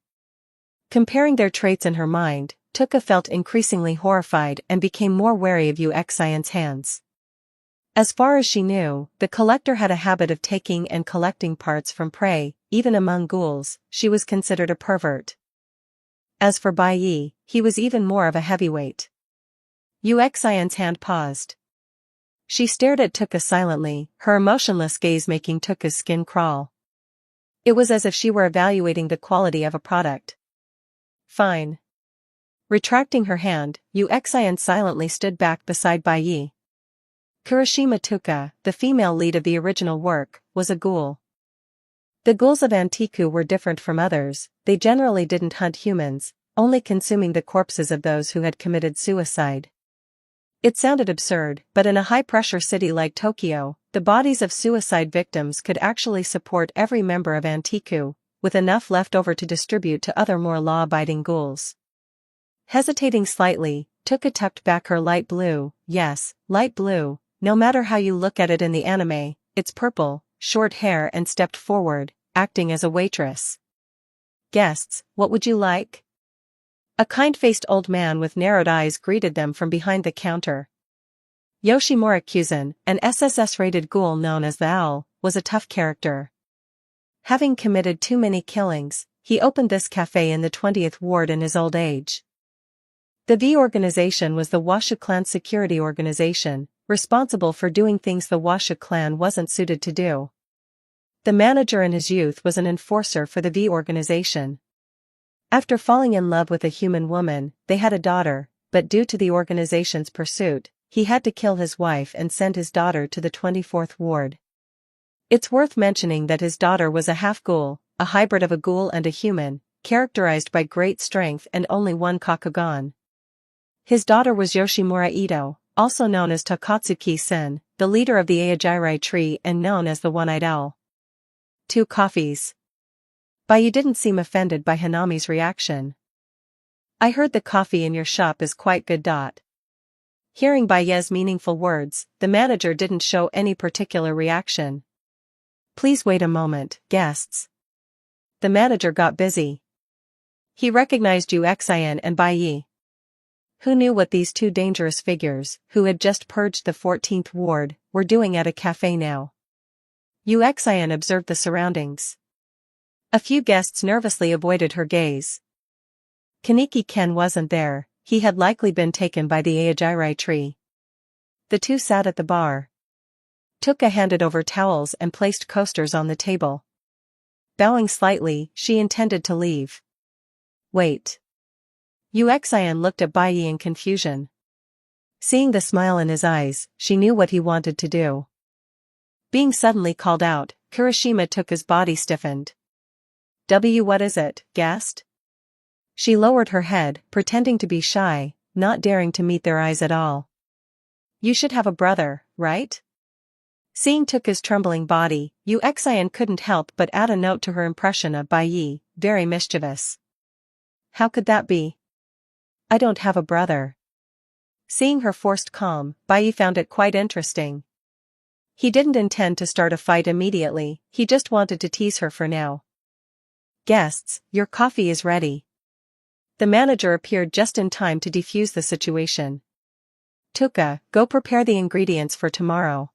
Comparing their traits in her mind, Tuka felt increasingly horrified and became more wary of Yuxian's hands. As far as she knew, the collector had a habit of taking and collecting parts from prey. Even among ghouls, she was considered a pervert. As for Bai Yi, he was even more of a heavyweight. Yuxian's hand paused. She stared at Tuka silently, her emotionless gaze making Tuka's skin crawl. It was as if she were evaluating the quality of a product. Fine. Retracting her hand, Yuxian silently stood back beside Bai Yi. Kurashima Tuka, the female lead of the original work, was a ghoul. The ghouls of Antiku were different from others. They generally didn't hunt humans, only consuming the corpses of those who had committed suicide. It sounded absurd, but in a high-pressure city like Tokyo, the bodies of suicide victims could actually support every member of Antiku, with enough left over to distribute to other more law-abiding ghouls. Hesitating slightly, Tuka tucked back her light blue, yes, light blue, no matter how you look at it in the anime, it's purple, short hair and stepped forward, acting as a waitress. Guests, what would you like? A kind-faced old man with narrowed eyes greeted them from behind the counter. Yoshimura Kuzan, an SSS-rated ghoul known as the Owl, was a tough character. Having committed too many killings, he opened this cafe in the 20th ward in his old age. The V organization was the Washu clan security organization, responsible for doing things the Washu clan wasn't suited to do. The manager in his youth was an enforcer for the V organization. After falling in love with a human woman, they had a daughter, but due to the organization's pursuit, he had to kill his wife and send his daughter to the 24th ward. It's worth mentioning that his daughter was a half-ghoul, a hybrid of a ghoul and a human, characterized by great strength and only one Kakugan. His daughter was Yoshimura Ito, also known as Takatsuki-sen, the leader of the Aojirai tree and known as the One-Eyed Owl. 2 coffees. Baiyi didn't seem offended by Hanami's reaction. I heard the coffee in your shop is quite good. Hearing Baiyi's meaningful words, the manager didn't show any particular reaction. Please wait a moment, guests. The manager got busy. He recognized Uxian and Baiyi. Who knew what these two dangerous figures, who had just purged the 14th ward, were doing at a cafe now? Uxian observed the surroundings. A few guests nervously avoided her gaze. Kaneki Ken wasn't there, he had likely been taken by the Aojirai tree. The two sat at the bar. Tuka handed over towels and placed coasters on the table. Bowing slightly, she intended to leave. Wait. Uxian looked at Baiyi in confusion. Seeing the smile in his eyes, she knew what he wanted to do. Being suddenly called out, Kurashima Tuka's body stiffened. What is it, guest? She lowered her head, pretending to be shy, not daring to meet their eyes at all. You should have a brother, right? Seeing Tuka's trembling body, Uxian couldn't help but add a note to her impression of Baiyi, very mischievous. How could that be? I don't have a brother. Seeing her forced calm, Baiyi found it quite interesting. He didn't intend to start a fight immediately, he just wanted to tease her for now. Guests, your coffee is ready. The manager appeared just in time to defuse the situation. Tuka, go prepare the ingredients for tomorrow.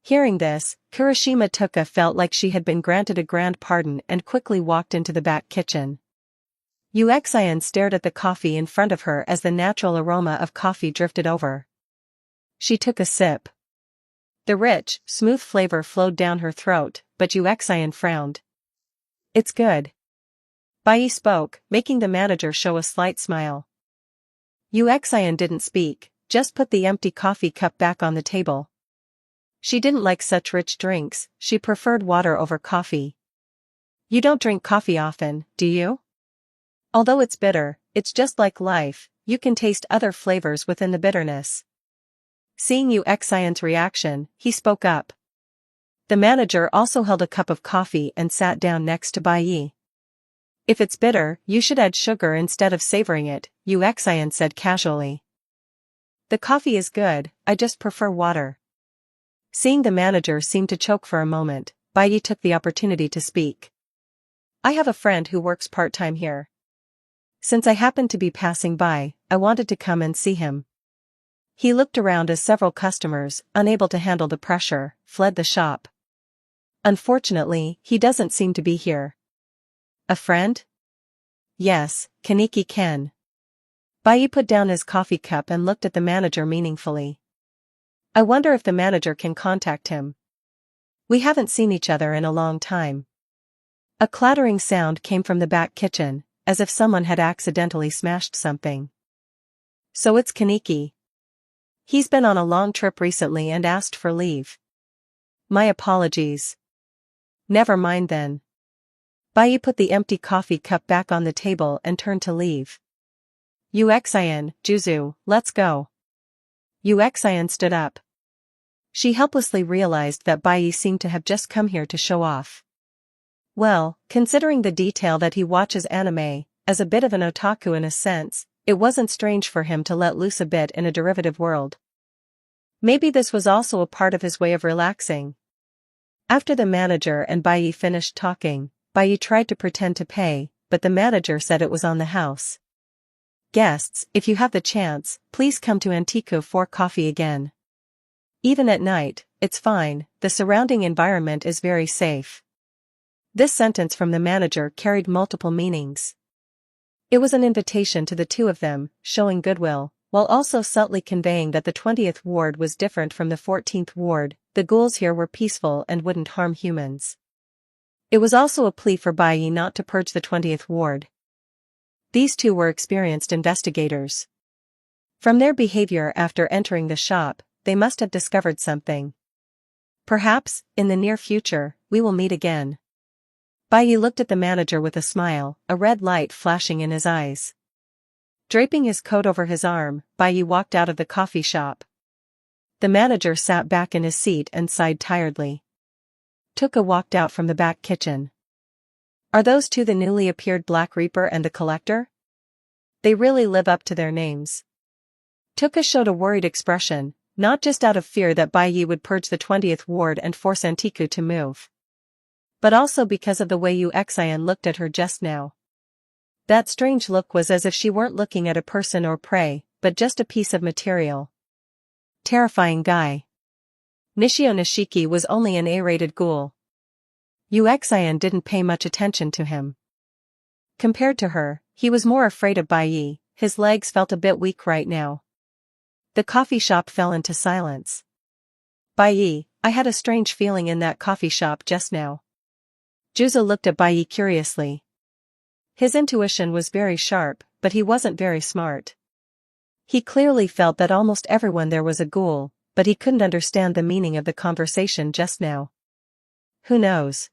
Hearing this, Kurashima Tuka felt like she had been granted a grand pardon and quickly walked into the back kitchen. Uxian stared at the coffee in front of her as the natural aroma of coffee drifted over. She took a sip. The rich, smooth flavor flowed down her throat, but Uxian frowned. It's good. Baiyi spoke, making the manager show a slight smile. Uxian didn't speak, just put the empty coffee cup back on the table. She didn't like such rich drinks, she preferred water over coffee. You don't drink coffee often, do you? Although it's bitter, it's just like life, you can taste other flavors within the bitterness. Seeing Uxian's reaction, he spoke up. The manager also held a cup of coffee and sat down next to Baiyi. If it's bitter, you should add sugar instead of savoring it, Uxian said casually. The coffee is good, I just prefer water. Seeing the manager seem to choke for a moment, Baiyi took the opportunity to speak. I have a friend who works part-time here. Since I happened to be passing by, I wanted to come and see him. He looked around as several customers, unable to handle the pressure, fled the shop. Unfortunately, he doesn't seem to be here. A friend? Yes, Kaneki Ken. Baiyi put down his coffee cup and looked at the manager meaningfully. I wonder if the manager can contact him. We haven't seen each other in a long time. A clattering sound came from the back kitchen, as if someone had accidentally smashed something. So it's Kaneki. He's been on a long trip recently and asked for leave. My apologies. Never mind then. Baiyi put the empty coffee cup back on the table and turned to leave. Uxian, Juzu, let's go. Uxian stood up. She helplessly realized that Baiyi seemed to have just come here to show off. Well, considering the detail that he watches anime, as a bit of an otaku in a sense, it wasn't strange for him to let loose a bit in a derivative world. Maybe this was also a part of his way of relaxing. After the manager and Baiyi finished talking, Baiyi tried to pretend to pay, but the manager said it was on the house. Guests, if you have the chance, please come to Antico for coffee again. Even at night, it's fine, the surrounding environment is very safe. This sentence from the manager carried multiple meanings. It was an invitation to the two of them, showing goodwill, while also subtly conveying that the 20th ward was different from the 14th ward, the ghouls here were peaceful and wouldn't harm humans. It was also a plea for Bai not to purge the 20th ward. These two were experienced investigators. From their behavior after entering the shop, they must have discovered something. Perhaps, in the near future, we will meet again. Bai looked at the manager with a smile, a red light flashing in his eyes. Draping his coat over his arm, Bai walked out of the coffee shop. The manager sat back in his seat and sighed tiredly. Tuka walked out from the back kitchen. Are those two the newly appeared Black Reaper and the Collector? They really live up to their names. Tuka showed a worried expression, not just out of fear that Bai would purge the 20th ward and force Antiku to move, but also because of the way Xian looked at her just now. That strange look was as if she weren't looking at a person or prey, but just a piece of material. Terrifying guy. Nishio Nishiki was only an A-rated ghoul. Xian didn't pay much attention to him. Compared to her, he was more afraid of Bai. His legs felt a bit weak right now. The coffee shop fell into silence. Bai, I had a strange feeling in that coffee shop just now. Juzo looked at Bai curiously. His intuition was very sharp, but he wasn't very smart. He clearly felt that almost everyone there was a ghoul, but he couldn't understand the meaning of the conversation just now. Who knows?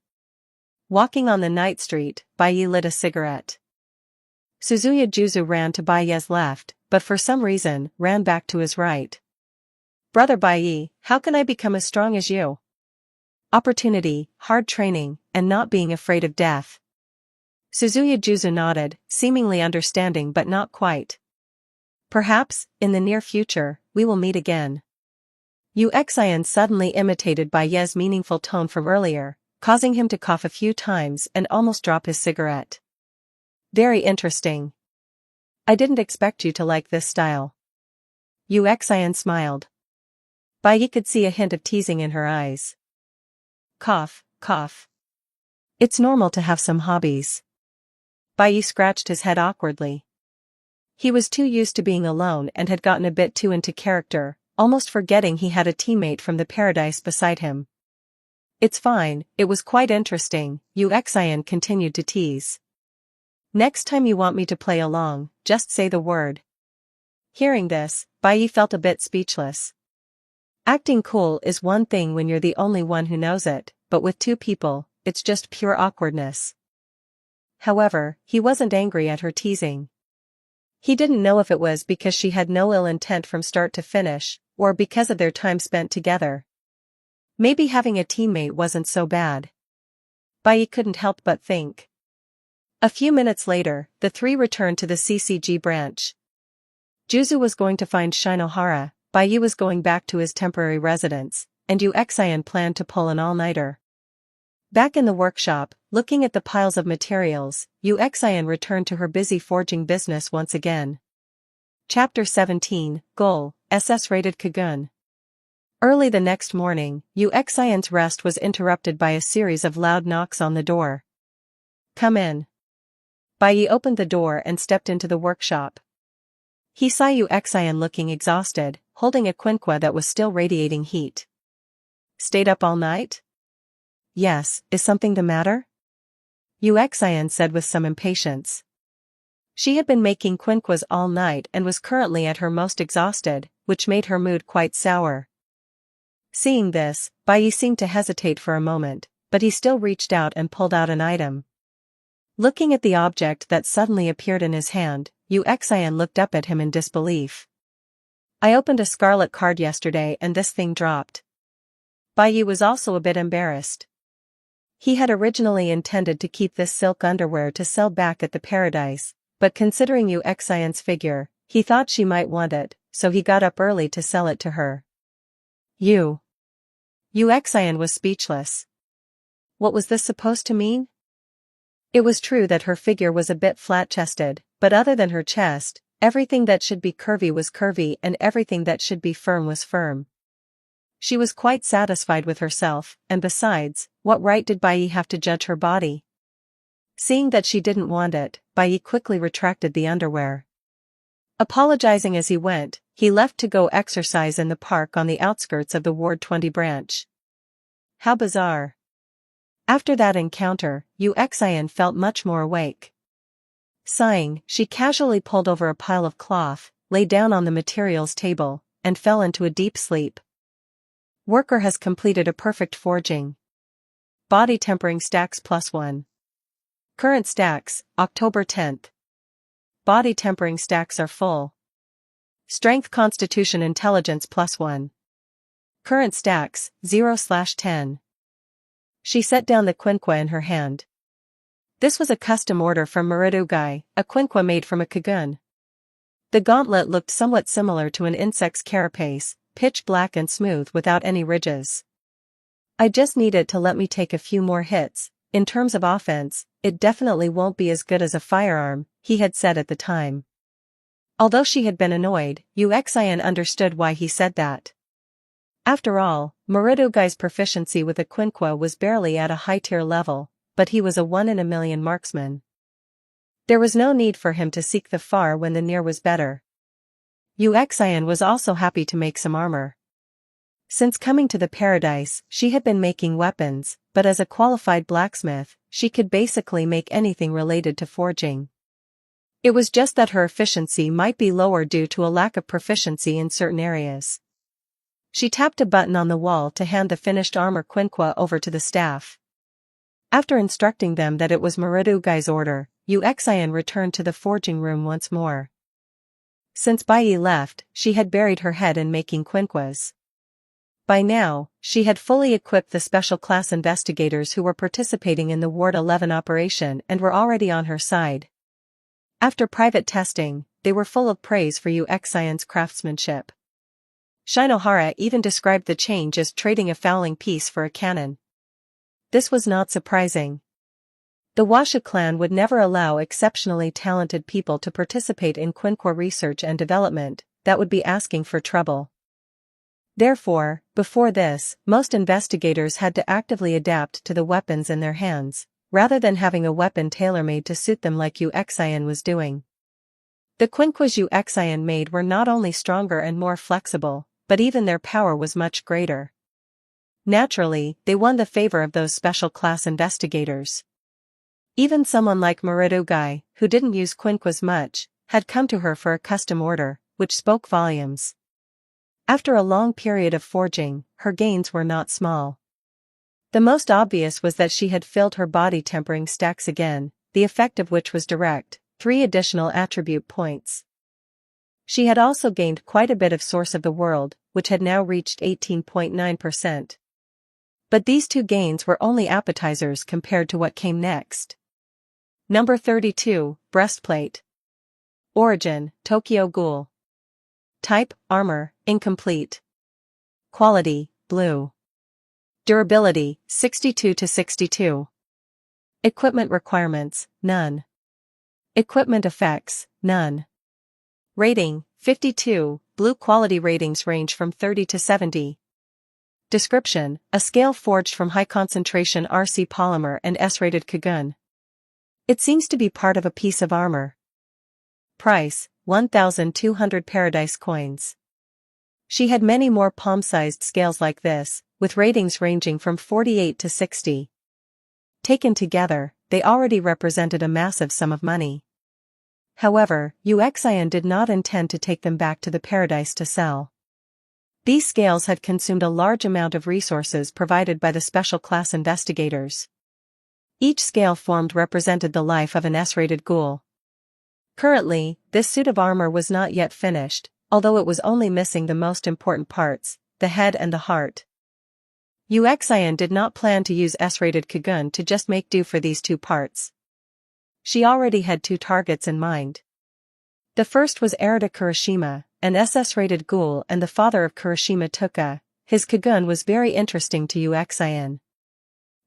Walking on the night street, Bai lit a cigarette. Suzuya Juzo ran to Bai's left, but for some reason, ran back to his right. Brother Bai, how can I become as strong as you? Opportunity, hard training, and not being afraid of death. Suzuya Juzo nodded, seemingly understanding but not quite. Perhaps, in the near future, we will meet again. Xian suddenly imitated Bai's meaningful tone from earlier, causing him to cough a few times and almost drop his cigarette. Very interesting. I didn't expect you to like this style. Xian smiled. Bai could see a hint of teasing in her eyes. Cough, cough. It's normal to have some hobbies. Bai scratched his head awkwardly. He was too used to being alone and had gotten a bit too into character, almost forgetting he had a teammate from the paradise beside him. It's fine, it was quite interesting, Xian continued to tease. Next time you want me to play along, just say the word. Hearing this, Bai felt a bit speechless. Acting cool is one thing when you're the only one who knows it, but with two people, it's just pure awkwardness. However, he wasn't angry at her teasing. He didn't know if it was because she had no ill intent from start to finish, or because of their time spent together. Maybe having a teammate wasn't so bad. Bai couldn't help but think. A few minutes later, the three returned to the CCG branch. Juzu was going to find Shinohara, Bai was going back to his temporary residence, and Xian planned to pull an all-nighter. Back in the workshop, looking at the piles of materials, Xian returned to her busy forging business once again. Chapter 17, Goal, SS-rated Kagun. Early the next morning, Xian's rest was interrupted by a series of loud knocks on the door. Come in. Bai opened the door and stepped into the workshop. He saw Xian looking exhausted, holding a quinqua that was still radiating heat. Stayed up all night? Yes, is something the matter? Xian said with some impatience. She had been making quinquas all night and was currently at her most exhausted, which made her mood quite sour. Seeing this, Bai seemed to hesitate for a moment, but he still reached out and pulled out an item. Looking at the object that suddenly appeared in his hand, Xian looked up at him in disbelief. I opened a scarlet card yesterday and this thing dropped. Bai was also a bit embarrassed. He had originally intended to keep this silk underwear to sell back at the paradise, but considering Xian's figure, he thought she might want it, so he got up early to sell it to her. Xian was speechless. What was this supposed to mean? It was true that her figure was a bit flat-chested, but other than her chest, everything that should be curvy was curvy and everything that should be firm was firm. She was quite satisfied with herself, and besides, what right did Bai have to judge her body? Seeing that she didn't want it, Bai quickly retracted the underwear. Apologizing as he went, he left to go exercise in the park on the outskirts of the Ward 20 branch. How bizarre. After that encounter, Yu Xian felt much more awake. Sighing, she casually pulled over a pile of cloth, lay down on the materials table, and fell into a deep sleep. Worker has completed a perfect forging. Body tempering stacks +1. Current stacks, October 10th. Body tempering stacks are full. Strength Constitution Intelligence +1. Current stacks, 0/10. She set down the quinquo in her hand. This was a custom order from Muridugai, a quinquo made from a kagun. The gauntlet looked somewhat similar to an insect's carapace, pitch black and smooth without any ridges. I just need it to let me take a few more hits. In terms of offense, it definitely won't be as good as a firearm, he had said at the time. Although she had been annoyed, Yu Xian understood why he said that. After all, Muridugai's proficiency with a quinquo was barely at a high-tier level, but he was a 1-in-a-million marksman. There was no need for him to seek the far when the near was better. Yu Xian was also happy to make some armor. Since coming to the paradise, she had been making weapons, but as a qualified blacksmith, she could basically make anything related to forging. It was just that her efficiency might be lower due to a lack of proficiency in certain areas. She tapped a button on the wall to hand the finished armor quinquo over to the staff. After instructing them that it was Muridugai's order, Yu Xian returned to the forging room once more. Since Bai left, she had buried her head in making quinquos. By now, she had fully equipped the special class investigators who were participating in the Ward 11 operation and were already on her side. After private testing, they were full of praise for Yu Xian's craftsmanship. Shinohara even described the change as trading a fowling piece for a cannon. This was not surprising. The Washa clan would never allow exceptionally talented people to participate in quinquo research and development, that would be asking for trouble. Therefore, before this, most investigators had to actively adapt to the weapons in their hands, rather than having a weapon tailor-made to suit them like Yu Xian was doing. The quinquos Yu Xian made were not only stronger and more flexible, but even their power was much greater. Naturally, they won the favor of those special class investigators. Even someone like Muridugai, who didn't use quinquos much, had come to her for a custom order, which spoke volumes. After a long period of forging, her gains were not small. The most obvious was that she had filled her body tempering stacks again, the effect of which was direct, 3 additional attribute points. She had also gained quite a bit of Source of the World, which had now reached 18.9%. But these 2 gains were only appetizers compared to what came next. Number 32, Breastplate. Origin, Tokyo Ghoul. Type, Armor, Incomplete. Quality, Blue. Durability, 62/62. Equipment requirements, none. Equipment effects, none. Rating, 52, Blue quality ratings range from 30 to 70. Description, a scale forged from high-concentration RC polymer and S-rated kagun. It seems to be part of a piece of armor. Price, 1,200 paradise coins. She had many more palm-sized scales like this, with ratings ranging from 48 to 60. Taken together, they already represented a massive sum of money. However, Yu Xian did not intend to take them back to the paradise to sell. These scales had consumed a large amount of resources provided by the special class investigators. Each scale formed represented the life of an S-rated ghoul. Currently, this suit of armor was not yet finished, although it was only missing the most important parts, the head and the heart. Yu Xian did not plan to use S-rated kagun to just make do for these 2 parts. She already had 2 targets in mind. The first was Arita Kurashima, an SS-rated ghoul and the father of Kurashima Tuka. His kagun was very interesting to Yu Xian.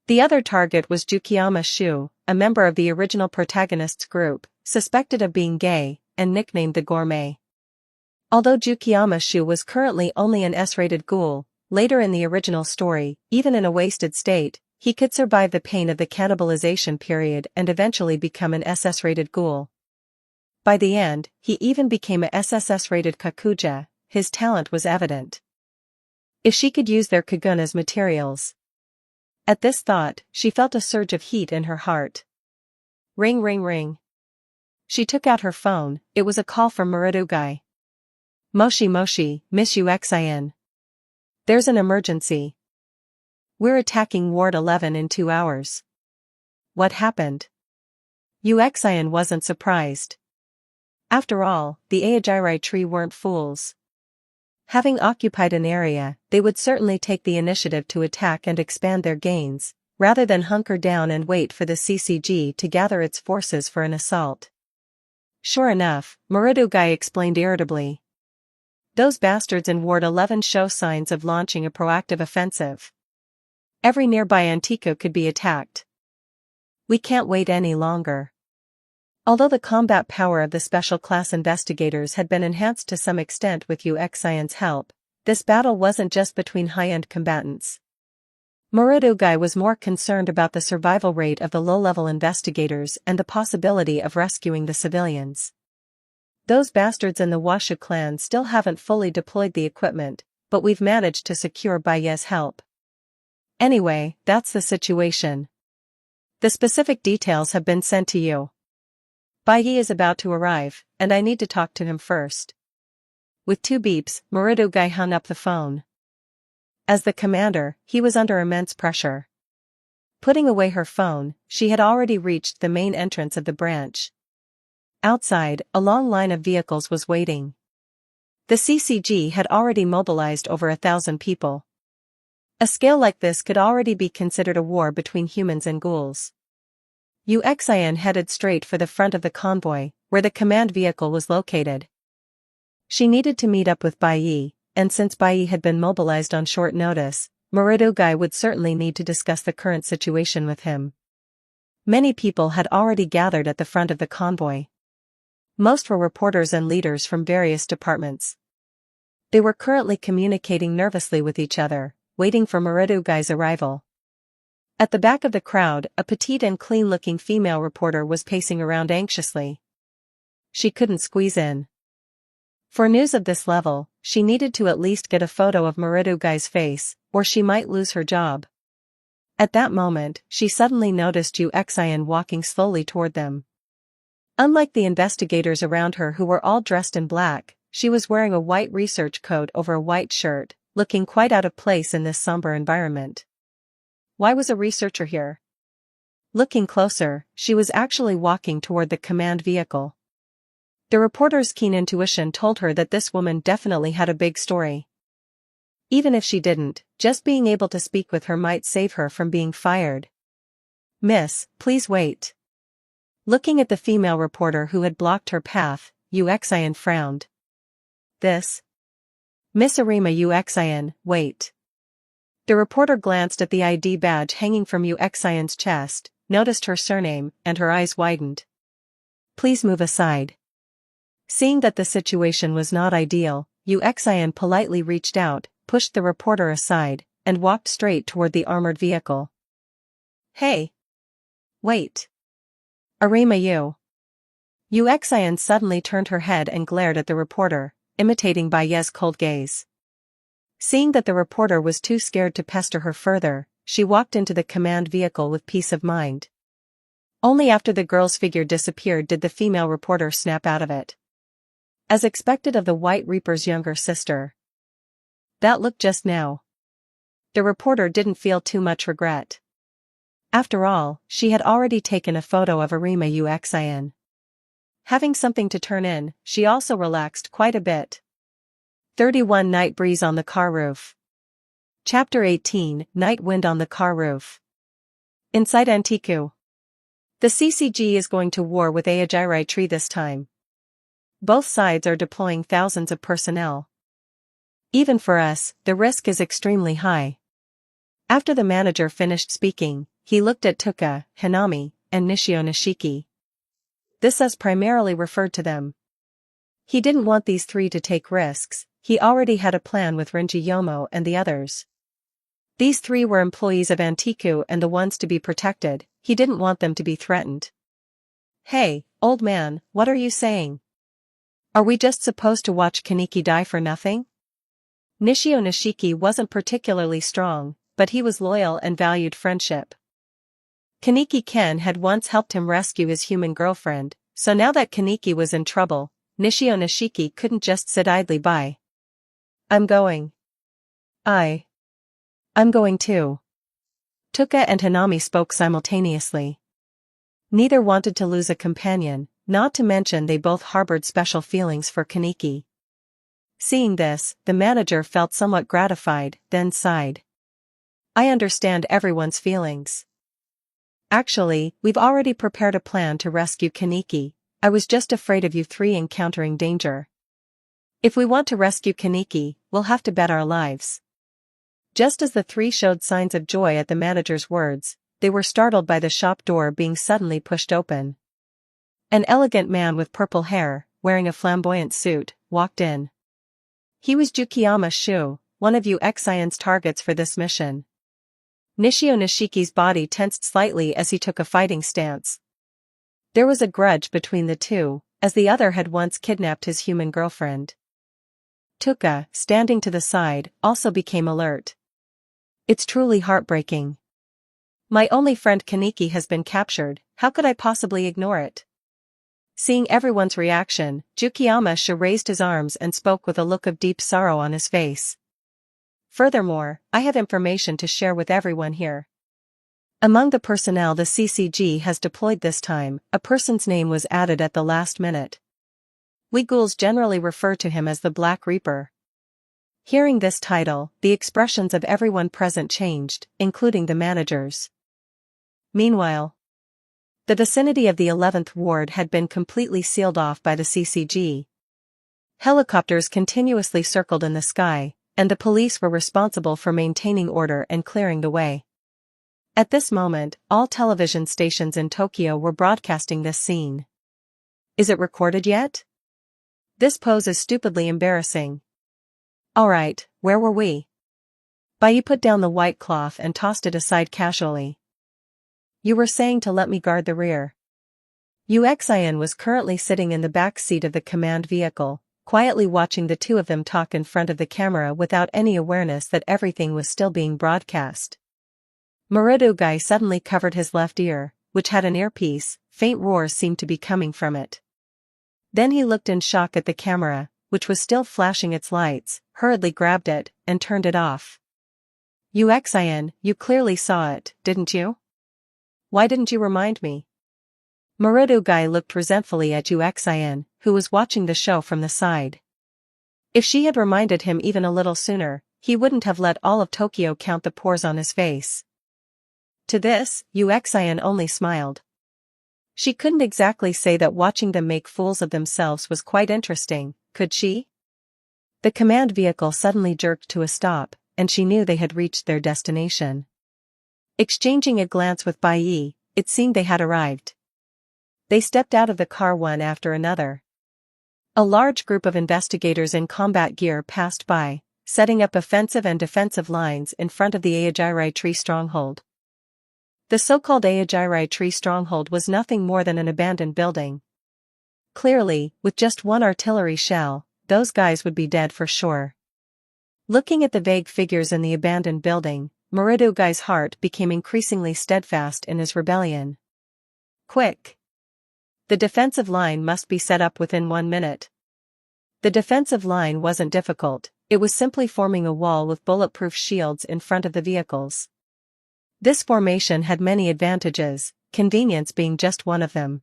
The other target was Jukiyama Shu, a member of the original protagonist's group, suspected of being gay, and nicknamed the Gourmet. Although Jukiyama Shu was currently only an S-rated ghoul, later in the original story, even in a wasted state, he could survive the pain of the cannibalization period and eventually become an SS-rated ghoul. By the end, he even became a SSS-rated Kakuja. His talent was evident. If she could use their Kagun as materials. At this thought, she felt a surge of heat in her heart. Ring ring ring. She took out her phone. It was a call from Muradugai. Moshi Moshi, Miss Uxin. There's an emergency. We're attacking Ward 11 in 2 hours. What happened? Uxin wasn't surprised. After all, the Aogirai tree weren't fools. Having occupied an area, they would certainly take the initiative to attack and expand their gains, rather than hunker down and wait for the CCG to gather its forces for an assault. Sure enough, Muradugai explained irritably. Those bastards in Ward 11 show signs of launching a proactive offensive. Every nearby Antico could be attacked. We can't wait any longer. Although the combat power of the special class investigators had been enhanced to some extent with Uxion's help, this battle wasn't just between high-end combatants. Muradugai was more concerned about the survival rate of the low-level investigators and the possibility of rescuing the civilians. Those bastards in the Washu clan still haven't fully deployed the equipment, but we've managed to secure Baiye's help. Anyway, that's the situation. The specific details have been sent to you. Baiye is about to arrive, and I need to talk to him first. With 2 beeps, Muradugai hung up the phone. As the commander, he was under immense pressure. Putting away her phone, she had already reached the main entrance of the branch. Outside, a long line of vehicles was waiting. The CCG had already mobilized over 1,000 people. A scale like this could already be considered a war between humans and ghouls. Uxian headed straight for the front of the convoy, where the command vehicle was located. She needed to meet up with Baiye, and since Baiye had been mobilized on short notice, Muradugai would certainly need to discuss the current situation with him. Many people had already gathered at the front of the convoy. Most were reporters and leaders from various departments. They were currently communicating nervously with each other, waiting for Muradugai's arrival. At the back of the crowd, a petite and clean-looking female reporter was pacing around anxiously. She couldn't squeeze in. For news of this level, she needed to at least get a photo of Muradugai's face, or she might lose her job. At that moment, she suddenly noticed Uxian walking slowly toward them. Unlike the investigators around her who were all dressed in black, she was wearing a white research coat over a white shirt, looking quite out of place in this somber environment. Why was a researcher here? Looking closer, she was actually walking toward the command vehicle. The reporter's keen intuition told her that this woman definitely had a big story. Even if she didn't, just being able to speak with her might save her from being fired. Miss, please wait. Looking at the female reporter who had blocked her path, Uxian frowned. This? Miss Arima Uxian, wait. The reporter glanced at the ID badge hanging from Uxian's chest, noticed her surname, and her eyes widened. Please move aside. Seeing that the situation was not ideal, Uxian politely reached out, pushed the reporter aside, and walked straight toward the armored vehicle. Hey! Wait! Arima Uxian suddenly turned her head and glared at the reporter, imitating Baiye's cold gaze. Seeing that the reporter was too scared to pester her further, she walked into the command vehicle with peace of mind. Only after the girl's figure disappeared did the female reporter snap out of it. As expected of the White Reaper's younger sister. That look just now. The reporter didn't feel too much regret. After all, she had already taken a photo of Arima Uxian. Having something to turn in, she also relaxed quite a bit. 31 Night Breeze on the Car Roof. Chapter 18, Night Wind on the Car Roof. Inside Antiku. The CCG is going to war with Aogirai Tree this time. Both sides are deploying thousands of personnel. Even for us, the risk is extremely high. After the manager finished speaking, he looked at Tuka, Hanami, and Nishio Nishiki. This as primarily referred to them. He didn't want these 3 to take risks. he already had a plan with Rinjiyomo and the others. These three were employees of Antiku and the ones to be protected. He didn't want them to be threatened. Hey, old man, what are you saying? Are we just supposed to watch Kaneki die for nothing? Nishio Nishiki wasn't particularly strong, but he was loyal and valued friendship. Kaneki Ken had once helped him rescue his human girlfriend, so now that Kaneki was in trouble, Nishio Nishiki couldn't just sit idly by. I'm going. I'm going too. Tuka and Hanami spoke simultaneously. Neither wanted to lose a companion, not to mention they both harbored special feelings for Kaneki. Seeing this, the manager felt somewhat gratified, then sighed. I understand everyone's feelings. Actually, we've already prepared a plan to rescue Kaneki. I was just afraid of you three encountering danger. If we want to rescue Kaneki, we'll have to bet our lives. Just as the three showed signs of joy at the manager's words, they were startled by the shop door being suddenly pushed open. An elegant man with purple hair, wearing a flamboyant suit, walked in. He was Jukiyama Shu, one of UXIN's targets for this mission. Nishio Nishiki's body tensed slightly as he took a fighting stance. There was a grudge between the two, as the other had once kidnapped his human girlfriend. Tuka, standing to the side, also became alert. It's truly heartbreaking. My only friend Kaneki has been captured, how could I possibly ignore it? Seeing everyone's reaction, Jukiyama Shu raised his arms and spoke with a look of deep sorrow on his face. Furthermore, I have information to share with everyone here. Among the personnel the CCG has deployed this time, a person's name was added at the last minute. We ghouls generally refer to him as the Black Reaper. Hearing this title, the expressions of everyone present changed, including the managers. Meanwhile, the vicinity of the 11th ward had been completely sealed off by the CCG. Helicopters continuously circled in the sky, and the police were responsible for maintaining order and clearing the way. At this moment, all television stations in Tokyo were broadcasting this scene. Is it recorded yet? This pose is stupidly embarrassing. Alright, where were we? Bai put down the white cloth and tossed it aside casually. You were saying to let me guard the rear. UXIN was currently sitting in the back seat of the command vehicle, quietly watching the two of them talk in front of the camera without any awareness that everything was still being broadcast. Muradugai suddenly covered his left ear, which had an earpiece. Faint roars seemed to be coming from it. Then he looked in shock at the camera, which was still flashing its lights, hurriedly grabbed it, and turned it off. UXIN, you clearly saw it, didn't you? Why didn't you remind me? Muradugai looked resentfully at UXIN, who was watching the show from the side. If she had reminded him even a little sooner, he wouldn't have let all of Tokyo count the pores on his face. To this, UXIN only smiled. She couldn't exactly say that watching them make fools of themselves was quite interesting, could she? The command vehicle suddenly jerked to a stop, and she knew they had reached their destination. Exchanging a glance with Bai, it seemed they had arrived. They stepped out of the car one after another. A large group of investigators in combat gear passed by, setting up offensive and defensive lines in front of the Aojirai Tree stronghold. The so-called Aojirai Tree stronghold was nothing more than an abandoned building. Clearly, with just one artillery shell, those guys would be dead for sure. Looking at the vague figures in the abandoned building, Muradugai's heart became increasingly steadfast in his rebellion. Quick! The defensive line must be set up within 1 minute. The defensive line wasn't difficult, it was simply forming a wall with bulletproof shields in front of the vehicles. This formation had many advantages, convenience being just one of them.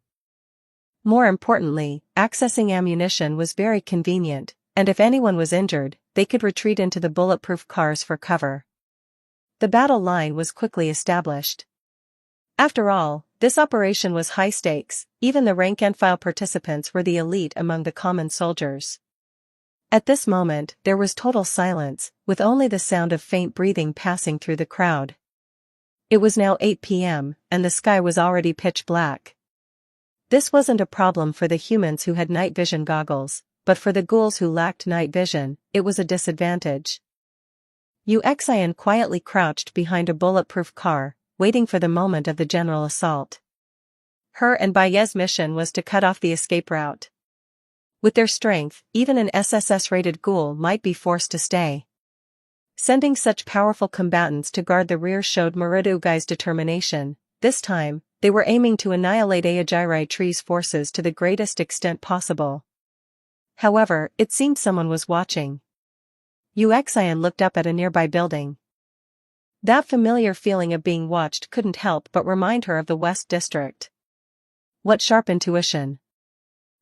More importantly, accessing ammunition was very convenient, and if anyone was injured, they could retreat into the bulletproof cars for cover. The battle line was quickly established. After all, this operation was high stakes, even the rank-and-file participants were the elite among the common soldiers. At this moment, there was total silence, with only the sound of faint breathing passing through the crowd. It was now 8 p.m., and the sky was already pitch black. This wasn't a problem for the humans who had night vision goggles, but for the ghouls who lacked night vision, it was a disadvantage. Uxian quietly crouched behind a bulletproof car, waiting for the moment of the general assault. Her and Bayez's mission was to cut off the escape route. With their strength, even an SSS-rated ghoul might be forced to stay. Sending such powerful combatants to guard the rear showed Murudugai's determination. This time, they were aiming to annihilate Aogiri Tree's forces to the greatest extent possible. However, it seemed someone was watching. Uxian looked up at a nearby building. That familiar feeling of being watched couldn't help but remind her of the West District. What sharp intuition!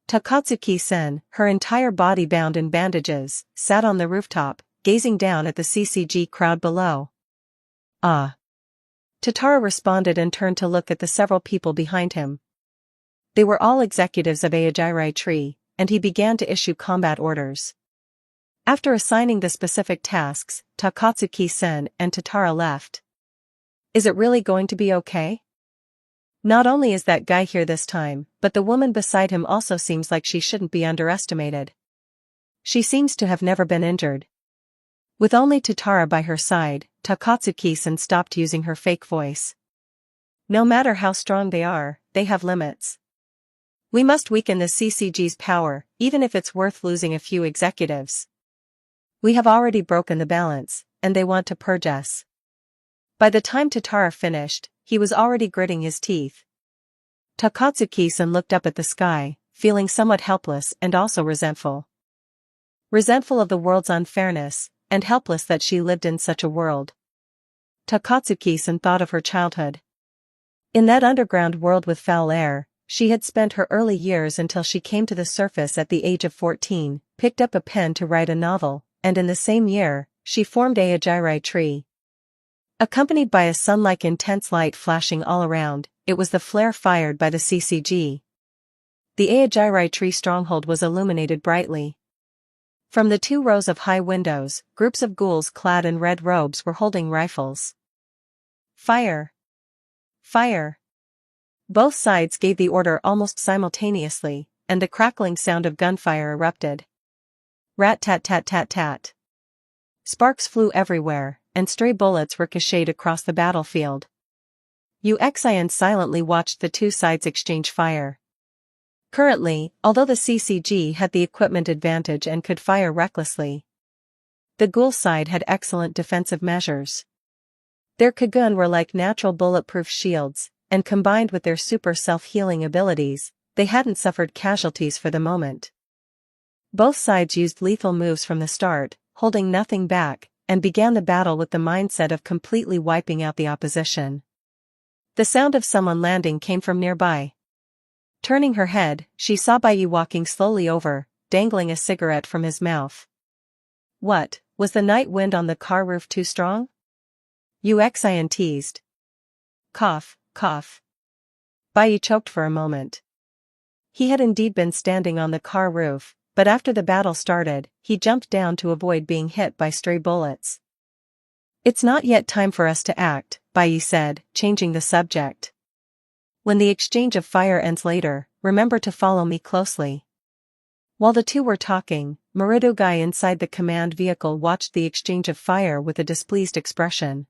Takatsuki-sen, her entire body bound in bandages, sat on the rooftop, gazing down at the CCG crowd below. Ah! Tatara responded and turned to look at the several people behind him. They were all executives of Aogiri Tree, and he began to issue combat orders. After assigning the specific tasks, Takatsuki-sen and Tatara left. Is it really going to be okay? Not only is that guy here this time, but the woman beside him also seems like she shouldn't be underestimated. She seems to have never been injured. With only Tatara by her side, Takatsuki-sen stopped using her fake voice. No matter how strong they are, they have limits. We must weaken the CCG's power, even if it's worth losing a few executives. We have already broken the balance, and they want to purge us. By the time Tatara finished, he was already gritting his teeth. Takatsuki-san looked up at the sky, feeling somewhat helpless and also resentful. Resentful of the world's unfairness, and helpless that she lived in such a world. Takatsuki-san thought of her childhood. In that underground world with foul air, she had spent her early years until she came to the surface at the age of 14, picked up a pen to write a novel, and in the same year, she formed Aogiri Tree. Accompanied by a sun-like intense light flashing all around, it was the flare fired by the CCG. The Aogiri Tree stronghold was illuminated brightly. From the 2 rows of high windows, groups of ghouls clad in red robes were holding rifles. Fire! Fire! Both sides gave the order almost simultaneously, and the crackling sound of gunfire erupted. Rat-tat-tat-tat-tat. Sparks flew everywhere, and stray bullets ricocheted across the battlefield. Uxian silently watched the 2 sides exchange fire. Currently, although the CCG had the equipment advantage and could fire recklessly, the ghoul side had excellent defensive measures. Their Kagun were like natural bulletproof shields, and combined with their super self-healing abilities, they hadn't suffered casualties for the moment. Both sides used lethal moves from the start, holding nothing back, and began the battle with the mindset of completely wiping out the opposition. The sound of someone landing came from nearby. Turning her head, she saw Baiyi walking slowly over, dangling a cigarette from his mouth. What, was the night wind on the car roof too strong? Uxian teased. Cough, cough. Baiyi choked for a moment. He had indeed been standing on the car roof, but after the battle started, he jumped down to avoid being hit by stray bullets. It's not yet time for us to act, Baiyi said, changing the subject. When the exchange of fire ends later, remember to follow me closely. While the 2 were talking, Muridugai inside the command vehicle watched the exchange of fire with a displeased expression.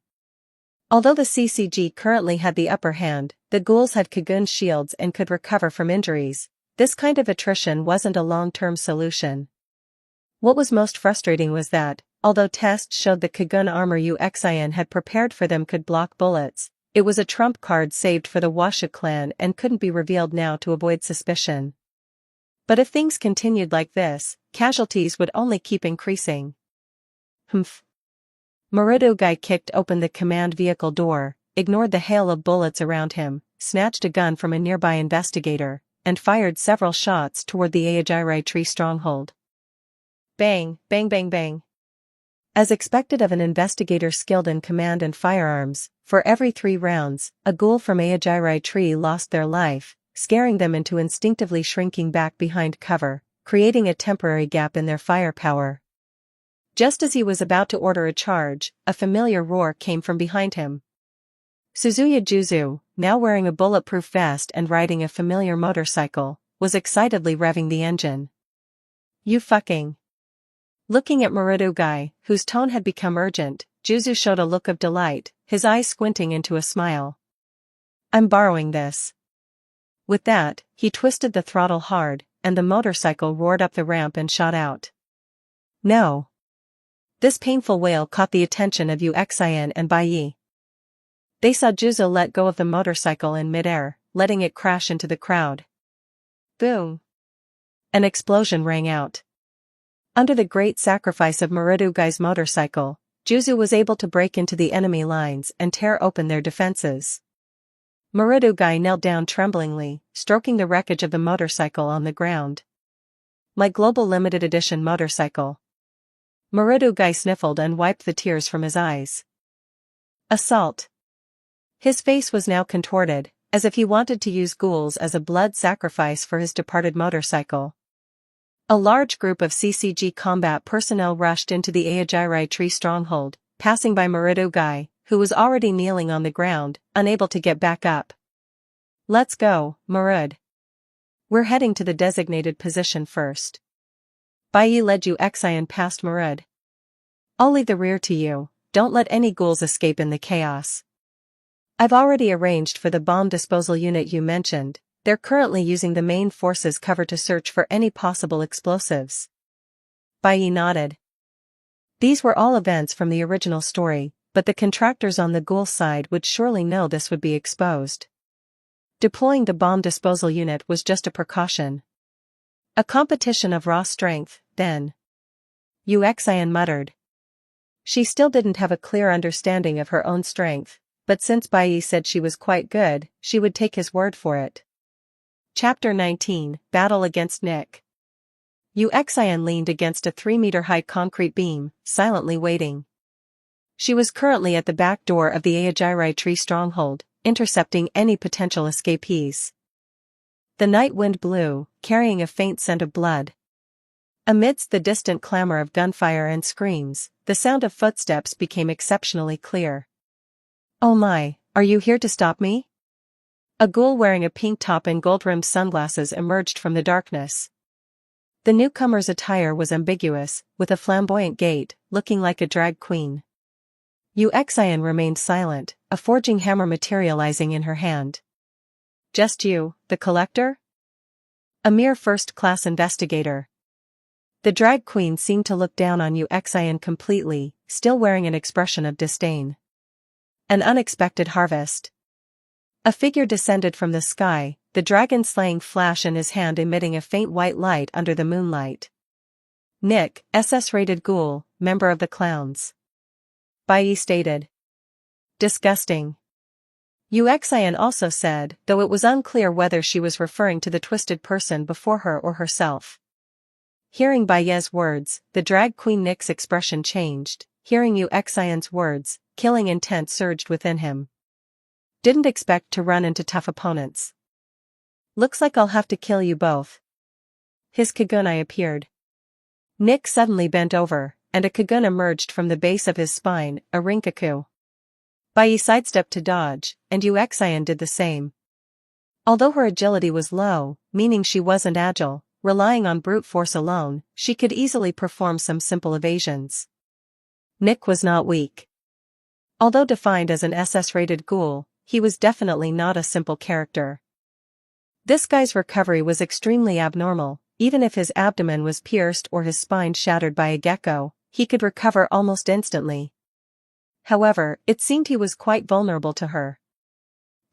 Although the CCG currently had the upper hand, the ghouls had Kagun shields and could recover from injuries. This kind of attrition wasn't a long-term solution. What was most frustrating was that, although tests showed the Kagun armor Uxian had prepared for them could block bullets, it was a trump card saved for the Washu clan and couldn't be revealed now to avoid suspicion. But if things continued like this, casualties would only keep increasing. Humph. Muridugai kicked open the command vehicle door, ignored the hail of bullets around him, snatched a gun from a nearby investigator, and fired several shots toward the Aogiri Tree stronghold. Bang, bang, bang, bang. As expected of an investigator skilled in command and firearms, for every 3 rounds, a ghoul from Aogiri Tree lost their life, scaring them into instinctively shrinking back behind cover, creating a temporary gap in their firepower. Just as he was about to order a charge, a familiar roar came from behind him. Suzuya Juzu, now wearing a bulletproof vest and riding a familiar motorcycle, was excitedly revving the engine. You fucking. Looking at Marudugai, whose tone had become urgent, Juzu showed a look of delight, his eyes squinting into a smile. I'm borrowing this. With that, he twisted the throttle hard, and the motorcycle roared up the ramp and shot out. No. This painful wail caught the attention of Uxian and Baiyi. They saw Juzo let go of the motorcycle in midair, letting it crash into the crowd. Boom! An explosion rang out. Under the great sacrifice of Marudugai's motorcycle, Juzu was able to break into the enemy lines and tear open their defenses. Marudugai knelt down tremblingly, stroking the wreckage of the motorcycle on the ground. My global limited edition motorcycle. Marudugai sniffled and wiped the tears from his eyes. Assault. His face was now contorted, as if he wanted to use ghouls as a blood sacrifice for his departed motorcycle. A large group of CCG combat personnel rushed into the Aojirai tree stronghold, passing by Marudugai, who was already kneeling on the ground, unable to get back up. Let's go, Marud. We're heading to the designated position first. Baiyi led Uxian past Marud. I'll leave the rear to you, don't let any ghouls escape in the chaos. I've already arranged for the bomb disposal unit you mentioned. They're currently using the main force's cover to search for any possible explosives. Baiyi nodded. These were all events from the original story, but the contractors on the ghoul side would surely know this would be exposed. Deploying the bomb disposal unit was just a precaution. A competition of raw strength, then. Uxian muttered. She still didn't have a clear understanding of her own strength, but since Baiyi said she was quite good, she would take his word for it. Chapter 19, Battle Against Nick. Uxian leaned against a 3-meter-high concrete beam, silently waiting. She was currently at the back door of the Aojirai tree stronghold, intercepting any potential escapees. The night wind blew, carrying a faint scent of blood. Amidst the distant clamor of gunfire and screams, the sound of footsteps became exceptionally clear. Oh my, are you here to stop me? A ghoul wearing a pink top and gold-rimmed sunglasses emerged from the darkness. The newcomer's attire was ambiguous, with a flamboyant gait, looking like a drag queen. Uxian remained silent, a forging hammer materializing in her hand. Just you, the collector? A mere first-class investigator. The drag queen seemed to look down on Uxian completely, still wearing an expression of disdain. An unexpected harvest. A figure descended from the sky, the dragon-slaying flash in his hand emitting a faint white light under the moonlight. Nick, SS-rated ghoul, member of the clowns. Baiyi stated. Disgusting. Uxian also said, though it was unclear whether she was referring to the twisted person before her or herself. Hearing Baiyi's words, the drag queen Nick's expression changed. Hearing Uxian's words, killing intent surged within him. Didn't expect to run into tough opponents. Looks like I'll have to kill you both. His Kagunai appeared. Nick suddenly bent over, and a Kagun emerged from the base of his spine, a Rinkaku. Baiyi sidestepped to dodge, and Uxian did the same. Although her agility was low, meaning she wasn't agile, relying on brute force alone, she could easily perform some simple evasions. Nick was not weak. Although defined as an SS-rated ghoul, he was definitely not a simple character. This guy's recovery was extremely abnormal. Even if his abdomen was pierced or his spine shattered by a gecko, he could recover almost instantly. However, it seemed he was quite vulnerable to her.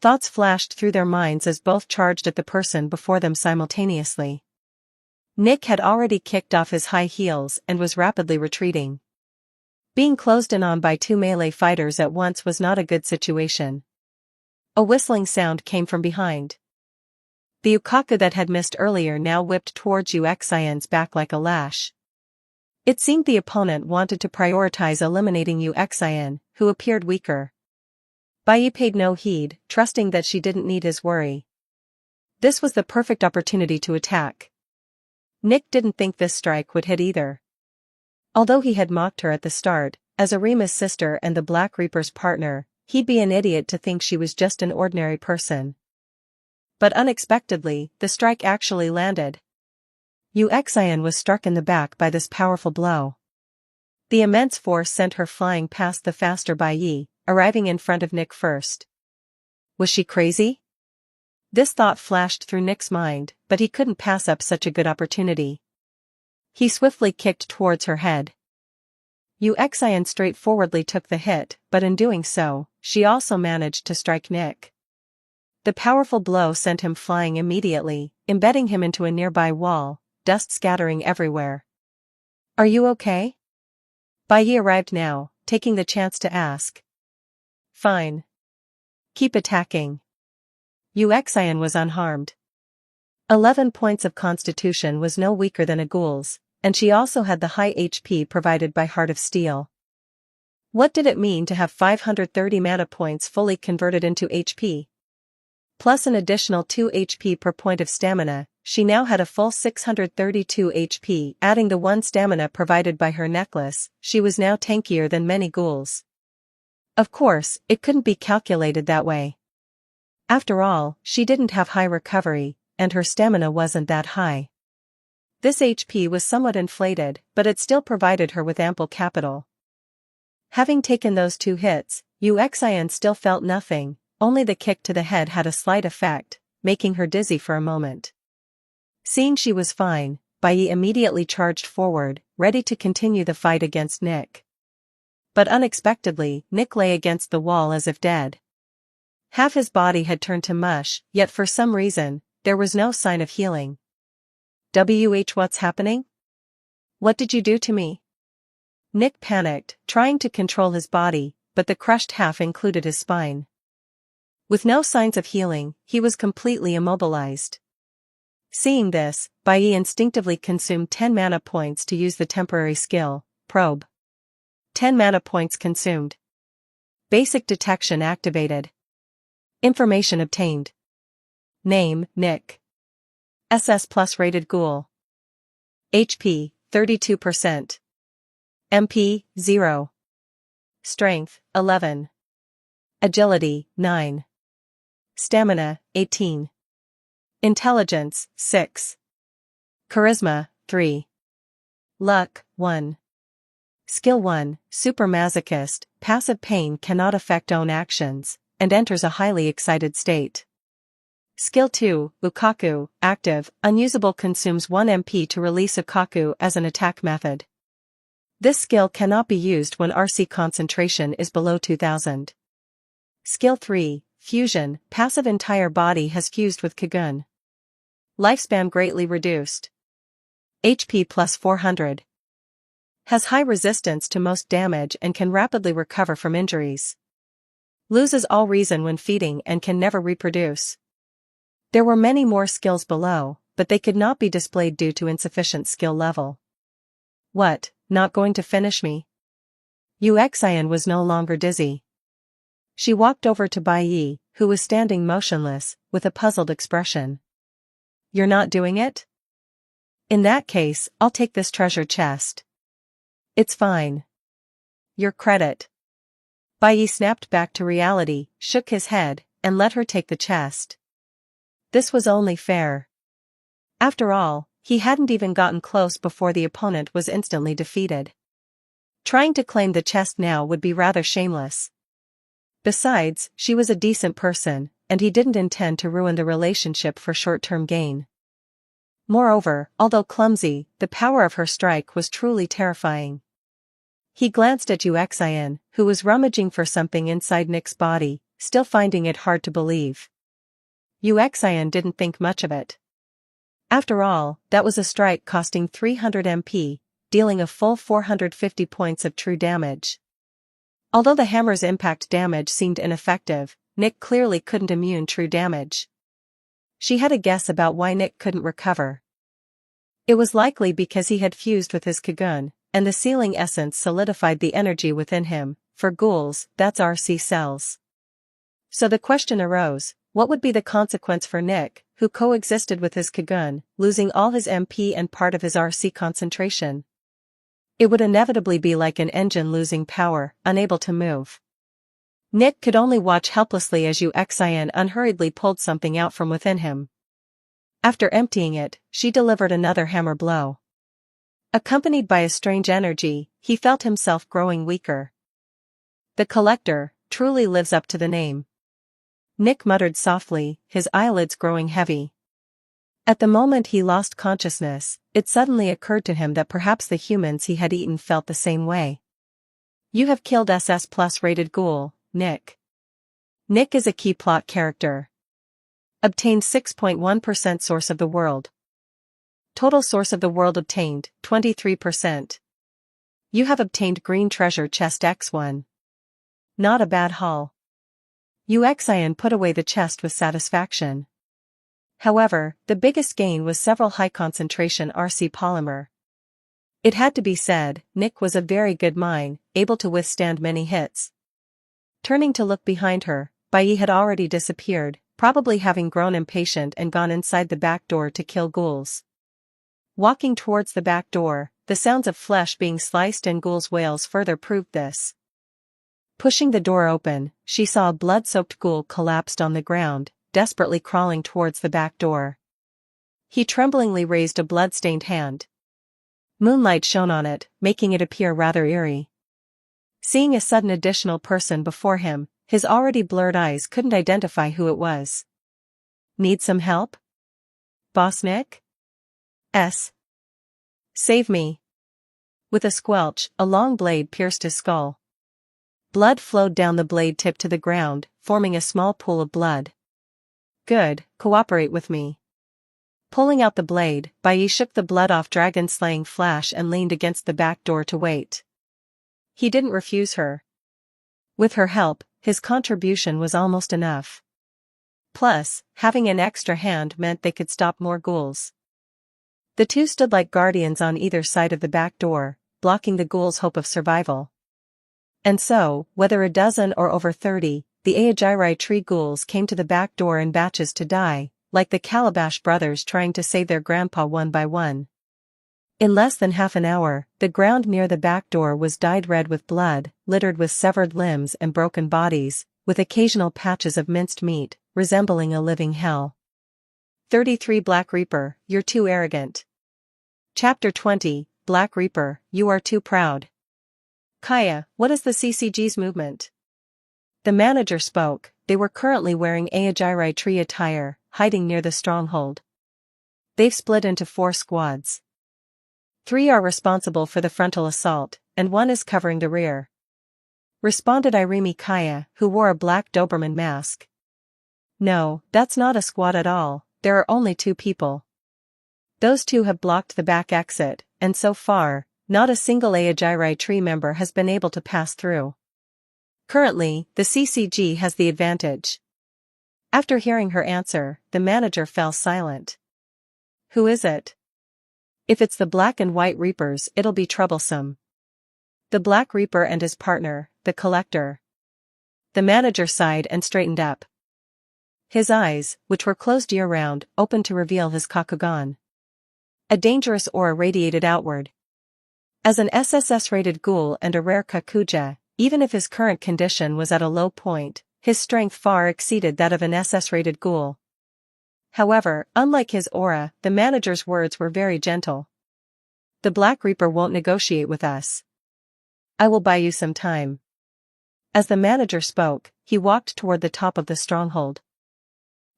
Thoughts flashed through their minds as both charged at the person before them simultaneously. Nick had already kicked off his high heels and was rapidly retreating. Being closed in on by two melee fighters at once was not a good situation. A whistling sound came from behind. The Ukaku that had missed earlier now whipped towards Uxian's back like a lash. It seemed the opponent wanted to prioritize eliminating Uxian, who appeared weaker. Baiyi paid no heed, trusting that she didn't need his worry. This was the perfect opportunity to attack. Nick didn't think this strike would hit either. Although he had mocked her at the start, as Arima's sister and the Black Reaper's partner, he'd be an idiot to think she was just an ordinary person. But unexpectedly, the strike actually landed. Uxian was struck in the back by this powerful blow. The immense force sent her flying past the faster Bai, arriving in front of Nick first. Was she crazy? This thought flashed through Nick's mind, but he couldn't pass up such a good opportunity. He swiftly kicked towards her head. Uxian straightforwardly took the hit, but in doing so, she also managed to strike Nick. The powerful blow sent him flying immediately, embedding him into a nearby wall, dust scattering everywhere. Are you okay? Bai arrived now, taking the chance to ask. Fine. Keep attacking. Uxian was unharmed. 11 points of constitution was no weaker than a ghoul's, and she also had the high HP provided by Heart of Steel. What did it mean to have 530 mana points fully converted into HP? Plus an additional 2 HP per point of stamina, she now had a full 632 HP. Adding the 1 stamina provided by her necklace, she was now tankier than many ghouls. Of course, it couldn't be calculated that way. After all, she didn't have high recovery, and her stamina wasn't that high. This HP was somewhat inflated, but it still provided her with ample capital. Having taken those 2 hits, Uxian still felt nothing, only the kick to the head had a slight effect, making her dizzy for a moment. Seeing she was fine, Bai immediately charged forward, ready to continue the fight against Nick. But unexpectedly, Nick lay against the wall as if dead. Half his body had turned to mush, yet for some reason, there was no sign of healing. What's happening? What did you do to me? Nick panicked, trying to control his body, but the crushed half included his spine. With no signs of healing, he was completely immobilized. Seeing this, Bai instinctively consumed 10 mana points to use the temporary skill, Probe. 10 mana points consumed. Basic detection activated. Information obtained. Name, Nick. SS Plus rated ghoul. HP, 32%. MP, 0. Strength, 11. Agility, 9. Stamina, 18. Intelligence, 6. Charisma, 3. Luck, 1. Skill 1, Super Masochist, passive pain cannot affect own actions, and enters a highly excited state. Skill 2, Ukaku, active, unusable, consumes 1 MP to release Ukaku as an attack method. This skill cannot be used when RC concentration is below 2000. Skill 3, Fusion, passive, entire body has fused with Kagun. Lifespan greatly reduced. HP plus 400. Has high resistance to most damage and can rapidly recover from injuries. Loses all reason when feeding and can never reproduce. There were many more skills below, but they could not be displayed due to insufficient skill level. What, not going to finish me? Uxian was no longer dizzy. She walked over to Bai, who was standing motionless, with a puzzled expression. You're not doing it? In that case, I'll take this treasure chest. It's fine. Your credit. Bai snapped back to reality, shook his head, and let her take the chest. This was only fair. After all, he hadn't even gotten close before the opponent was instantly defeated. Trying to claim the chest now would be rather shameless. Besides, she was a decent person, and he didn't intend to ruin the relationship for short-term gain. Moreover, although clumsy, the power of her strike was truly terrifying. He glanced at Uxian, who was rummaging for something inside Nick's body, still finding it hard to believe. Uxian didn't think much of it. After all, that was a strike costing 300 MP, dealing a full 450 points of true damage. Although the hammer's impact damage seemed ineffective, Nick clearly couldn't immune true damage. She had a guess about why Nick couldn't recover. It was likely because he had fused with his Kagun, and the sealing essence solidified the energy within him. For ghouls, that's RC cells. So the question arose, what would be the consequence for Nick, who coexisted with his Kagun, losing all his MP and part of his RC concentration? It would inevitably be like an engine losing power, unable to move. Nick could only watch helplessly as Uxian unhurriedly pulled something out from within him. After emptying it, she delivered another hammer blow. Accompanied by a strange energy, he felt himself growing weaker. The collector truly lives up to the name. Nick muttered softly, his eyelids growing heavy. At the moment he lost consciousness, it suddenly occurred to him that perhaps the humans he had eaten felt the same way. You have killed SS+ rated ghoul, Nick. Nick is a key plot character. Obtained 6.1% source of the world. Total source of the world obtained, 23%. You have obtained green treasure chest X1. Not a bad haul. Uxian put away the chest with satisfaction. However, the biggest gain was several high-concentration RC polymer. It had to be said, Nick was a very good mine, able to withstand many hits. Turning to look behind her, Bai had already disappeared, probably having grown impatient and gone inside the back door to kill ghouls. Walking towards the back door, the sounds of flesh being sliced and ghouls' wails further proved this. Pushing the door open, she saw a blood-soaked ghoul collapsed on the ground, desperately crawling towards the back door. He tremblingly raised a blood-stained hand. Moonlight shone on it, making it appear rather eerie. Seeing a sudden additional person before him, his already blurred eyes couldn't identify who it was. Need some help? Boss Nick? Save me. With a squelch, a long blade pierced his skull. Blood flowed down the blade tip to the ground, forming a small pool of blood. Good, cooperate with me. Pulling out the blade, Bai shook the blood off dragon-slaying flash and leaned against the back door to wait. He didn't refuse her. With her help, his contribution was almost enough. Plus, having an extra hand meant they could stop more ghouls. The two stood like guardians on either side of the back door, blocking the ghouls' hope of survival. And so, whether a dozen or over 30, the Aogirai tree ghouls came to the back door in batches to die, like the Calabash brothers trying to save their grandpa one by one. In less than half an hour, the ground near the back door was dyed red with blood, littered with severed limbs and broken bodies, with occasional patches of minced meat, resembling a living hell. 33 Black Reaper, you're too arrogant. Chapter 20, Black Reaper, you are too proud. Kaya, what is the CCG's movement? The manager spoke. They were currently wearing Aogirai tree attire, hiding near the stronghold. They've split into 4 squads. 3 are responsible for the frontal assault, and 1 is covering the rear. Responded Irimi Kaya, who wore a black Doberman mask. No, that's not a squad at all, there are only 2 people. Those 2 have blocked the back exit, and so far, not a single Aogirai tree member has been able to pass through. Currently, the CCG has the advantage. After hearing her answer, the manager fell silent. Who is it? If it's the Black and White Reapers, it'll be troublesome. The Black Reaper and his partner, the Collector. The manager sighed and straightened up. His eyes, which were closed year-round, opened to reveal his Kakugan. A dangerous aura radiated outward. As an SSS-rated ghoul and a rare Kakuja, even if his current condition was at a low point, his strength far exceeded that of an SS-rated ghoul. However, unlike his aura, the manager's words were very gentle. The Black Reaper won't negotiate with us. I will buy you some time. As the manager spoke, he walked toward the top of the stronghold.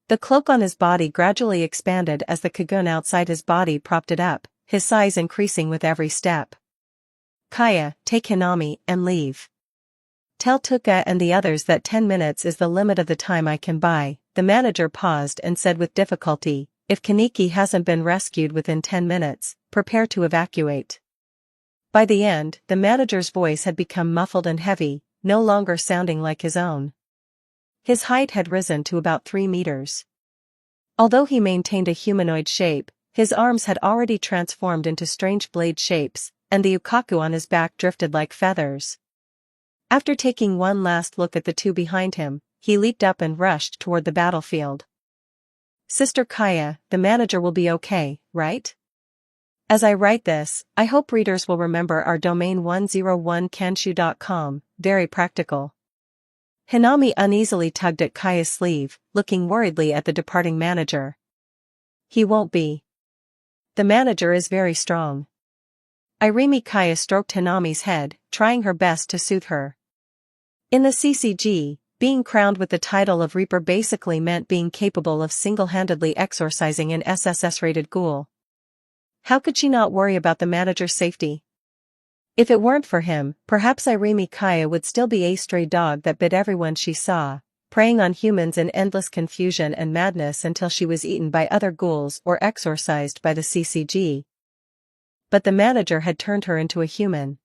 The cloak on his body gradually expanded as the Kagun outside his body propped it up, his size increasing with every step. Kaya, take Hinami and leave. Tell Tuka and the others that 10 minutes is the limit of the time I can buy. The manager paused and said with difficulty, if Kaneki hasn't been rescued within 10 minutes, prepare to evacuate. By the end, the manager's voice had become muffled and heavy, no longer sounding like his own. His height had risen to about 3 meters. Although he maintained a humanoid shape, his arms had already transformed into strange blade shapes, and the ukaku on his back drifted like feathers. After taking one last look at the 2 behind him, he leaped up and rushed toward the battlefield. Sister Kaya, the manager will be okay, right? As I write this, I hope readers will remember our domain 101kenshu.com, very practical. Hinami uneasily tugged at Kaya's sleeve, looking worriedly at the departing manager. He won't be. The manager is very strong. Irimi Kaya stroked Hanami's head, trying her best to soothe her. In the CCG, being crowned with the title of Reaper basically meant being capable of single-handedly exorcising an SSS-rated ghoul. How could she not worry about the manager's safety? If it weren't for him, perhaps Irimi Kaya would still be a stray dog that bit everyone she saw, preying on humans in endless confusion and madness until she was eaten by other ghouls or exorcised by the CCG. But the manager had turned her into a human.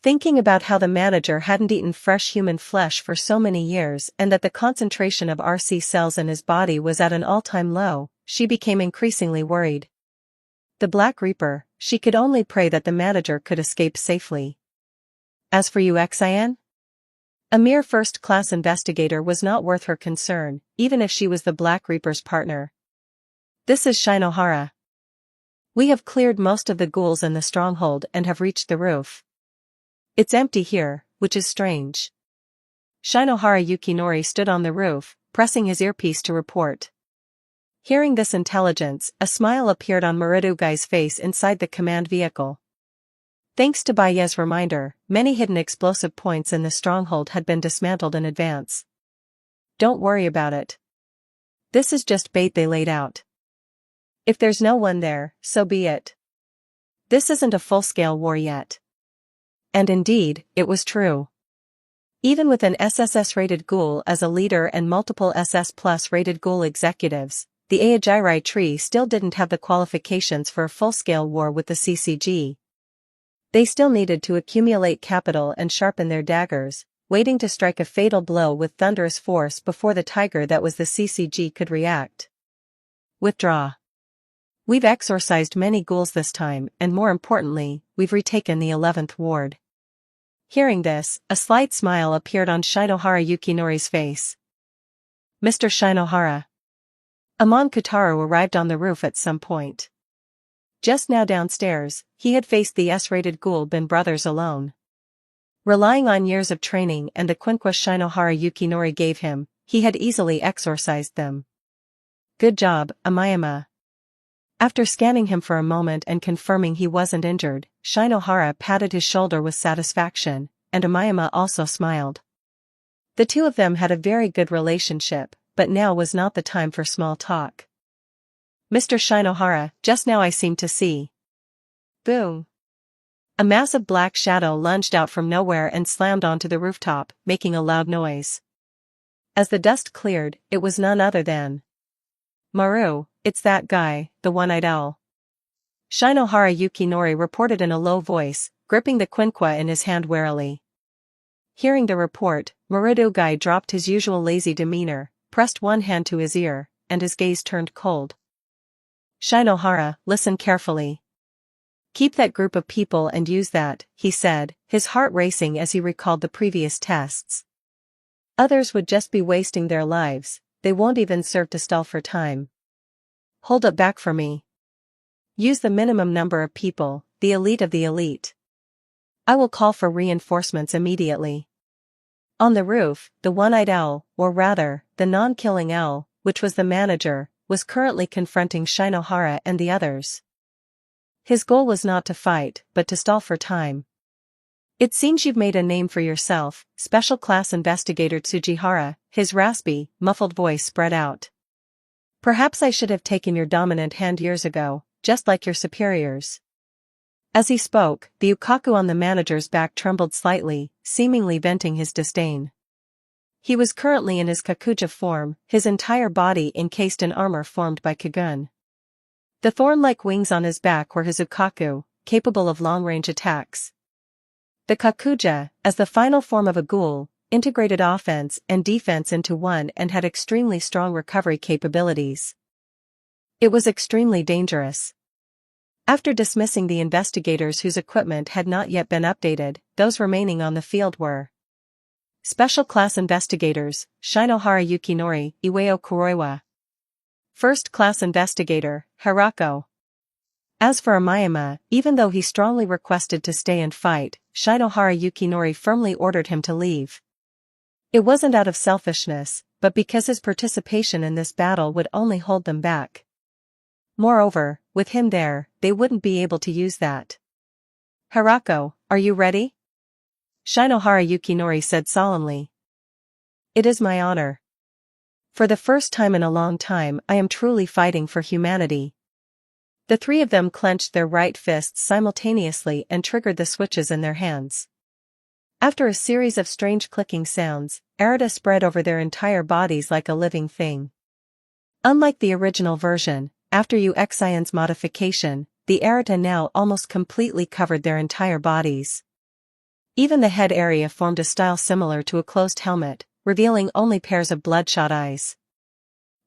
Thinking about how the manager hadn't eaten fresh human flesh for so many years and that the concentration of RC cells in his body was at an all-time low, she became increasingly worried. The Black Reaper, she could only pray that the manager could escape safely. As for Uxian? A mere first-class investigator was not worth her concern, even if she was the Black Reaper's partner. This is Shinohara. We have cleared most of the ghouls in the stronghold and have reached the roof. It's empty here, which is strange. Shinohara Yukinori stood on the roof, pressing his earpiece to report. Hearing this intelligence, a smile appeared on Maridugai's face inside the command vehicle. Thanks to Baye's reminder, many hidden explosive points in the stronghold had been dismantled in advance. Don't worry about it. This is just bait they laid out. If there's no one there, so be it. This isn't a full-scale war yet. And indeed, it was true. Even with an SSS-rated ghoul as a leader and multiple SS+-rated ghoul executives, the Aogiri tree still didn't have the qualifications for a full-scale war with the CCG. They still needed to accumulate capital and sharpen their daggers, waiting to strike a fatal blow with thunderous force before the tiger that was the CCG could react. Withdraw. We've exorcised many ghouls this time, and more importantly, we've retaken the 11th ward. Hearing this, a slight smile appeared on Shinohara Yukinori's face. Mr. Shinohara. Amon Kotaro arrived on the roof at some point. Just now downstairs, he had faced the S-rated ghoul Bin brothers alone. Relying on years of training and the quinquas Shinohara Yukinori gave him, he had easily exorcised them. Good job, Amayama. After scanning him for a moment and confirming he wasn't injured, Shinohara patted his shoulder with satisfaction, and Amayama also smiled. The two of them had a very good relationship, but now was not the time for small talk. Mr. Shinohara, just now I seem to see. Boom. A massive black shadow lunged out from nowhere and slammed onto the rooftop, making a loud noise. As the dust cleared, it was none other than Maru. It's that guy, the one-eyed owl. Shinohara Yukinori reported in a low voice, gripping the quinqua in his hand warily. Hearing the report, Marudugai dropped his usual lazy demeanor, pressed one hand to his ear, and his gaze turned cold. Shinohara, listen carefully. Keep that group of people and use that, he said, his heart racing as he recalled the previous tests. Others would just be wasting their lives, they won't even serve to stall for time. Hold up back for me. Use the minimum number of people, the elite of the elite. I will call for reinforcements immediately. On the roof, the one-eyed owl, or rather, the non-killing owl, which was the manager, was currently confronting Shinohara and the others. His goal was not to fight, but to stall for time. It seems you've made a name for yourself, Special Class Investigator Tsujihara, his raspy, muffled voice spread out. Perhaps I should have taken your dominant hand years ago, just like your superiors. As he spoke, the ukaku on the manager's back trembled slightly, seemingly venting his disdain. He was currently in his kakuja form, his entire body encased in armor formed by kagun. The thorn-like wings on his back were his ukaku, capable of long-range attacks. The kakuja, as the final form of a ghoul, integrated offense and defense into one and had extremely strong recovery capabilities. It was extremely dangerous. After dismissing the investigators whose equipment had not yet been updated, those remaining on the field were Special Class Investigators, Shinohara Yukinori, Iwao Kuroiwa. First Class Investigator, Hirako. As for Amayama, even though he strongly requested to stay and fight, Shinohara Yukinori firmly ordered him to leave. It wasn't out of selfishness, but because his participation in this battle would only hold them back. Moreover, with him there, they wouldn't be able to use that. Harako, are you ready? Shinohara Yukinori said solemnly. It is my honor. For the first time in a long time I am truly fighting for humanity. The three of them clenched their right fists simultaneously and triggered the switches in their hands. After a series of strange clicking sounds, Arata spread over their entire bodies like a living thing. Unlike the original version, after UXIN's modification, the Arata now almost completely covered their entire bodies. Even the head area formed a style similar to a closed helmet, revealing only pairs of bloodshot eyes.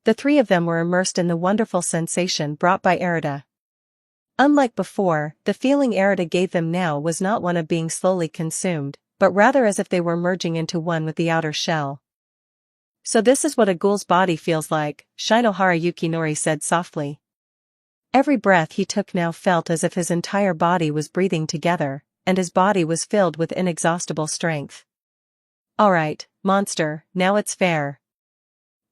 The three of them were immersed in the wonderful sensation brought by Arata. Unlike before, the feeling Arata gave them now was not one of being slowly consumed, but rather as if they were merging into one with the outer shell. So this is what a ghoul's body feels like, Shinohara Yukinori said softly. Every breath he took now felt as if his entire body was breathing together, and his body was filled with inexhaustible strength. Alright, monster, now it's fair.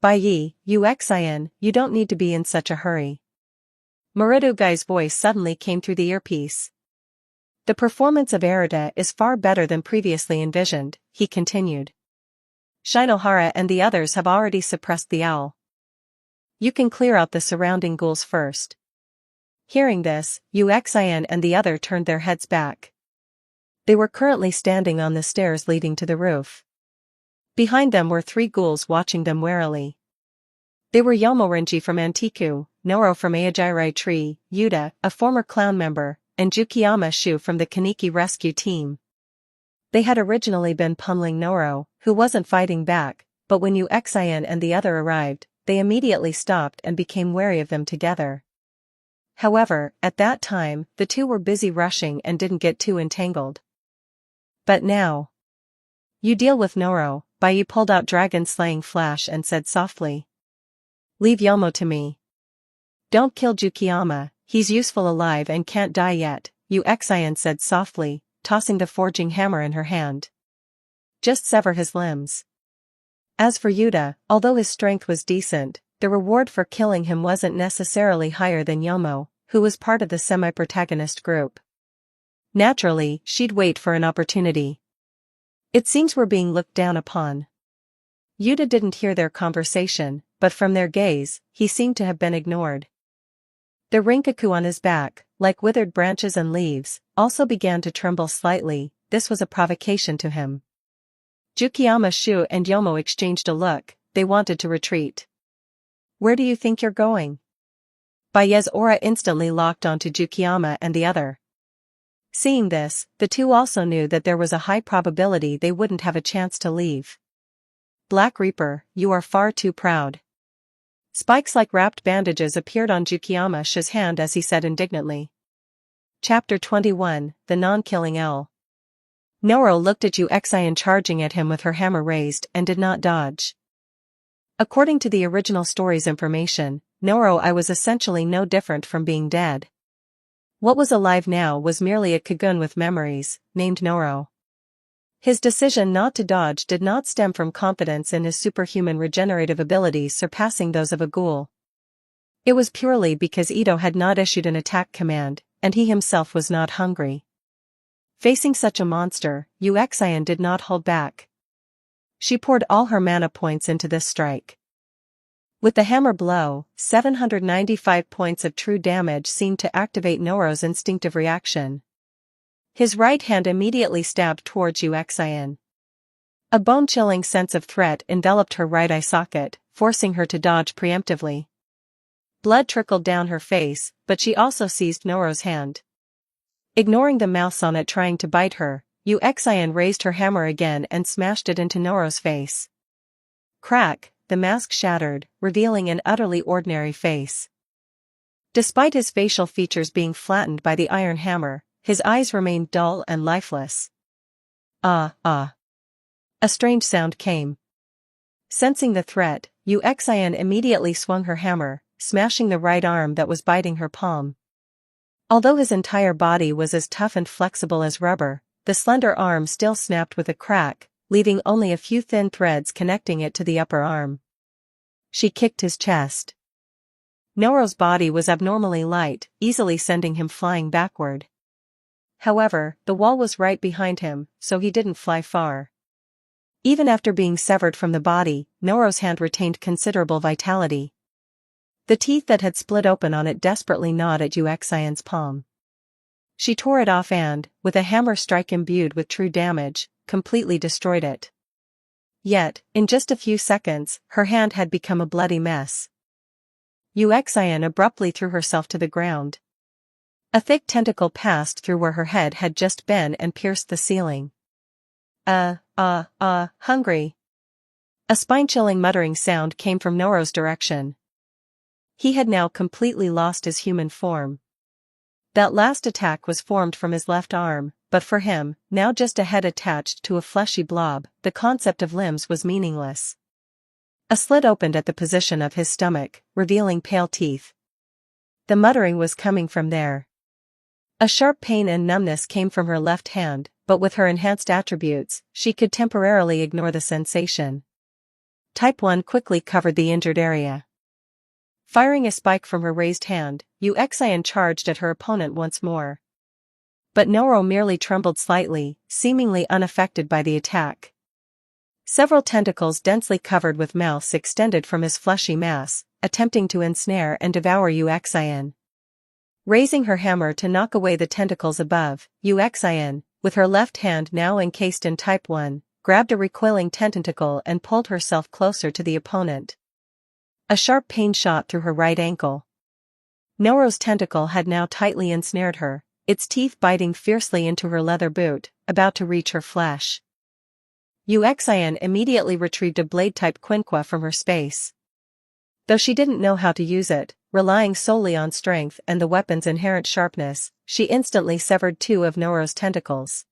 Bai UXIN, you don't need to be in such a hurry. Moridougai's voice suddenly came through the earpiece. The performance of Arata is far better than previously envisioned, he continued. Shinohara and the others have already suppressed the owl. You can clear out the surrounding ghouls first. Hearing this, UXIN and the other turned their heads back. They were currently standing on the stairs leading to the roof. Behind them were three ghouls watching them warily. They were Yomorinji from Antiku, Noro from Aojirai Tree, Yuta, a former clown member, and Jukiyama Shu from the Kaneki rescue team. They had originally been pummeling Noro, who wasn't fighting back, but when UXIN and the other arrived, they immediately stopped and became wary of them together. However, at that time, the two were busy rushing and didn't get too entangled. But now, you deal with Noro. Bai pulled out dragon-slaying flash and said softly. Leave Yomo to me. Don't kill Jukiyama, he's useful alive and can't die yet, UXIN said softly, tossing the forging hammer in her hand. Just sever his limbs. As for Yuta, although his strength was decent, the reward for killing him wasn't necessarily higher than Yomo, who was part of the semi-protagonist group. Naturally, she'd wait for an opportunity. It seems we're being looked down upon. Yuta didn't hear their conversation, but from their gaze, he seemed to have been ignored. The rinkaku on his back, like withered branches and leaves, also began to tremble slightly. This was a provocation to him. Jukiyama Shu and Yomo exchanged a look. They wanted to retreat. Where do you think you're going? Bai's aura instantly locked onto Jukiyama and the other. Seeing this, the two also knew that there was a high probability they wouldn't have a chance to leave. Black Reaper, you are far too proud. Spikes like wrapped bandages appeared on Jukiyama Shu's hand as he said indignantly. Chapter 21, The Non-Killing Owl. Noro looked at UXIN charging at him with her hammer raised and did not dodge. According to the original story's information, Noro I was essentially no different from being dead. What was alive now was merely a Kagun with memories, named Noro. His decision not to dodge did not stem from confidence in his superhuman regenerative abilities surpassing those of a ghoul. It was purely because Ito had not issued an attack command, and he himself was not hungry. Facing such a monster, UXIN did not hold back. She poured all her mana points into this strike. With the hammer blow, 795 points of true damage seemed to activate Noro's instinctive reaction. His right hand immediately stabbed towards UXIN. A bone-chilling sense of threat enveloped her right eye socket, forcing her to dodge preemptively. Blood trickled down her face, but she also seized Noro's hand. Ignoring the mouse on it trying to bite her, UXIN raised her hammer again and smashed it into Noro's face. Crack! The mask shattered, revealing an utterly ordinary face. Despite his facial features being flattened by the iron hammer, his eyes remained dull and lifeless. Ah. A strange sound came. Sensing the threat, UXIN immediately swung her hammer, smashing the right arm that was biting her palm. Although his entire body was as tough and flexible as rubber, the slender arm still snapped with a crack, leaving only a few thin threads connecting it to the upper arm. She kicked his chest. Noro's body was abnormally light, easily sending him flying backward. However, the wall was right behind him, so he didn't fly far. Even after being severed from the body, Noro's hand retained considerable vitality. The teeth that had split open on it desperately gnawed at Yuxian's palm. She tore it off and, with a hammer strike imbued with true damage, completely destroyed it. Yet, in just a few seconds, her hand had become a bloody mess. Yuxian abruptly threw herself to the ground. A thick tentacle passed through where her head had just been and pierced the ceiling. Hungry. A spine-chilling muttering sound came from Noro's direction. He had now completely lost his human form. That last attack was formed from his left arm, but for him, now just a head attached to a fleshy blob, the concept of limbs was meaningless. A slit opened at the position of his stomach, revealing pale teeth. The muttering was coming from there. A sharp pain and numbness came from her left hand, but with her enhanced attributes, she could temporarily ignore the sensation. Type 1 quickly covered the injured area. Firing a spike from her raised hand, Yuxian charged at her opponent once more. But Noro merely trembled slightly, seemingly unaffected by the attack. Several tentacles densely covered with mouths extended from his fleshy mass, attempting to ensnare and devour Yuxian. Raising her hammer to knock away the tentacles above, Yuxian, with her left hand now encased in Type 1, grabbed a recoiling tentacle and pulled herself closer to the opponent. A sharp pain shot through her right ankle. Noro's tentacle had now tightly ensnared her, its teeth biting fiercely into her leather boot, about to reach her flesh. Yuxian immediately retrieved a blade-type quinqua from her space. Though she didn't know how to use it, relying solely on strength and the weapon's inherent sharpness, she instantly severed two of Noro's tentacles.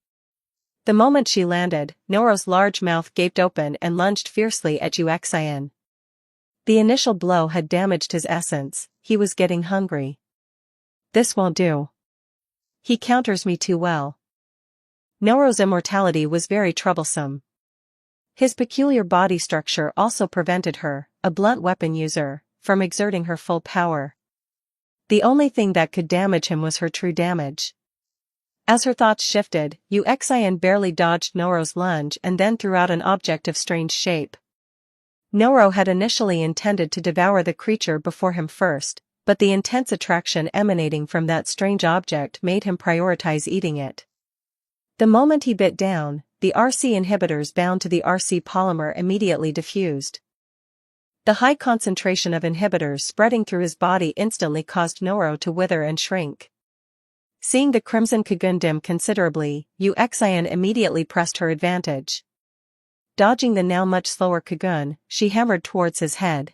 The moment she landed, Noro's large mouth gaped open and lunged fiercely at Yuxian. The initial blow had damaged his essence, he was getting hungry. This won't do. He counters me too well. Noro's immortality was very troublesome. His peculiar body structure also prevented her, a blunt weapon user, from exerting her full power. The only thing that could damage him was her true damage. As her thoughts shifted, Yuxian barely dodged Noro's lunge and then threw out an object of strange shape. Noro had initially intended to devour the creature before him first, but the intense attraction emanating from that strange object made him prioritize eating it. The moment he bit down, the RC inhibitors bound to the RC polymer immediately diffused. The high concentration of inhibitors spreading through his body instantly caused Noro to wither and shrink. Seeing the crimson Kagun dim considerably, Yuxian immediately pressed her advantage. Dodging the now much slower Kagun, she hammered towards his head.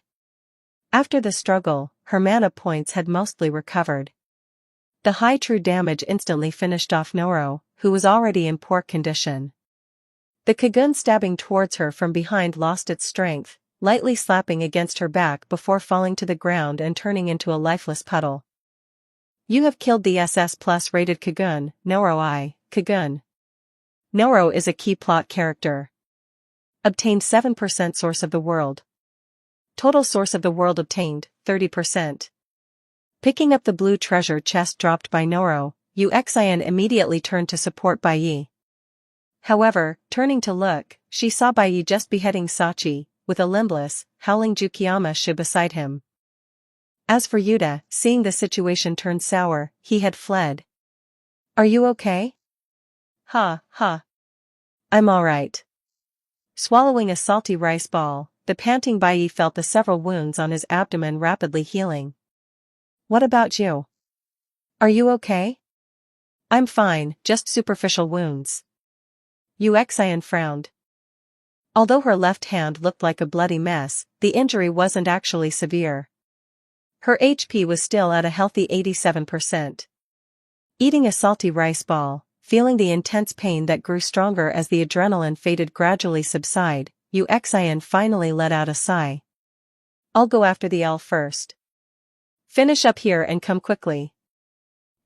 After the struggle, her mana points had mostly recovered. The high true damage instantly finished off Noro, who was already in poor condition. The Kagun stabbing towards her from behind lost its strength, lightly slapping against her back before falling to the ground and turning into a lifeless puddle. You have killed the SS+ rated Kagun, Noro I, Kagun. Noro is a key plot character. Obtained 7% source of the world. Total source of the world obtained, 30%. Picking up the blue treasure chest dropped by Noro, Yuxian immediately turned to support Baiyi. However, turning to look, she saw Baiyi just beheading Sachi, with a limbless, howling Jukiyama Shi beside him. As for Yuta, seeing the situation turn sour, he had fled. Are you okay? Ha. I'm alright. Swallowing a salty rice ball, the panting Baiyi felt the several wounds on his abdomen rapidly healing. What about you? Are you okay? I'm fine, just superficial wounds. Yuxian frowned. Although her left hand looked like a bloody mess, the injury wasn't actually severe. Her HP was still at a healthy 87%. Eating a salty rice ball, feeling the intense pain that grew stronger as the adrenaline faded gradually subside, Yuxian finally let out a sigh. I'll go after the L first. Finish up here and come quickly.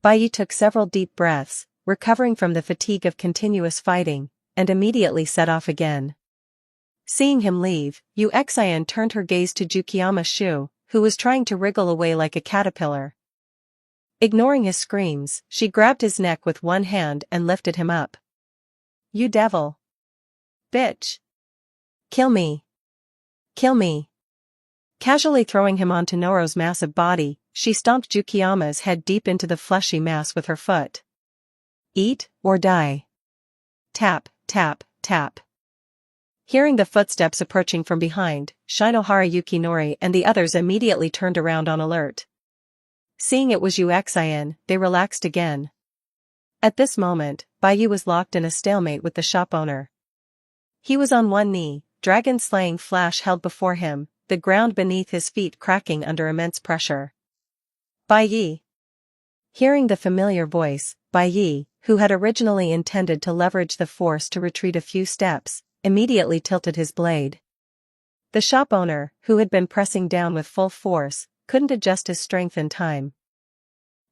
Baiyi took several deep breaths, recovering from the fatigue of continuous fighting, and immediately set off again. Seeing him leave, Yuxian turned her gaze to Jukiyama Shu, who was trying to wriggle away like a caterpillar. Ignoring his screams, she grabbed his neck with one hand and lifted him up. "You devil! Bitch! Kill me! Kill me!" Casually throwing him onto Noro's massive body, she stomped Yukiyama's head deep into the fleshy mass with her foot. "Eat, or die." Tap, tap, tap. Hearing the footsteps approaching from behind, Shinohara Yukinori and the others immediately turned around on alert. Seeing it was Uxian, they relaxed again. At this moment, Baiyu was locked in a stalemate with the shop owner. He was on one knee, dragon-slaying flash held before him, the ground beneath his feet cracking under immense pressure. Baiyi. Hearing the familiar voice, Baiyi, who had originally intended to leverage the force to retreat a few steps, immediately tilted his blade. The shop owner, who had been pressing down with full force, couldn't adjust his strength in time.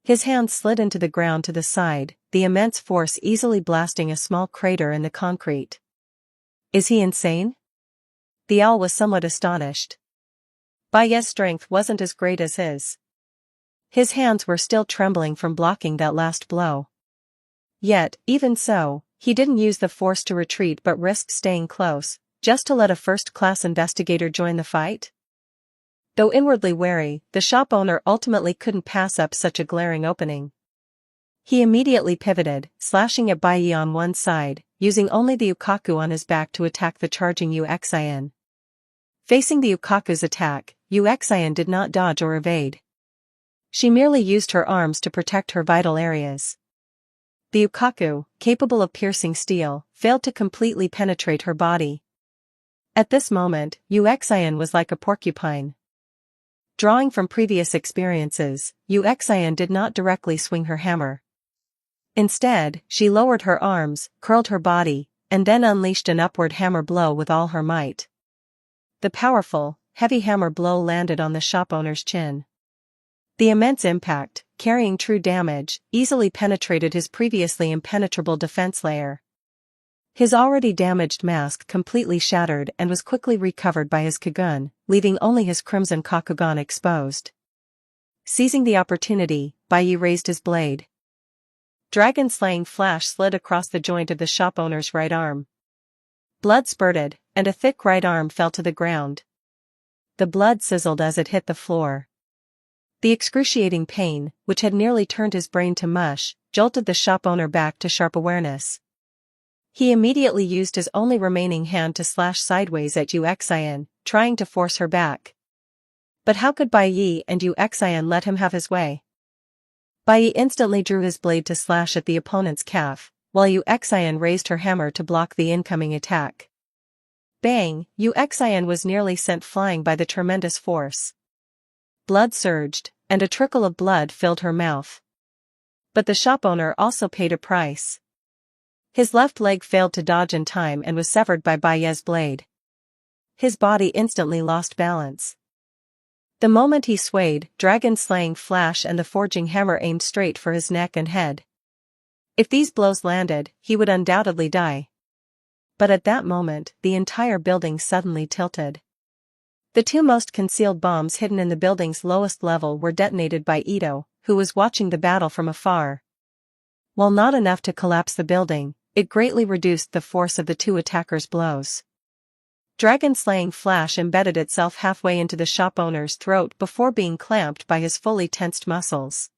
His hand slid into the ground to the side, the immense force easily blasting a small crater in the concrete. Is he insane? The owl was somewhat astonished. Baiyi's strength wasn't as great as his. His hands were still trembling from blocking that last blow. Yet, even so, he didn't use the force to retreat but risked staying close, just to let a first-class investigator join the fight? Though inwardly wary, the shop owner ultimately couldn't pass up such a glaring opening. He immediately pivoted, slashing at Baiyi on one side, using only the Ukaku on his back to attack the charging Uxian. Facing the Ukaku's attack, Uxian did not dodge or evade. She merely used her arms to protect her vital areas. The Ukaku, capable of piercing steel, failed to completely penetrate her body. At this moment, Uxian was like a porcupine. Drawing from previous experiences, Uxian did not directly swing her hammer. Instead, she lowered her arms, curled her body, and then unleashed an upward hammer blow with all her might. The powerful, heavy hammer blow landed on the shop owner's chin. The immense impact, carrying true damage, easily penetrated his previously impenetrable defense layer. His already damaged mask completely shattered and was quickly recovered by his Kagun, leaving only his crimson Kakugan exposed. Seizing the opportunity, Baiyi raised his blade. Dragon-slaying flash slid across the joint of the shop owner's right arm. Blood spurted, and a thick right arm fell to the ground. The blood sizzled as it hit the floor. The excruciating pain, which had nearly turned his brain to mush, jolted the shop owner back to sharp awareness. He immediately used his only remaining hand to slash sideways at Uxian, trying to force her back. But how could Baiyi and Uxian let him have his way? Baiyi instantly drew his blade to slash at the opponent's calf, while Uxian raised her hammer to block the incoming attack. Bang! Uxian was nearly sent flying by the tremendous force. Blood surged, and a trickle of blood filled her mouth. But the shop owner also paid a price. His left leg failed to dodge in time and was severed by Baiyi's blade. His body instantly lost balance. The moment he swayed, dragon-slaying flash and the forging hammer aimed straight for his neck and head. If these blows landed, he would undoubtedly die. But at that moment, the entire building suddenly tilted. The two most concealed bombs hidden in the building's lowest level were detonated by Ito, who was watching the battle from afar. While not enough to collapse the building, it greatly reduced the force of the two attackers' blows. Dragon-slaying flash embedded itself halfway into the shop owner's throat before being clamped by his fully tensed muscles.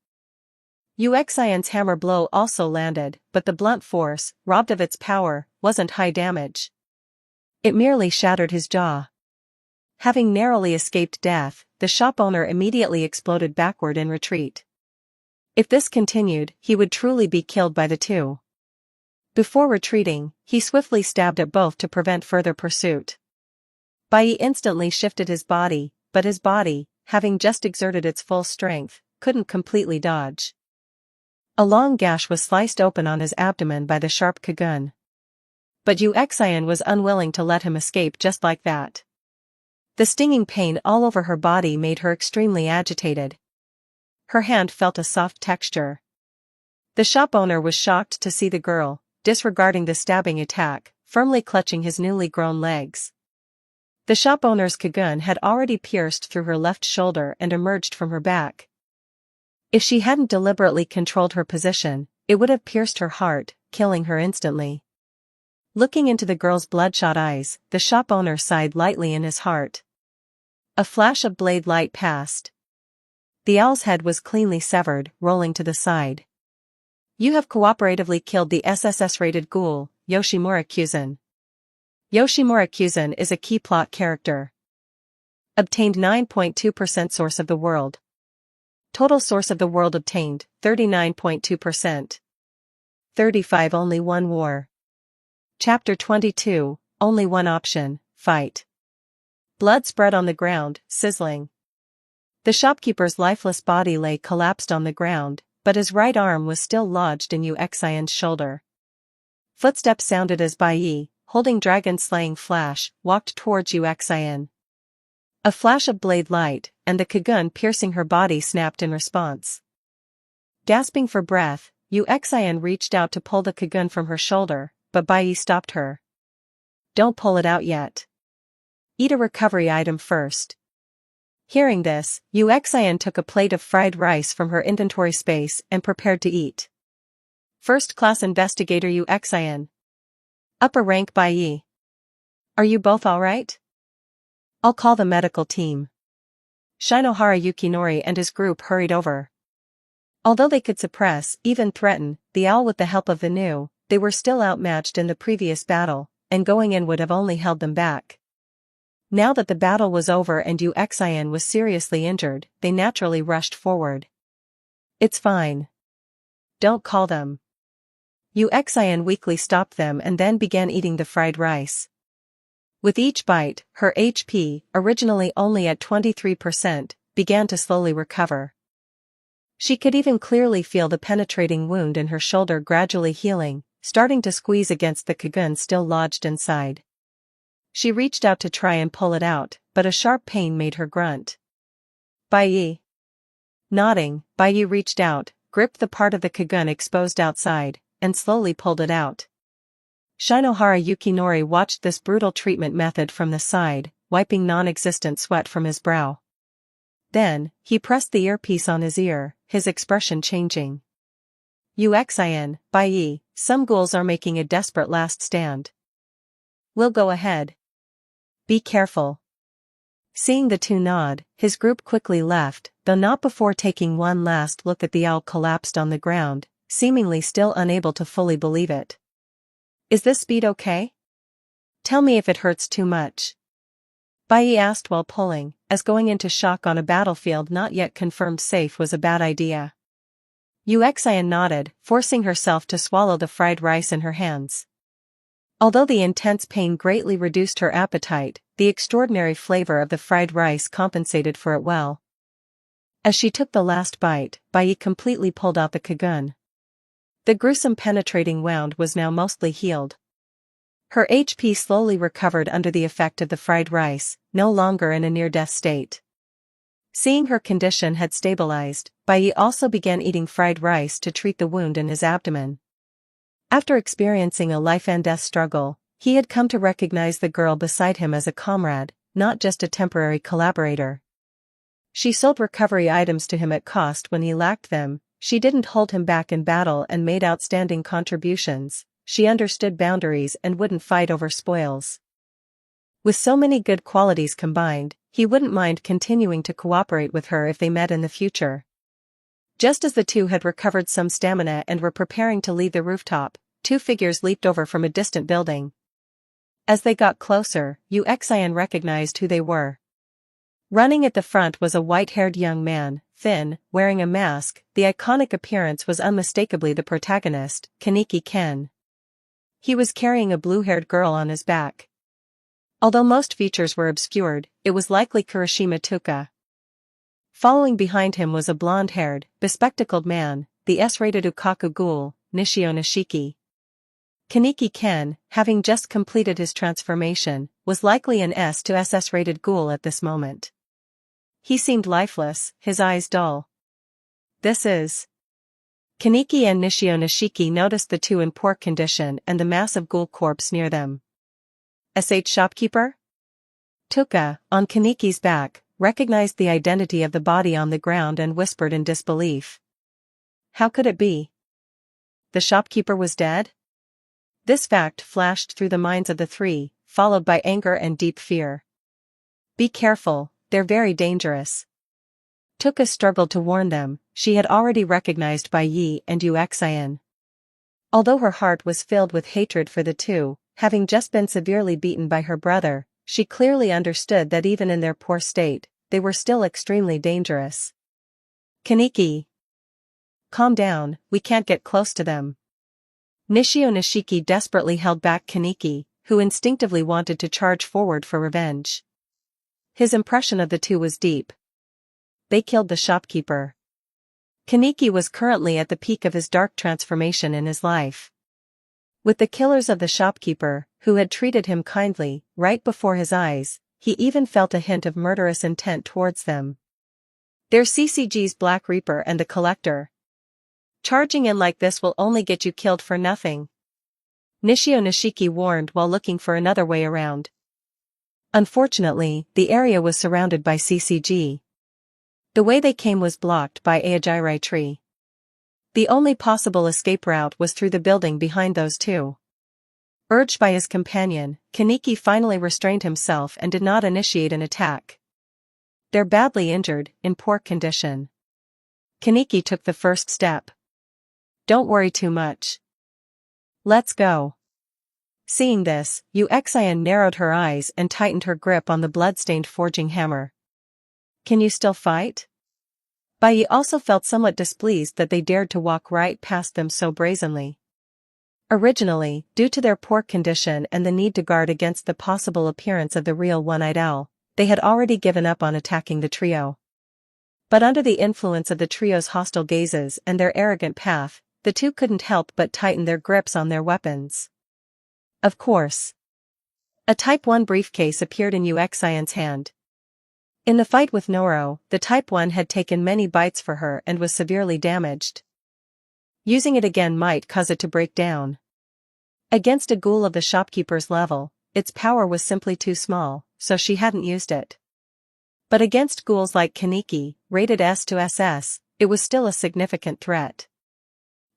Uxian's hammer blow also landed, but the blunt force, robbed of its power, wasn't high damage. It merely shattered his jaw. Having narrowly escaped death, the shop owner immediately exploded backward in retreat. If this continued, he would truly be killed by the two. Before retreating, he swiftly stabbed at both to prevent further pursuit. Baiyi instantly shifted his body, but his body, having just exerted its full strength, couldn't completely dodge. A long gash was sliced open on his abdomen by the sharp Kagun. But Uxian was unwilling to let him escape just like that. The stinging pain all over her body made her extremely agitated. Her hand felt a soft texture. The shop owner was shocked to see the girl, disregarding the stabbing attack, firmly clutching his newly grown legs. The shop owner's Kagun had already pierced through her left shoulder and emerged from her back. If she hadn't deliberately controlled her position, it would have pierced her heart, killing her instantly. Looking into the girl's bloodshot eyes, the shop owner sighed lightly in his heart. A flash of blade light passed. The owl's head was cleanly severed, rolling to the side. You have cooperatively killed the SSS-rated ghoul, Yoshimura Kuzan. Yoshimura Kuzan is a key plot character. Obtained 9.2% source of the world. Total source of the world obtained, 39.2%. 35 Only one war. Chapter 22, Only one option, fight. Blood spread on the ground, sizzling. The shopkeeper's lifeless body lay collapsed on the ground, but his right arm was still lodged in Xian's shoulder. Footsteps sounded as Bai, holding dragon-slaying flash, walked towards Xian. A flash of blade light, and the Kagun piercing her body snapped in response. Gasping for breath, Xian reached out to pull the Kagun from her shoulder, but Bai stopped her. Don't pull it out yet. Eat a recovery item first. Hearing this, Xian took a plate of fried rice from her inventory space and prepared to eat. First-class investigator Xian. Upper rank Bai. Are you both alright? I'll call the medical team. Shinohara Yukinori and his group hurried over. Although they could suppress, even threaten, the owl with the help of Venu, they were still outmatched in the previous battle, and going in would have only held them back. Now that the battle was over and Xian was seriously injured, they naturally rushed forward. It's fine. Don't call them. Xian weakly stopped them and then began eating the fried rice. With each bite, her HP, originally only at 23%, began to slowly recover. She could even clearly feel the penetrating wound in her shoulder gradually healing, starting to squeeze against the Kagun still lodged inside. She reached out to try and pull it out, but a sharp pain made her grunt. Bai. Nodding, Bai reached out, gripped the part of the Kagun exposed outside, and slowly pulled it out. Shinohara Yukinori watched this brutal treatment method from the side, wiping non-existent sweat from his brow. Then, he pressed the earpiece on his ear, his expression changing. Xian, Bai, some ghouls are making a desperate last stand. We'll go ahead. Be careful. Seeing the two nod, his group quickly left, though not before taking one last look at the owl collapsed on the ground, seemingly still unable to fully believe it. Is this speed okay? Tell me if it hurts too much. Bai asked while pulling, as going into shock on a battlefield not yet confirmed safe was a bad idea. Xian nodded, forcing herself to swallow the fried rice in her hands. Although the intense pain greatly reduced her appetite, the extraordinary flavor of the fried rice compensated for it well. As she took the last bite, Bai completely pulled out the Kagun. The gruesome penetrating wound was now mostly healed. Her HP slowly recovered under the effect of the fried rice, no longer in a near-death state. Seeing her condition had stabilized, Bai also began eating fried rice to treat the wound in his abdomen. After experiencing a life-and-death struggle, he had come to recognize the girl beside him as a comrade, not just a temporary collaborator. She sold recovery items to him at cost when he lacked them. She didn't hold him back in battle and made outstanding contributions. She understood boundaries and wouldn't fight over spoils. With so many good qualities combined, he wouldn't mind continuing to cooperate with her if they met in the future. Just as the two had recovered some stamina and were preparing to leave the rooftop, two figures leaped over from a distant building. As they got closer, Xian recognized who they were. Running at the front was a white-haired young man, thin, wearing a mask. The iconic appearance was unmistakably the protagonist, Kaneki Ken. He was carrying a blue-haired girl on his back. Although most features were obscured, it was likely Kirishima Tuka. Following behind him was a blonde-haired, bespectacled man, the S-rated Ukaku ghoul, Nishio Nishiki. Kaneki Ken, having just completed his transformation, was likely an S to SS-rated ghoul at this moment. He seemed lifeless, his eyes dull. This is... Kaneki and Nishio Nishiki noticed the two in poor condition and the massive ghoul corpse near them. SH shopkeeper? Tuka, on Kaniki's back, recognized the identity of the body on the ground and whispered in disbelief. How could it be? The shopkeeper was dead? This fact flashed through the minds of the three, followed by anger and deep fear. Be careful, they're very dangerous. Tuka struggled to warn them, she had already recognized Bai Yi and Yuxian. Although her heart was filled with hatred for the two, having just been severely beaten by her brother, she clearly understood that even in their poor state, they were still extremely dangerous. Kaniki. Calm down, we can't get close to them. Nishio Nishiki desperately held back Kaniki, who instinctively wanted to charge forward for revenge. His impression of the two was deep. They killed the shopkeeper. Kaniki was currently at the peak of his dark transformation in his life. With the killers of the shopkeeper, who had treated him kindly, right before his eyes, he even felt a hint of murderous intent towards them. They're CCG's Black Reaper and the Collector. Charging in like this will only get you killed for nothing. Nishio Nishiki warned while looking for another way around. Unfortunately, the area was surrounded by CCG. The way they came was blocked by a Ajirai tree. The only possible escape route was through the building behind those two. Urged by his companion, Kaniki finally restrained himself and did not initiate an attack. They're badly injured, in poor condition. Kaniki took the first step. Don't worry too much. Let's go. Seeing this, Yuxian narrowed her eyes and tightened her grip on the blood-stained forging hammer. Can you still fight? Bai Yi also felt somewhat displeased that they dared to walk right past them so brazenly. Originally, due to their poor condition and the need to guard against the possible appearance of the real one-eyed owl, they had already given up on attacking the trio. But under the influence of the trio's hostile gazes and their arrogant path, the two couldn't help but tighten their grips on their weapons. Of course. A Type 1 briefcase appeared in Yuxian's hand. In the fight with Noro, the Type 1 had taken many bites for her and was severely damaged. Using it again might cause it to break down. Against a ghoul of the shopkeeper's level, its power was simply too small, so she hadn't used it. But against ghouls like Kaniki, rated S to SS, it was still a significant threat.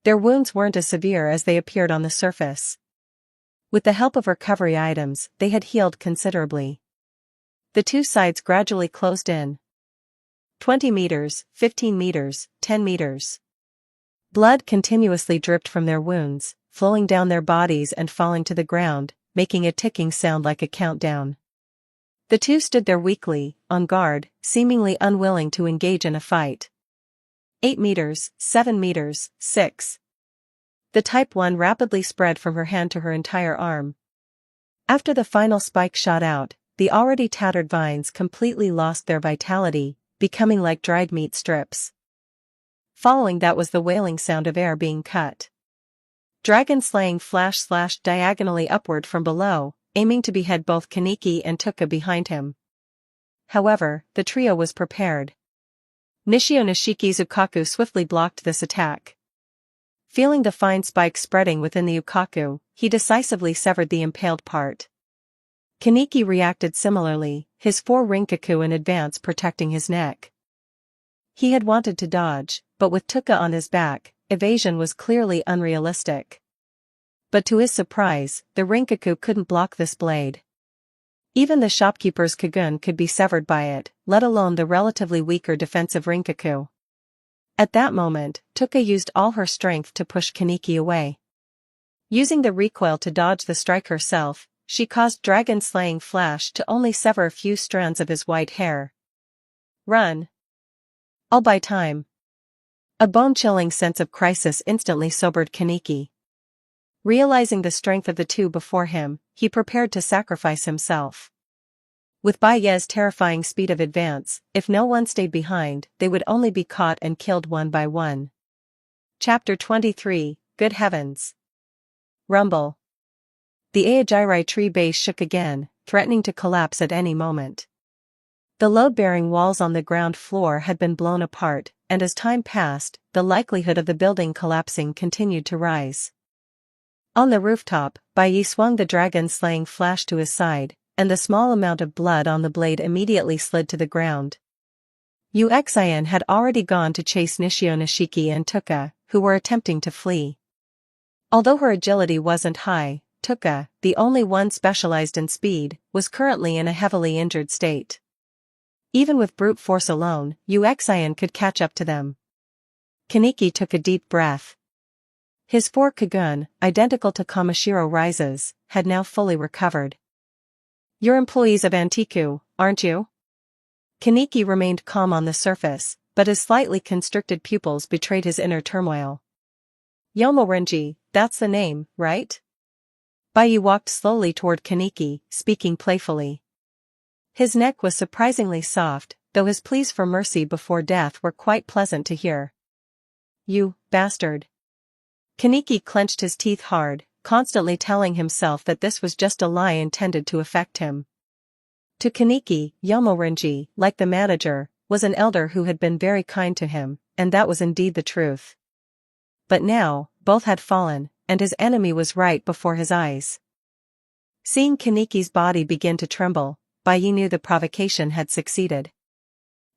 Their wounds weren't as severe as they appeared on the surface. With the help of recovery items, they had healed considerably. The two sides gradually closed in. 20 meters, 15 meters, 10 meters. Blood continuously dripped from their wounds, flowing down their bodies and falling to the ground, making a ticking sound like a countdown. The two stood there weakly, on guard, seemingly unwilling to engage in a fight. 8 meters, 7 meters, 6. The Type 1 rapidly spread from her hand to her entire arm. After the final spike shot out, the already tattered vines completely lost their vitality, becoming like dried meat strips. Following that was the wailing sound of air being cut. Dragon slaying flash slashed diagonally upward from below, aiming to behead both Kaniki and Tuka behind him. However, the trio was prepared. Nishio Nishiki's Ukaku swiftly blocked this attack. Feeling the fine spike spreading within the Ukaku, he decisively severed the impaled part. Kaniki reacted similarly, his 4 Rinkaku in advance protecting his neck. He had wanted to dodge, but with Tuka on his back, evasion was clearly unrealistic. But to his surprise, the Rinkaku couldn't block this blade. Even the shopkeeper's Kagun could be severed by it, let alone the relatively weaker defensive Rinkaku. At that moment, Tuka used all her strength to push Kaniki away. Using the recoil to dodge the strike herself, she caused Dragon Slaying Flash to only sever a few strands of his white hair. Run! I'll buy time. A bone-chilling sense of crisis instantly sobered Kaniki. Realizing the strength of the two before him, he prepared to sacrifice himself. With Bai Ye's terrifying speed of advance, if no one stayed behind, they would only be caught and killed one by one. Chapter 23, Good Heavens! Rumble. The Aojirai tree base shook again, threatening to collapse at any moment. The load-bearing walls on the ground floor had been blown apart, and as time passed, the likelihood of the building collapsing continued to rise. On the rooftop, Bai Yi swung the dragon-slaying flash to his side, and the small amount of blood on the blade immediately slid to the ground. Uxian had already gone to chase Nishio Nishiki and Tuka, who were attempting to flee. Although her agility wasn't high, Tuka, the only one specialized in speed, was currently in a heavily injured state. Even with brute force alone, Uxian could catch up to them. Kaneki took a deep breath. His 4 Kagun, identical to Kamashiro Rise's, had now fully recovered. "You're employees of Antiku, aren't you?" Kaneki remained calm on the surface, but his slightly constricted pupils betrayed his inner turmoil. "Yomorenji, that's the name, right?" Baiyu walked slowly toward Kaneki, speaking playfully. His neck was surprisingly soft, though his pleas for mercy before death were quite pleasant to hear. "You bastard." Kaneki clenched his teeth hard, constantly telling himself that this was just a lie intended to affect him. To Kaneki, Yomorenji, like the manager, was an elder who had been very kind to him, and that was indeed the truth. But now, both had fallen, and his enemy was right before his eyes. Seeing Kaneki's body begin to tremble, Baiyu knew the provocation had succeeded.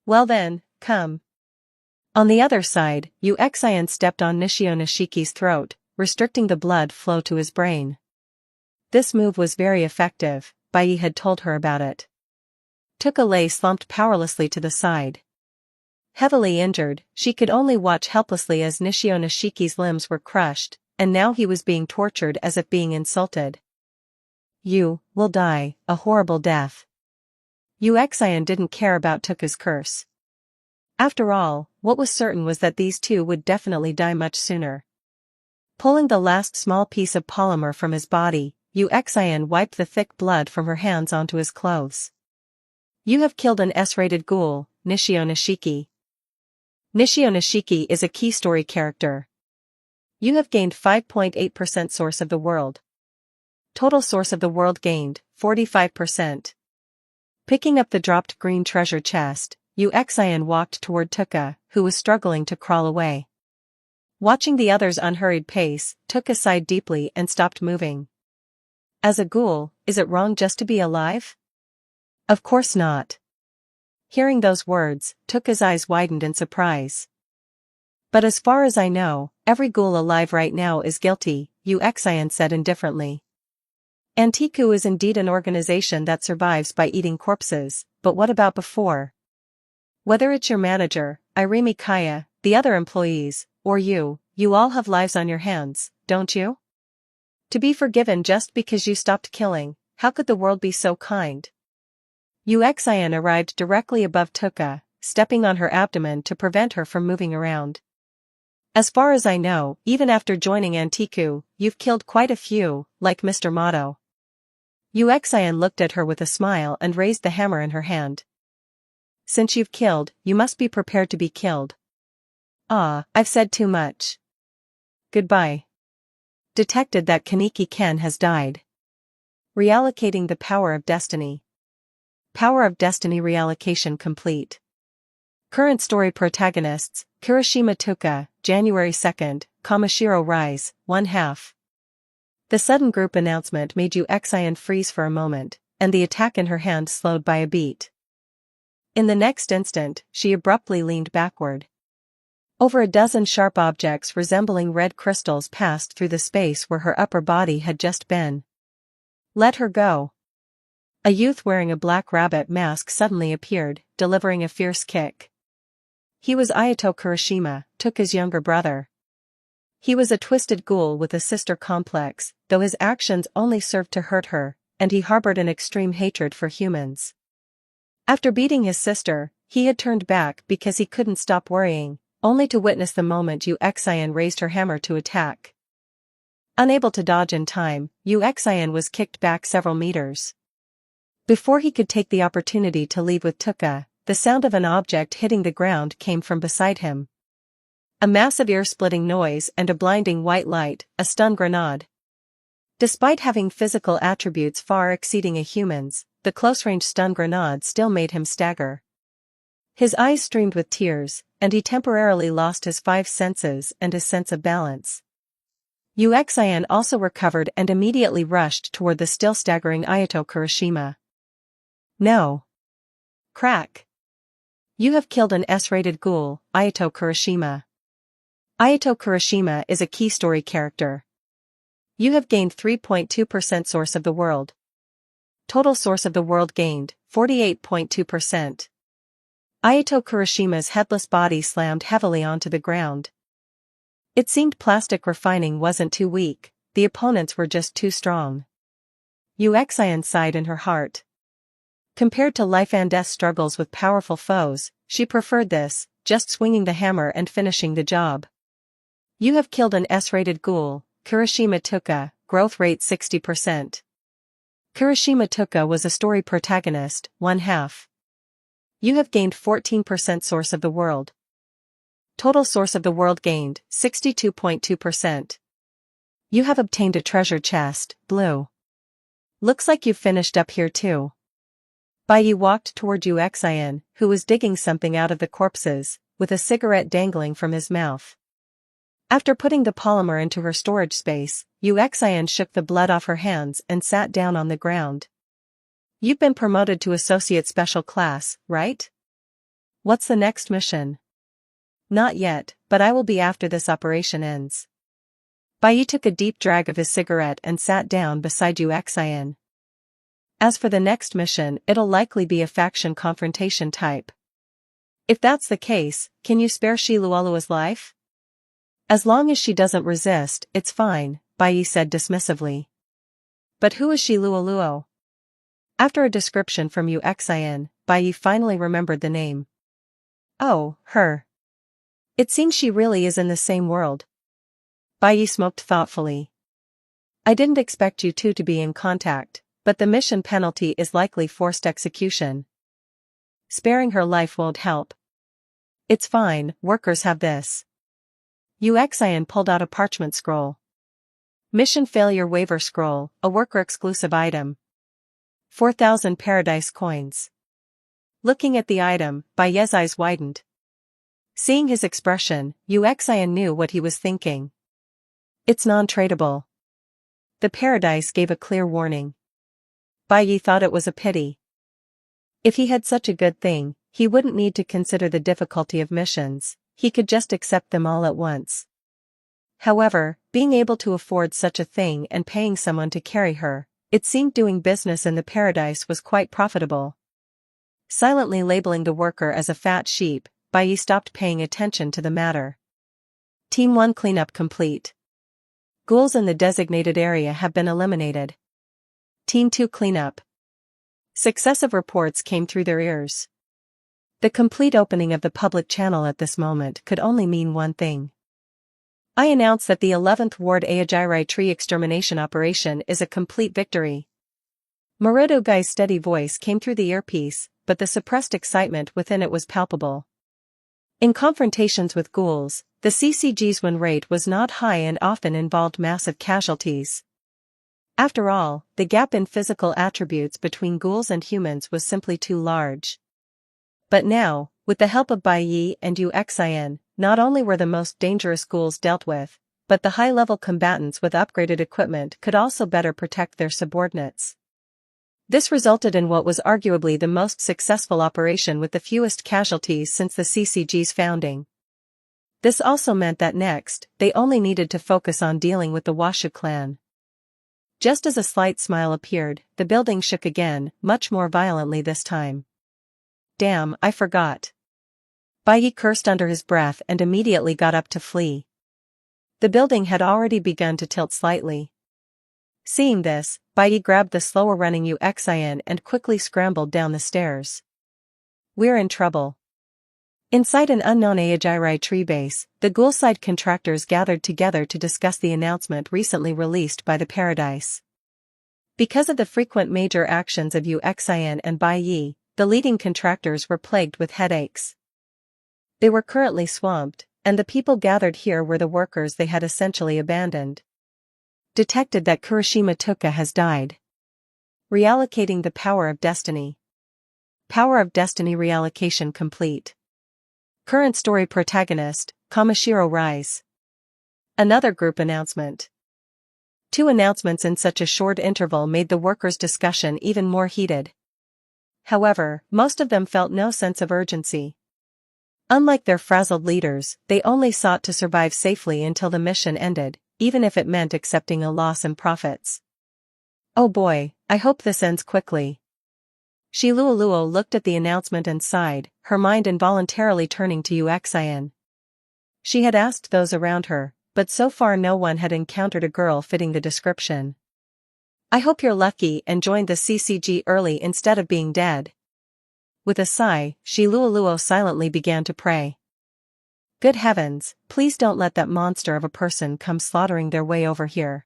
"Well then, come." On the other side, Uxian stepped on Nishio Nishiki's throat, restricting the blood flow to his brain. This move was very effective, Baiyu had told her about it. Tuka lay slumped powerlessly to the side. Heavily injured, she could only watch helplessly as Nishio Nishiki's limbs were crushed, and now he was being tortured as if being insulted. "You will die, a horrible death." Uxian didn't care about Tuka's curse. After all, what was certain was that these two would definitely die much sooner. Pulling the last small piece of polymer from his body, Uxian wiped the thick blood from her hands onto his clothes. "You have killed an S-rated ghoul, Nishio Nishiki. Nishio Nishiki is a key story character. You have gained 5.8% source of the world. Total source of the world gained, 45%. Picking up the dropped green treasure chest, Uxian walked toward Tuka, who was struggling to crawl away. Watching the other's unhurried pace, Tuka sighed deeply and stopped moving. As a ghoul, is it wrong just to be alive? Of course not. Hearing those words, Tuka's eyes widened in surprise. But as far as I know, every ghoul alive right now is guilty, Uxian said indifferently. Antiku is indeed an organization that survives by eating corpses, but what about before? Whether it's your manager, Irimi Kaya, the other employees, or you all have lives on your hands, don't you? To be forgiven just because you stopped killing, how could the world be so kind? Uxian arrived directly above Tuka, stepping on her abdomen to prevent her from moving around. As far as I know, even after joining Antiku, you've killed quite a few, like Mr. Motto. Uxian looked at her with a smile and raised the hammer in her hand. Since you've killed, you must be prepared to be killed. Ah, I've said too much. Goodbye. Detected that Kaneki-ken has died. Reallocating the power of destiny. Power of destiny reallocation complete. Current story protagonists, Kirishima Tuka, January 2nd, Kamashiro Rise, 1/2. The sudden group announcement made Uxian freeze for a moment, and the attack in her hand slowed by a beat. In the next instant, she abruptly leaned backward. Over a dozen sharp objects resembling red crystals passed through the space where her upper body had just been. Let her go. A youth wearing a black rabbit mask suddenly appeared, delivering a fierce kick. He was Ayato Kirishima, Tuka's younger brother. He was a twisted ghoul with a sister complex, though his actions only served to hurt her, and he harbored an extreme hatred for humans. After beating his sister, he had turned back because he couldn't stop worrying, only to witness the moment Uxian raised her hammer to attack. Unable to dodge in time, Uxian was kicked back several meters. Before he could take the opportunity to leave with Tuka, the sound of an object hitting the ground came from beside him. A massive ear-splitting noise and a blinding white light, a stun grenade. Despite having physical attributes far exceeding a human's, the close-range stun grenade still made him stagger. His eyes streamed with tears, and he temporarily lost his 5 senses and his sense of balance. Uxian also recovered and immediately rushed toward the still staggering Ayato Kirishima. No. Crack. You have killed an S-rated ghoul, Ayato Kurashima. Ayato Kurashima is a key story character. You have gained 3.2% source of the world. Total source of the world gained, 48.2%. Ayato Kurashima's headless body slammed heavily onto the ground. It seemed plastic refining wasn't too weak, the opponents were just too strong. Yuexian sighed in her heart. Compared to life and death struggles with powerful foes, she preferred this, just swinging the hammer and finishing the job. You have killed an S-rated ghoul, Kurashima Tuka, growth rate 60%. Kurashima Tuka was a story protagonist, 1/2. You have gained 14% source of the world. Total source of the world gained, 62.2%. You have obtained a treasure chest, blue. Looks like you've finished up here too. Baiyi walked toward Yuexian, who was digging something out of the corpses, with a cigarette dangling from his mouth. After putting the polymer into her storage space, Yuexian shook the blood off her hands and sat down on the ground. You've been promoted to Associate Special Class, right? What's the next mission? Not yet, but I will be after this operation ends. Baiyi took a deep drag of his cigarette and sat down beside Yuexian. As for the next mission, it'll likely be a faction confrontation type. If that's the case, can you spare Shi Luolua's life? As long as she doesn't resist, it's fine, Baiyi said dismissively. But who is Shi Luoluo? After a description from Yuexian, Baiyi finally remembered the name. Oh, her. It seems she really is in the same world. Baiyi smoked thoughtfully. I didn't expect you two to be in contact, but the mission penalty is likely forced execution. Sparing her life won't help. It's fine, workers have this. Yuexian pulled out a parchment scroll. Mission failure waiver scroll, a worker exclusive item. 4,000 paradise coins. Looking at the item, Baiyi's eyes widened. Seeing his expression, Yuexian knew what he was thinking. It's non-tradable. The paradise gave a clear warning. Baiyi thought it was a pity. If he had such a good thing, he wouldn't need to consider the difficulty of missions, he could just accept them all at once. However, being able to afford such a thing and paying someone to carry her, it seemed doing business in the paradise was quite profitable. Silently labeling the worker as a fat sheep, Baiyi stopped paying attention to the matter. Team 1 cleanup complete. Ghouls in the designated area have been eliminated. Team 2 cleanup. Successive reports came through their ears. The complete opening of the public channel at this moment could only mean one thing. I announce that the 11th Ward Aojirai Tree Extermination Operation is a complete victory. Marudo Guy's steady voice came through the earpiece, but the suppressed excitement within it was palpable. In confrontations with ghouls, the CCG's win rate was not high and often involved massive casualties. After all, the gap in physical attributes between ghouls and humans was simply too large. But now, with the help of Baiyi and Yuexian, not only were the most dangerous ghouls dealt with, but the high-level combatants with upgraded equipment could also better protect their subordinates. This resulted in what was arguably the most successful operation with the fewest casualties since the CCG's founding. This also meant that next, they only needed to focus on dealing with the Washu clan. Just as a slight smile appeared, the building shook again, much more violently this time. Damn, I forgot. Baiyi cursed under his breath and immediately got up to flee. The building had already begun to tilt slightly. Seeing this, Baiyi grabbed the slower-running Yuexian and quickly scrambled down the stairs. We're in trouble. Inside an unknown Aojirai tree base, the ghoul-side contractors gathered together to discuss the announcement recently released by the Paradise. Because of the frequent major actions of Yuexian and Baiyi, the leading contractors were plagued with headaches. They were currently swamped, and the people gathered here were the workers they had essentially abandoned. Detected that Kurashima Tuka has died. Reallocating the power of destiny. Power of destiny reallocation complete. Current story protagonist, Kamashiro Rise. Another group announcement. 2 announcements in such a short interval made the workers' discussion even more heated. However, most of them felt no sense of urgency. Unlike their frazzled leaders, they only sought to survive safely until the mission ended, even if it meant accepting a loss in profits. "Oh boy, I hope this ends quickly." Shiluoluo looked at the announcement and sighed, her mind involuntarily turning to Uxian. She had asked those around her, but so far no one had encountered a girl fitting the description. "I hope you're lucky and joined the CCG early instead of being dead." With a sigh, Shiluoluo silently began to pray. "Good heavens, please don't let that monster of a person come slaughtering their way over here."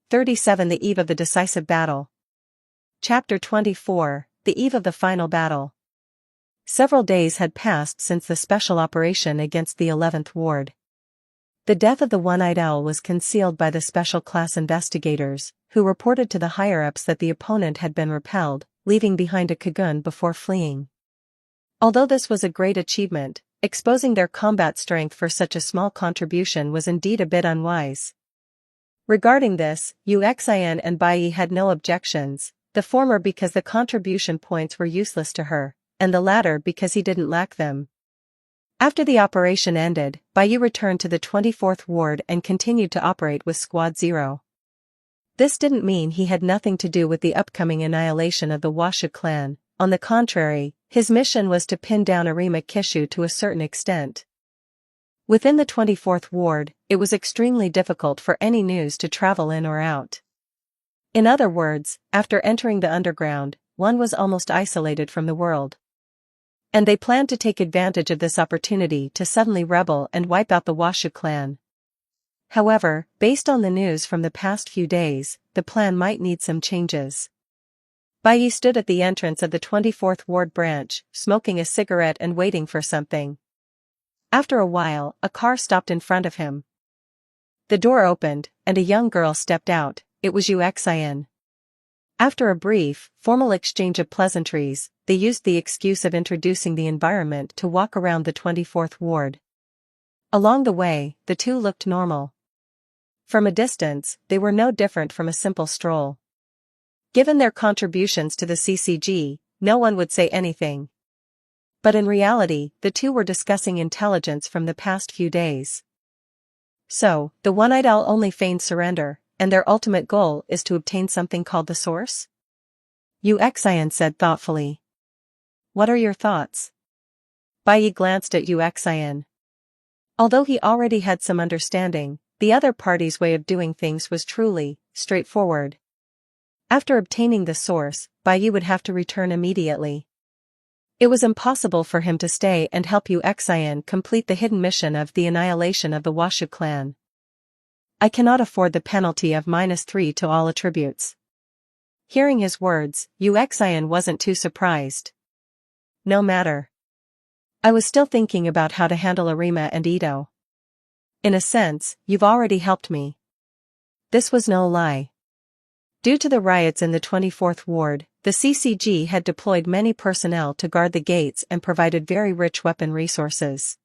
37 The Eve of the Decisive Battle. Chapter 24, The Eve of the Final Battle. Several days had passed since the special operation against the 11th Ward. The death of the One-Eyed Owl was concealed by the special class investigators, who reported to the higher-ups that the opponent had been repelled, leaving behind a Kagun before fleeing. Although this was a great achievement, exposing their combat strength for such a small contribution was indeed a bit unwise. Regarding this, Uxian and Bai had no objections, the former because the contribution points were useless to her, and the latter because he didn't lack them. After the operation ended, Bai returned to the 24th Ward and continued to operate with Squad 0. This didn't mean he had nothing to do with the upcoming annihilation of the Washu clan. On the contrary, his mission was to pin down Arima Kishu to a certain extent. Within the 24th Ward, it was extremely difficult for any news to travel in or out. In other words, after entering the underground, one was almost isolated from the world. And they planned to take advantage of this opportunity to suddenly rebel and wipe out the Washu clan. However, based on the news from the past few days, the plan might need some changes. Bai stood at the entrance of the 24th Ward branch, smoking a cigarette and waiting for something. After a while, a car stopped in front of him. The door opened, and a young girl stepped out. It was Uxian. After a brief, formal exchange of pleasantries, they used the excuse of introducing the environment to walk around the 24th Ward. Along the way, the two looked normal. From a distance, they were no different from a simple stroll. Given their contributions to the CCG, no one would say anything. But in reality, the two were discussing intelligence from the past few days. So, the One-Eyed Owl only feigned surrender, and their ultimate goal is to obtain something called the Source? Uxian said thoughtfully. "What are your thoughts?" Bai glanced at Uxian. Although he already had some understanding, the other party's way of doing things was truly straightforward. After obtaining the Source, Bai would have to return immediately. It was impossible for him to stay and help Uxian complete the hidden mission of the annihilation of the Washu clan. "I cannot afford the penalty of -3 to all attributes." Hearing his words, Uxian wasn't too surprised. "No matter. I was still thinking about how to handle Arima and Ito. In a sense, you've already helped me." This was no lie. Due to the riots in the 24th Ward, the CCG had deployed many personnel to guard the gates and provided very rich weapon resources.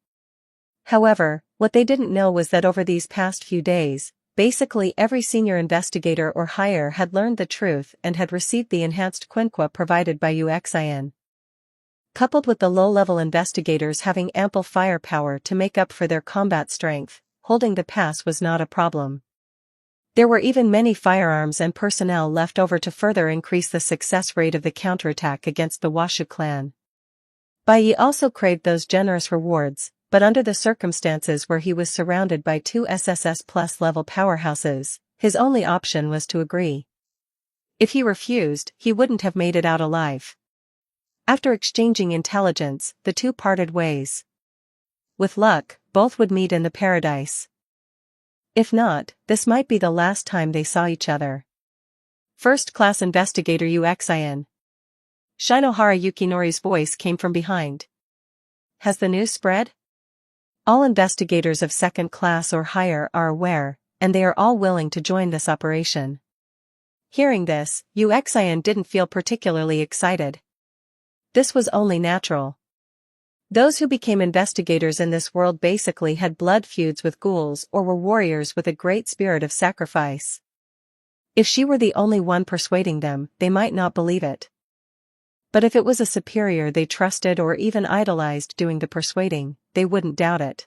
However, what they didn't know was that over these past few days, basically every senior investigator or higher had learned the truth and had received the enhanced quinqua provided by Uxian. Coupled with the low-level investigators having ample firepower to make up for their combat strength, holding the pass was not a problem. There were even many firearms and personnel left over to further increase the success rate of the counterattack against the Washu clan. Bai also craved those generous rewards, but under the circumstances where he was surrounded by two SSS plus level powerhouses, his only option was to agree. If he refused, he wouldn't have made it out alive. After exchanging intelligence, the two parted ways. With luck, both would meet in the paradise. If not, this might be the last time they saw each other. First-class investigator Uxian. Shinohara Yukinori's voice came from behind. "Has the news spread?" All investigators of second class or higher are aware, and they are all willing to join this operation. Hearing this, Uxian didn't feel particularly excited. This was only natural. Those who became investigators in this world basically had blood feuds with ghouls or were warriors with a great spirit of sacrifice. If she were the only one persuading them, they might not believe it. But if it was a superior they trusted or even idolized doing the persuading, they wouldn't doubt it.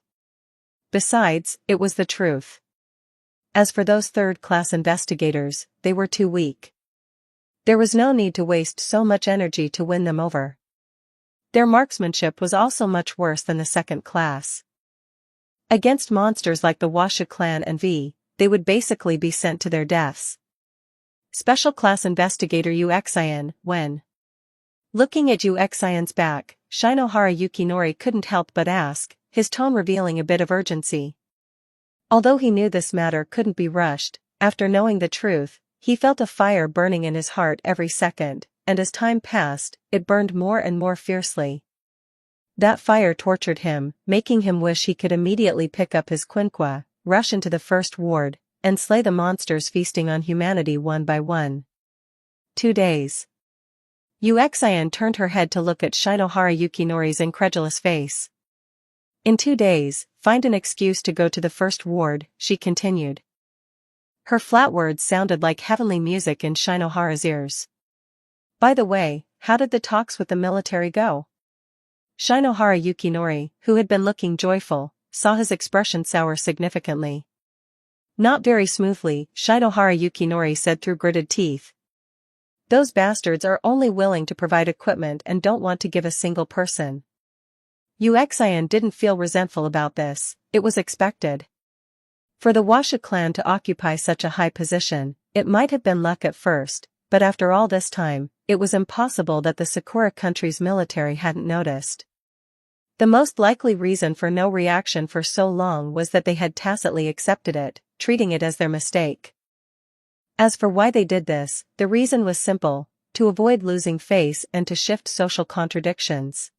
Besides, it was the truth. As for those third-class investigators, they were too weak. There was no need to waste so much energy to win them over. Their marksmanship was also much worse than the second class. Against monsters like the Washa clan and V, they would basically be sent to their deaths. Special Class Investigator Uxian, when looking at Uxian's back, Shinohara Yukinori couldn't help but ask, his tone revealing a bit of urgency. Although he knew this matter couldn't be rushed, after knowing the truth, he felt a fire burning in his heart every second, and as time passed, it burned more and more fiercely. That fire tortured him, making him wish he could immediately pick up his quinqua, rush into the first ward, and slay the monsters feasting on humanity one by one. 2 days. Uxian turned her head to look at Shinohara Yukinori's incredulous face. In 2 days, find an excuse to go to the first ward, she continued. Her flat words sounded like heavenly music in Shinohara's ears. By the way, how did the talks with the military go? Shinohara Yukinori, who had been looking joyful, saw his expression sour significantly. Not very smoothly, Shinohara Yukinori said through gritted teeth. Those bastards are only willing to provide equipment and don't want to give a single person. Uxian didn't feel resentful about this, it was expected. For the Washa clan to occupy such a high position, it might have been luck at first, but after all this time, it was impossible that the Sakura country's military hadn't noticed. The most likely reason for no reaction for so long was that they had tacitly accepted it, treating it as their mistake. As for why they did this, the reason was simple, to avoid losing face and to shift social contradictions.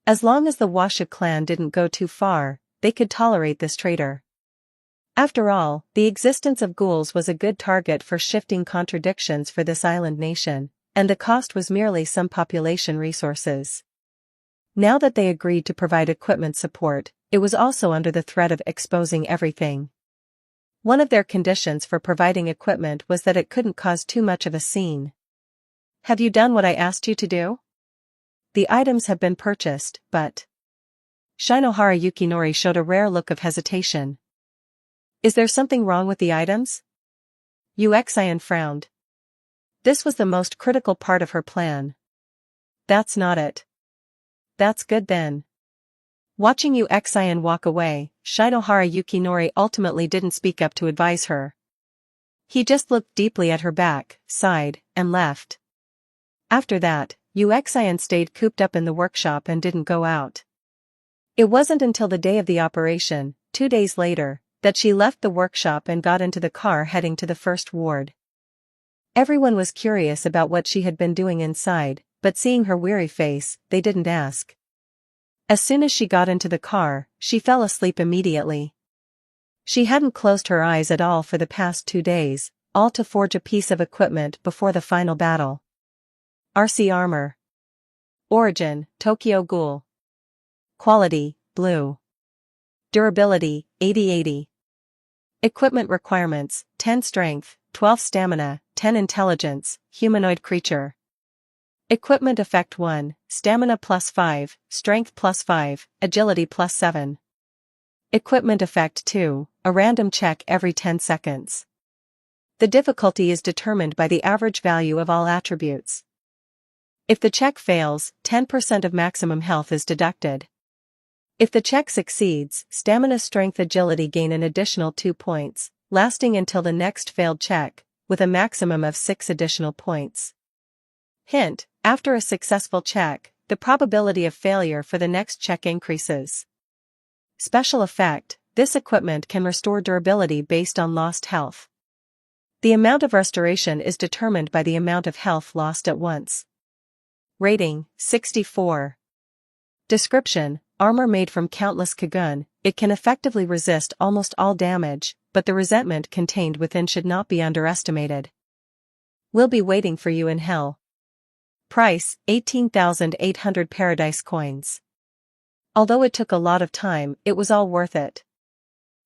As long as the Washa clan didn't go too far, they could tolerate this traitor. After all, the existence of ghouls was a good target for shifting contradictions for this island nation, and the cost was merely some population resources. Now that they agreed to provide equipment support, it was also under the threat of exposing everything. One of their conditions for providing equipment was that it couldn't cause too much of a scene. Have you done what I asked you to do? The items have been purchased, but... Shinohara Yukinori showed a rare look of hesitation. Is there something wrong with the items? Uxian frowned. This was the most critical part of her plan. That's not it. That's good then. Watching Uxian walk away, Shinohara Yukinori ultimately didn't speak up to advise her. He just looked deeply at her back, sighed, and left. After that, Uxian stayed cooped up in the workshop and didn't go out. It wasn't until the day of the operation, 2 days later, that she left the workshop and got into the car heading to the first ward. Everyone was curious about what she had been doing inside, but seeing her weary face, they didn't ask. As soon as she got into the car, she fell asleep immediately. She hadn't closed her eyes at all for the past 2 days, all to forge a piece of equipment before the final battle. RC Armor. Origin, Tokyo Ghoul. Quality, Blue. Durability, 80/80. Equipment requirements, 10 strength, 12 stamina, 10 intelligence, humanoid creature. Equipment effect 1, stamina +5, strength +5, agility +7. Equipment effect 2, a random check every 10 seconds. The difficulty is determined by the average value of all attributes. If the check fails, 10% of maximum health is deducted. If the check succeeds, stamina, strength, agility gain an additional 2 points, lasting until the next failed check, with a maximum of 6 additional points. Hint: after a successful check, the probability of failure for the next check increases. Special effect: this equipment can restore durability based on lost health. The amount of restoration is determined by the amount of health lost at once. Rating: 64. Description: armor made from countless kagun, it can effectively resist almost all damage, but the resentment contained within should not be underestimated. We'll be waiting for you in hell. Price: 18,800 paradise coins. Although it took a lot of time, it was all worth it.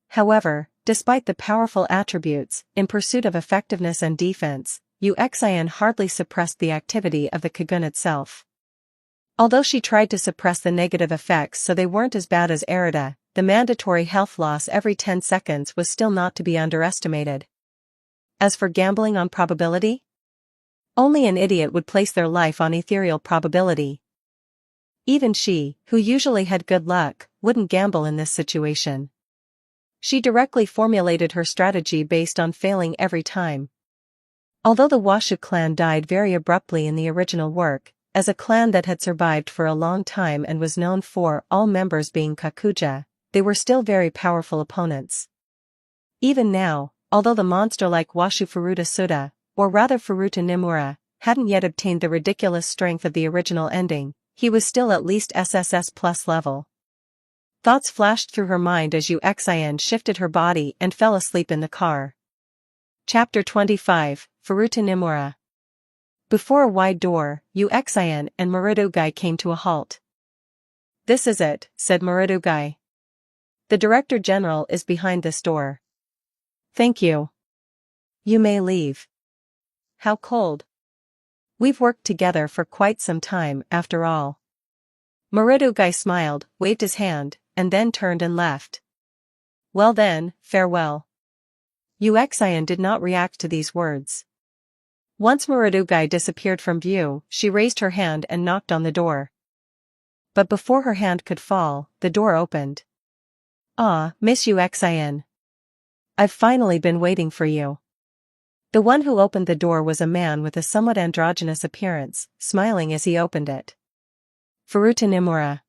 However, despite the powerful attributes, in pursuit of effectiveness and defense, Uxian hardly suppressed the activity of the Kagun itself. Although she tried to suppress the negative effects so they weren't as bad as Erida, the mandatory health loss every 10 seconds was still not to be underestimated. As for gambling on probability? Only an idiot would place their life on ethereal probability. Even she, who usually had good luck, wouldn't gamble in this situation. She directly formulated her strategy based on failing every time. Although the Washu clan died very abruptly in the original work, as a clan that had survived for a long time and was known for all members being Kakuja, they were still very powerful opponents. Even now, although the monster like Washu Furuta Suda, or rather Furuta Nimura, hadn't yet obtained the ridiculous strength of the original ending, he was still at least SSS plus level. Thoughts flashed through her mind as Uxian shifted her body and fell asleep in the car. Chapter 25, Furuta Nimura. Before a wide door, Uxian and Muridugai came to a halt. "This is it," said Muridugai. "The Director General is behind this door." "Thank you. You may leave." "How cold." "We've worked together for quite some time, after all." Muridugai smiled, waved his hand, and then turned and left. "Well then, farewell." Uxian did not react to these words. Once Muridugai disappeared from view, she raised her hand and knocked on the door. But before her hand could fall, the door opened. "Ah, Miss Uxian. I've finally been waiting for you." The one who opened the door was a man with a somewhat androgynous appearance, smiling as he opened it. Furuta Nimura.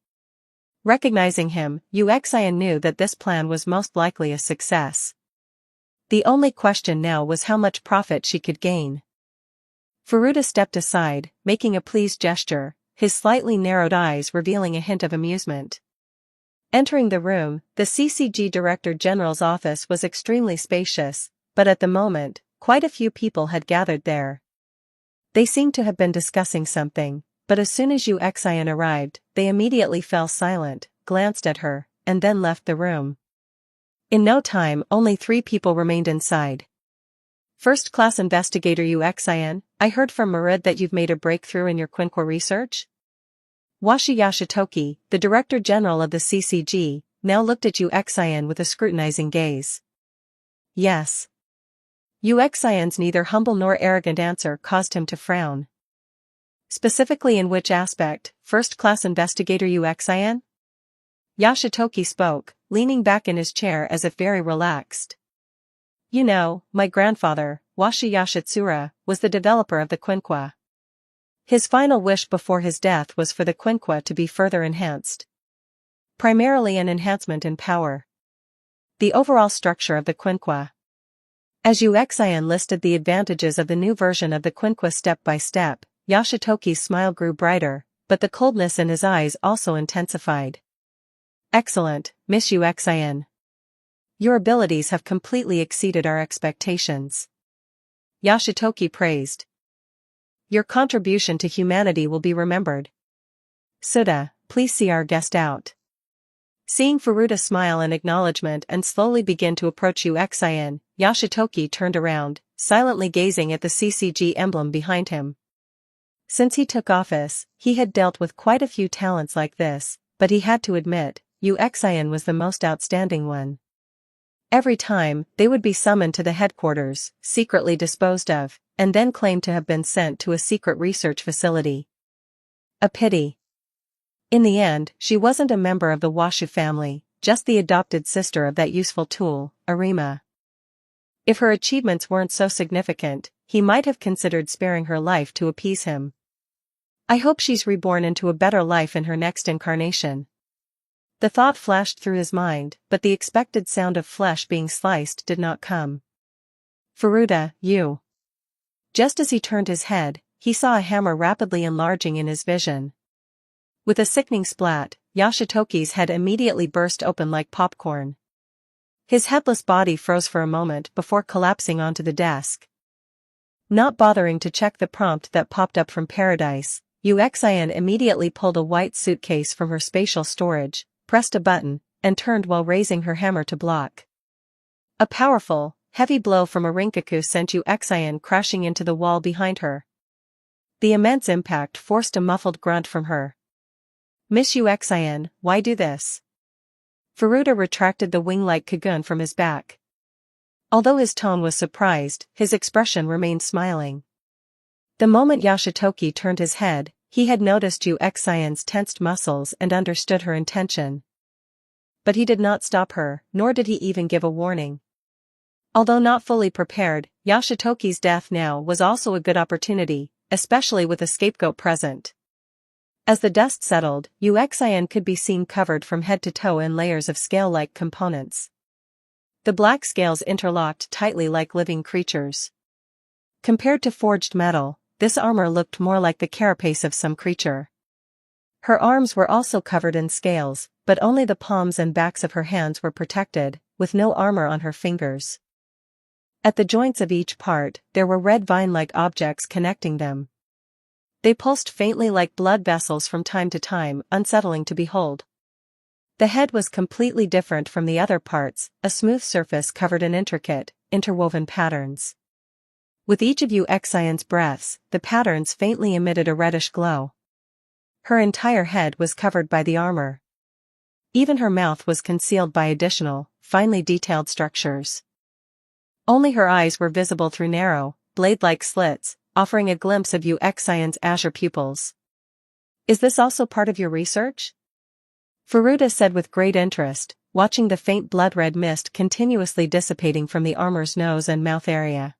Recognizing him, Uxian knew that this plan was most likely a success. The only question now was how much profit she could gain. Furuta stepped aside, making a pleased gesture, his slightly narrowed eyes revealing a hint of amusement. Entering the room, the CCG Director General's office was extremely spacious, but at the moment, quite a few people had gathered there. They seemed to have been discussing something, but as soon as Uxian arrived, they immediately fell silent, glanced at her, and then left the room. In no time, only 3 people remained inside. "First-class investigator Uxian, I heard from Murid that you've made a breakthrough in your Quinqua research?" Washi Yashitoki, the Director General of the CCG, now looked at Uxian with a scrutinizing gaze. "Yes." Uxian's neither humble nor arrogant answer caused him to frown. "Specifically in which aspect, first-class investigator Uxian?" Yashitoki spoke, leaning back in his chair as if very relaxed. "You know, my grandfather, Washi Yashitsura, was the developer of the Quinqua. His final wish before his death was for the Quinqua to be further enhanced. Primarily an enhancement in power. The overall structure of the Quinqua." As Uxian listed the advantages of the new version of the Quinqua step by step, Yashitoki's smile grew brighter, but the coldness in his eyes also intensified. "Excellent, Miss Uxian. Your abilities have completely exceeded our expectations." Yashitoki praised. "Your contribution to humanity will be remembered. Suda, please see our guest out." Seeing Furuta smile in acknowledgement and slowly begin to approach Uxian, Yashitoki turned around, silently gazing at the CCG emblem behind him. Since he took office, he had dealt with quite a few talents like this, but he had to admit, Uxian was the most outstanding one. Every time, they would be summoned to the headquarters, secretly disposed of, and then claimed to have been sent to a secret research facility. A pity. In the end, she wasn't a member of the Washu family, just the adopted sister of that useful tool, Arima. If her achievements weren't so significant, he might have considered sparing her life to appease him. "I hope she's reborn into a better life in her next incarnation." The thought flashed through his mind, but the expected sound of flesh being sliced did not come. "Furuta, you." Just as he turned his head, he saw a hammer rapidly enlarging in his vision. With a sickening splat, Yashitoki's head immediately burst open like popcorn. His headless body froze for a moment before collapsing onto the desk. Not bothering to check the prompt that popped up from Paradise, Uxian immediately pulled a white suitcase from her spatial storage, pressed a button, and turned while raising her hammer to block. A powerful, heavy blow from a Rinkaku sent Uxian crashing into the wall behind her. The immense impact forced a muffled grunt from her. Miss Uxian, why do this? Furuta retracted the wing-like cocoon from his back. Although his tone was surprised, his expression remained smiling. The moment Yashitoki turned his head, he had noticed Uxian's tensed muscles and understood her intention. But he did not stop her, nor did he even give a warning. Although not fully prepared, Yashitoki's death now was also a good opportunity, especially with a scapegoat present. As the dust settled, Uxian could be seen covered from head to toe in layers of scale-like components. The black scales interlocked tightly like living creatures. Compared to forged metal, this armor looked more like the carapace of some creature. Her arms were also covered in scales, but only the palms and backs of her hands were protected, with no armor on her fingers. At the joints of each part, there were red vine-like objects connecting them. They pulsed faintly like blood vessels from time to time, unsettling to behold. The head was completely different from the other parts, a smooth surface covered in intricate, interwoven patterns. With each of Uxian's breaths, the patterns faintly emitted a reddish glow. Her entire head was covered by the armor. Even her mouth was concealed by additional, finely detailed structures. Only her eyes were visible through narrow, blade-like slits, offering a glimpse of Uxian's azure pupils. Is this also part of your research? Furuta said with great interest, watching the faint blood-red mist continuously dissipating from the armor's nose and mouth area.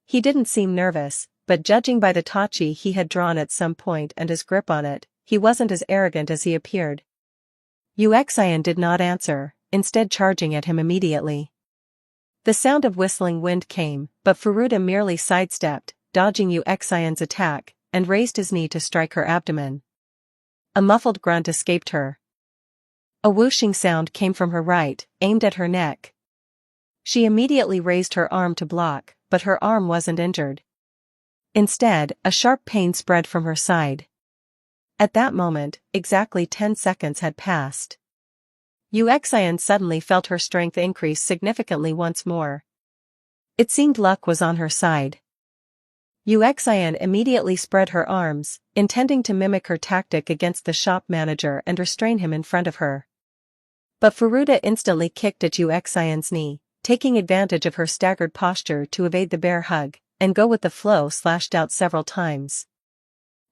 He didn't seem nervous, but judging by the tachi he had drawn at some point and his grip on it, he wasn't as arrogant as he appeared. Uxian did not answer, instead charging at him immediately. The sound of whistling wind came, but Furuta merely sidestepped, dodging Uxian's attack, and raised his knee to strike her abdomen. A muffled grunt escaped her. A whooshing sound came from her right, aimed at her neck. She immediately raised her arm to block, but her arm wasn't injured. Instead, a sharp pain spread from her side. At that moment, exactly 10 seconds had passed. Uxian suddenly felt her strength increase significantly once more. It seemed luck was on her side. Uxian immediately spread her arms, intending to mimic her tactic against the shop manager and restrain him in front of her. But Furuta instantly kicked at Uxian's knee, taking advantage of her staggered posture to evade the bear hug, and go with the flow slashed out several times.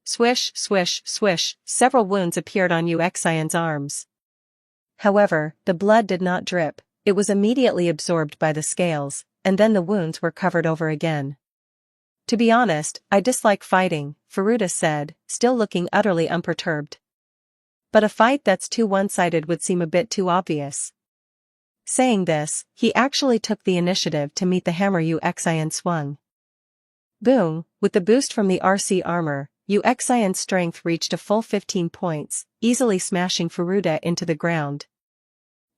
Swish, swish, swish, several wounds appeared on Uxian's arms. However, the blood did not drip, it was immediately absorbed by the scales, and then the wounds were covered over again. To be honest, I dislike fighting, Furuta said, still looking utterly unperturbed. But a fight that's too one-sided would seem a bit too obvious. Saying this, he actually took the initiative to meet the hammer Uxian swung. Boom, with the boost from the RC armor, Uxian's strength reached a full 15 points, easily smashing Furuta into the ground.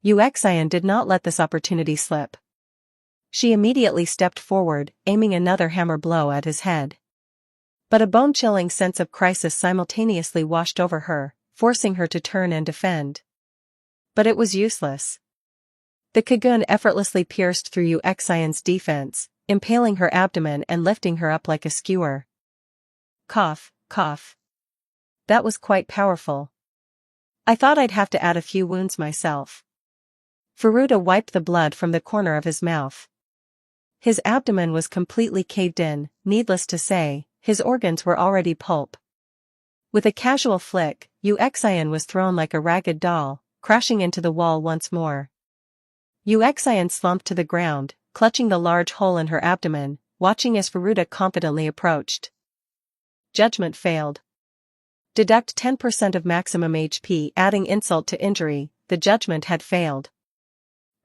Uxian did not let this opportunity slip. She immediately stepped forward, aiming another hammer blow at his head. But a bone-chilling sense of crisis simultaneously washed over her, forcing her to turn and defend. But it was useless. The Kagun effortlessly pierced through Uxian's defense, impaling her abdomen and lifting her up like a skewer. Cough, cough. That was quite powerful. I thought I'd have to add a few wounds myself. Furuta wiped the blood from the corner of his mouth. His abdomen was completely caved in, needless to say, his organs were already pulp. With a casual flick, Uxian was thrown like a ragged doll, crashing into the wall once more. Uxian slumped to the ground, clutching the large hole in her abdomen, watching as Furuta confidently approached. Judgment failed. Deduct 10% of maximum HP. Adding insult to injury, the judgment had failed.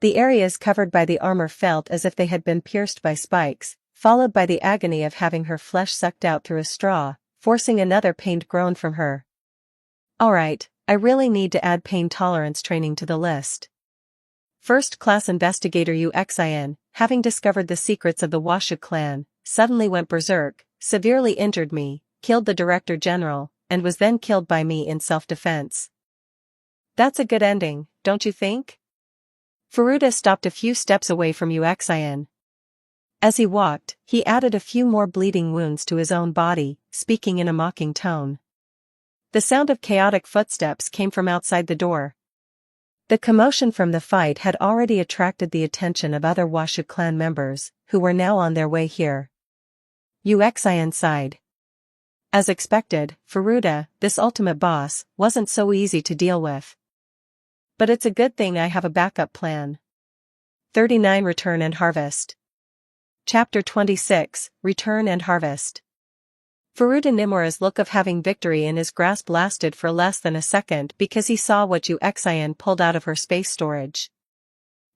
The areas covered by the armor felt as if they had been pierced by spikes, followed by the agony of having her flesh sucked out through a straw, forcing another pained groan from her. Alright, I really need to add pain tolerance training to the list. First-class investigator Uxian, having discovered the secrets of the Washu clan, suddenly went berserk, severely injured me, killed the Director General, and was then killed by me in self-defense. That's a good ending, don't you think? Furuta stopped a few steps away from Uxian. As he walked, he added a few more bleeding wounds to his own body, speaking in a mocking tone. The sound of chaotic footsteps came from outside the door. The commotion from the fight had already attracted the attention of other Washu clan members, who were now on their way here. Uxian sighed. As expected, Furuta, this ultimate boss, wasn't so easy to deal with. But it's a good thing I have a backup plan. 39 Return and Harvest. Chapter 26, Return and Harvest. Furuta Nimura's look of having victory in his grasp lasted for less than a second because he saw what Uxian pulled out of her space storage.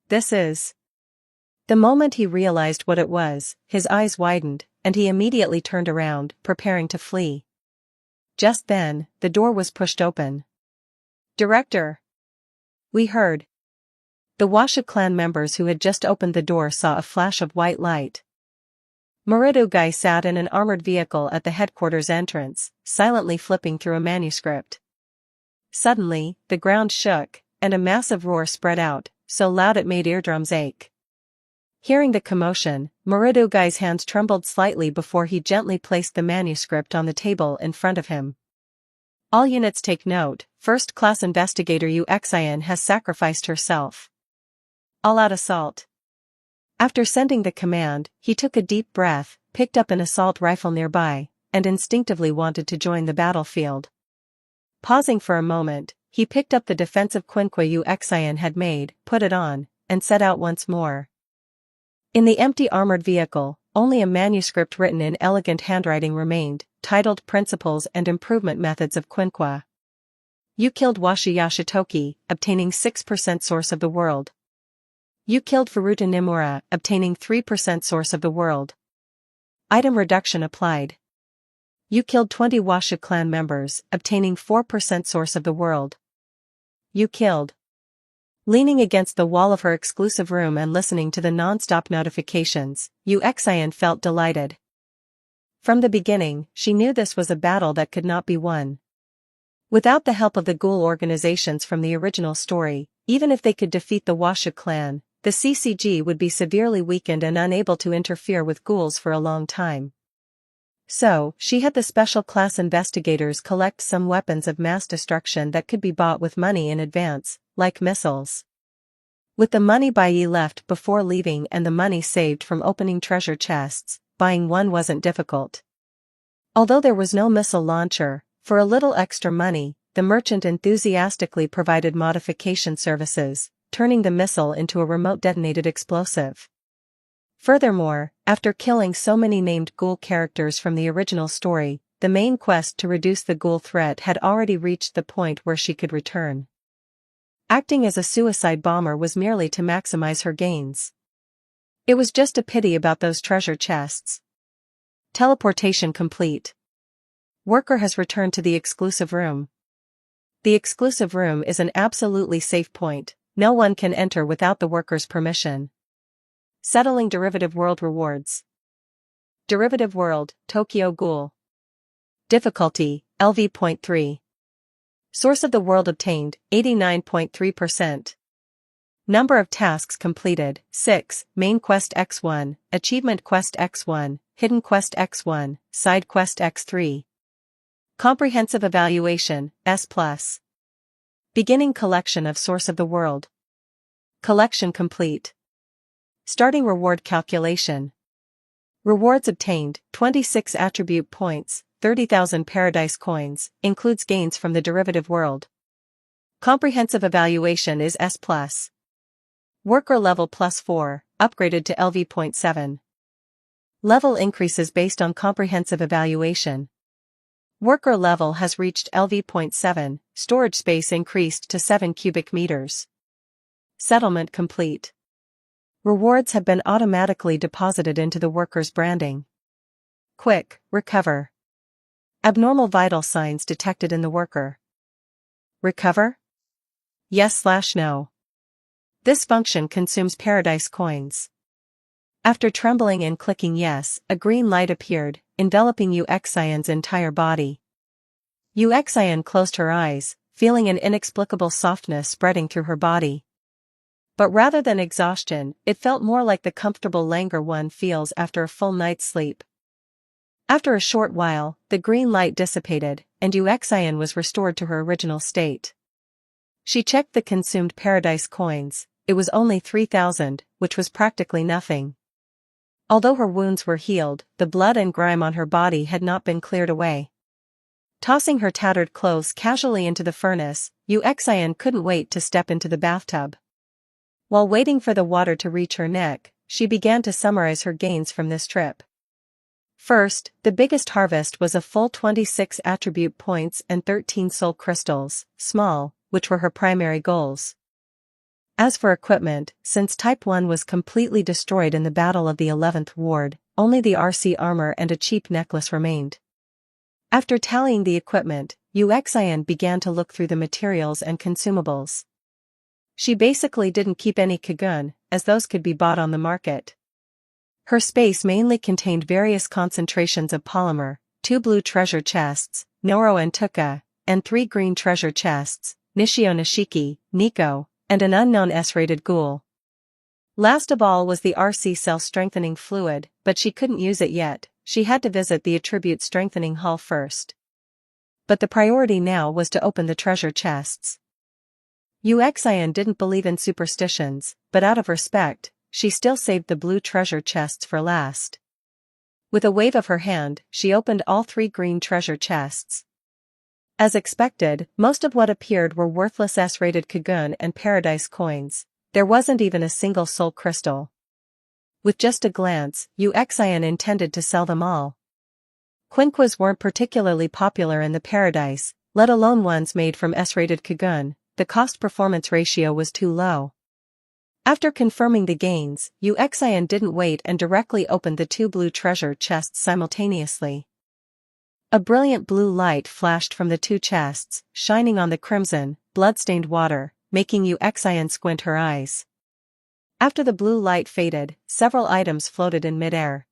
This is... The moment he realized what it was, his eyes widened, and he immediately turned around, preparing to flee. Just then, the door was pushed open. "Director!" we heard. The Washu clan members who had just opened the door saw a flash of white light. Moridugai sat in an armored vehicle at the headquarters entrance, silently flipping through a manuscript. Suddenly, the ground shook, and a massive roar spread out, so loud it made eardrums ache. Hearing the commotion, Moridugai's hands trembled slightly before he gently placed the manuscript on the table in front of him. "All units take note, first-class investigator Uxian has sacrificed herself. All-out assault." After sending the command, he took a deep breath, picked up an assault rifle nearby, and instinctively wanted to join the battlefield. Pausing for a moment, he picked up the defensive quinqua Uxian had made, put it on, and set out once more. In the empty armored vehicle, only a manuscript written in elegant handwriting remained, titled Principles and Improvement Methods of Quinqua. "You killed Washi Yashitoki, obtaining 6% source of the world. You killed Furuta Nimura, obtaining 3% source of the world. Item reduction applied. You killed 20 Washu clan members, obtaining 4% source of the world. You killed." Leaning against the wall of her exclusive room and listening to the non-stop notifications, Uxian felt delighted. From the beginning, she knew this was a battle that could not be won. Without the help of the ghoul organizations from the original story, even if they could defeat the Washu clan, the CCG would be severely weakened and unable to interfere with ghouls for a long time. So, she had the special class investigators collect some weapons of mass destruction that could be bought with money in advance, like missiles. With the money Bai left before leaving and the money saved from opening treasure chests, buying one wasn't difficult. Although there was no missile launcher, for a little extra money, the merchant enthusiastically provided modification services, turning the missile into a remote detonated explosive. Furthermore, after killing so many named ghoul characters from the original story, the main quest to reduce the ghoul threat had already reached the point where she could return. Acting as a suicide bomber was merely to maximize her gains. It was just a pity about those treasure chests. Teleportation complete. Worker has returned to the exclusive room. The exclusive room is an absolutely safe point. No one can enter without the worker's permission. Settling Derivative World rewards. Derivative World, Tokyo Ghoul. Difficulty, LV.3. Source of the world obtained, 89.3%. Number of tasks completed, 6, Main Quest X1, Achievement Quest X1, Hidden Quest X1, Side Quest X3. Comprehensive Evaluation, S+. Beginning collection of Source of the World. Collection complete. Starting reward calculation. Rewards obtained, 26 attribute points, 30,000 paradise coins, includes gains from the derivative world. Comprehensive evaluation is S+. Worker level +4, upgraded to LV.7. Level increases based on comprehensive evaluation. Worker level has reached LV.7, storage space increased to 7 cubic meters. Settlement complete. Rewards have been automatically deposited into the worker's branding. Quick, recover. Abnormal vital signs detected in the worker. Recover? Yes/no. This function consumes paradise coins. After trembling and clicking yes, a green light appeared, enveloping Uxian's entire body. Uxian closed her eyes, feeling an inexplicable softness spreading through her body. But rather than exhaustion, it felt more like the comfortable languor one feels after a full night's sleep. After a short while, the green light dissipated, and Uxian was restored to her original state. She checked the consumed paradise coins. It was only 3,000, which was practically nothing. Although her wounds were healed, the blood and grime on her body had not been cleared away. Tossing her tattered clothes casually into the furnace, Uxian couldn't wait to step into the bathtub. While waiting for the water to reach her neck, she began to summarize her gains from this trip. First, the biggest harvest was a full 26 attribute points and 13 soul crystals, small, which were her primary goals. As for equipment, since Type 1 was completely destroyed in the Battle of the 11th Ward, only the RC armor and a cheap necklace remained. After tallying the equipment, Uxian began to look through the materials and consumables. She basically didn't keep any Kagun, as those could be bought on the market. Her space mainly contained various concentrations of polymer, 2 blue treasure chests, Noro and Tuka, and 3 green treasure chests, Nishio Nishiki, Nico, and an unknown S-rated ghoul. Last of all was the RC cell strengthening fluid, but she couldn't use it yet. She had to visit the attribute strengthening hall first. But the priority now was to open the treasure chests. Uxian didn't believe in superstitions, but out of respect, she still saved the blue treasure chests for last. With a wave of her hand, she opened all 3 green treasure chests. As expected, most of what appeared were worthless S-rated Kagun and paradise coins. There wasn't even a single soul crystal. With just a glance, Uxian intended to sell them all. Quinquas weren't particularly popular in the paradise, let alone ones made from S-rated Kagun. The cost-performance ratio was too low. After confirming the gains, Uxian didn't wait and directly opened the 2 blue treasure chests simultaneously. A brilliant blue light flashed from the 2 chests, shining on the crimson, blood-stained water, making Uxian squint her eyes. After the blue light faded, several items floated in midair.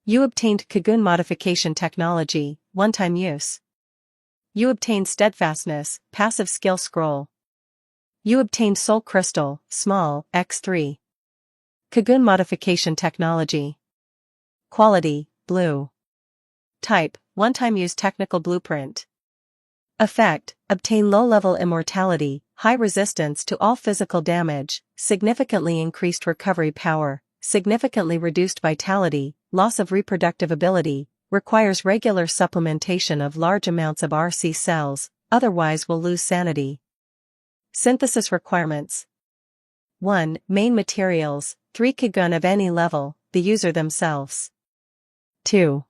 You obtained Kagun modification technology, one-time use. You obtained steadfastness, passive skill scroll. You obtained soul crystal, small, x3. Kagun modification technology. Quality, blue. Type, one-time use technical blueprint. Effect, obtain low-level immortality, high resistance to all physical damage, significantly increased recovery power, significantly reduced vitality, loss of reproductive ability, requires regular supplementation of large amounts of RC cells, otherwise will lose sanity. Synthesis requirements. 1. Main materials, 3 Kagun of any level, the user themselves. 2.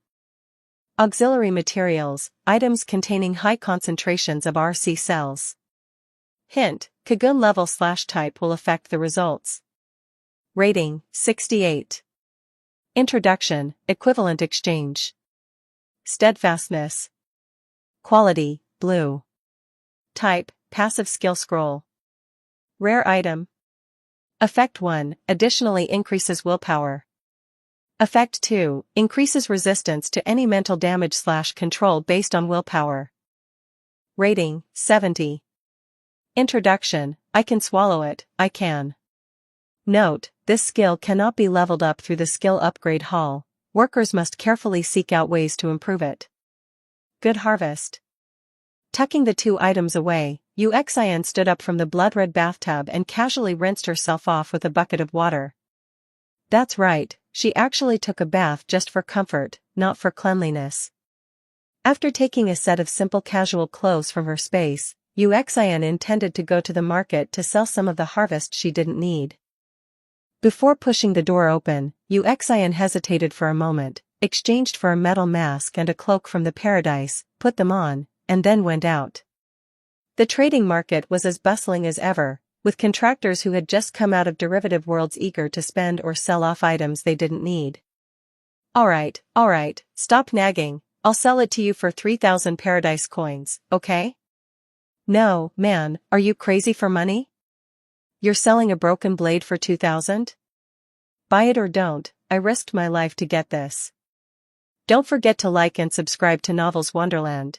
Auxiliary materials, items containing high concentrations of RC cells. Hint, Kagun level/type will affect the results. Rating, 68. Introduction, equivalent exchange. Steadfastness. Quality, blue. Type, passive skill scroll. Rare item. Effect 1, additionally increases willpower. Effect 2, increases resistance to any mental damage/control based on willpower. Rating, 70. Introduction, I can swallow it, I can. Note, this skill cannot be leveled up through the skill upgrade hall. Workers must carefully seek out ways to improve it. Good harvest. Tucking the 2 items away, Uxian stood up from the blood-red bathtub and casually rinsed herself off with a bucket of water. That's right, she actually took a bath just for comfort, not for cleanliness. After taking a set of simple casual clothes from her space, Uxian intended to go to the market to sell some of the harvest she didn't need. Before pushing the door open, Uxian hesitated for a moment, exchanged for a metal mask and a cloak from the paradise, put them on, and then went out. The trading market was as bustling as ever, with contractors who had just come out of derivative worlds eager to spend or sell off items they didn't need. Alright, stop nagging, I'll sell it to you for 3,000 paradise coins, okay? No, man, are you crazy for money? You're selling a broken blade for 2,000? Buy it or don't, I risked my life to get this. Don't forget to like and subscribe to Novels Wonderland.